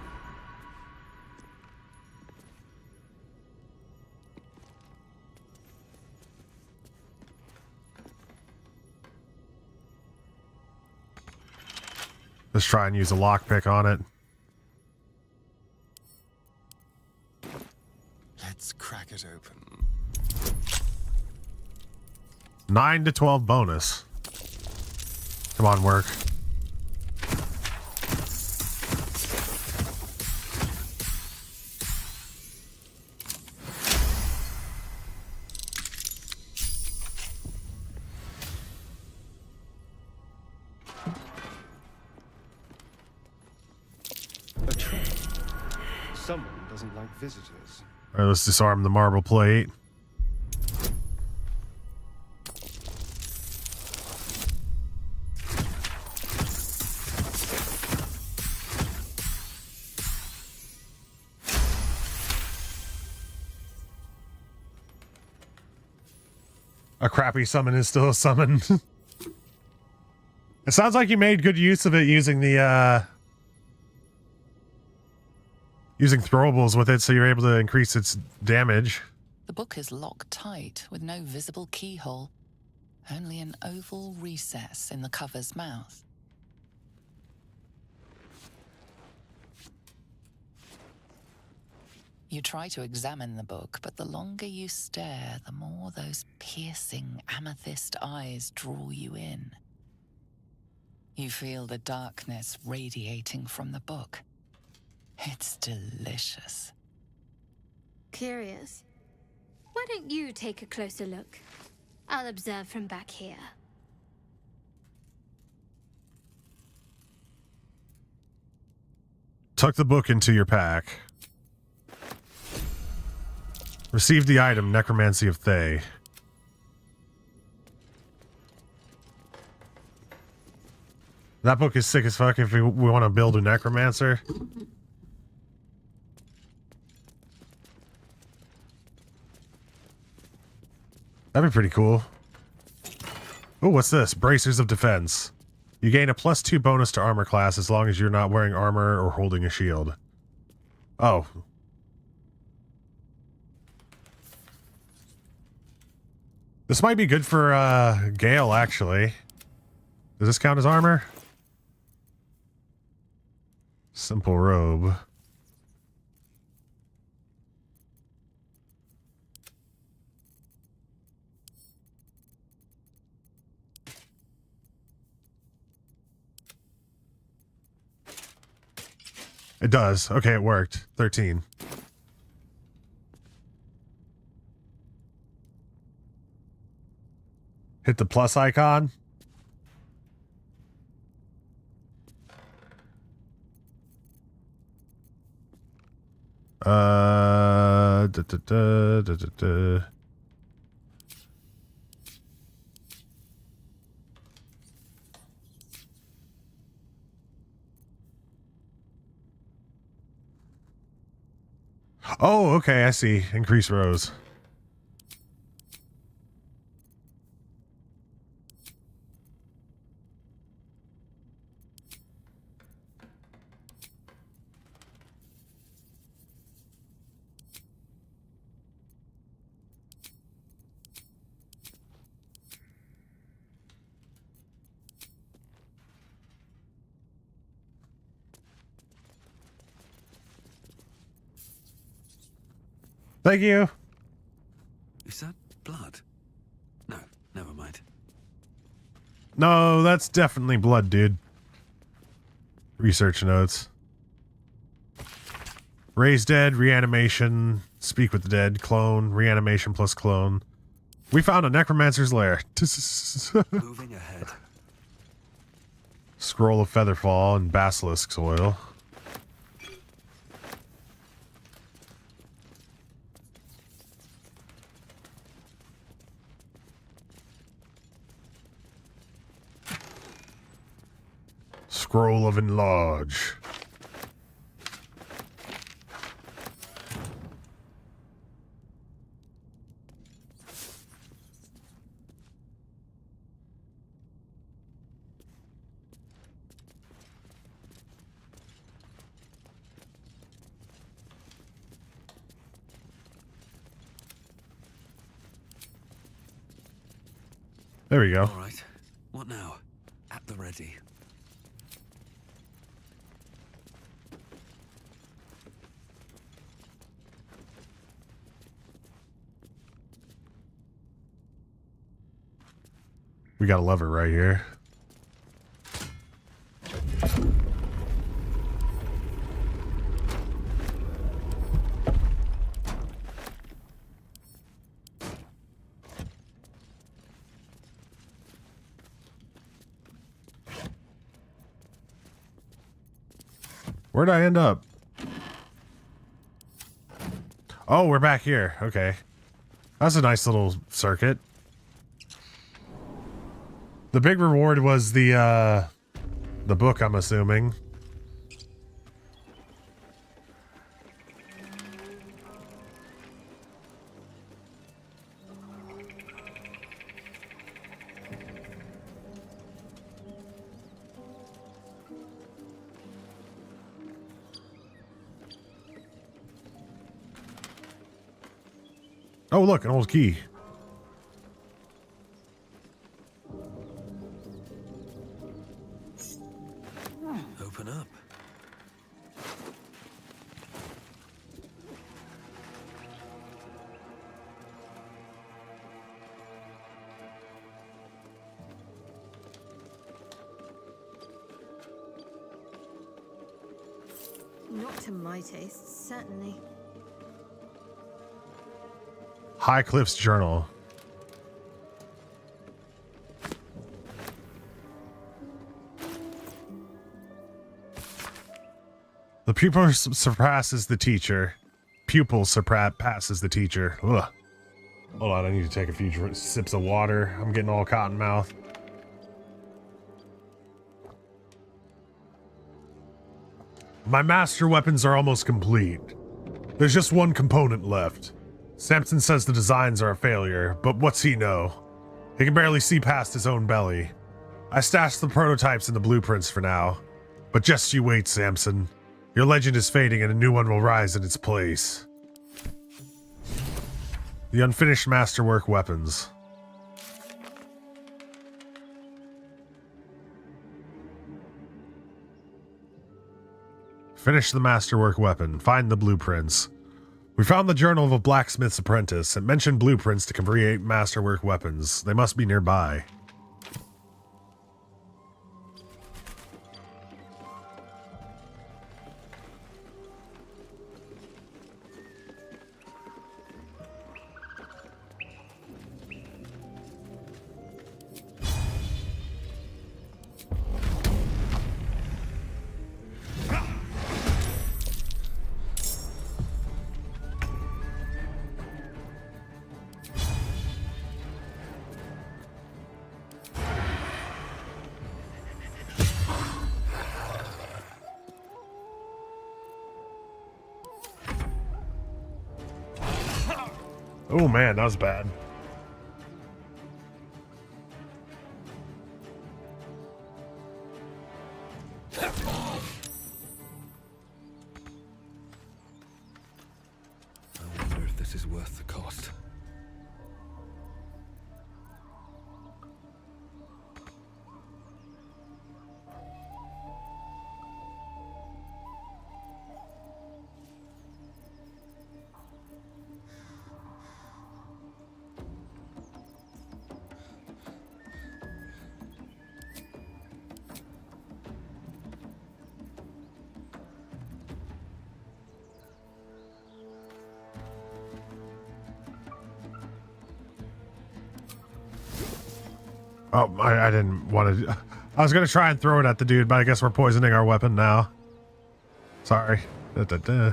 Let's try and use a lockpick on it. Let's crack it open. 9 to 12 bonus. Come on, work. Someone doesn't like visitors. All right, let's disarm the marble plate. A crappy summon is still a summon. It sounds like you made good use of it using the using throwables with it, so you're able to increase its damage. The book is locked tight with no visible keyhole, only an oval recess in the cover's mouth. You try to examine the book, but the longer you stare, the more those piercing amethyst eyes draw you in. You feel the darkness radiating from the book. It's delicious. Curious. Why don't you take a closer look? I'll observe from back here. Tuck the book into your pack. Receive the item, Necromancy of Thay. That book is sick as fuck if we want to build a necromancer. That'd be pretty cool. Oh, what's this? Bracers of Defense. You gain a +2 bonus to armor class as long as you're not wearing armor or holding a shield. Oh. This might be good for Gale, actually. Does this count as armor? Simple robe. It does. Okay, it worked. 13. Hit the plus icon. Oh, okay, I see. Increase rows. Thank you. Is that blood? No, never mind. No, that's definitely blood, dude. Research notes. Raise dead, reanimation, speak with the dead, clone, reanimation plus clone. We found a necromancer's lair. Moving ahead. Scroll of Featherfall and basilisk's oil. Scroll of Enlarge. There we go. All right. What now? At the ready. We got a lever right here. Where'd I end up? Oh, we're back here. Okay. That's a nice little circuit. The big reward was the book, I'm assuming. Oh, look, an old key. Open up. Not to my taste, certainly. High Cliff's journal. The pupil surpasses the teacher. Pupil surpasses the teacher. Ugh. Hold on, I need to take a few sips of water. I'm getting all cotton mouth. My master weapons are almost complete. There's just one component left. Samson says the designs are a failure, but what's he know? He can barely see past his own belly. I stashed the prototypes and the blueprints for now. But just you wait, Samson. Your legend is fading and a new one will rise in its place. The unfinished masterwork weapons. Finish the masterwork weapon. Find the blueprints. We found the journal of a blacksmith's apprentice. It mentioned blueprints to create masterwork weapons. They must be nearby. Oh man, that was bad. I wonder if this is worth the cost. Oh, I didn't want to... I was going to try and throw it at the dude, but I guess we're poisoning our weapon now. Sorry. There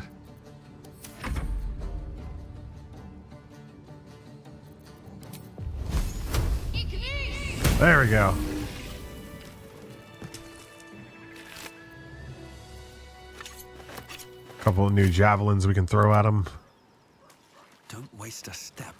we go. Couple of new javelins we can throw at him. Don't waste a step.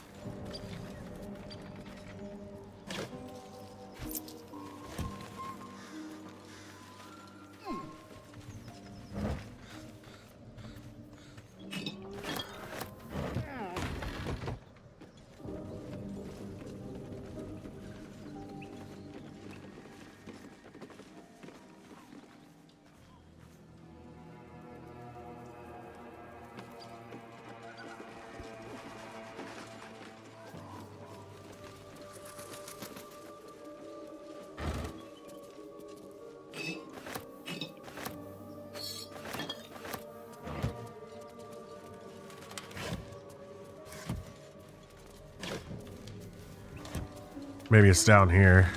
Maybe it's down here.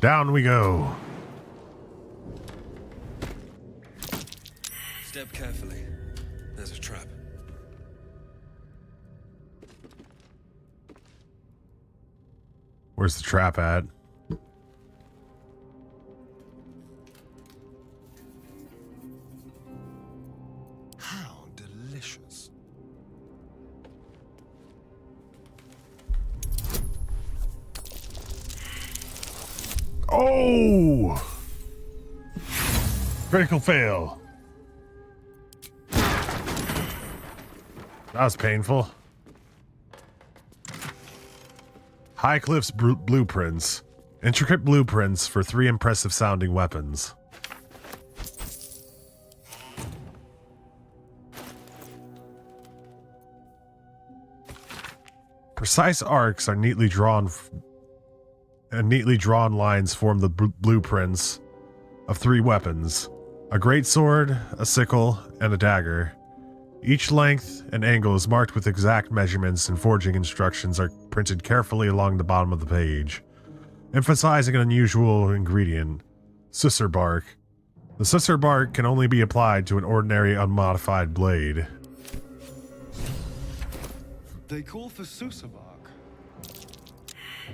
Down we go. Step carefully. There's a trap. Where's the trap at? How delicious. Oh! Critical fail. That was painful. Highcliff's blueprints. Intricate blueprints for 3 impressive sounding weapons. Precise arcs are neatly drawn and neatly drawn lines form the blueprints of 3 weapons. A greatsword, a sickle, and a dagger. Each length and angle is marked with exact measurements, and forging instructions are printed carefully along the bottom of the page, emphasizing an unusual ingredient, susur bark. The susur bark can only be applied to an ordinary unmodified blade. They call for susur bark.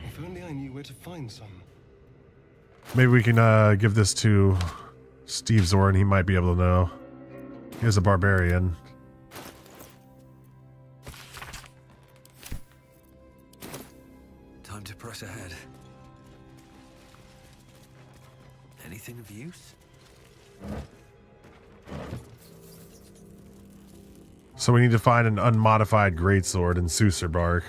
If only I knew where to find some. Maybe we can give this to Stevezor and he might be able to know. Here's a barbarian. Time to press ahead. Anything of use? So we need to find an unmodified greatsword and susur bark.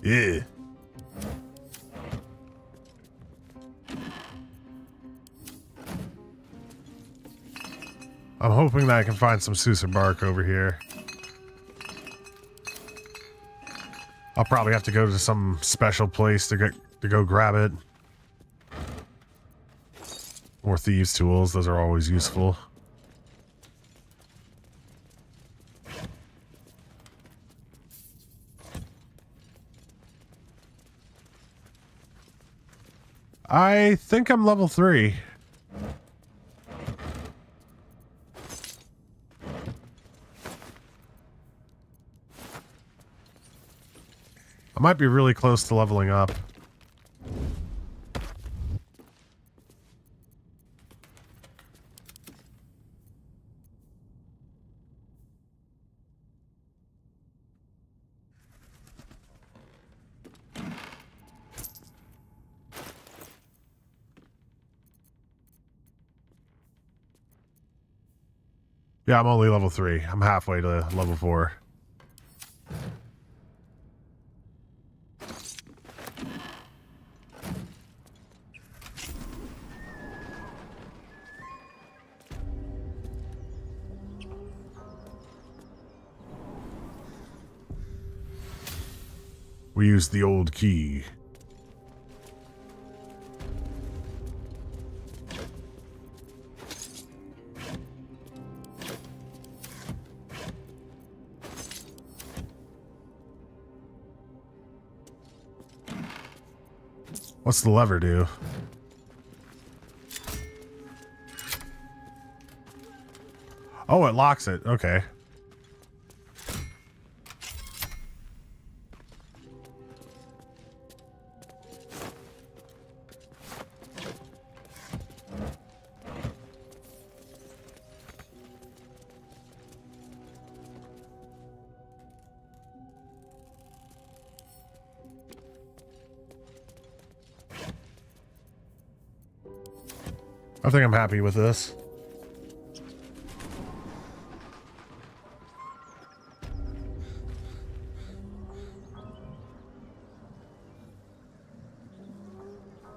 Yeah. I'm hoping that I can find some susur bark over here. I'll probably have to go to some special place to go grab it. More thieves' tools, those are always useful. I think I'm level 3. I might be really close to leveling up. Yeah, I'm only level 3. I'm halfway to level 4. We used the old key. What's the lever do? Oh, it locks it. Okay. I think I'm happy with this.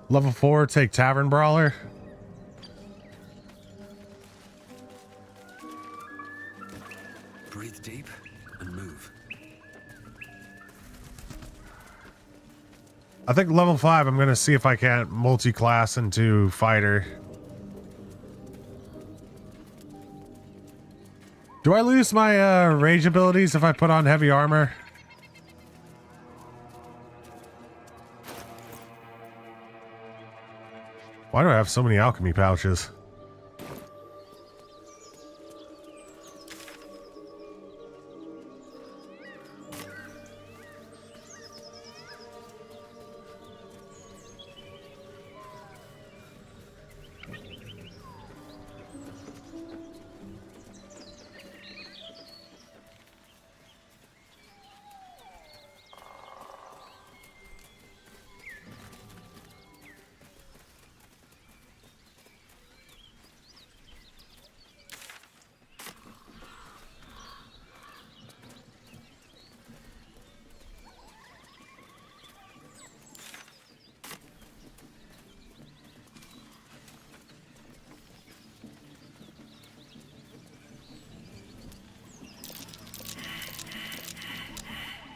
Level 4, take Tavern Brawler. Breathe deep and move. I think level 5, I'm going to see if I can't multi-class into fighter. Do I lose my rage abilities if I put on heavy armor? Why do I have so many alchemy pouches?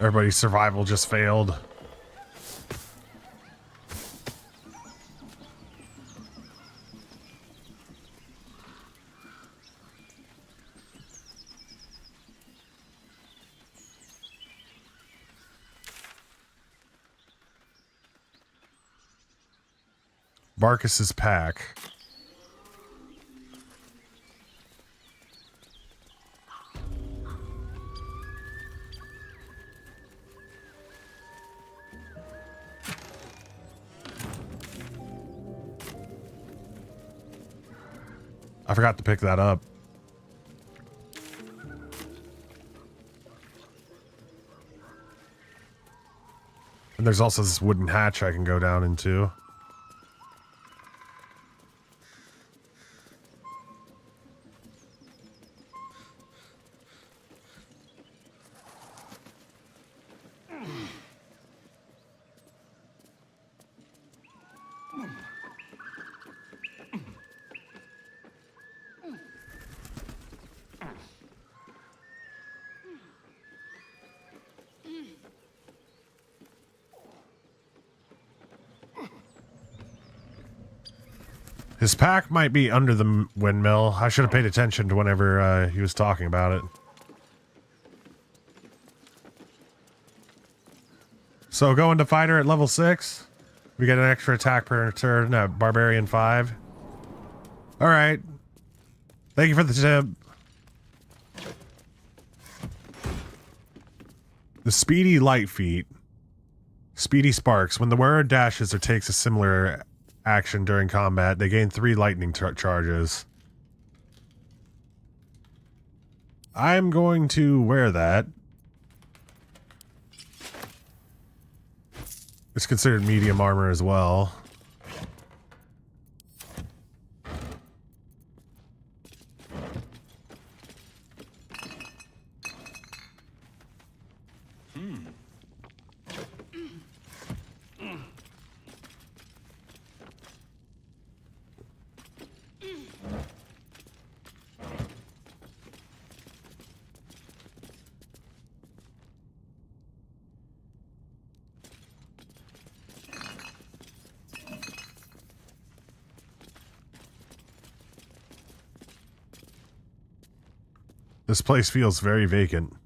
Everybody's survival just failed. Barkus's pack. I forgot to pick that up. And there's also this wooden hatch I can go down into. His pack might be under the windmill. I should have paid attention to whenever he was talking about it. So going to fighter at level 6. We get an extra attack per turn at Barbarian 5. Alright. Thank you for the tip. The Speedy Light Feet. Speedy Sparks. When the wearer dashes or takes a similar action during combat, they gain 3 lightning charges. I'm going to wear that. It's considered medium armor as well. This place feels very vacant.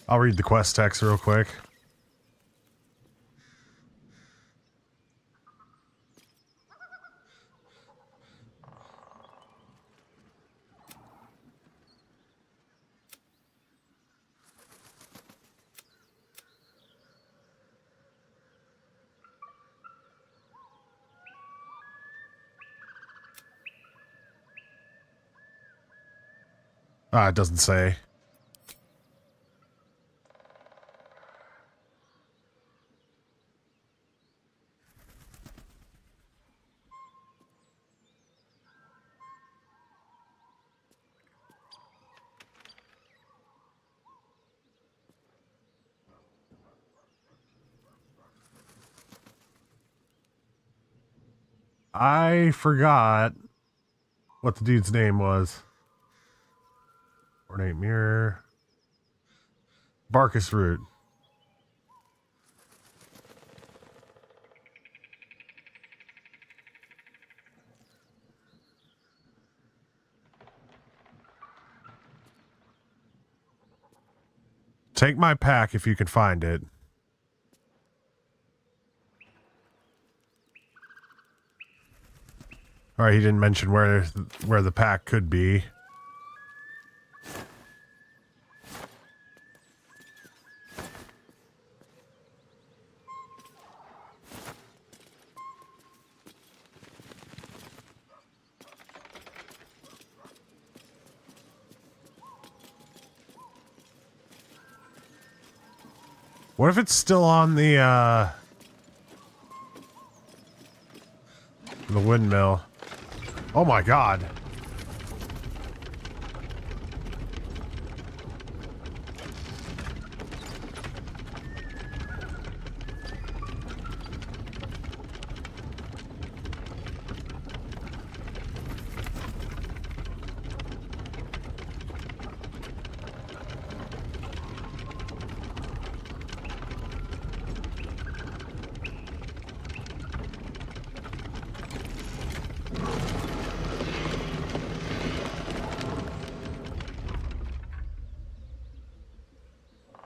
I'll read the quest text real quick. Ah, it doesn't say. I forgot what the dude's name was. Ornate mirror. Barkus root. Take my pack if you can find it. Alright, he didn't mention where the pack could be. What if it's still on the windmill? Oh my god.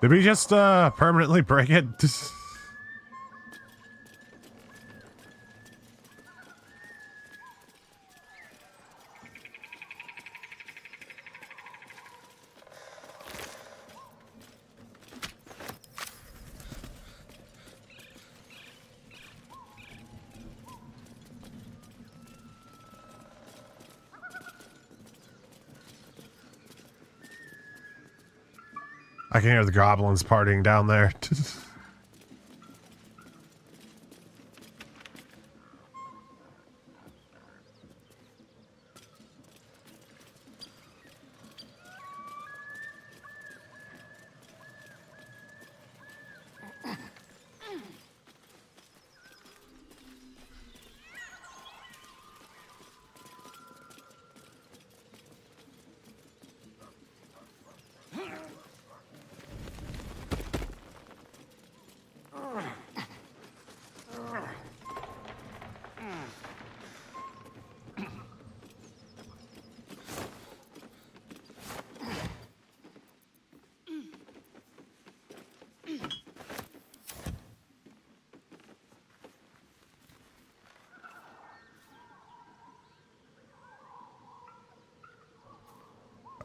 Did we just permanently break it? I can hear the goblins partying down there.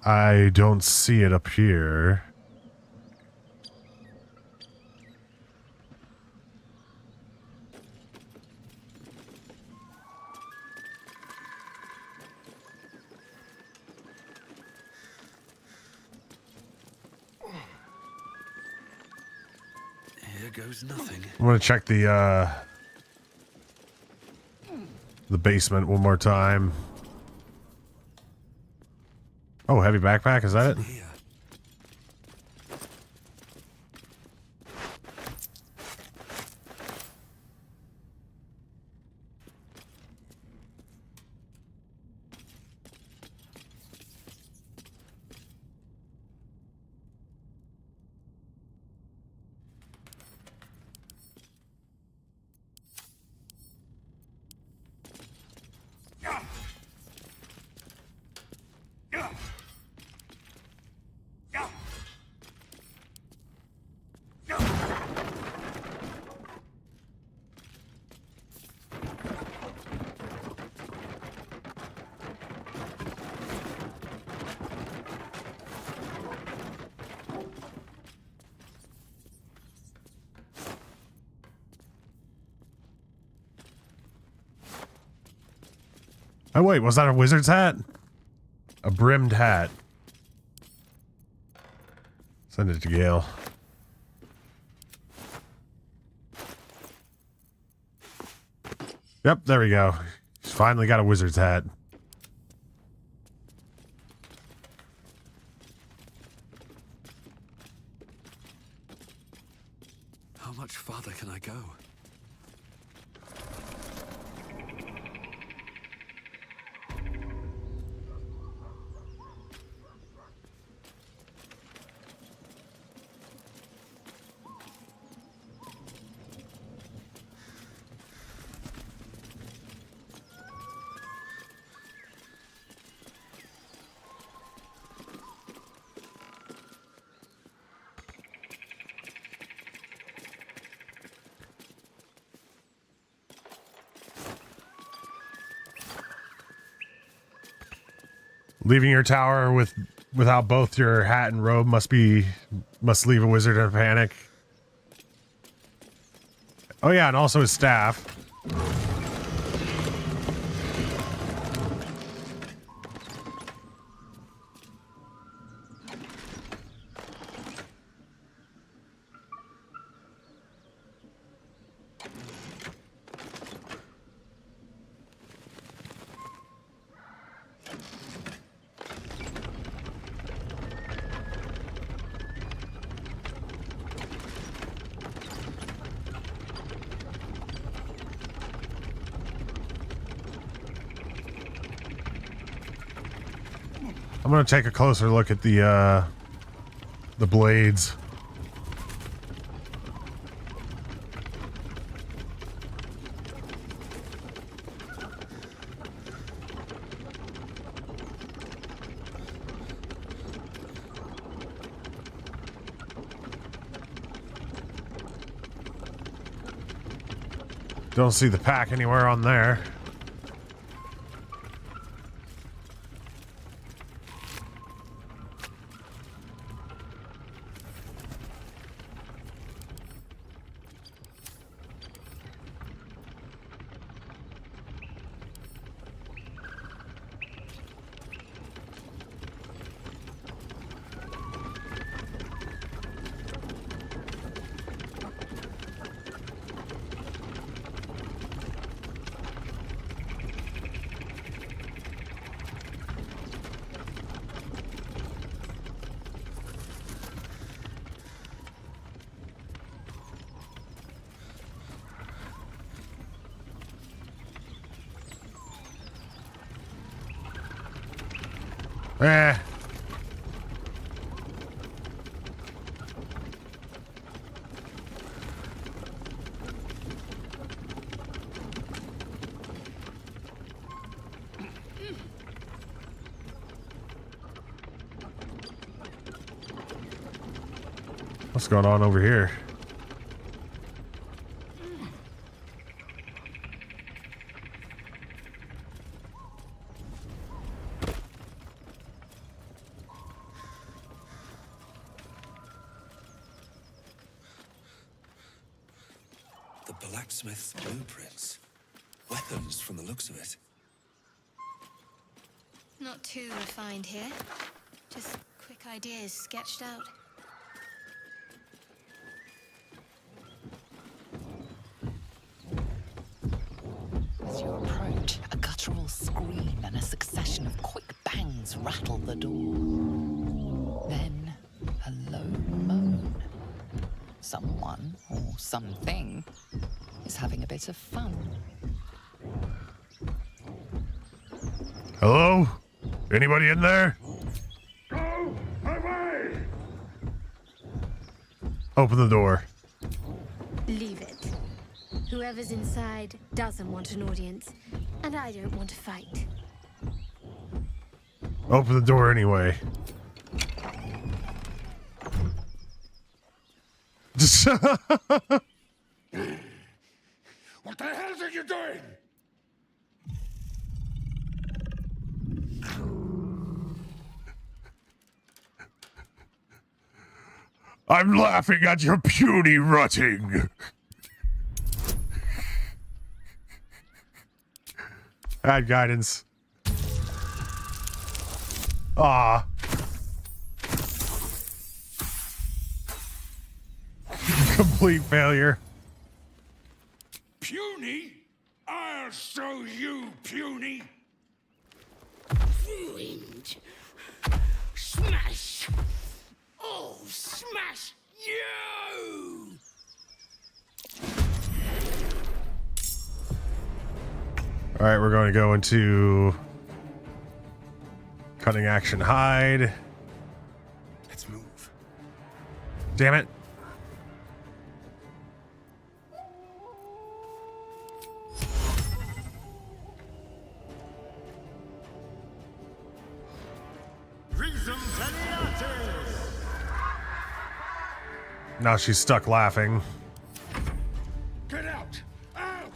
I don't see it up here. Here goes nothing. I'm gonna check the basement one more time. Oh, heavy backpack, is that it? Oh wait, was that a wizard's hat? A brimmed hat. Send it to Gale. Yep, there we go. He's finally got a wizard's hat. How much farther can I go? Leaving your tower without both your hat and robe must leave a wizard in a panic. Oh yeah, and also his staff. I'm gonna take a closer look at the blades. Don't see the pack anywhere on there. Eh. What's going on over here? Blacksmith's blueprints. Weapons from the looks of it. Not too refined here. Just quick ideas sketched out. As you approach, a guttural scream and a succession of quick bangs rattle the door. Then, a low moan. Someone, or something, is having a bit of fun. Hello? Anybody in there? Go away! Open the door. Leave it. Whoever's inside doesn't want an audience, and I don't want to fight. Open the door anyway. What the hell are you doing? I'm laughing at your puny rutting. Add guidance. Complete failure. Puny? I'll show you, puny! Ruined. Smash! Oh, smash you! All right, we're going to go into cutting action hide. Let's move. Damn it. Now she's stuck laughing. Get out! Out!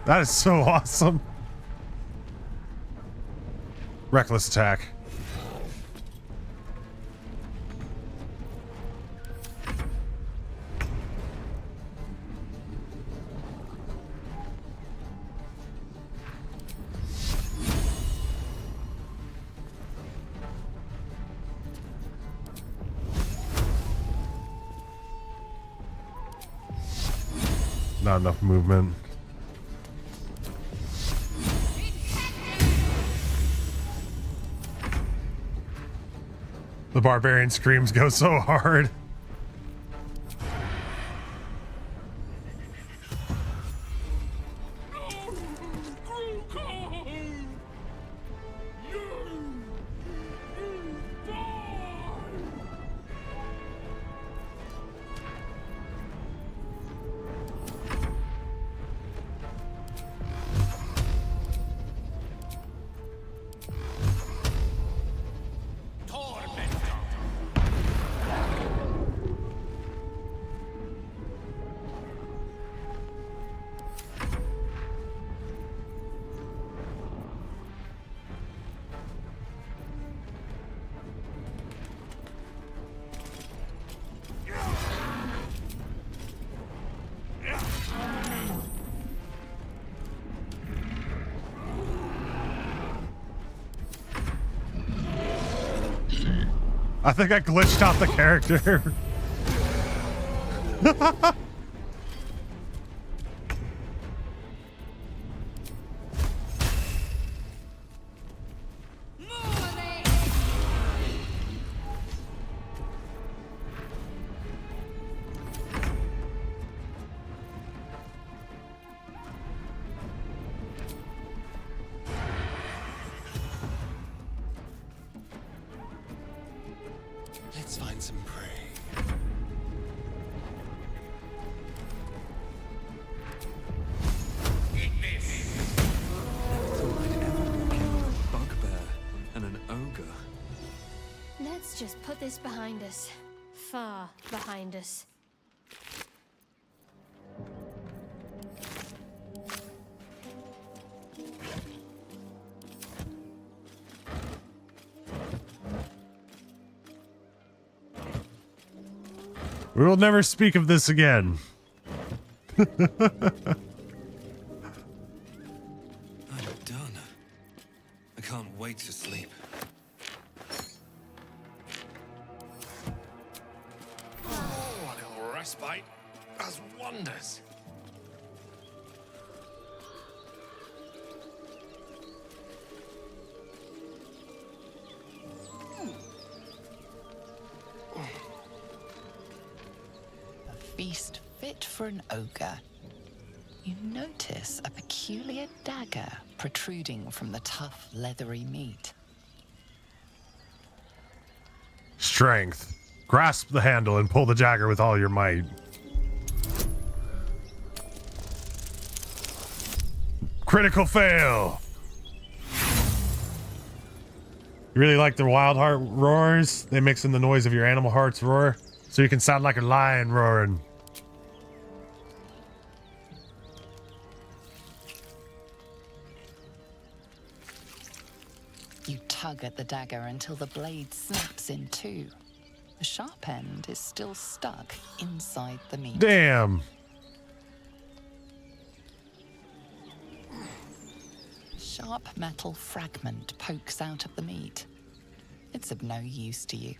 That is so awesome. Reckless attack. Not enough movement. The barbarian screams go so hard. I think I glitched out the character. Let's find some prey. Bugbear and an ogre. Let's just put this behind us. Far behind us. We will never speak of this again. I'm done. I can't wait to sleep. Oh, a little respite does wonders. Feast fit for an ogre. You notice a peculiar dagger protruding from the tough, leathery meat. Strength. Grasp the handle and pull the dagger with all your might. Critical fail. You really like the wild heart roars? They mix in the noise of your animal heart's roar, so you can sound like a lion roaring. You tug at the dagger until the blade snaps in two. The sharp end is still stuck inside the meat. Damn. Sharp metal fragment pokes out of the meat. It's of no use to you.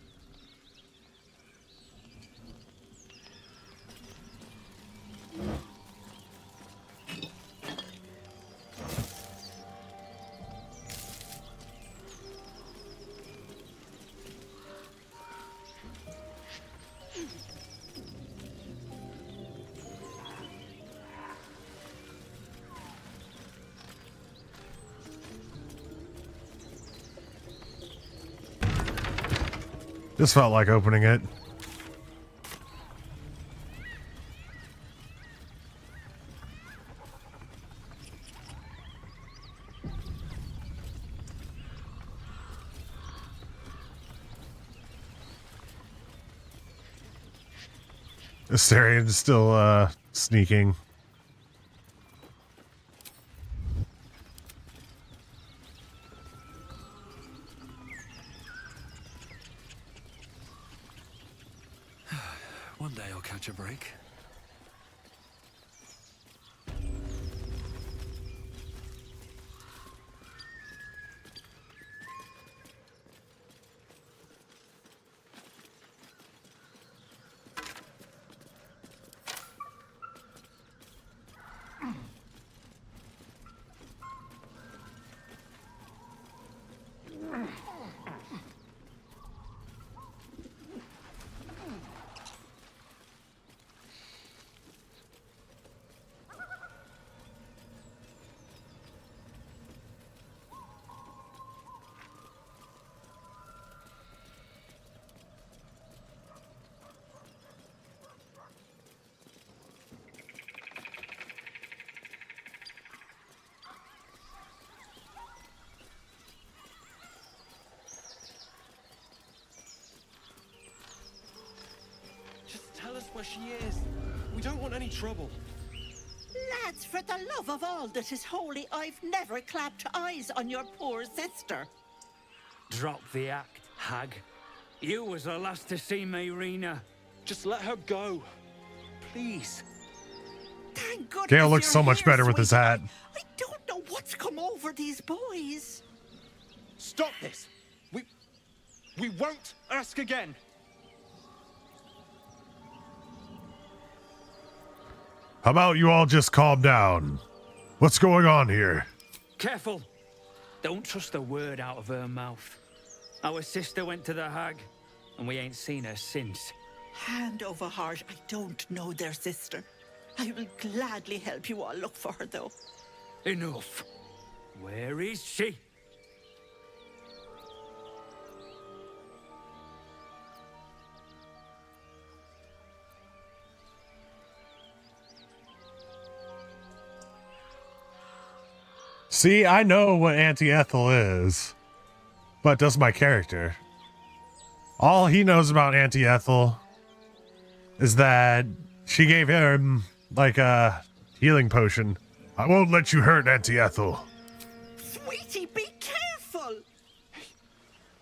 This felt like opening it. Asterian's still sneaking. One day I'll catch a break. Tell us where she is. We don't want any trouble. Lads, for the love of all that is holy, I've never clapped eyes on your poor sister. Drop the act, hag. You was the last to see me, Rena. Just let her go. Please. Thank goodness Gale looks so you're much here, better with his hat. I don't know what's come over these boys. Stop this. We won't ask again. How about you all just calm down? What's going on here? Careful. Don't trust a word out of her mouth. Our sister went to the hag, and we ain't seen her since. Hand over heart, I don't know their sister. I will gladly help you all look for her, though. Enough. Where is she? See, I know what Auntie Ethel is, but does my character. All he knows about Auntie Ethel is that she gave him, like, a healing potion. I won't let you hurt Auntie Ethel. Sweetie, be careful!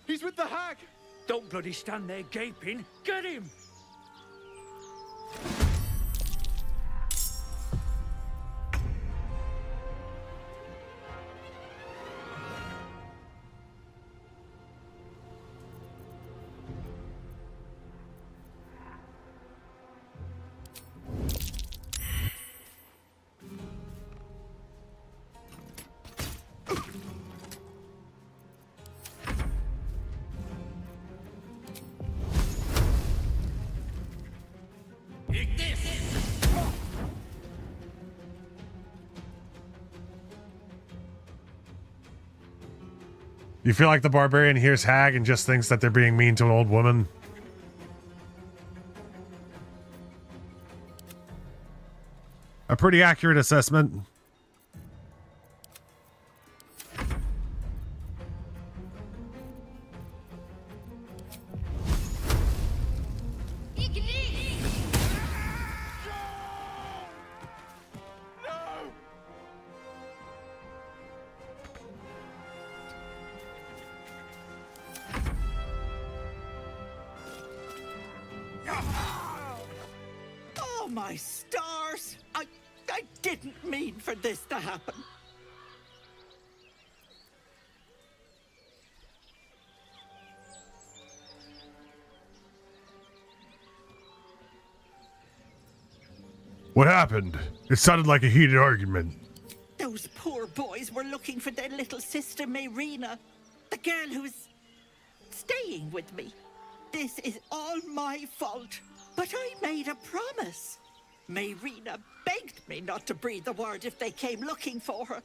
He's with the hag! Don't bloody stand there gaping. Get him! You feel like the barbarian hears hag and just thinks that they're being mean to an old woman? A pretty accurate assessment. my stars! I didn't mean for this to happen. What happened? It sounded like a heated argument. Those poor boys were looking for their little sister, Mayrina, the girl who's staying with me. This is all my fault, but I made a promise. Mayrina begged me not to breathe a word if they came looking for her,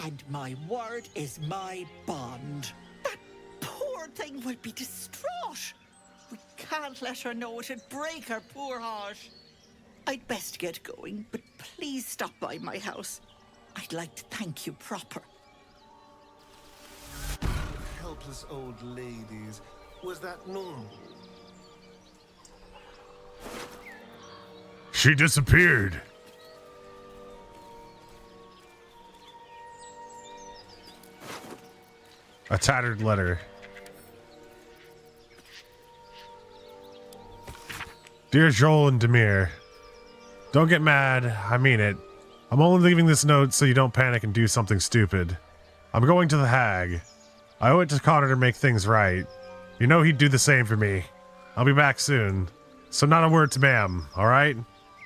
and my word is my bond. That poor thing will be distraught. We can't let her know, it'd break her poor heart. I'd best get going, but please stop by my house. I'd like to thank you proper. Helpless old ladies. Was that normal? She disappeared. A tattered letter. Dear Joel and Demir, don't get mad, I mean it. I'm only leaving this note so you don't panic and do something stupid. I'm going to the Hag. I owe it to Connor to make things right. You know he'd do the same for me. I'll be back soon. So not a word to Ma'am, alright?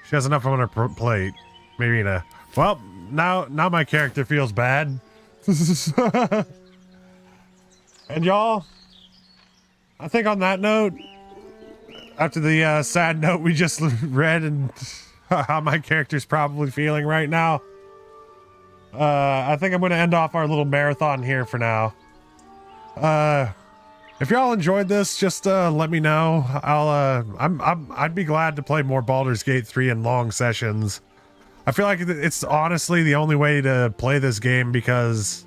She has enough on her plate. Marina. Well, now my character feels bad. And y'all, I think on that note, after the sad note we just read and how my character's probably feeling right now, I think I'm going to end off our little marathon here for now. If y'all enjoyed this, just let me know. I'd be glad to play more Baldur's Gate 3 in long sessions. I feel like it's honestly the only way to play this game because,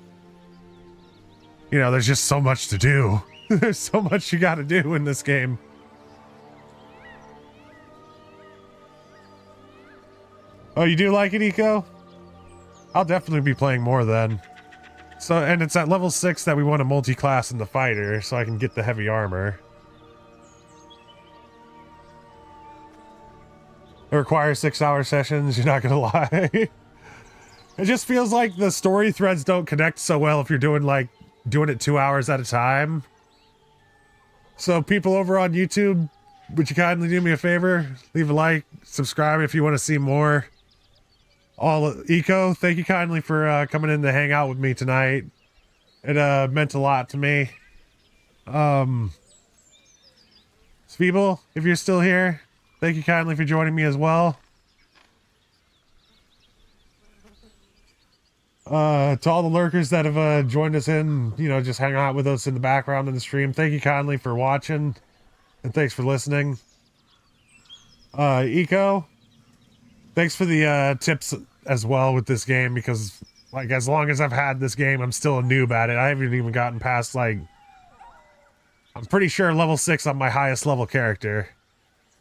you know, there's just so much to do. There's so much you got to do in this game. Oh, you do like it, Eco? I'll definitely be playing more then. So, and it's at level 6 that we want to multi-class in the fighter, so I can get the heavy armor. It requires 6-hour sessions, you're not gonna lie. It just feels like the story threads don't connect so well if you're doing it 2 hours at a time. So people over on YouTube, would you kindly do me a favor? Leave a like, subscribe if you want to see more. Eco, thank you kindly for coming in to hang out with me tonight. It meant a lot to me. Speeble, if you're still here, thank you kindly for joining me as well. To all the lurkers that have joined us in, you know, just hang out with us in the background in the stream, thank you kindly for watching, and thanks for listening. Eco, thanks for the tips as well with this game, because like as long as I've had this game, I'm still a noob at it. I haven't even gotten past I'm pretty sure level 6 on my highest level character.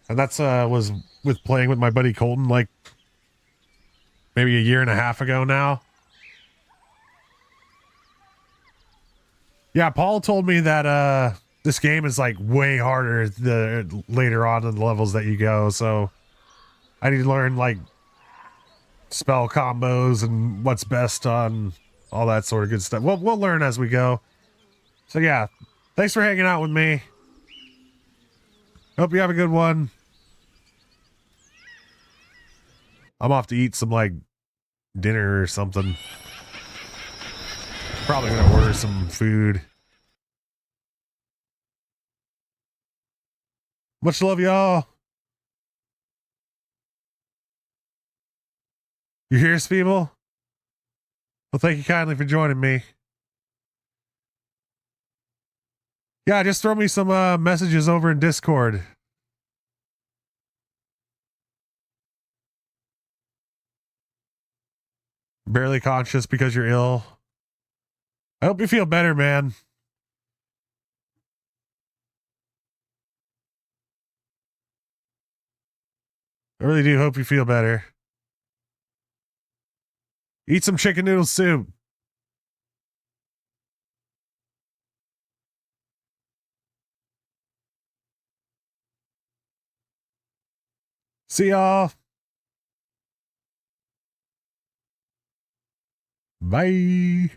And that's was with playing with my buddy Colton like maybe a year and a half ago now. Yeah, Paul told me that this game is like way harder later on in the levels that you go, so I need to learn like spell combos and what's best on all that sort of good stuff. We'll learn as we go. So yeah, thanks for hanging out with me. Hope you have a good one. I'm off to eat some like dinner or something. Probably gonna order some food. Much love, y'all. You here, Speeble? Well, thank you kindly for joining me. Yeah, just throw me some messages over in Discord. Barely conscious because you're ill. I hope you feel better, man. I really do hope you feel better. Eat some chicken noodle soup. See y'all. Bye.